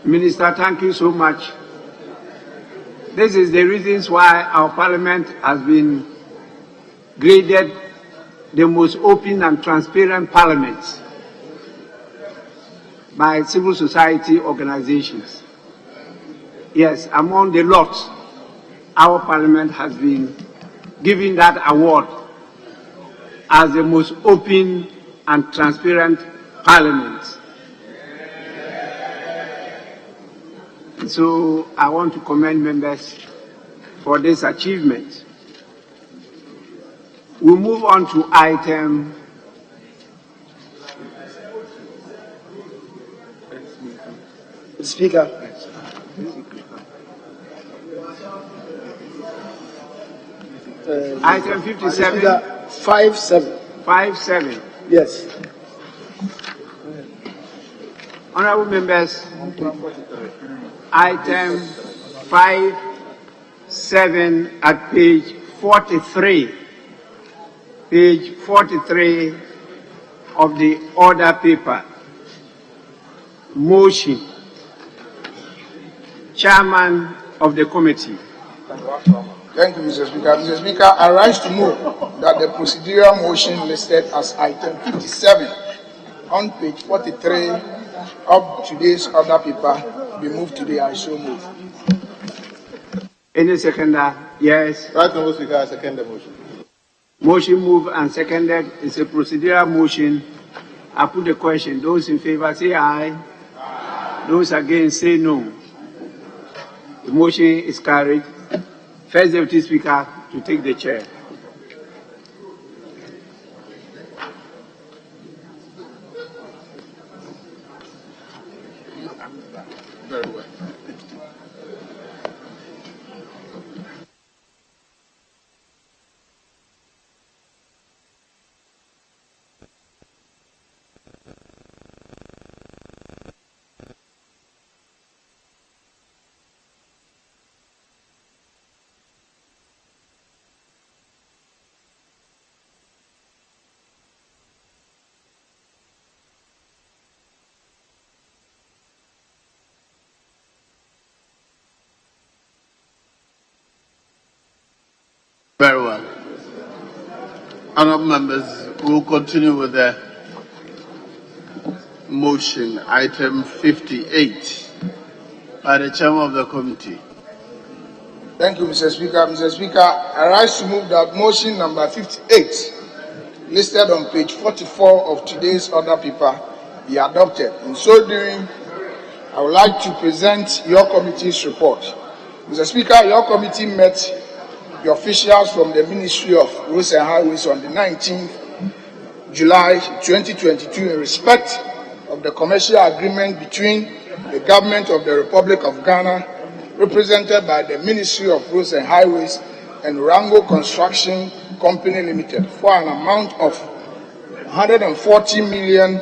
Minister, thank you so much. This is the reasons why our Parliament has been graded the most open and transparent parliament by civil society organizations. Yes, among the lot, our Parliament has been given that award as the most open and transparent Parliament. So I want to commend members for this achievement. We'll move on to item Speaker. Item 57. 5-7. 5-7. Yes. Honorable members, item 57 at page 43. Page 43 of the order paper. Motion. Chairman of the committee. Thank you, Mr. Speaker. Mr. Speaker, I rise to move that the procedural motion listed as item 57 on page 43 of today's order paper be moved today. I so move. Any seconder? Yes. Right, Honorable Speaker, I second the motion. Motion moved and seconded. It's a procedural motion. I put the question. Those in favor say aye. Those against say no. The motion is carried. First Deputy Speaker to take the chair. Very well. Very well. Honourable members, we'll continue with the motion, item 58, by the chairman of the committee. Thank you, Mr. Speaker. Mr. Speaker, I rise to move that motion number 58, listed on page 44 of today's order paper, be adopted. In so doing, I would like to present your committee's report. Mr. Speaker, your committee met the officials from the Ministry of Roads and Highways on the 19th July 2022 in respect of the commercial agreement between the government of the Republic of Ghana, represented by the Ministry of Roads and Highways, and Rango Construction Company Limited for an amount of 140 million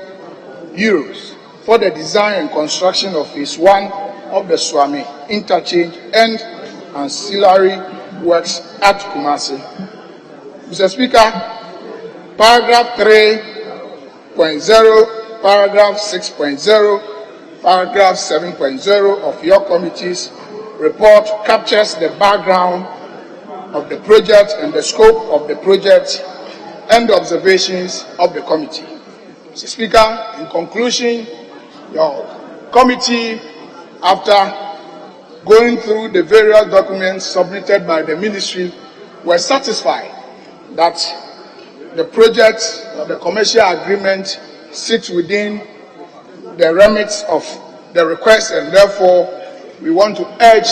euros for the design and construction of phase 1 of the Swami Interchange and ancillary works at Kumasi. Mr. Speaker, paragraph 3.0, paragraph 6.0, paragraph 7.0 of your committee's report captures the background of the project and the scope of the project and the observations of the committee. Mr. Speaker, in conclusion, your committee, after going through the various documents submitted by the ministry, were satisfied that the project, the commercial agreement, sits within the remits of the request, and therefore we want to urge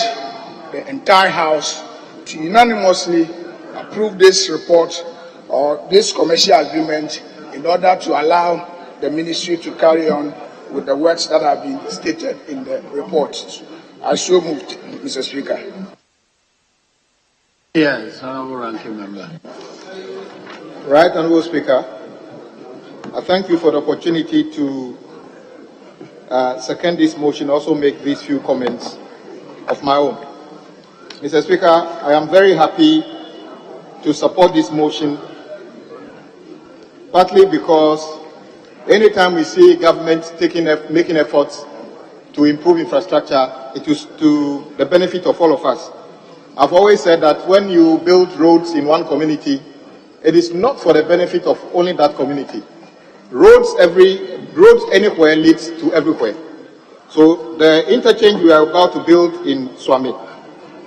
the entire House to unanimously approve this report or this commercial agreement in order to allow the ministry to carry on with the works that have been stated in the report. I so moved, Mr. Speaker. Yes, Honourable Ranking Member. Right, Honourable Speaker. I thank you for the opportunity to second this motion, also make these few comments of my own. Mr. Speaker, I am very happy to support this motion, partly because anytime we see government making efforts to improve infrastructure, it is to the benefit of all of us. I've always said that when you build roads in one community, it is not for the benefit of only that community. Roads anywhere leads to everywhere. So the interchange we are about to build in Swami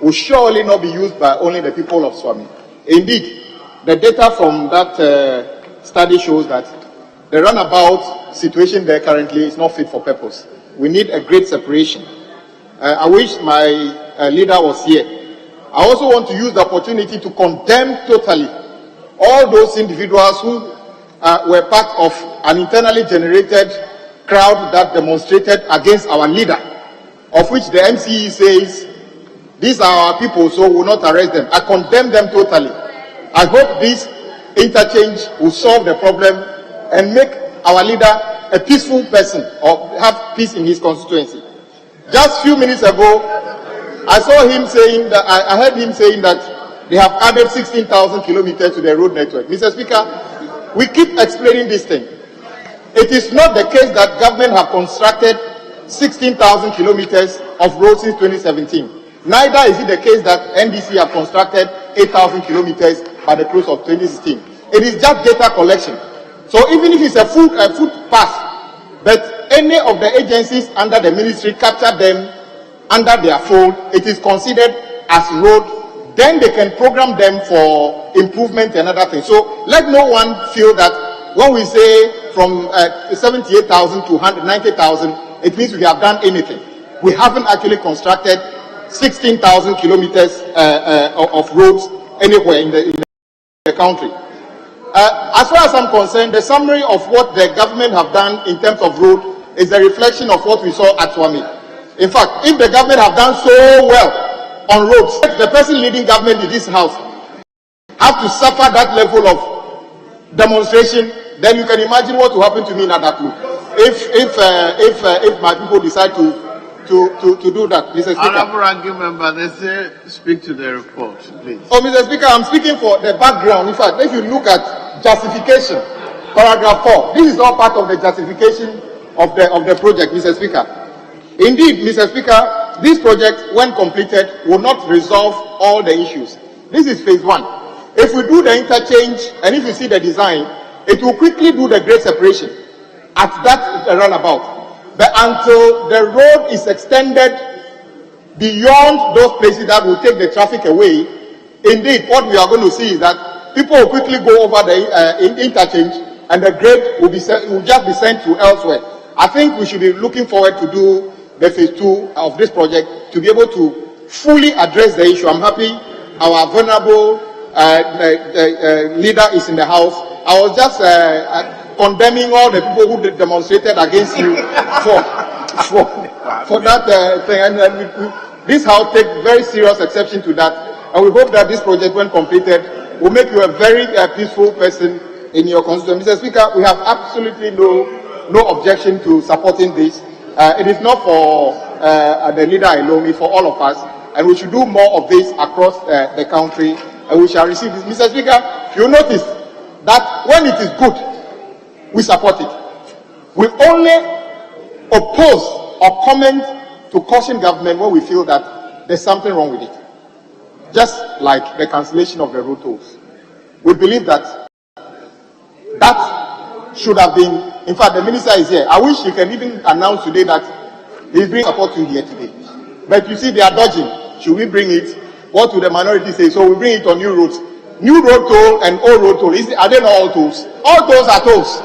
will surely not be used by only the people of Swami. Indeed, the data from that study shows that the runabout situation there currently is not fit for purpose. We need a great separation. I wish my leader was here. I also want to use the opportunity to condemn totally all those individuals who were part of an internally generated crowd that demonstrated against our leader, of which the MCE says, these are our people, so we will not arrest them. I condemn them totally. I hope this interchange will solve the problem and make our leader a peaceful person or have peace in his constituency. Just a few minutes ago, I saw him saying that, I heard him saying that they have added 16,000 kilometers to the road network. Mr. Speaker, we keep explaining this thing. It is not the case that government have constructed 16,000 kilometers of roads since 2017. Neither is it the case that NDC have constructed 8,000 kilometers by the close of 2016. It is just data collection. So even if it's a foot pass, but any of the agencies under the ministry capture them under their fold, it is considered as road. Then they can program them for improvement and other things. So let no one feel that when we say from 78,000 to 190,000, it means we have done anything. We haven't actually constructed 16,000 kilometers of roads anywhere in the country. As far as I'm concerned, the summary of what the government have done in terms of road is a reflection of what we saw at Swami. In fact, if the government have done so well on roads, the person leading government in this house have to suffer that level of demonstration, then you can imagine what will happen to me in Adaklu if my people decide to do that, Mr. Speaker. Honourable Ranking Member, they say speak to the report, please. Oh, Mr. Speaker, I'm speaking for the background. In fact, if you look at justification, paragraph 4, this is all part of the justification of the project, Mr. Speaker. Indeed, Mr. Speaker, this project, when completed, will not resolve all the issues. This is phase 1. If we do the interchange, and if you see the design, it will quickly do the grade separation at that runabout. But until the road is extended beyond those places that will take the traffic away, indeed, what we are going to see is that people will quickly go over the interchange, and the grade will just be sent to elsewhere. I think we should be looking forward to do the phase 2 of this project to be able to fully address the issue. I'm happy our vulnerable leader is in the house. I was just condemning all the people who demonstrated against you for that thing. And this house takes very serious exception to that. And we hope that this project, when completed, will make you a very peaceful person in your constituency. Mr. Speaker, we have absolutely no objection to supporting this. It is not for the leader alone, it's for all of us. And we should do more of this across the country, and we shall receive this. Mr. Speaker, you notice that when it is good, we support it. We only oppose or comment to caution government when we feel that there's something wrong with it. Just like the cancellation of the road tolls. We believe that that should have been, in fact, the minister is here. I wish he can even announce today that he's bringing support to here today. But you see, they are dodging. Should we bring it? What will the minority say? So we bring it on new roads. New road toll and old road toll. Are they not all tolls? All tolls are tolls.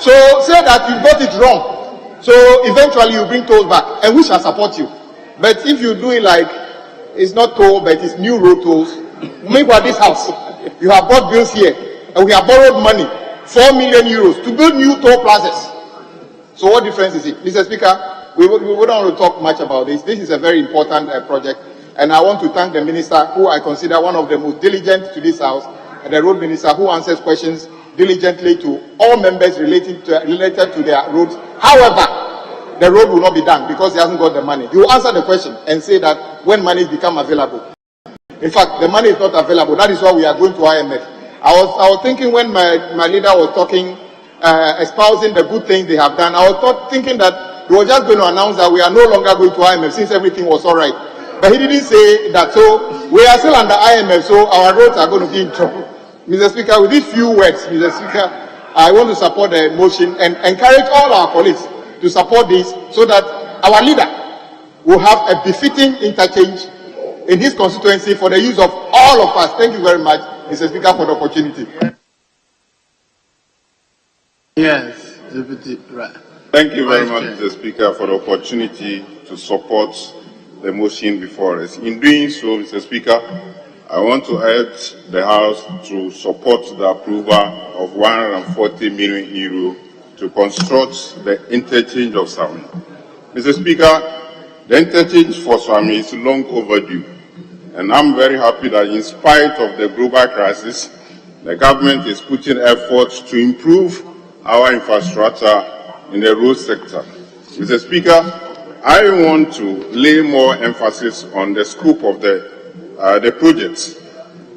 So say that you got it wrong. So eventually you bring tolls back, and we shall support you. But if you do it like it's not toll, but it's new road tolls, meanwhile this house, you have bought bills here, and we have borrowed money, 4 million euros, to build new toll plazas. So what difference is it? Mr. Speaker, we don't want to talk much about this. This is a very important project, and I want to thank the minister, who I consider one of the most diligent to this house, and the road minister who answers questions diligently to all members related to their roads. However, the road will not be done because he hasn't got the money. He will answer the question and say that when money become available. In fact, the money is not available. That is why we are going to IMF. I was thinking when my leader was talking, espousing the good things they have done, I was thinking that he was just going to announce that we are no longer going to IMF since everything was all right. But he didn't say that. So we are still under IMF, so our roads are going to be in trouble. Mr. Speaker, with these few words, Mr. Speaker, I want to support the motion and encourage all our colleagues to support this so that our leader will have a befitting interchange in his constituency for the use of all of us. Thank you very much, Mr. Speaker, for the opportunity. Yes, Deputy. Right. Thank you very much, Mr. Speaker, for the opportunity to support the motion before us. In doing so, Mr. Speaker, I want to urge the House to support the approval of 140 million euro to construct the interchange of Swami. Mr. Speaker, the interchange for Swami is long overdue, and I'm very happy that in spite of the global crisis, the government is putting efforts to improve our infrastructure in the road sector. Mr. Speaker, I want to lay more emphasis on the scope of the project.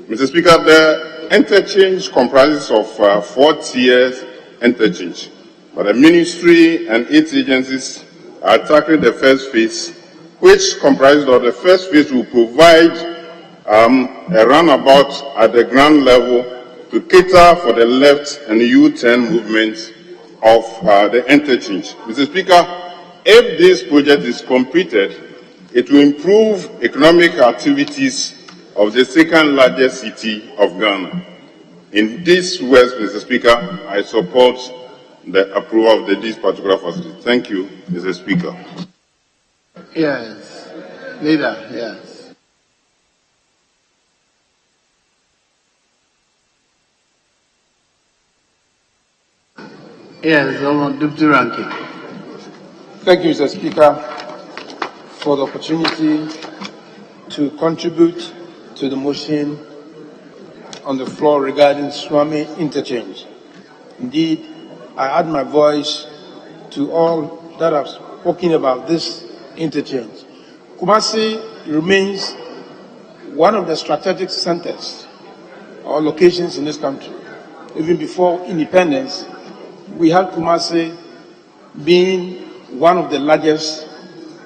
Mr. Speaker, the interchange comprises of 4 tiers interchange, but the ministry and its agencies are tackling the first phase, which comprises of the first phase will provide a runabout at the ground level to cater for the left and U-turn movement of the interchange. Mr. Speaker, if this project is completed, it will improve economic activities of the second largest city of Ghana. In this words, Mr. Speaker, I support the approval of this particular facility. Thank you, Mr. Speaker. Yes. Leader, yes. Yes, Deputy Ranking. Thank you, Mr. Speaker, for the opportunity to contribute to the motion on the floor regarding Swami Interchange. Indeed, I add my voice to all that have spoken about this interchange. Kumasi remains one of the strategic centers or locations in this country. Even before independence, we had Kumasi being one of the largest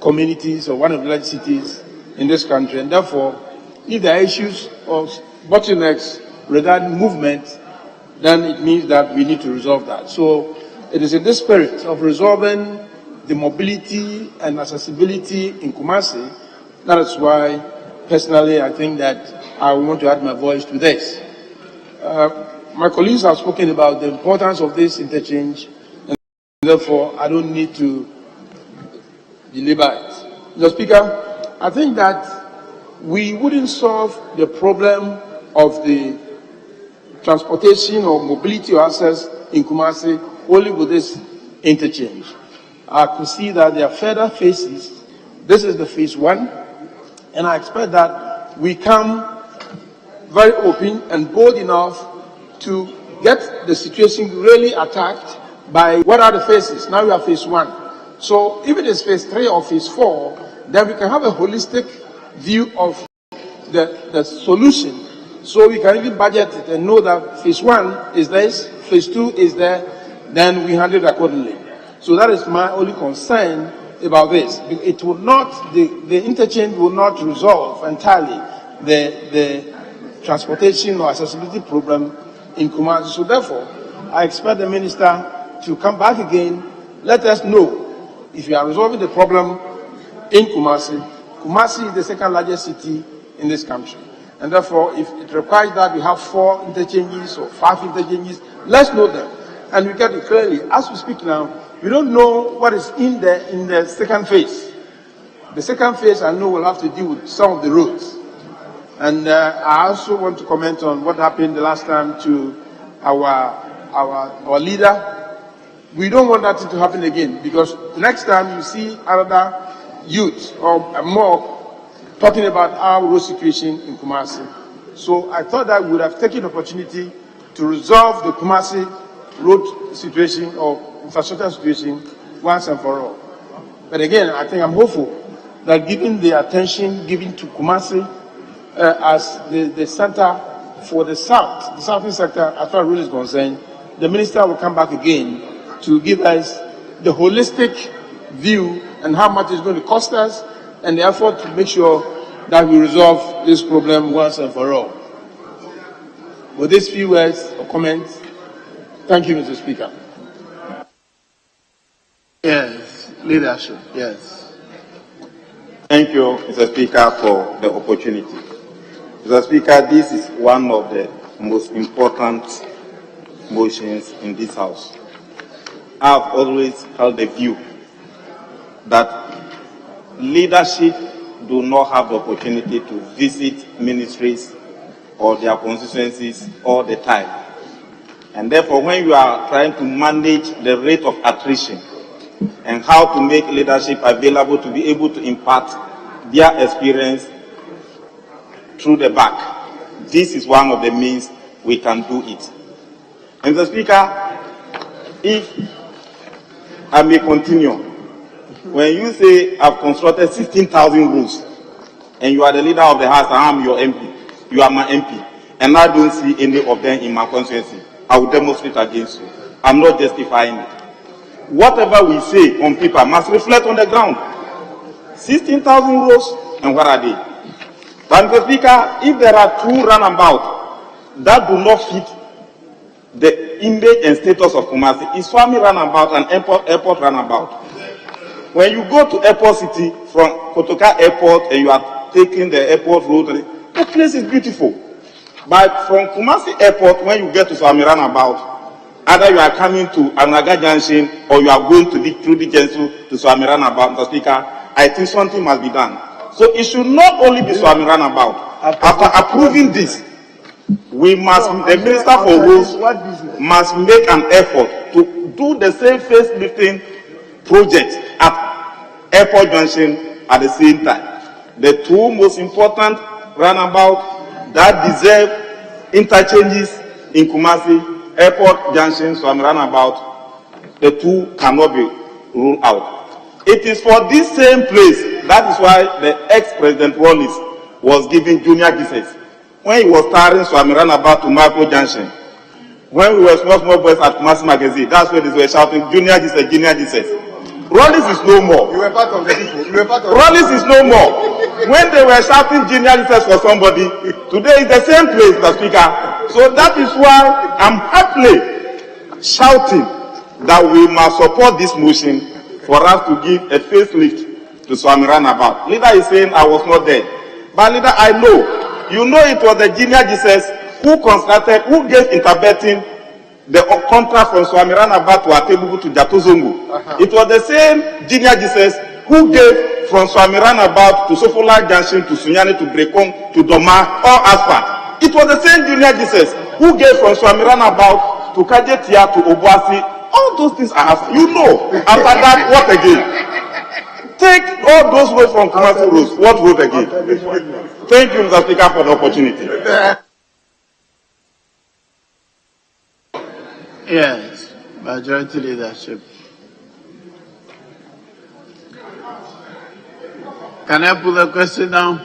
communities or one of the largest cities in this country, and therefore, if there are issues or bottlenecks regarding movement, then it means that we need to resolve that. So it is in this spirit of resolving the mobility and accessibility in Kumasi, that is why personally I think that I want to add my voice to this. My colleagues have spoken about the importance of this interchange, and therefore I don't need to belabor it. Mr. Speaker, I think that we wouldn't solve the problem of the transportation or mobility or access in Kumasi only with this interchange. I could see that there are further phases. This is the phase 1, and I expect that we come very open and bold enough to get the situation really attacked by what are the phases. Now we are phase 1. So if it is phase 3 or phase 4, then we can have a holistic view of the solution. So we can even budget it and know that phase 1 is this, phase 2 is there, then we handle it accordingly. So that is my only concern about this. It will not, the interchange will not resolve entirely the transportation or accessibility problem in Kumasi. So therefore, I expect the minister to come back again, let us know if you are resolving the problem in Kumasi. Kumasi is the second largest city in this country. And therefore, if it requires that we have 4 interchanges or 5 interchanges, let's know them. And we get it clearly. As we speak now, we don't know what is in the second phase. The second phase, I know, will have to deal with some of the roads. And I also want to comment on what happened the last time to our leader. We don't want that to happen again, because next time you see another youth or more talking about our road situation in Kumasi. So I thought that we would have taken the opportunity to resolve the Kumasi road situation or infrastructure situation once and for all. But again, I think I'm hopeful that given the attention given to Kumasi as the center for the south, the southern sector, as far as road is concerned, the minister will come back again to give us the holistic view and how much it's going to cost us and the effort to make sure that we resolve this problem once and for all. With these few words or comments, thank you, Mr. Speaker. Yes, leadership, yes. Thank you, Mr. Speaker, for the opportunity. Mr. Speaker, this is one of the most important motions in this House. I've always held the view that leadership do not have the opportunity to visit ministries or their constituencies all the time. And therefore, when you are trying to manage the rate of attrition and how to make leadership available to be able to impart their experience through the back, this is one of the means we can do it. And Mr. Speaker, if I may continue, When you say I've constructed 16,000 roads, and you are the leader of the house, I am your MP, you are my MP, and I don't see any of them in my constituency, I will demonstrate against you. I'm not justifying it. Whatever we say on paper must reflect on the ground. 16,000 roads, and what are they? But Mr. Speaker, if there are two roundabouts that do not fit the image and status of Kumasi, is Swami roundabout and airport roundabout. When you go to Airport City from Kotoka Airport and you are taking the airport road, the place is beautiful. But from Kumasi Airport, when you get to Swami roundabout, either you are coming to Anaga Junction or you are going to through the Jensu to Swami roundabout, Mr. Speaker, I think something must be done. So it should not only be Swami roundabout. After approving this, we must, the Minister for Roads must make an effort to do the same facelifting project at Airport Junction at the same time. The two most important roundabouts that deserve interchanges in Kumasi, Airport Junction, Swami roundabout, the two cannot be ruled out. It is for this same place, that is why the ex-President Wallace was giving junior Jesus. When he was starting Swami roundabout to Marco Junction, when we were small boys at Kumasi Magazine, that's where they were shouting, junior Jesus, junior Jesus. Rollins is no more. You were part of the people. You were part of Rollins is no more. When they were shouting junior Jesus for somebody, today is the same place, Mr. Speaker. So that is why I'm happily shouting that we must support this motion for us to give a facelift to Swami roundabout. Leader is saying I was not there. But leader, I know. You know it was the junior Jesus who constructed, who gave interpreting the contract from Swami roundabout to Atebubu to Jatozongo. It was the same junior Jesus who gave from Swami roundabout to Sofola Junction to Sunyani to Brekong to Doma, all asphalt. It was the same junior Jesus who gave from Swami roundabout to Kajetia to Obuasi. All those things are asphalt. You know, after that, what again? Take all those roads from Kumasi roads. What road again? Thank you, Mr. Speaker, for the opportunity. Yes, majority leadership. Can I put the question down?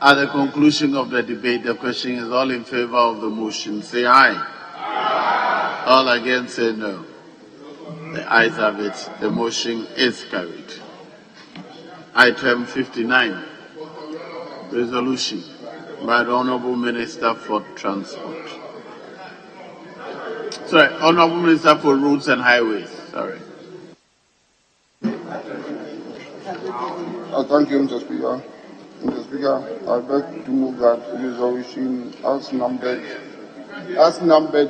At the conclusion of the debate, the question is all in favor of the motion. Say aye. Aye. All against say no. The ayes have it. The motion is carried. Item 59. Resolution by the Honorable Minister for Transport. Sorry, Honorable Minister for Roads and Highways. Sorry. Thank you, Mr. Speaker. Mr. Speaker, I beg to move that resolution as numbered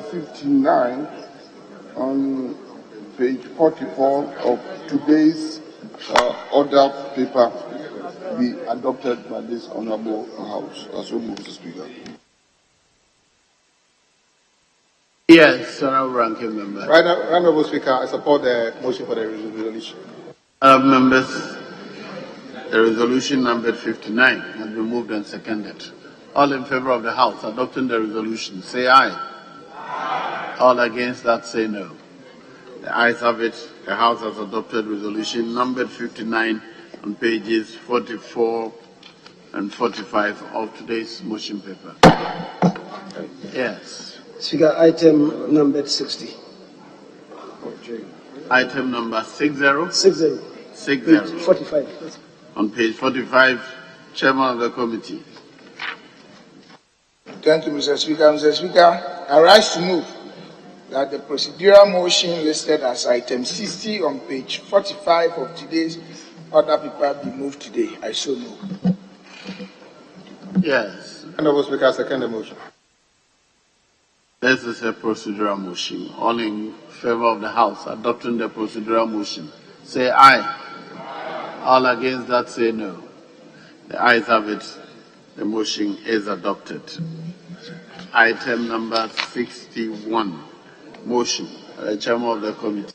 59 on page 44 of today's order paper be adopted by this Honorable House. As well, Mr. Speaker. Yes, Honorable Ranking Member. Right, Honorable Speaker, I support the motion for the resolution. Members, the resolution numbered 59 has been moved and seconded. All in favor of the House adopting the resolution, say aye. Aye. All against that, say no. The ayes have it. The House has adopted resolution numbered 59 on pages 44 and 45 of today's motion paper. Yes. Speaker, item numbered 60. Item number 60. 60. 60. Page 45. On page 45, Chairman of the Committee. Thank you, Mr. Speaker. Mr. Speaker, I rise to move that the procedural motion listed as item 60 on page 45 of today's order paper be moved today. I so move. Yes. Honorable Speaker, I second the motion. This is a procedural motion. All in favor of the House adopting the procedural motion, say aye. All against that, say no. The ayes have it. The motion is adopted. Item number 61. Motion. The Chairman of the Committee.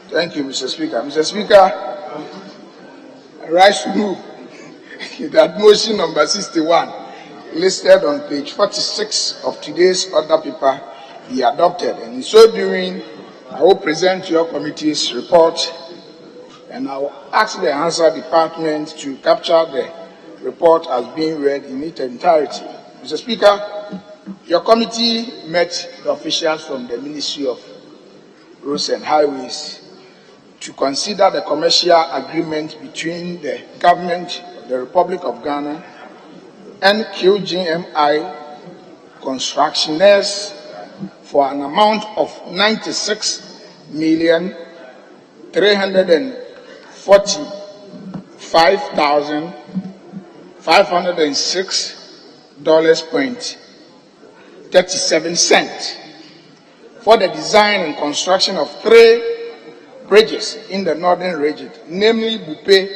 Thank you, Mr. Speaker. Mr. Speaker, I rise to move that motion number 61, listed on page 46 of today's order paper, be adopted, and in so doing, I will present your committee's report, and I will ask the Answer Department to capture the report as being read in its entirety. Mr. Speaker, your committee met the officials from the Ministry of Roads and Highways to consider the commercial agreement between the government of the Republic of Ghana and QGMI Constructioners for an amount of $96,345,506.37 for the design and construction of 3 bridges in the northern region, namely Bupe,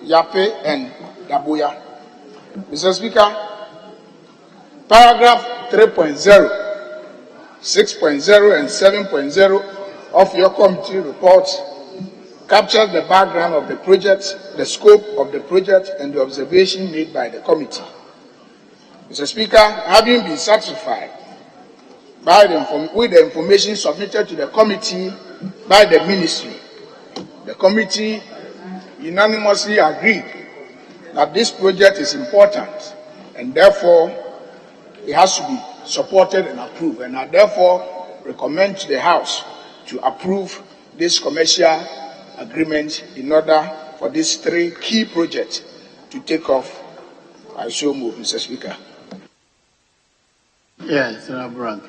Yape, and Dabuya. Mr. Speaker, paragraph 3.0, 6.0, and 7.0 of your committee report captures the background of the project, the scope of the project, and the observation made by the committee. Mr. Speaker, having been satisfied with the information submitted to the committee by the ministry, the committee unanimously agreed that this project is important and therefore it has to be supported and approved. And I therefore recommend to the House to approve this commercial agreement in order for these 3 key projects to take off. I so move, Mr. Speaker. Yes, Right,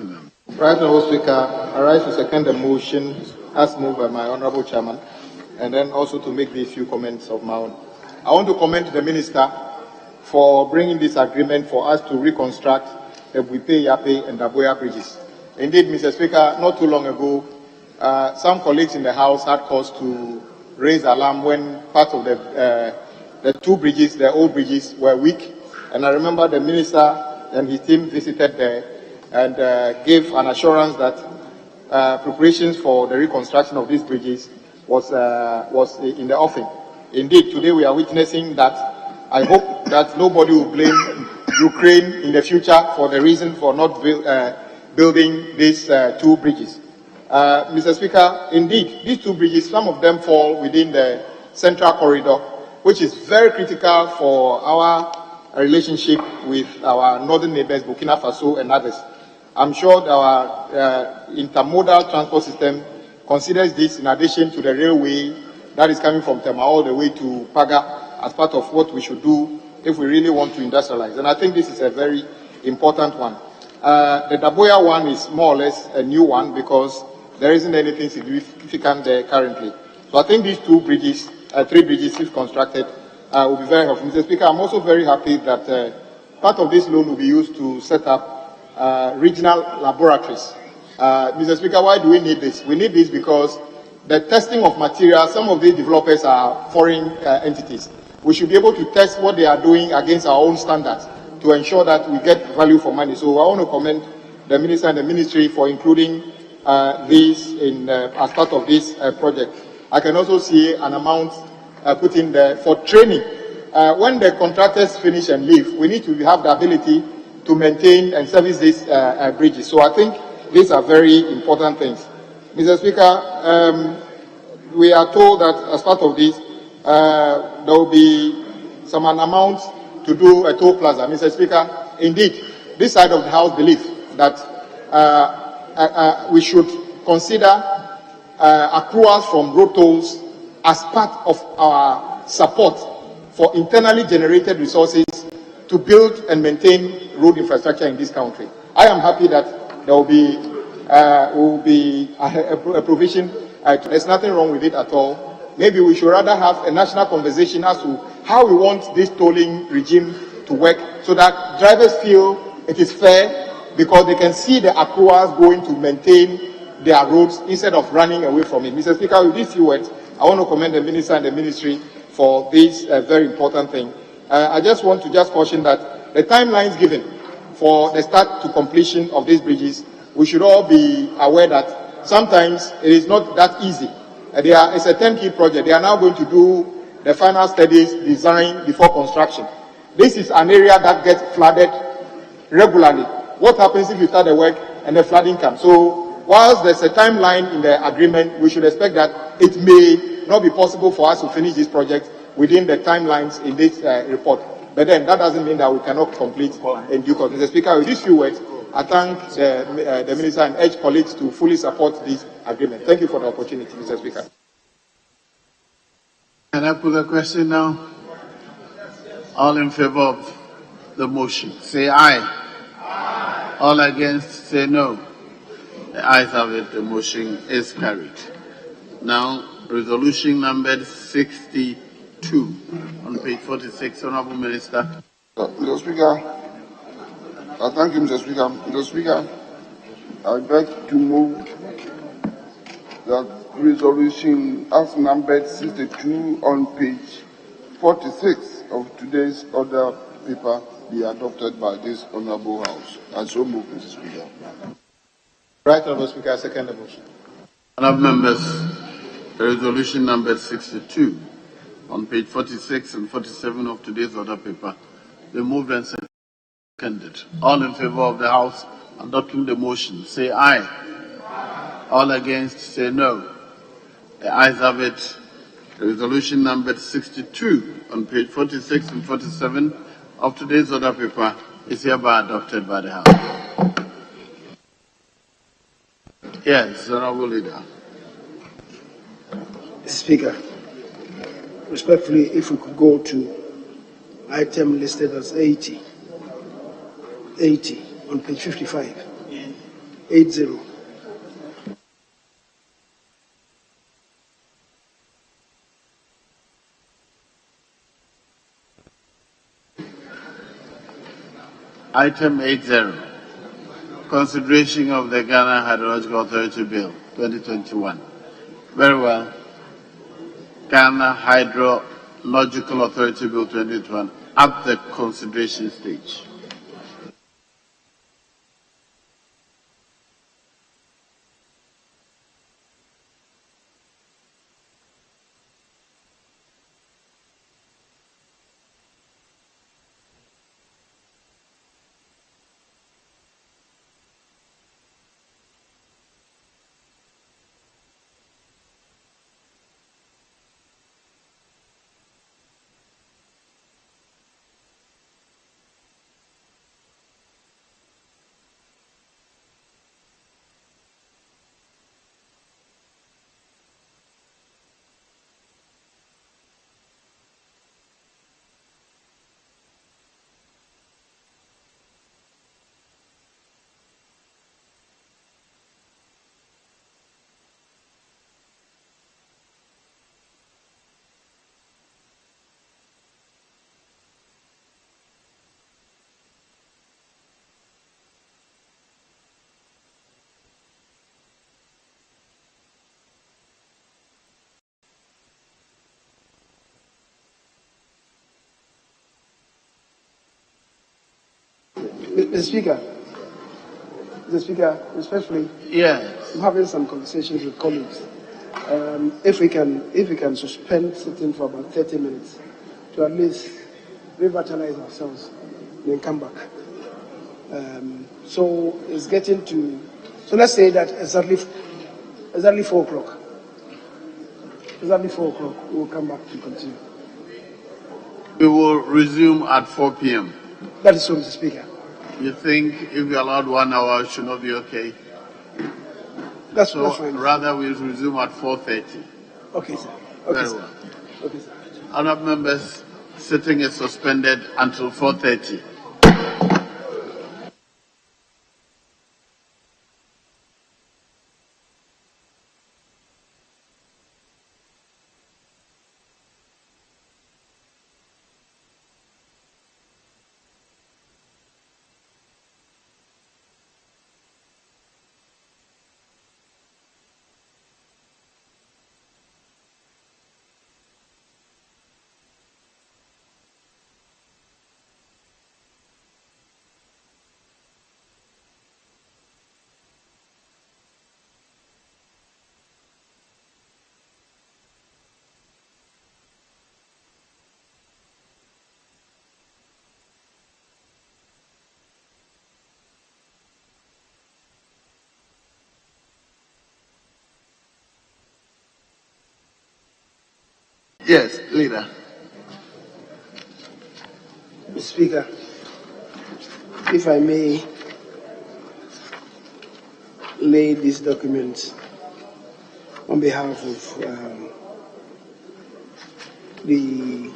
Honourable Speaker, I rise to second the motion as moved by my Honourable Chairman, and then also to make these few comments of my own. I want to commend the Minister for bringing this agreement for us to reconstruct the Buipe, Yape, and Daboya bridges. Indeed, Mr. Speaker, not too long ago, some colleagues in the House had cause to raise alarm when part of the 2 bridges, the old bridges, were weak. And I remember the Minister and his team visited there and gave an assurance that preparations for the reconstruction of these bridges was in the offing. Indeed, today we are witnessing that. I hope that nobody will blame Ukraine in the future for the reason for not building these 2 bridges. Mr. Speaker, indeed, these 2 bridges, some of them fall within the central corridor, which is very critical for our relationship with our northern neighbors, Burkina Faso and others. I'm sure that our intermodal transport system considers this in addition to the railway that is coming from Tema all the way to Paga as part of what we should do if we really want to industrialize. And I think this is a very important one. The Daboya one is more or less a new one because there isn't anything significant there currently. So I think these 2 bridges, 3 bridges, if constructed, will be very helpful. Mr. Speaker, I'm also very happy that part of this loan will be used to set up regional laboratories. Mr. Speaker, why do we need this? We need this because the testing of materials, some of these developers are foreign entities. We should be able to test what they are doing against our own standards to ensure that we get value for money. So I want to commend the Minister and the Ministry for including these as part of this project. I can also see an amount put in there for training. When the contractors finish and leave, we need to have the ability to maintain and service these bridges. So I think these are very important things. Mr. Speaker, we are told that as part of this, there will be an amount to do a toll plaza. Mr. Speaker, indeed, this side of the House believes that we should consider accruals from road tolls as part of our support for internally generated resources to build and maintain road infrastructure in this country. I am happy that there will be a provision. There's nothing wrong with it at all. Maybe we should rather have a national conversation as to how we want this tolling regime to work so that drivers feel it is fair because they can see the accruals going to maintain their roads instead of running away from it. Mr. Speaker, with these few words, I want to commend the Minister and the Ministry for this very important thing. I just want to caution that the timelines given for the start to completion of these bridges, we should all be aware that sometimes it is not that easy. It's a turnkey project. They are now going to do the final studies, design before construction. This is an area that gets flooded regularly. What happens if you start the work and the flooding comes? So whilst there's a timeline in the agreement, we should expect that it may not be possible for us to finish this project within the timelines in this report. But then that doesn't mean that we cannot complete in due course. Mr. Speaker, with these few words, I thank the Minister and urge colleagues to fully support this agreement. Thank you for the opportunity, Mr. Speaker. Can I put a question now? All in favor of the motion, say aye. Aye. All against, say no. The ayes have it, the motion is carried. Now, resolution number 62 on page 46, Honorable Minister. Mr. Speaker, thank you, Mr. Speaker. Mr. Speaker, I beg to move that resolution as numbered 62 on page 46 of today's order paper be adopted by this Honorable House. And so move, Mr. Speaker. Right, Honorable Speaker, I second the motion. Honorable members, resolution number 62 on page 46 and 47 of today's order paper, they moved and seconded. All in favor of the House adopting the motion, say aye. Aye. All against, say no. The ayes have it. Resolution number 62 on page 46 and 47 of today's order paper is hereby adopted by the House. Yes, Honorable Leader. Speaker, respectfully, if we could go to item listed as 80 on page 55, 80. Item 80, consideration of the Ghana Hydrological Authority Bill 2021. Very well. Ghana Hydrological Authority Bill 2021 at the consideration stage. Mr. Speaker, respectfully, yes, I'm having some conversations with colleagues. If we can suspend sitting for about 30 minutes to at least revitalize ourselves, then come back. So it's getting to. So let's say that exactly 4 o'clock. Exactly 4 o'clock, we will come back to continue. We will resume at 4 p.m. That is so, Mr. Speaker. You think if we allowed 1 hour, it should not be okay? That's So fine. rather we'll resume at 4:30. Okay, sir. Okay, Very sir. well. Okay, sir. Honourable members, sitting is suspended until 4:30. Yes, leader. Mr. Speaker, if I may lay this document on behalf of the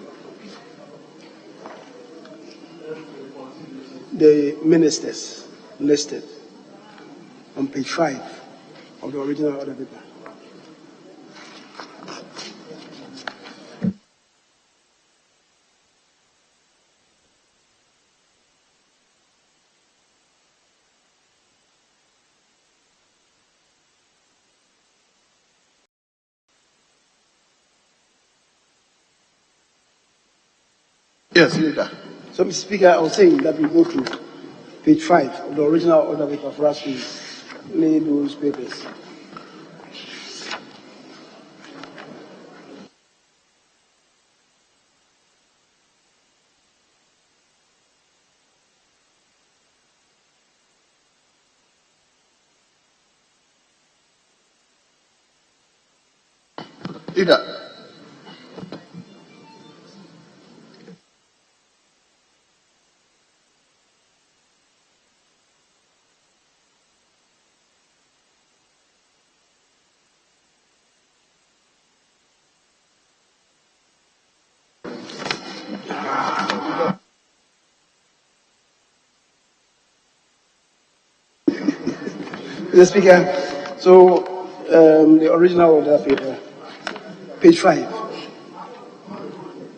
ministers listed on page 5 of the original order paper. Yes, leader. So, Mr. Speaker, I was saying that we go to page 5 of the original order paper for us to lay those papers. Leader. Mr. Speaker, so the original order paper, page 5.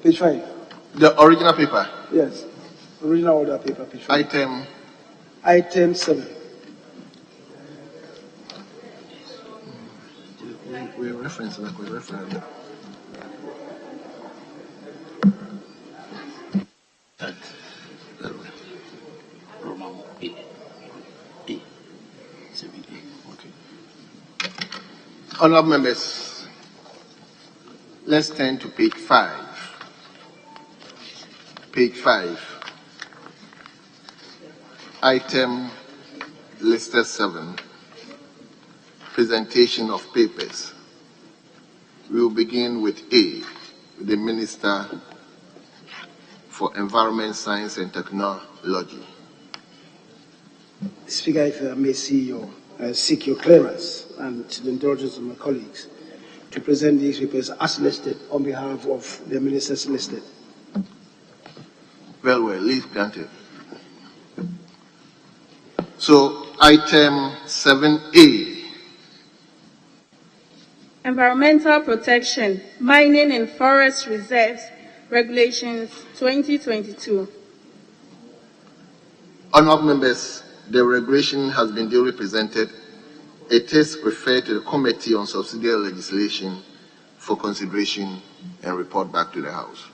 Page 5. The original paper? Yes. Original order paper, page 5. Item 7. We reference that. Honourable members, let's turn to page 5. Page 5. Item listed 7. Presentation of papers. We will begin with A, the Minister for Environment, Science and Technology. Speaker, if I may seek your clearance and the indulgence of my colleagues to present these papers as listed on behalf of the ministers listed. Well, leave granted. So, item 7A. Environmental Protection, Mining and Forest Reserves, Regulations 2022. Honourable members, the regulation has been duly presented. It is referred to the Committee on Subsidiary Legislation for consideration and report back to the House.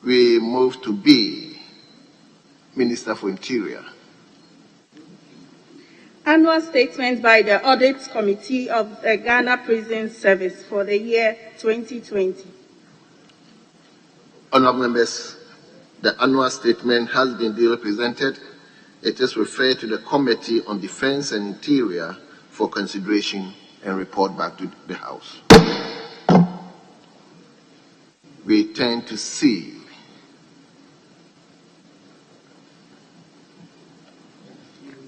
We move to B, Minister for Interior. Annual Statement by the Audit Committee of the Ghana Prison Service for the year 2020. Honourable members, the annual statement has been duly presented. It is referred to the Committee on Defence and Interior for consideration and report back to the House. We turn to C.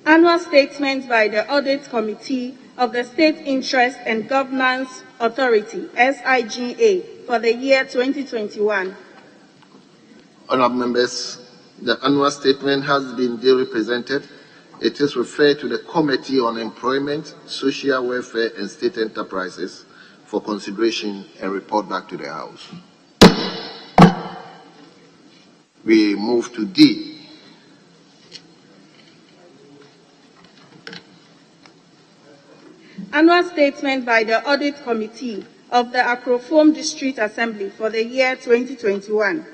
Annual Statement by the Audit Committee of the State Interest and Governance Authority, SIGA, for the year 2021. Honourable members, the annual statement has been duly presented. It is referred to the Committee on Employment, Social Welfare and State Enterprises for consideration and report back to the House. We move to D. Annual Statement by the Audit Committee of the Akrofom District Assembly for the year 2021.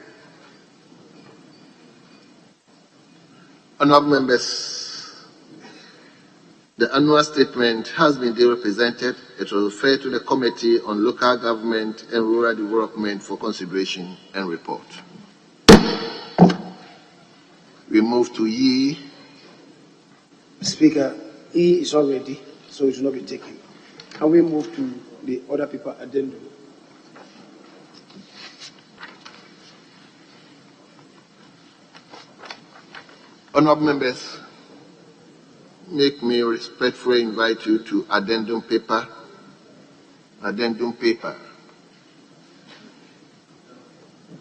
Honourable members, the annual statement has been duly presented. It will refer to the Committee on Local Government and Rural Development for consideration and report. We move to E. Speaker, E is already, so it will not be taken. Can we move to the other paper addendum. Honourable members, make me respectfully invite you to addendum paper. Addendum paper.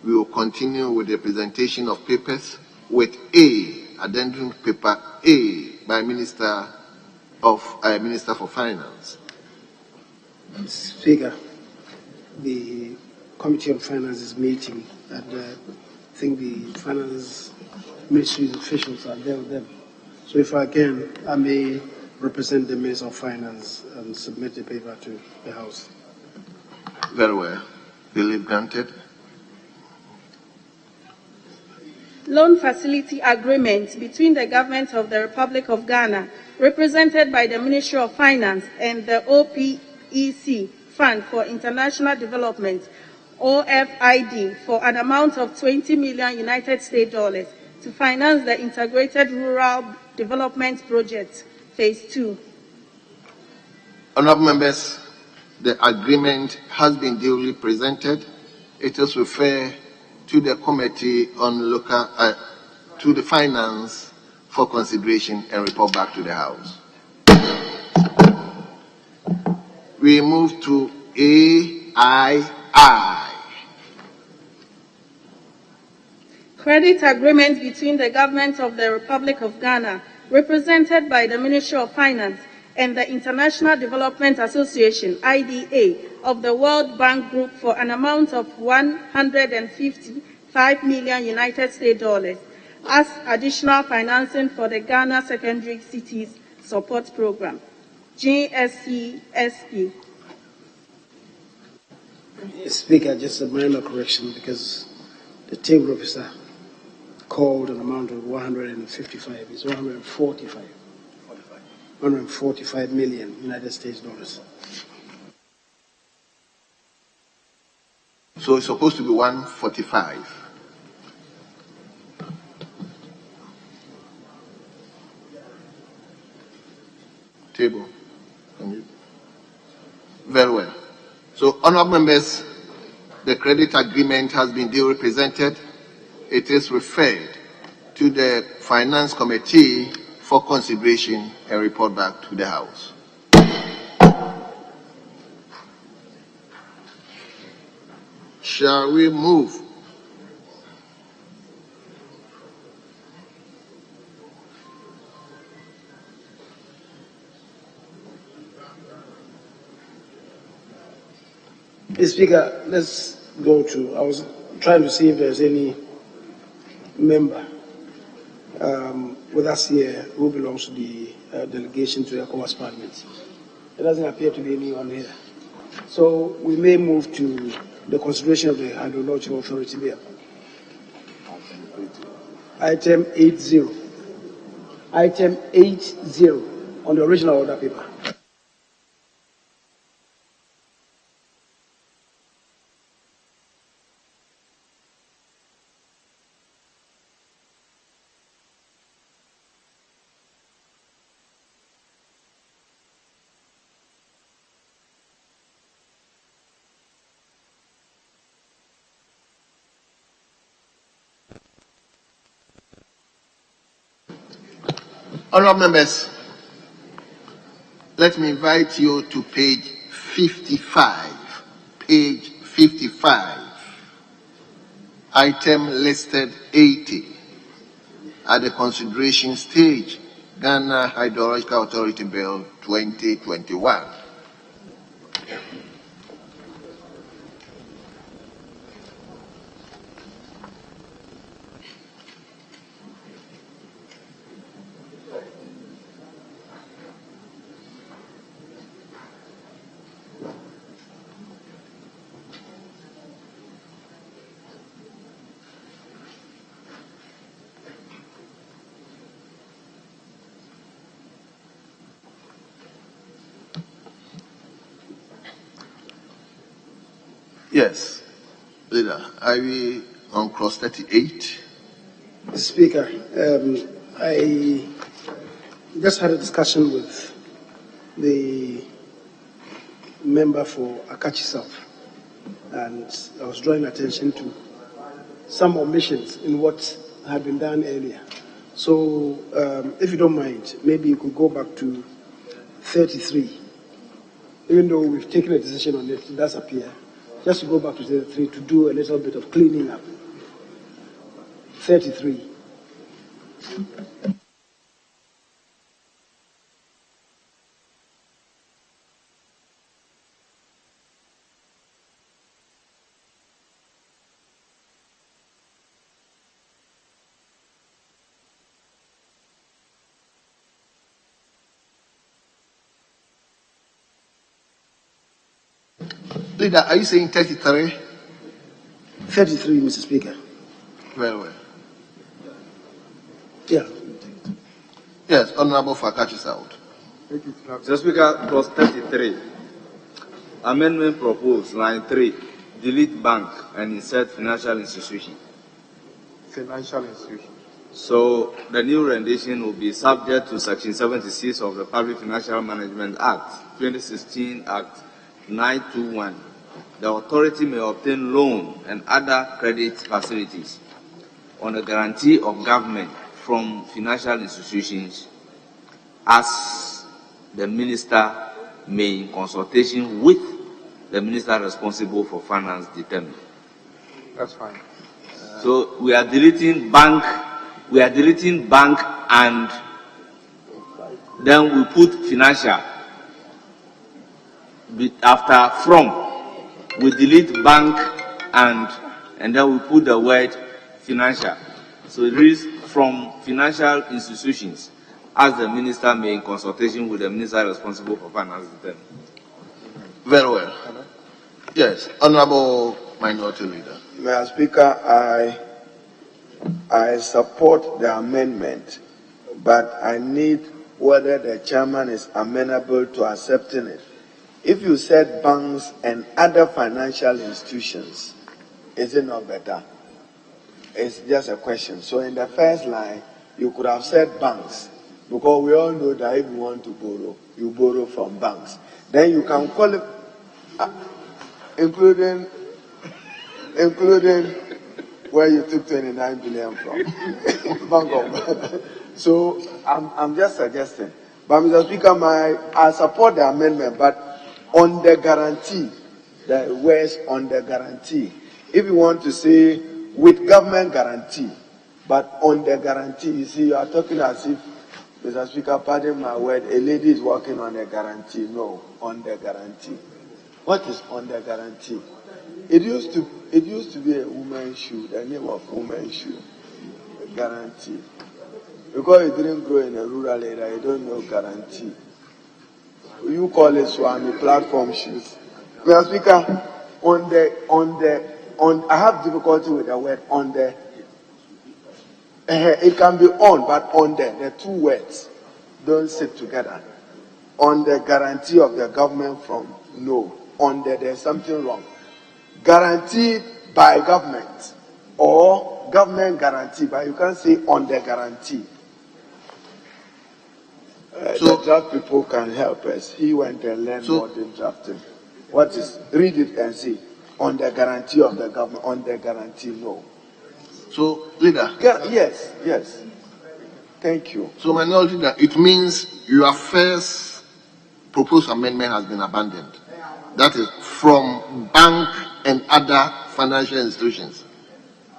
We will continue with the presentation of papers with A, addendum paper A by Minister for Finance. Speaker, the Committee on Finance is meeting, and I think the Finance Ministry's officials are there with them. So if I can, I may represent the Minister of Finance and submit the paper to the House. Very well. Believe granted. Loan facility agreement between the Government of the Republic of Ghana, represented by the Ministry of Finance, and the OPEC Fund for International Development, OFID, for an amount of $20 million United States dollars to finance the Integrated Rural Development Project, Phase 2. Honourable members, the agreement has been duly presented. It is referred to the Committee on to the Finance for consideration and report back to the House. We move to AII. Credit agreement between the Government of the Republic of Ghana, represented by the Ministry of Finance, and the International Development Association, IDA, of the World Bank Group for an amount of $155 million United States dollars as additional financing for the Ghana Secondary Cities Support Program, GSCSP. Speaker, just a minor correction, because the table officer called an amount of 155. It's 145. 145 million United States dollars. So it's supposed to be 145. Table. Very well. So, honourable members, the credit agreement has been duly presented. It is referred to the Finance Committee for consideration and report back to the House. Shall we move Speaker, let's go to, I was trying to see if there's any member with us here who belongs to the delegation to ECOWAS Parliament. There doesn't appear to be anyone here. So we may move to the consideration of the Hydrological Authority Bill. Item 80. Item 80 on the original order paper. Honourable members, let me invite you to page 55. Page 55. Item listed 80 at the consideration stage, Ghana Hydrological Authority Bill 2021. Yes, Leader, are we on cross 38? Speaker, I just had a discussion with the member for Krachi South, and I was drawing attention to some omissions in what had been done earlier. So, if you don't mind, maybe you could go back to 33. Even though we've taken a decision on it, it does appear. Just to go back to 33 to do a little bit of cleaning up. 33. Leader, are you saying 33? 33, Mr. Speaker. Very well. Yeah. Yes, Honorable for Krachi South. Mr. Speaker, clause 33. Amendment proposed, line 3, delete bank and insert financial institution. Financial institution. So the new rendition will be subject to Section 76 of the Public Financial Management Act, 2016 Act 921. The authority may obtain loan and other credit facilities on the guarantee of government from financial institutions as the minister may, in consultation with the minister responsible for finance, determine. That's fine. So we are deleting bank, and then we put financial. After from, we delete bank and then we put the word financial. So it reads from financial institutions as the minister may, in consultation with the minister responsible for finance, determine. Very well. Yes, Honorable Minority Leader. Mr. Speaker, I support the amendment, but I need whether the chairman is amenable to accepting it. If you said banks and other financial institutions, is it not better? It's just a question. So in the first line, you could have said banks, because we all know that if you want to borrow, you borrow from banks. Then you can call it, including where you took 29 billion from. Bank of So I'm just suggesting. But Mr. Speaker, I support the amendment, but on the guarantee, the words on the guarantee. If you want to say with government guarantee, but on the guarantee, you see, you are talking as if, Mr. Speaker, pardon my word, a lady is working on a guarantee. No, on the guarantee. What is on the guarantee? It used to be a woman's shoe, the name of woman's shoe, a guarantee. Because you didn't grow in a rural area, you don't know guarantee. You call it Swami platform shoes. Mr. Speaker, I have difficulty with the word on the. It can be on, but on the two words don't sit together. On the guarantee of the government from no. On there's something wrong. Guaranteed by government or government guarantee, but you can't say on the guarantee. So the draft people can help us. He went and learned more than drafting. What is? Read it and see. On the guarantee of the government, on the guarantee, no. So, Leader. Yes. Thank you. So, Minority Leader, it means your first proposed amendment has been abandoned. That is from bank and other financial institutions.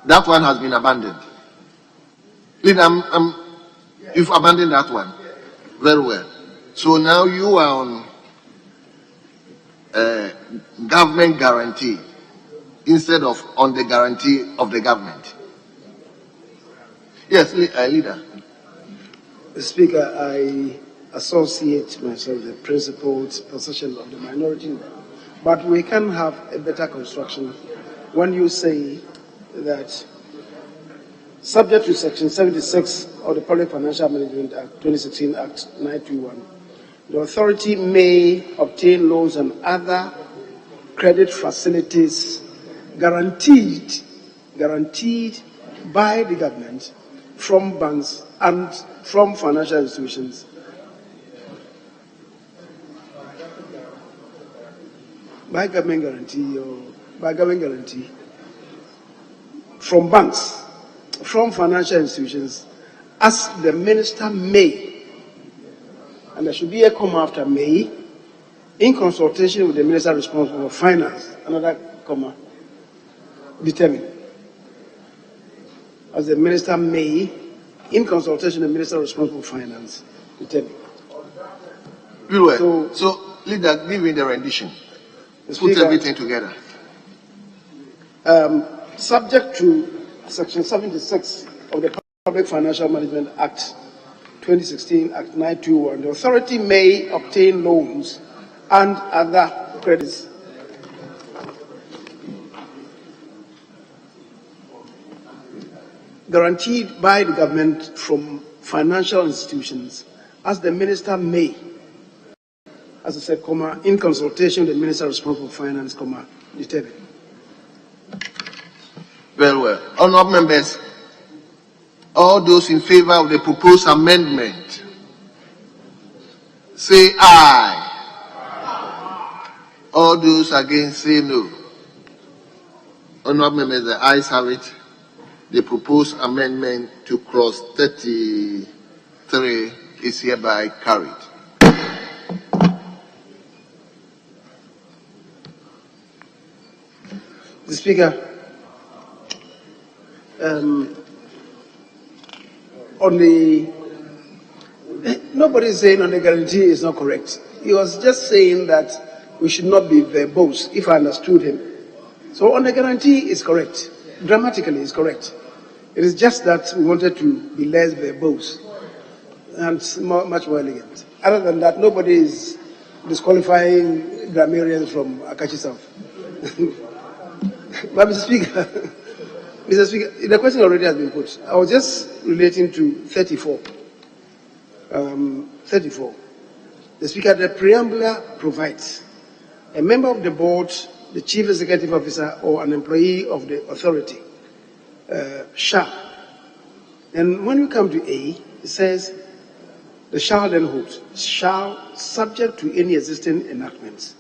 That one has been abandoned. Leader, you've abandoned that one. Very well. So now you are on government guarantee instead of on the guarantee of the government. Yes, Leader. Mr. Speaker, I associate myself with the principled position of the minority, but we can have a better construction when you say that subject to Section 76 of the Public Financial Management Act, 2016 Act 921, the authority may obtain loans and other credit facilities guaranteed by the government from banks and from financial institutions. by government guarantee from banks, from financial institutions, as the minister may, and there should be a comma after may, in consultation with the minister responsible for finance, another comma, determine. As the minister may, in consultation with the minister responsible for finance, determine. So leader, give me the rendition. Put everything together. Subject to Section 76 of the Public Financial Management Act 2016, Act 921, the authority may obtain loans and other credits guaranteed by the government from financial institutions, as the minister may, as I said, comma, in consultation with the minister responsible for finance, comma, determine. Very well. Honourable members, all those in favor of the proposed amendment, say aye. All those against, say no. Honourable members, the ayes have it. The proposed amendment to clause 33 is hereby carried. Mr. Speaker, nobody is saying on the guarantee is not correct. He was just saying that we should not be verbose, if I understood him. So on the guarantee is correct. Grammatically is correct. It is just that we wanted to be less verbose and much more elegant. Other than that, nobody is disqualifying grammarians from Akachi South. But Mr. Speaker, the question already has been put. I was just relating to 34. 34. The Speaker, the preamble provides a member of the board, the chief executive officer, or an employee of the authority shall. And when we come to A, it says the shall then holds. Shall subject to any existing enactments.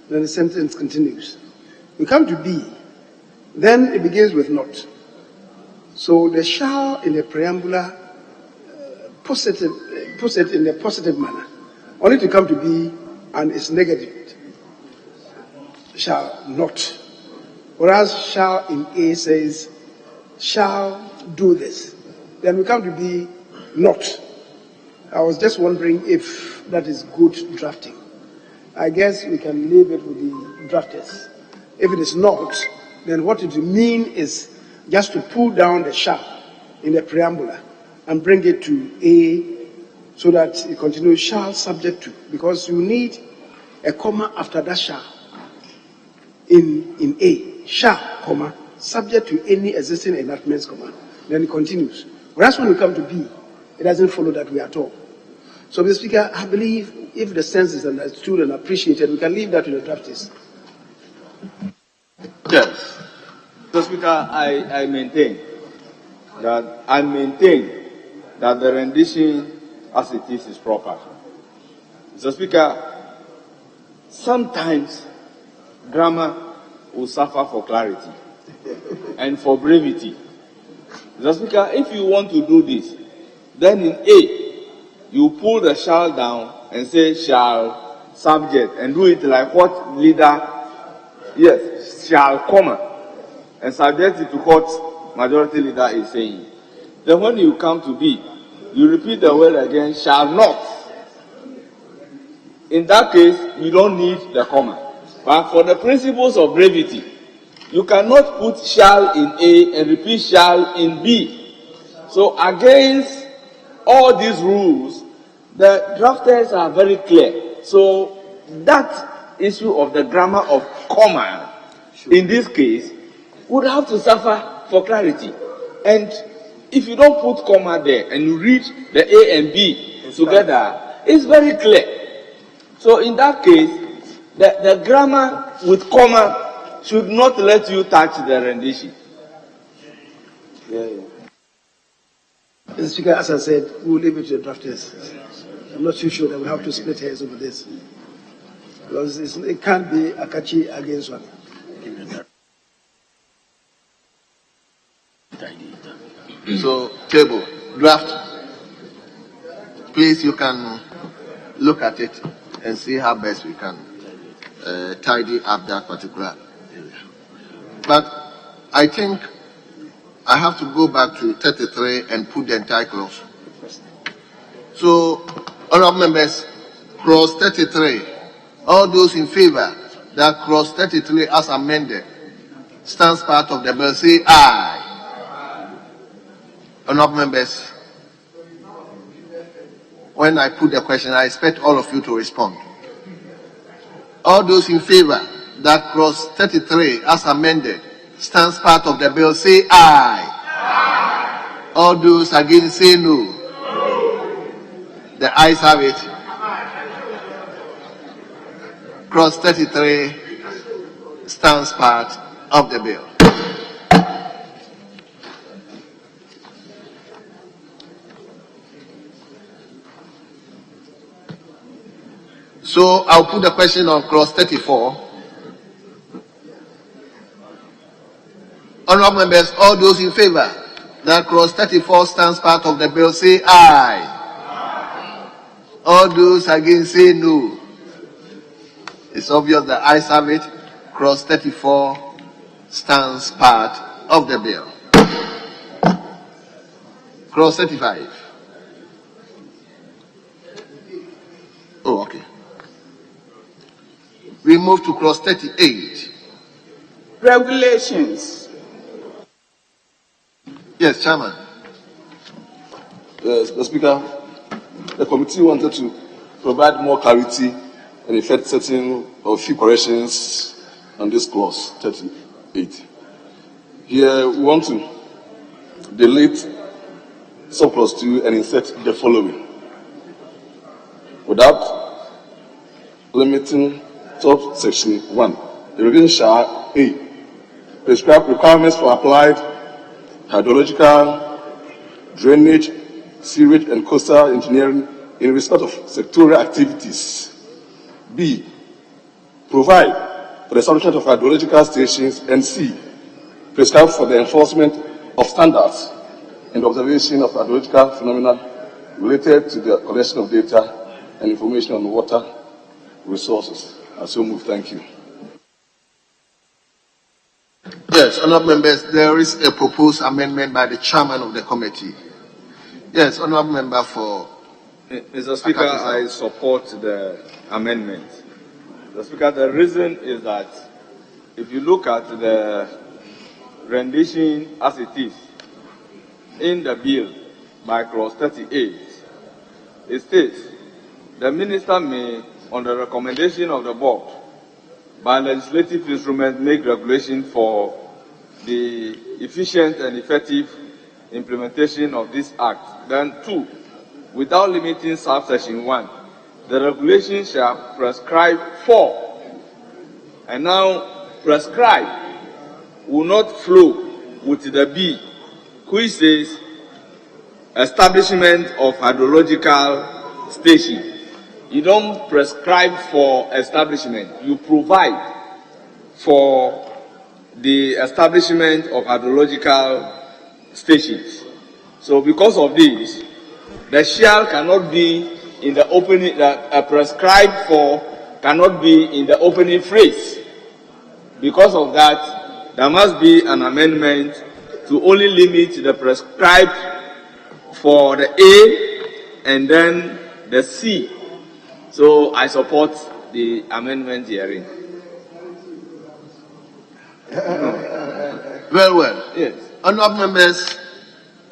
Then the sentence continues. We come to B, then it begins with not. So the shall in the preamble puts it in a positive manner. Only to come to B and it's negative. Shall not. Whereas shall in A says shall do this. Then we come to B, not. I was just wondering if that is good drafting. I guess we can leave it with the drafters. If it is not, then what it will mean is just to pull down the shall in the preamble and bring it to A so that it continues shall subject to, because you need a comma after that shall in A. Shall, comma, subject to any existing enactments, comma. Then it continues. Whereas when we come to B, it doesn't follow that way at all. So, Mr. Speaker, I believe if the sense is understood and appreciated, we can leave that to the drafters. Yes. Mr. Speaker, I maintain that the rendition as it is proper. Mr. Speaker, sometimes grammar will suffer for clarity and for brevity. Mr. Speaker, if you want to do this, then in A, you pull the shall down and say shall subject and do it like what leader, yes, shall comma, and subject it to what majority leader is saying. Then when you come to B, you repeat the word again, shall not. In that case, you don't need the comma. But for the principles of brevity, you cannot put shall in A and repeat shall in B. So against all these rules, the drafters are very clear. So that issue of the grammar of comma, in this case, would have to suffer for clarity. And if you don't put comma there and you read the A and B together, it's very clear. So in that case, the grammar with comma should not let you touch the rendition. Mr. Speaker, as I said, we'll leave it to the drafters. I'm not too sure that we have to split hairs over this. Because it can't be Akachi against one. So, table, draft. Please, you can look at it and see how best we can tidy up that particular area. But I think I have to go back to 33 and put the entire clause. So, honorable members, clause 33, all those in favor that clause 33 as amended stands part of the bill, say aye. Honorable members, when I put the question, I expect all of you to respond. All those in favor that clause 33 as amended stands part of the bill, say aye. Aye. All those against, say no. The ayes have it. Clause 33 stands part of the bill. So I'll put the question on clause 34. Honorable members, all those in favor that clause 34 stands part of the bill, say aye. Aye. All those against, say no. It's obvious the ayes have it. Clause 34 stands part of the bill. Clause 35. Oh, okay. We move to clause 38. Regulations. Yes, Chairman. Mr. Speaker, the committee wanted to provide more clarity and effect setting of few corrections on this clause 38. Here we want to delete subclause 2 and insert the following. Without limiting subsection 1, the regulation shall A. Prescribe requirements for applied hydrological, drainage, sewage, and coastal engineering in respect of sectorial activities. B. Provide for the establishment of hydrological stations. And C. Prescribe for the enforcement of standards and the observation of hydrological phenomena related to the collection of data and information on water resources. I so move. Thank you. Yes, honorable members, there is a proposed amendment by the chairman of the committee. Yes, honorable member for... Mr. Speaker, I support the amendment. Mr. Speaker, the reason is that if you look at the rendition as it is in the bill by clause 38, it states the minister may, on the recommendation of the board, by legislative instrument, make regulation for the efficient and effective implementation of this act. Then 2, without limiting subsection 1, the regulation shall prescribe for. And now, prescribe will not flow with the B, which says establishment of hydrological station. You don't prescribe for establishment, you provide for the establishment of hydrological stations. So because of this, the shall cannot be in the opening, prescribed for cannot be in the opening phrase. Because of that, there must be an amendment to only limit the prescribed for the A and then the C. So I support the amendment herein. Very well. Yes. Honorable members,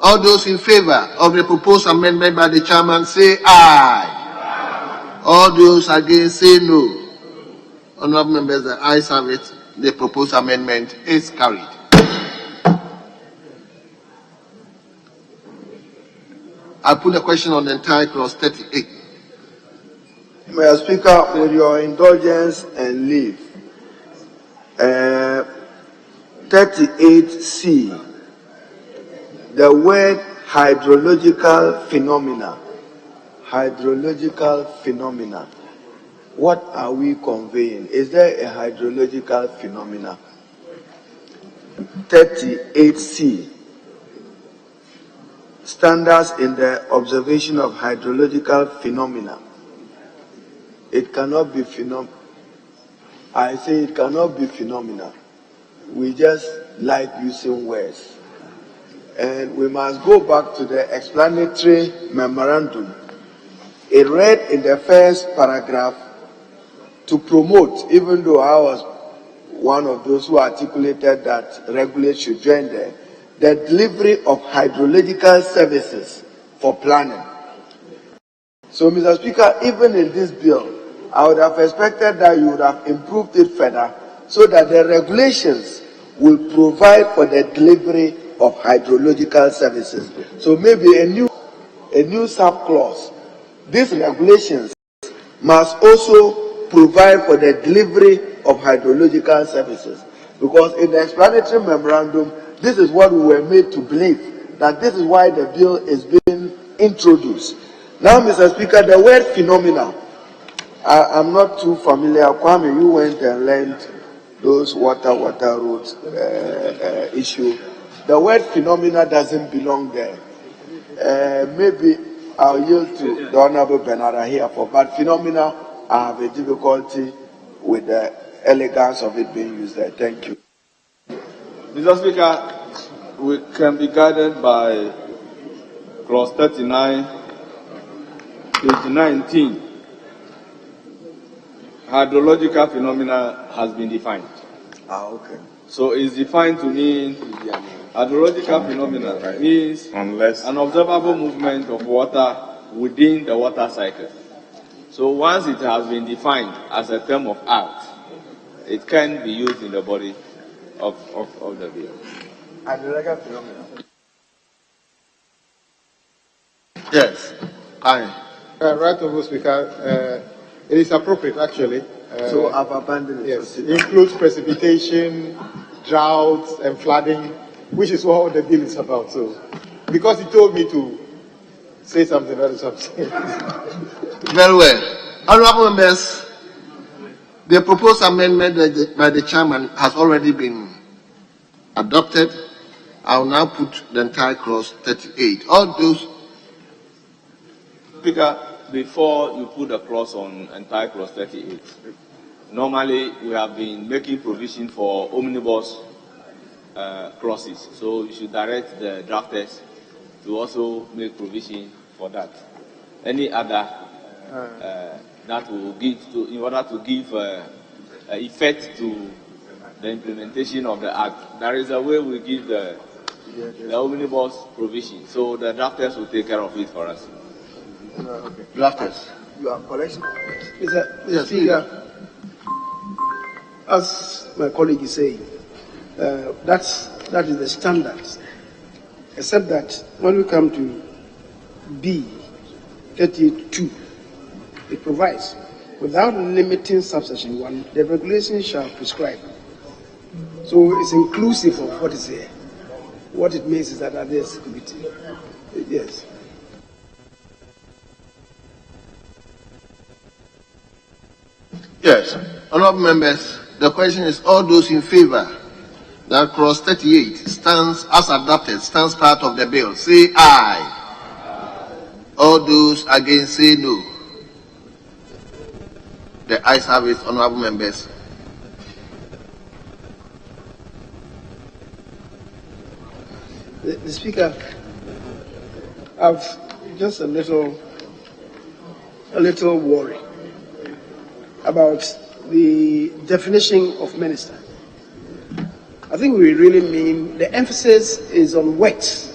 all those in favor of the proposed amendment by the chairman, say aye. Aye. All those against, say no. Honorable members, the ayes have it. The proposed amendment is carried. I put the question on the entire clause 38. Mr. Speaker, with your indulgence and leave, 38C, the word hydrological phenomena what are we conveying? Is there a hydrological phenomena? 38C, standards in the observation of hydrological phenomena. It cannot be I say it cannot be phenomena. We just like using words. And we must go back to the explanatory memorandum. It read in the first paragraph to promote, even though I was one of those who articulated that regulators should join there, the delivery of hydrological services for planning. So, Mr. Speaker, even in this bill, I would have expected that you would have improved it further so that the regulations will provide for the delivery of hydrological services. So maybe a new sub-clause. These regulations must also provide for the delivery of hydrological services. Because in the explanatory memorandum, this is what we were made to believe, that this is why the bill is being introduced. Now, Mr. Speaker, the word phenomena, I'm not too familiar. Kwame, you went and learned those water roads issue. The word phenomena doesn't belong there. Maybe I'll yield to the Honorable Benara here for, but phenomena, I have a difficulty with the elegance of it being used there. Thank you. Mr. Speaker, we can be guided by clause 39, page 19. Hydrological phenomena has been defined. Okay. So it's defined to mean hydrological phenomena means an observable movement of water within the water cycle. So once it has been defined as a term of art, it can be used in the body of the bill. Hydrological phenomena. Yes. Right, Honourable Speaker. It is appropriate, actually. So I've abandoned it. Yes, it includes precipitation, droughts, and flooding, which is what the bill is about. So, because he told me to say something, that is something. Very well. Honourable members, the proposed amendment by the chairman has already been adopted. I will now put the entire clause 38. All those. Speaker, before you put the clause on entire clause 38, normally we have been making provision for omnibus clauses. So you should direct the drafters to also make provision for that. Any other that will give in order to give effect to the implementation of the act. There is a way we give the omnibus provision. So the drafters will take care of it for us. Okay. Drafters. You are collection. Mr. Speaker, as my colleague is saying, that is the standards. Except that when we come to B 32, it provides, without limiting subsection 1, the regulation shall prescribe. So it's inclusive of what is here. What it means is that others could be. Yes. Yes. Honourable members, the question is all those in favour that clause 38 stands as adopted, stands part of the bill, say aye. All those against say no. The ayes have it, honourable members. The Speaker, I've just a little worry about the definition of minister. I think we really mean the emphasis is on works,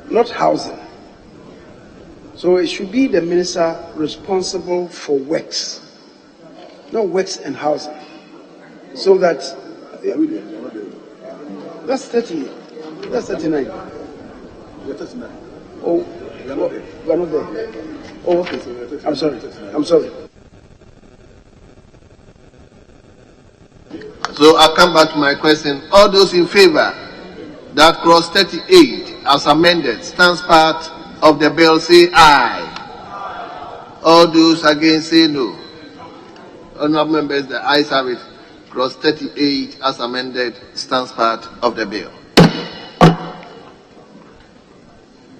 not housing. So it should be the minister responsible for works, not works and housing. So that that's 30, that's 39. Oh, we're not there. Oh, okay. I'm sorry. So I come back to my question. All those in favour that clause 38 as amended stands part of the bill say aye. All those against say no. Honourable members, the ayes have it. Clause 38 as amended stands part of the bill.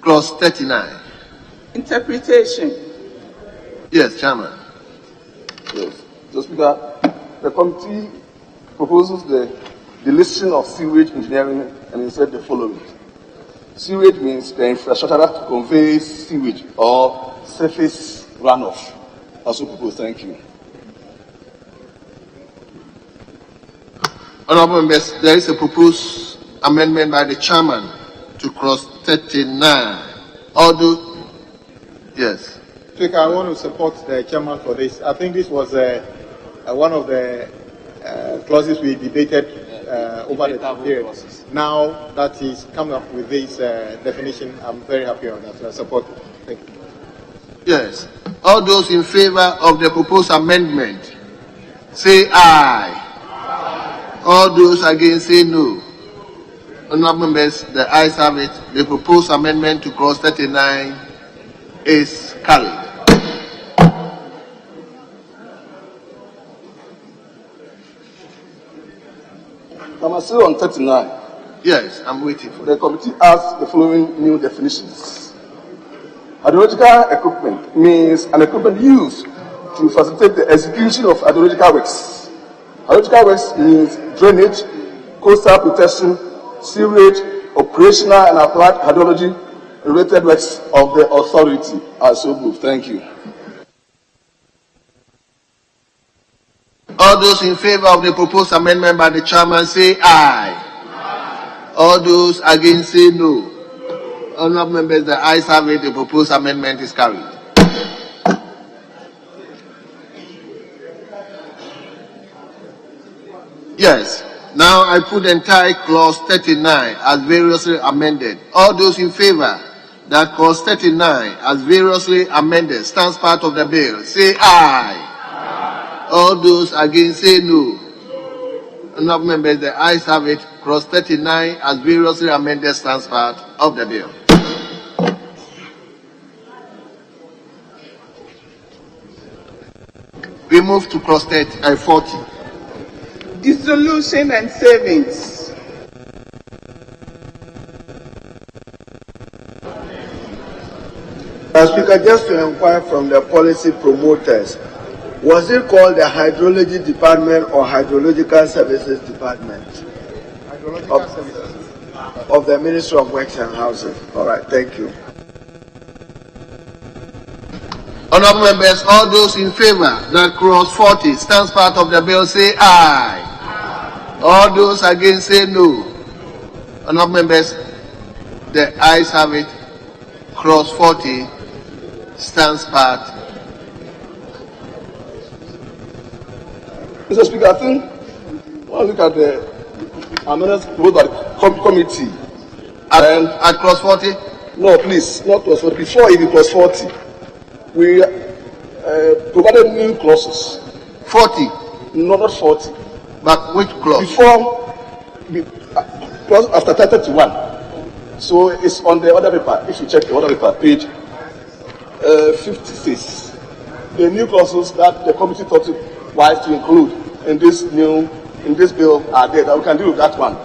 Clause 39. Interpretation. Yes, Chairman. Yes. Mr. Speaker, the committee proposes the deletion of sewage engineering and instead the following. Sewage means the infrastructure to convey sewage or surface runoff. Also proposed. Thank you. Honourable members, there is a proposed amendment by the chairman to clause 39. Although, yes. Speaker, I want to support the chairman for this. I think this was one of the clauses we debated over the period. Now that he's come up with this definition, I'm very happy on that. So I support it. Thank you. Yes. All those in favor of the proposed amendment, say aye. All those against, say no. Honourable members, the ayes have it. The proposed amendment to clause 39 is carried. I'm still on 39. Yes, I'm waiting for the committee asks the following new definitions. Hydrological equipment means an equipment used to facilitate the execution of hydrological works. Hydrological works means drainage, coastal protection, sewerage, operational and applied hydrology related works of the authority. I so move. Thank you. All those in favor of the proposed amendment by the chairman, say aye. All those against, say no. Honourable members, the ayes have it. The proposed amendment is carried. Yes. Now I put the entire clause 39 as variously amended. All those in favor that clause 39 as variously amended stands part of the bill, say aye. All those against, say no. Honourable members, the ayes have it. Clause 39 as variously amended stands part of the bill. We move to clause 40. Dissolution and savings. Speaker, just to inquire from the policy promoters, was it called the Hydrology Department or Hydrological Services Department? Hydrological Services. Of the Ministry of Works and Housing. All right, thank you. Honourable members, all those in favor that clause 40 stands part of the bill, say aye. All those against, say no. Honourable members, the ayes have it. Clause 40 stands part. Mr. Speaker, I think when I look at the amendments proposed by the committee. At clause 40? No, please, not clause 40. Before it was 40, we provided new clauses. 40? No, not 40. But which clause? Before, clause after 31. So it's on the other paper. If you check the other paper, page 56. The new clauses that the committee thought it wise to include in this bill are there. That we can deal with that one.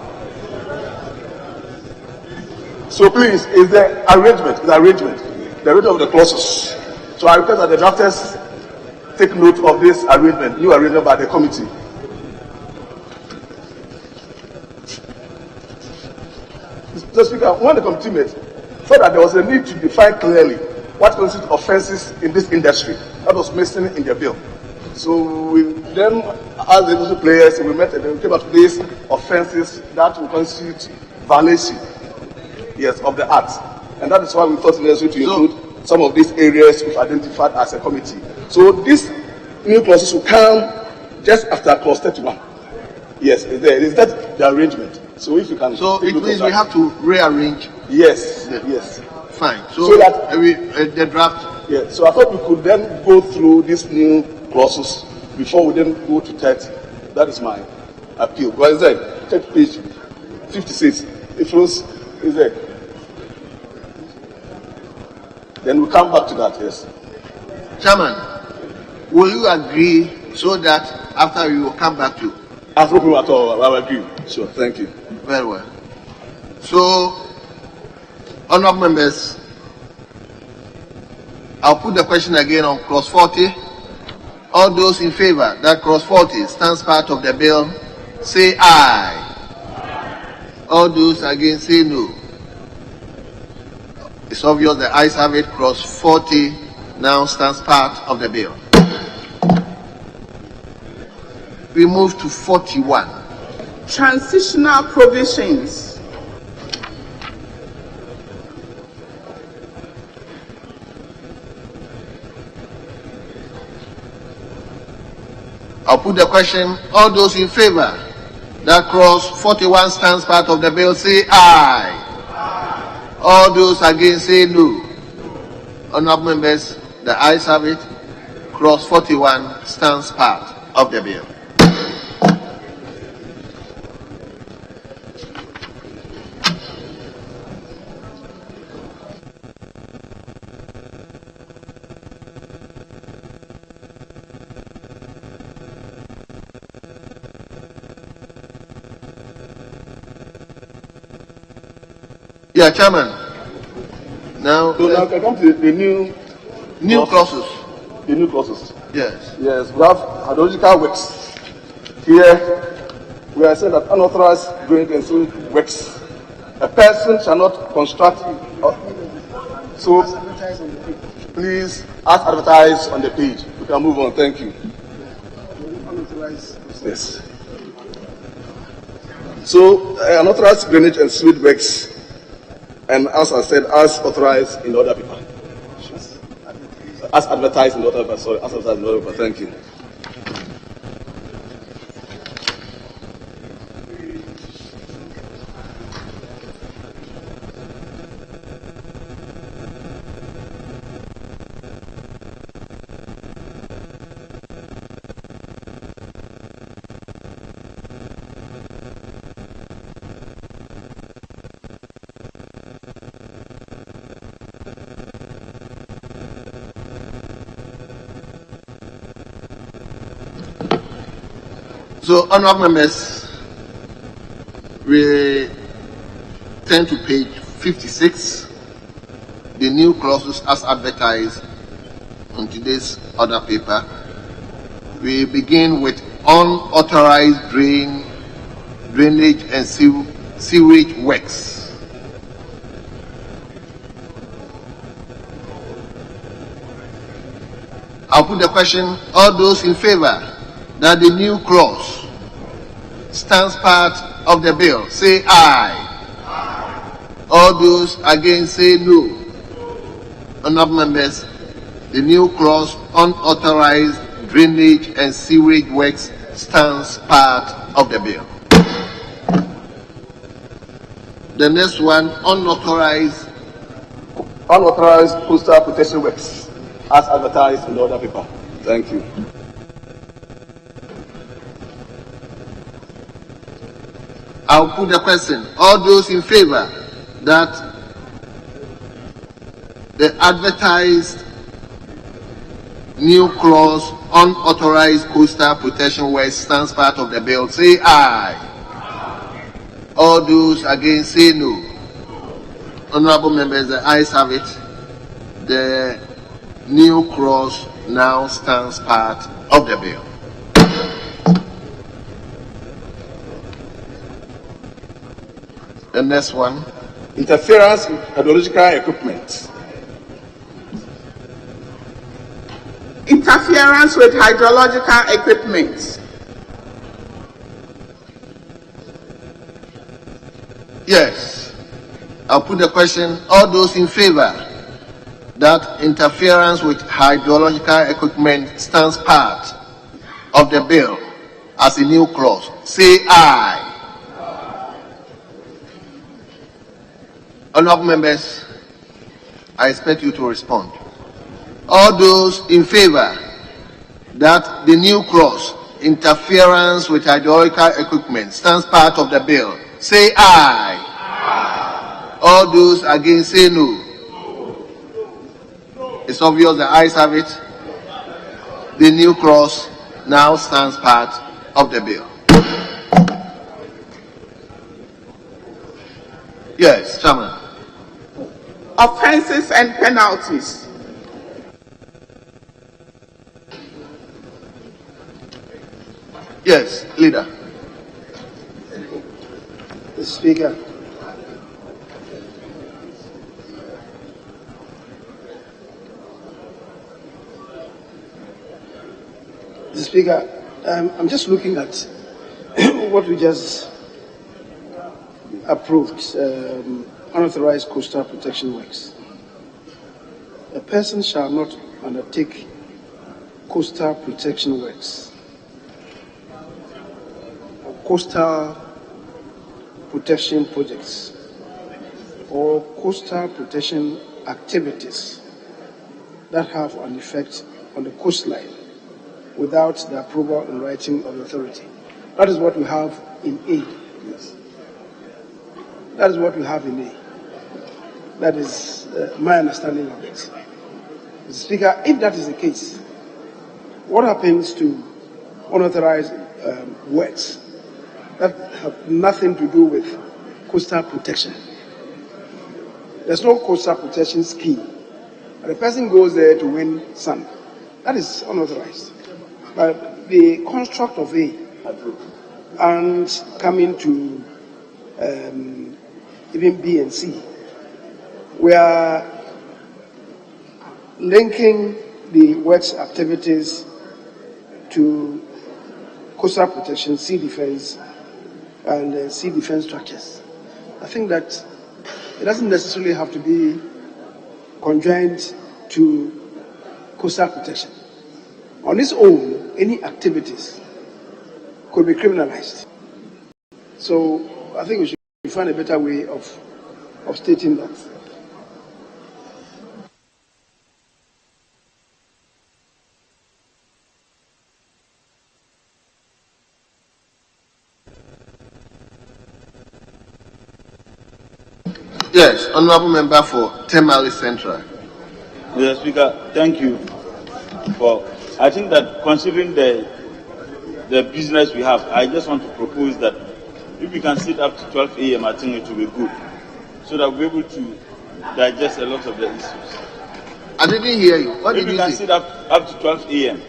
So please, is the arrangement, the arrangement of the clauses. So I request that the drafters take note of this arrangement, new arrangement by the committee. Mr. Speaker, when the committee met, thought that there was a need to define clearly what constitutes offences in this industry. That was missing in the bill. So we then asked the industry players, and we met and we came up with these offences that will constitute violation, yes, of the Act. And that is why we thought it necessary to include some of these areas we've identified as a committee. So these new clauses will come just after clause 31. Yes, is that the arrangement? So if you can. So it means we have to rearrange. Yes, yes. Fine. So that the draft. Yeah. So I thought we could then go through these new clauses before we then go to 30. That is my appeal. What is that? Check page 56. It flows. Is there? Then we come back to that. Yes. Chairman, will you agree so that after we will come back to. As no problem at all, I will agree. Sure, thank you. Very well. So, honourable members, I'll put the question again on clause 40. All those in favour that clause 40 stands part of the bill, say aye. All those against, say no. It's obvious the ayes have it. Clause 40 now stands part of the bill. We move to 41. Transitional provisions. I'll put the question. All those in favour that clause 41 stands part of the bill, say aye. All those against, say no. Honourable members, the ayes have it. Clause 41 stands part of the bill. Yeah, Chairman. Now, so now I come to the new clauses. The new clauses. Yes. Yes, we have hydrological works. Here, we are saying that unauthorized drilling and sewage works. A person shall not construct. So, please, as advertised on the page. We can move on. Thank you. Yes. So, unauthorized drainage and sewage works. And as I said, as authorized in the other paper. As advertised in the other paper, sorry, as advertised in the other paper, thank you. So, honourable members, we turn to page 56, the new clauses as advertised on today's other paper. We begin with unauthorized drainage and sewage works. I'll put the question, all those in favour that the new clause stands part of the bill, say aye. All those against, say no. Honourable members, the new clause unauthorized drainage and sewage works stands part of the bill. The next one, unauthorized coastal protection works, as advertised in the other paper. Thank you. I'll put the question. All those in favour that the advertised new clause unauthorized coastal protection works stands part of the bill, say aye. All those against, say no. Honourable members, the ayes have it. The new clause now stands part of the bill. The next one. Interference with hydrological equipment. Interference with hydrological equipment. Yes. I'll put the question. All those in favour that interference with hydrological equipment stands part of the bill as a new clause, say aye. Honourable members, I expect you to respond. All those in favour that the new clause, interference with hydraulical equipment, stands part of the bill, say aye. Aye. All those against, say no. It's obvious the ayes have it. The new clause now stands part of the bill. Yes, Chairman. Offences and penalties. Yes, Leader. Mr. Speaker, Mr. Speaker, I'm just looking at what we just approved, unauthorized coastal protection works. A person shall not undertake coastal protection works or coastal protection projects or coastal protection activities that have an effect on the coastline without the approval in writing of the authority. That is what we have in A. Yes. That is what we have in A. That is my understanding of it. Mr. Speaker, if that is the case, what happens to unauthorized works that have nothing to do with coastal protection? There's no coastal protection scheme. The person goes there to win sand. That is unauthorized. But the construct of A and coming to even B and C, we are linking the works activities to coastal protection, sea defense, and sea defense structures. I think that it doesn't necessarily have to be conjoined to coastal protection. On its own, any activities could be criminalized. So I think we should find a better way of stating that. Yes, Honourable Member for Temali Central. Mr. Speaker, thank you. I think that considering the business we have, I just want to propose that if we can sit up to 12 a.m., I think it will be good, so that we're able to digest a lot of the issues. I didn't hear you. What did you say? If we can sit up to 12 a.m.,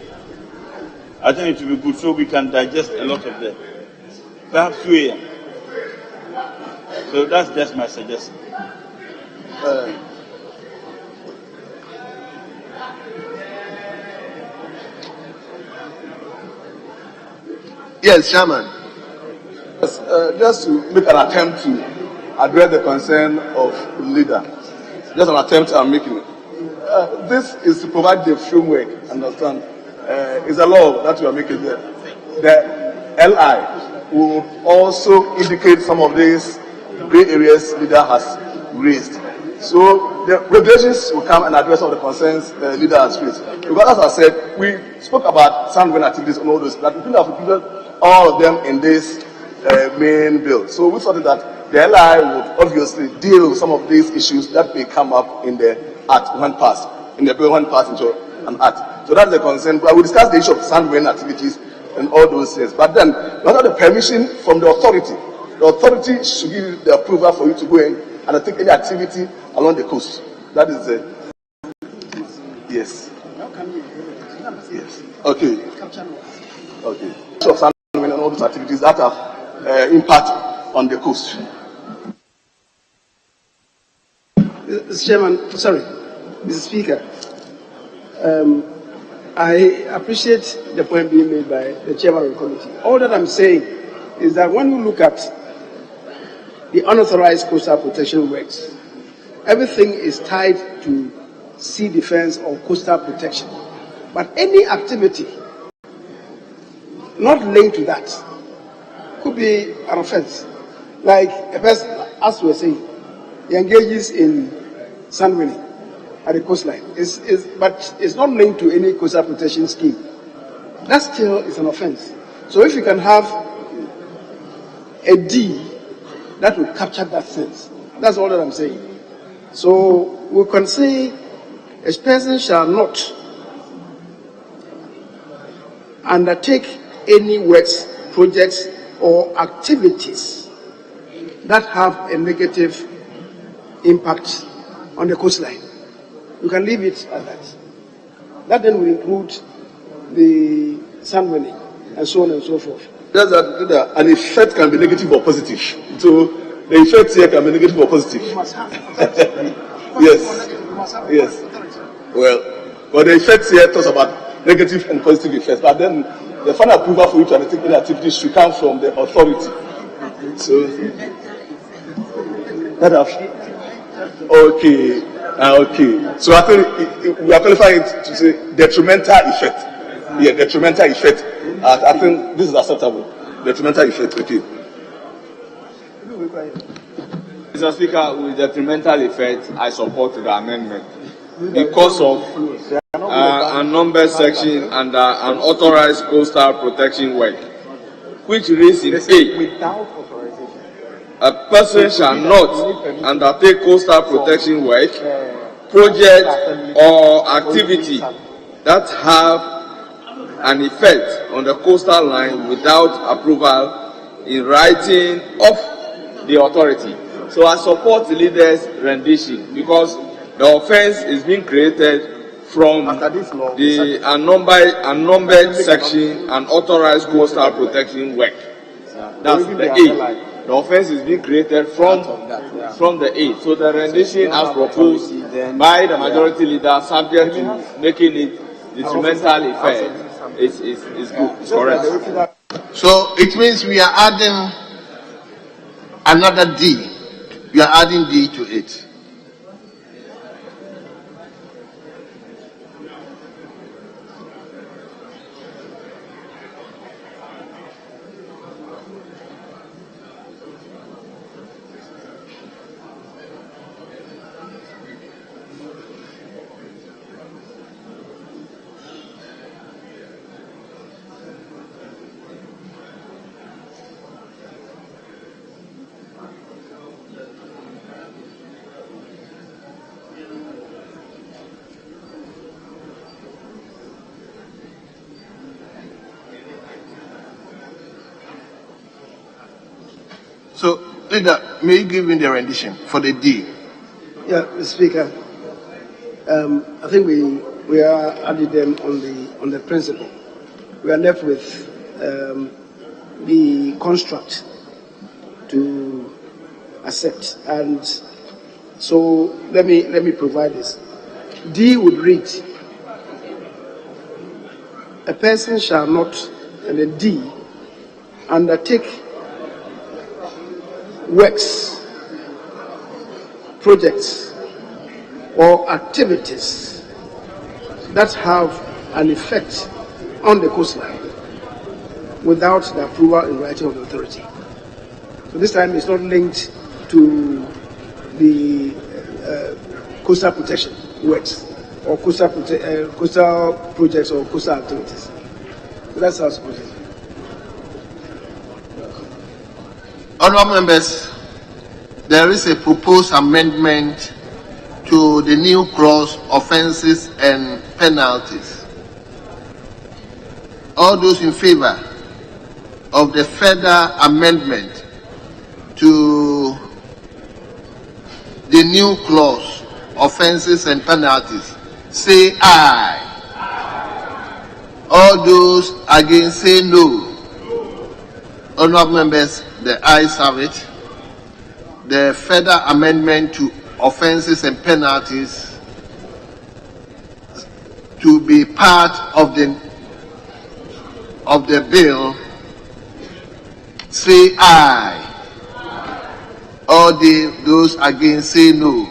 I think it will be good, so we can digest a lot of the, perhaps 2 a.m. So that's just my suggestion. Yes, Chairman. Yes, just to make an attempt to address the concern of the leader. Just an attempt I'm making. This is to provide the framework, understand? It's a law that we are making there. The LI will also indicate some of these gray areas leader has raised. So the regulations will come and address all the concerns the leader has raised. Because as I said, we spoke about sand-weighing activities and all those, that we could have included all of them in this main bill. So we thought that the LI would obviously deal with some of these issues that may come up in the act when passed, in the bill when passed into an act. So that's the concern. But we discussed the issue of sand-weighing activities and all those things. But then, we have the permission from the authority. The authority should give you the approval for you to go in and undertake any activity along the coast. That is the yes. Yes. Okay. Okay. Of sand-weighing and all those activities that have impact on the coast. Mr. Chairman, sorry, Mr. Speaker, I appreciate the point being made by the chairman of the committee. All that I'm saying is that when we look at the unauthorized coastal protection works, everything is tied to sea defense or coastal protection. But any activity not linked to that could be an offense. Like a person, as we were saying, he engages in sand-weighing at the coastline, but it's not linked to any coastal protection scheme. That still is an offense. So if you can have a D that will capture that sense, that's all that I'm saying. So we can say a person shall not undertake any works, projects, or activities that have a negative impact on the coastline. You can leave it at that. That then will include the sand winning and so on and so forth. That's that an effect can be negative or positive. So the effect here can be negative or positive. Yes. Yes. Well, but the effect here talks about negative and positive effects. But then the final approval for you to undertake any activity should come from the authority. So that okay. Okay. So I think we are qualifying it to say detrimental effect. Yeah, detrimental effect. I think this is acceptable. Detrimental effect. Okay. Mr. Speaker, with detrimental effect, I support the amendment because of a numbered section under unauthorized coastal protection work, which reads in A. A person shall not undertake coastal protection work, project, or activity that have an effect on the coastal line without approval in writing of the authority. So I support the leader's rendition because the offense is being created from the unnumbered section unauthorized coastal protection work. That's the A. The offense is being created from the A. So the rendition as proposed by the majority leader, subject to making it detrimental effect, is good. It's correct. So it means we are adding another D. We are adding D to it. So, leader, may you give me the rendition for the D? Yeah, Mr. Speaker. I think we are adding them on the principle. We are left with the construct to accept, and so let me provide this. D would read: a person shall not, and then D, undertake works, projects, or activities that have an effect on the coastline without the approval in writing of the authority. So this time it's not linked to the coastal protection works or coastal projects or coastal activities. So that's how it's supposed to be. Honourable members, there is a proposed amendment to the new clause offences and penalties. All those in favour of the further amendment to the new clause offences and penalties, say aye. All those against, say no. Honourable members, the ayes have it. The further amendment to offences and penalties to be part of the bill, say aye. All those against, say no.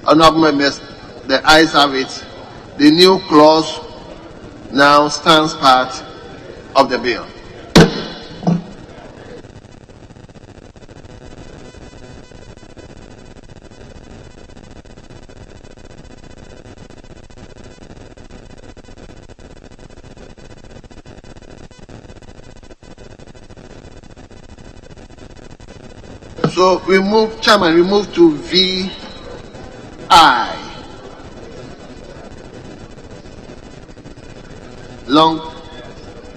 Honourable members, the ayes have it. The new clause now stands part of the bill. So we move, Chairman, we move to VI.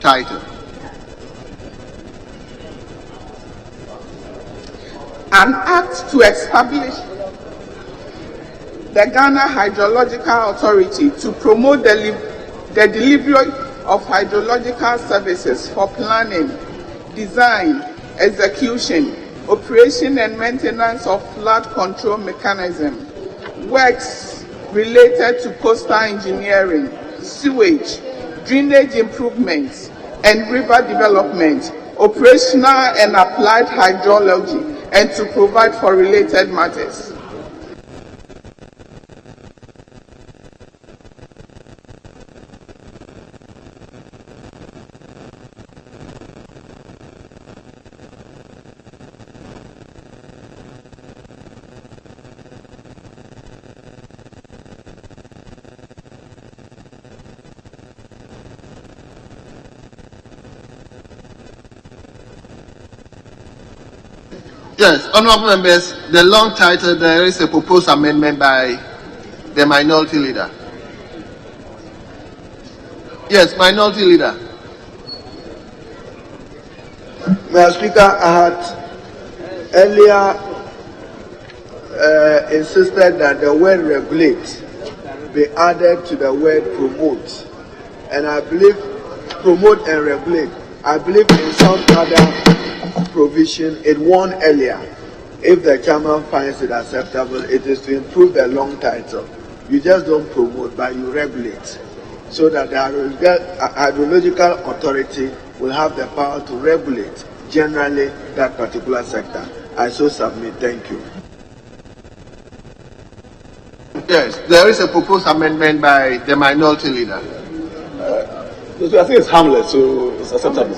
title. An act to establish the Ghana Hydrological Authority to promote the delivery of hydrological services for planning, design, execution, operation and maintenance of flood control mechanism, works related to coastal engineering, sewage, drainage improvements, and river development, operational and applied hydrology, and to provide for related matters. Yes, honorable members, the long title, there is a proposed amendment by the minority leader. Yes, minority leader. Mr. Speaker, I had earlier insisted that the word regulate be added to the word promote. And I believe promote and regulate. I believe in some other provision it won earlier. If the chairman finds it acceptable, it is to improve the long title. You just don't promote, but you regulate, so that the hydrological authority will have the power to regulate generally that particular sector. I so submit. Thank you. Yes, there is a proposed amendment by the minority leader. I think it's harmless, so it's acceptable.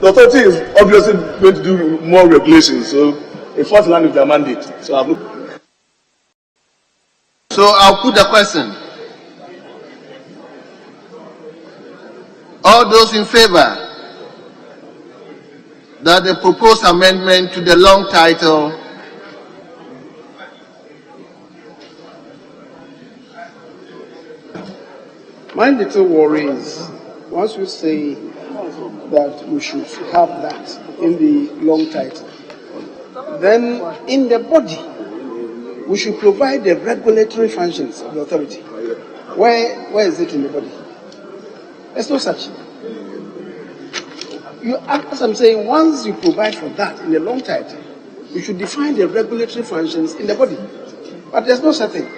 The authority is obviously going to do more regulations, so it falls in line with their mandate. So I'll put the question. All those in favor that the proposed amendment to the long title My little worry is once you say that we should have that in the long title, then in the body we should provide the regulatory functions of the authority. Where is it in the body? There's no such. As I'm saying, once you provide for that in the long title, you should define the regulatory functions in the body. But there's no such thing.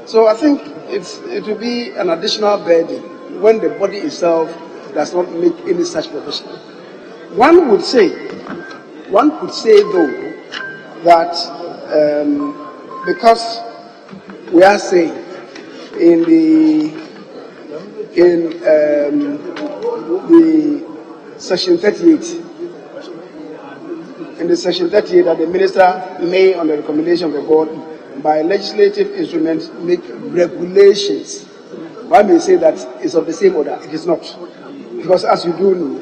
So I think it will be an additional burden when the body itself does not make any such provision. One could say though that because we are saying in the section 38, that the minister may, on the recommendation of the board, by legislative instruments, make regulations. One may say that it's of the same order. It is not. Because as you do know,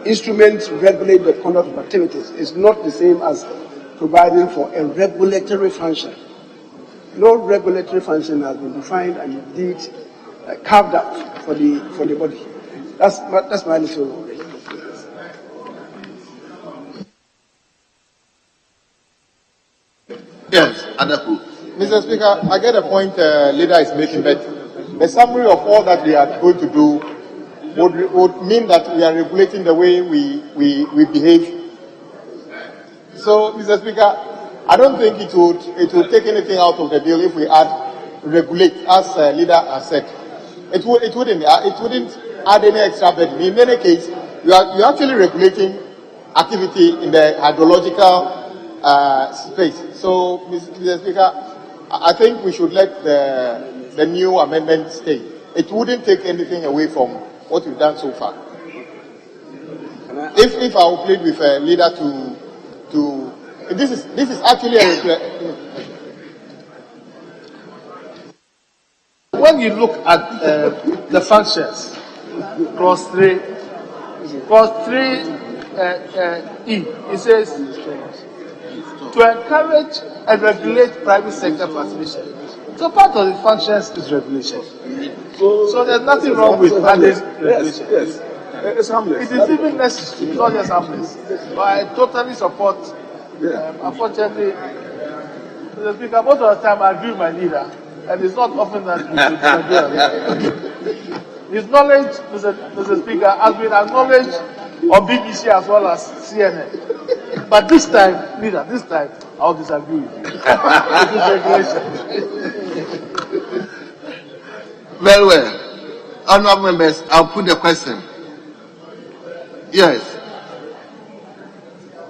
instruments regulate the conduct of activities. It's not the same as providing for a regulatory function. No regulatory function has been defined and indeed carved out for the body. That's my little worry. Yes, Adapu. Mr. Speaker, I get the point leader is making, but the summary of all that we are going to do would mean that we are regulating the way we behave. So, Mr. Speaker, I don't think it would take anything out of the bill if we add regulate, as leader has said. It wouldn't add any extra burden. In any case, you are actually regulating activity in the hydrological space. So, Mr. Speaker, I think we should let the new amendment stay. It wouldn't take anything away from what we've done so far. If I will plead with a leader to this is actually a when you look at the functions, clause 3 E, it says to encourage and regulate private sector participation. So part of the functions is regulation. So there's nothing wrong with having regulation. Yes. It's harmless. It is even necessary, it's not just harmless. But I totally support. Unfortunately, Mr. Speaker, most of the time I agree with my leader, and it's not often that we disagree. His knowledge, Mr. Speaker, has been acknowledged on BBC as well as CNN. But this time, leader, I'll disagree with you. It is regulation. Very well. Honourable members, I'll put the question. Yes.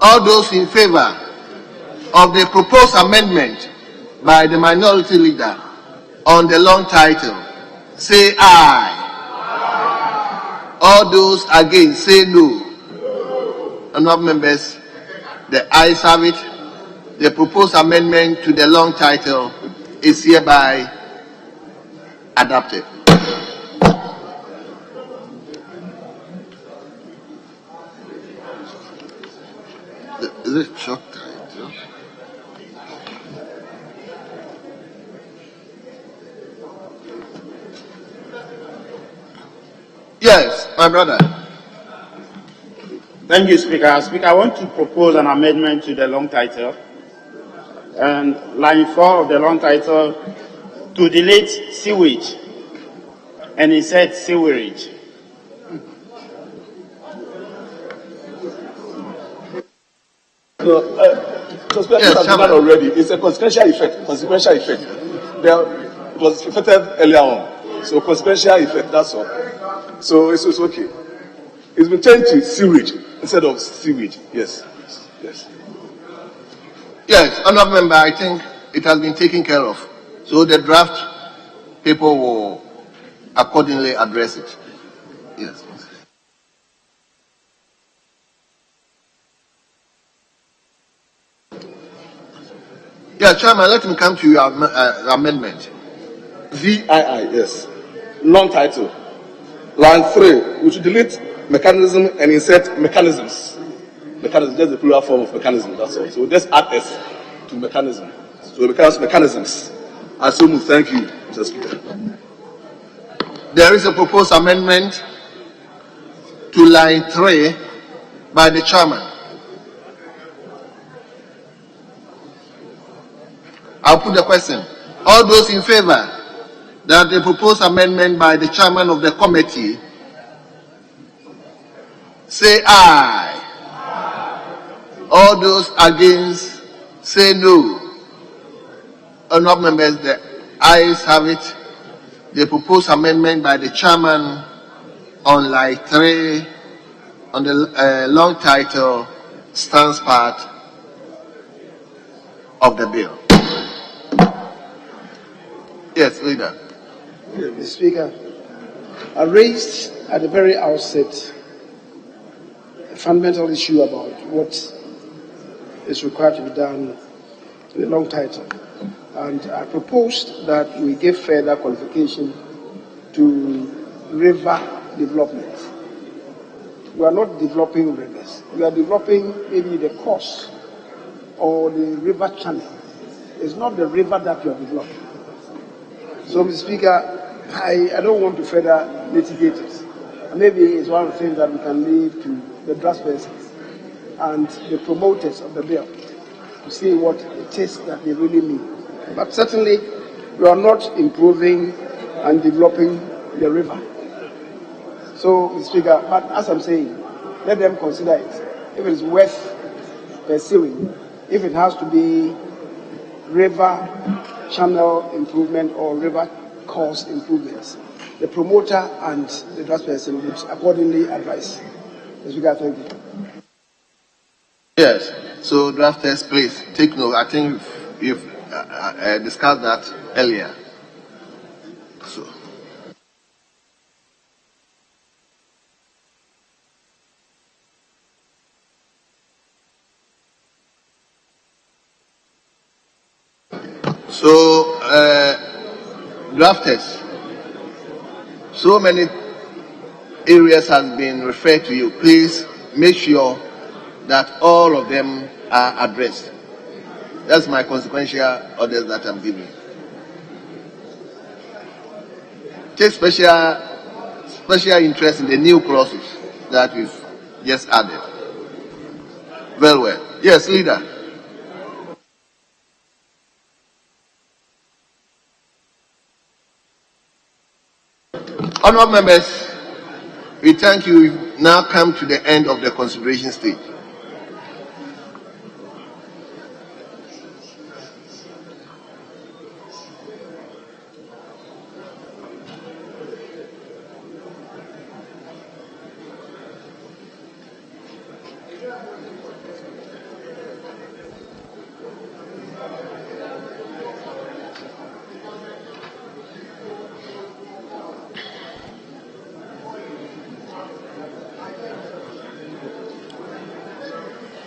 All those in favour of the proposed amendment by the minority leader on the long title, say aye. All those against, say no. Honourable members, the ayes have it. The proposed amendment to the long title is hereby adopted. Is it short title? Yes, my brother. Thank you, Speaker. Speaker, I want to propose an amendment to the long title. And line 4 of the long title, to delete sewage, and insert sewerage. So Speaker, has done already. It's a consequential effect. Consequential effect. It was effected earlier on. So consequential effect, that's all. So it's okay. It's been changed to sewage instead of sewage. Yes. Yes. Yes, honourable member, I think it has been taken care of. So the draft people will accordingly address it. Yes. Yeah, Chairman, let me come to your amendment. VII, yes. Long title. Line 3, we should delete mechanism and insert mechanisms. Mechanism, just the plural form of mechanism, that's all. So just add S to mechanism. So it becomes mechanisms. I so move. Thank you, Mr. Speaker. There is a proposed amendment to line 3 by the chairman. I'll put the question. All those in favor that the proposed amendment by the chairman of the committee, say aye. All those against, say no. Honourable members, the ayes have it. The proposed amendment by the chairman on line 3 on the long title stands part of the bill. Yes, leader. Mr. Speaker, I raised at the very outset a fundamental issue about what is required to be done in the long title. And I proposed that we give further qualification to river development. We are not developing rivers. We are developing maybe the course or the river channel. It's not the river that you are developing. So, Mr. Speaker, I don't want to further litigate it. And maybe it's one of the things that we can leave to the draftspersons and the promoters of the bill to see what it is that they really mean. But certainly, we are not improving and developing the river. So, Mr. Speaker, but as I'm saying, let them consider it. If it is worth pursuing, if it has to be river channel improvement or river course improvements, the promoter and the draftsperson would accordingly advise. Mr. Speaker, thank you. Yes. So, drafters, please take note. I think you've discussed that earlier. So, drafters, so many areas has been referred to you. Please make sure that all of them are addressed. That's my consequential orders that I'm giving. take special interest in the new clauses that we've just added. Very well. Yes, leader. Honourable members, we thank you. We've now come to the end of the consideration stage.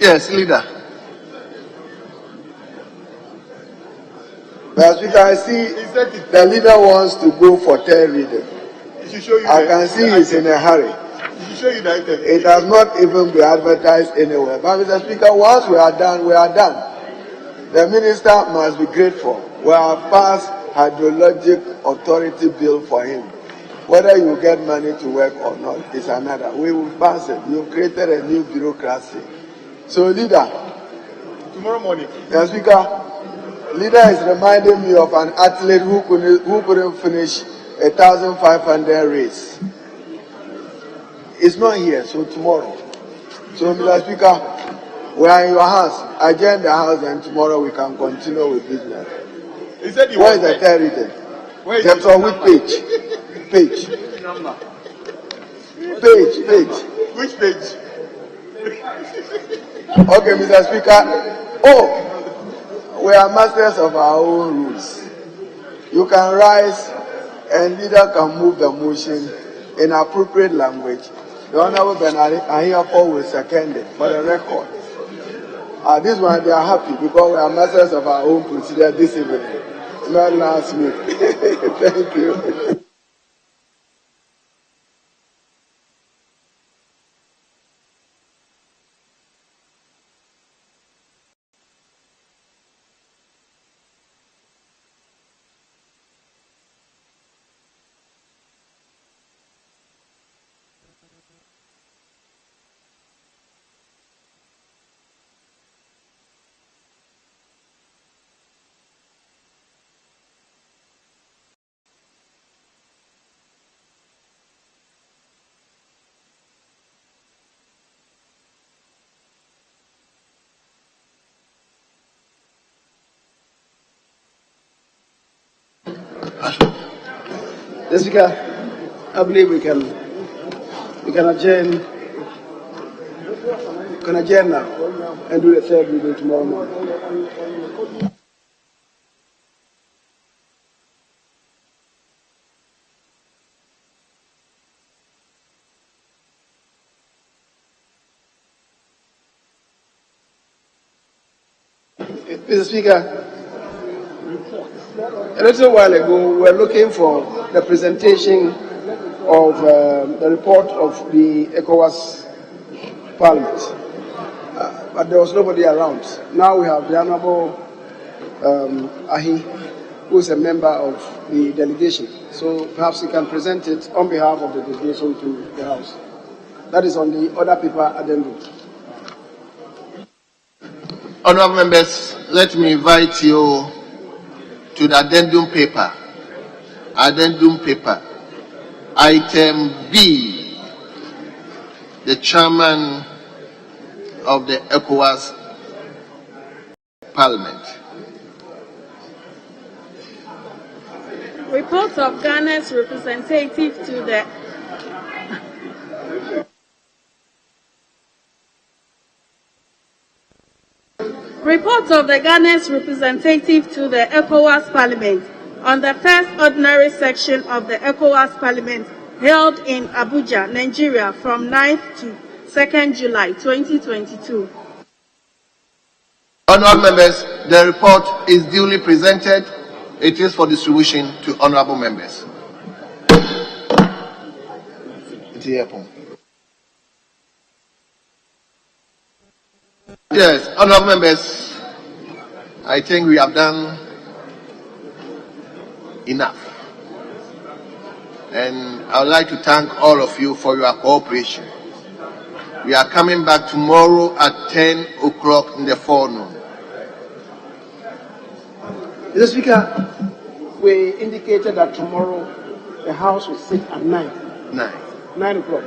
Yes, leader. But Speaker, I see the leader wants to go for third reading. I can see he's in a hurry. It has not even been advertised anywhere. But Mr. Speaker, once we are done, we are done. The minister must be grateful. We have passed Hydrological Authority bill for him. Whether you get money to work or not is another. We will pass it. You've created a new bureaucracy. So, leader, Tomorrow morning. Mr. Speaker, leader is reminding me of an athlete who couldn't finish 1,500 race. It's not here, so tomorrow. So, Mr. Speaker, we are in your house. Adjourn the house, and tomorrow we can continue with business. Where is the third reading? That's on which page? Page. Page. Which page? Okay, Mr. Speaker. Oh, we are masters of our own rules. You can rise and leader can move the motion in appropriate language. The Honorable Ahiapo will second it for the record. This one, they are happy because we are masters of our own procedure this evening. Not last week. Thank you. Mr. Speaker, I believe we can adjourn. We can adjourn now and do the third reading tomorrow morning. Mr. Speaker, a little while ago, we were looking for the presentation of the report of the ECOWAS Parliament, but there was nobody around. Now we have the Honorable Ahi, who is a member of the delegation. So perhaps he can present it on behalf of the delegation to the House. That is on the other paper addendum. Honourable members, let me invite you to the addendum paper. Addendum paper. Item B. The chairman of the ECOWAS Parliament. Report of Ghana's representative to the Report of the Ghana's representative to the ECOWAS Parliament on the first ordinary section of the ECOWAS Parliament held in Abuja, Nigeria from 9th to 2nd July 2022. Honourable members, the report is duly presented. It is for distribution to honourable members. Yes, honourable members, I think we have done enough. and I would like to thank all of you for your cooperation. We are coming back tomorrow at 10 o'clock in the forenoon. Mr. Speaker, we indicated that tomorrow the House will sit at 9 o'clock.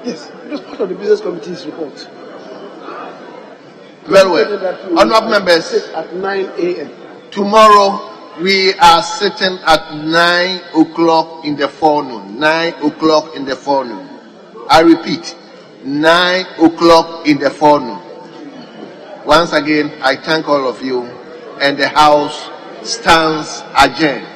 Yes, it was part of the Business Committee's report. Very well. Honourable members, sit at 9 a.m. Tomorrow we are sitting at 9 o'clock in the forenoon. 9 o'clock in the forenoon. I repeat, 9 o'clock in the forenoon. Once again, I thank all of you, and the House stands adjourned.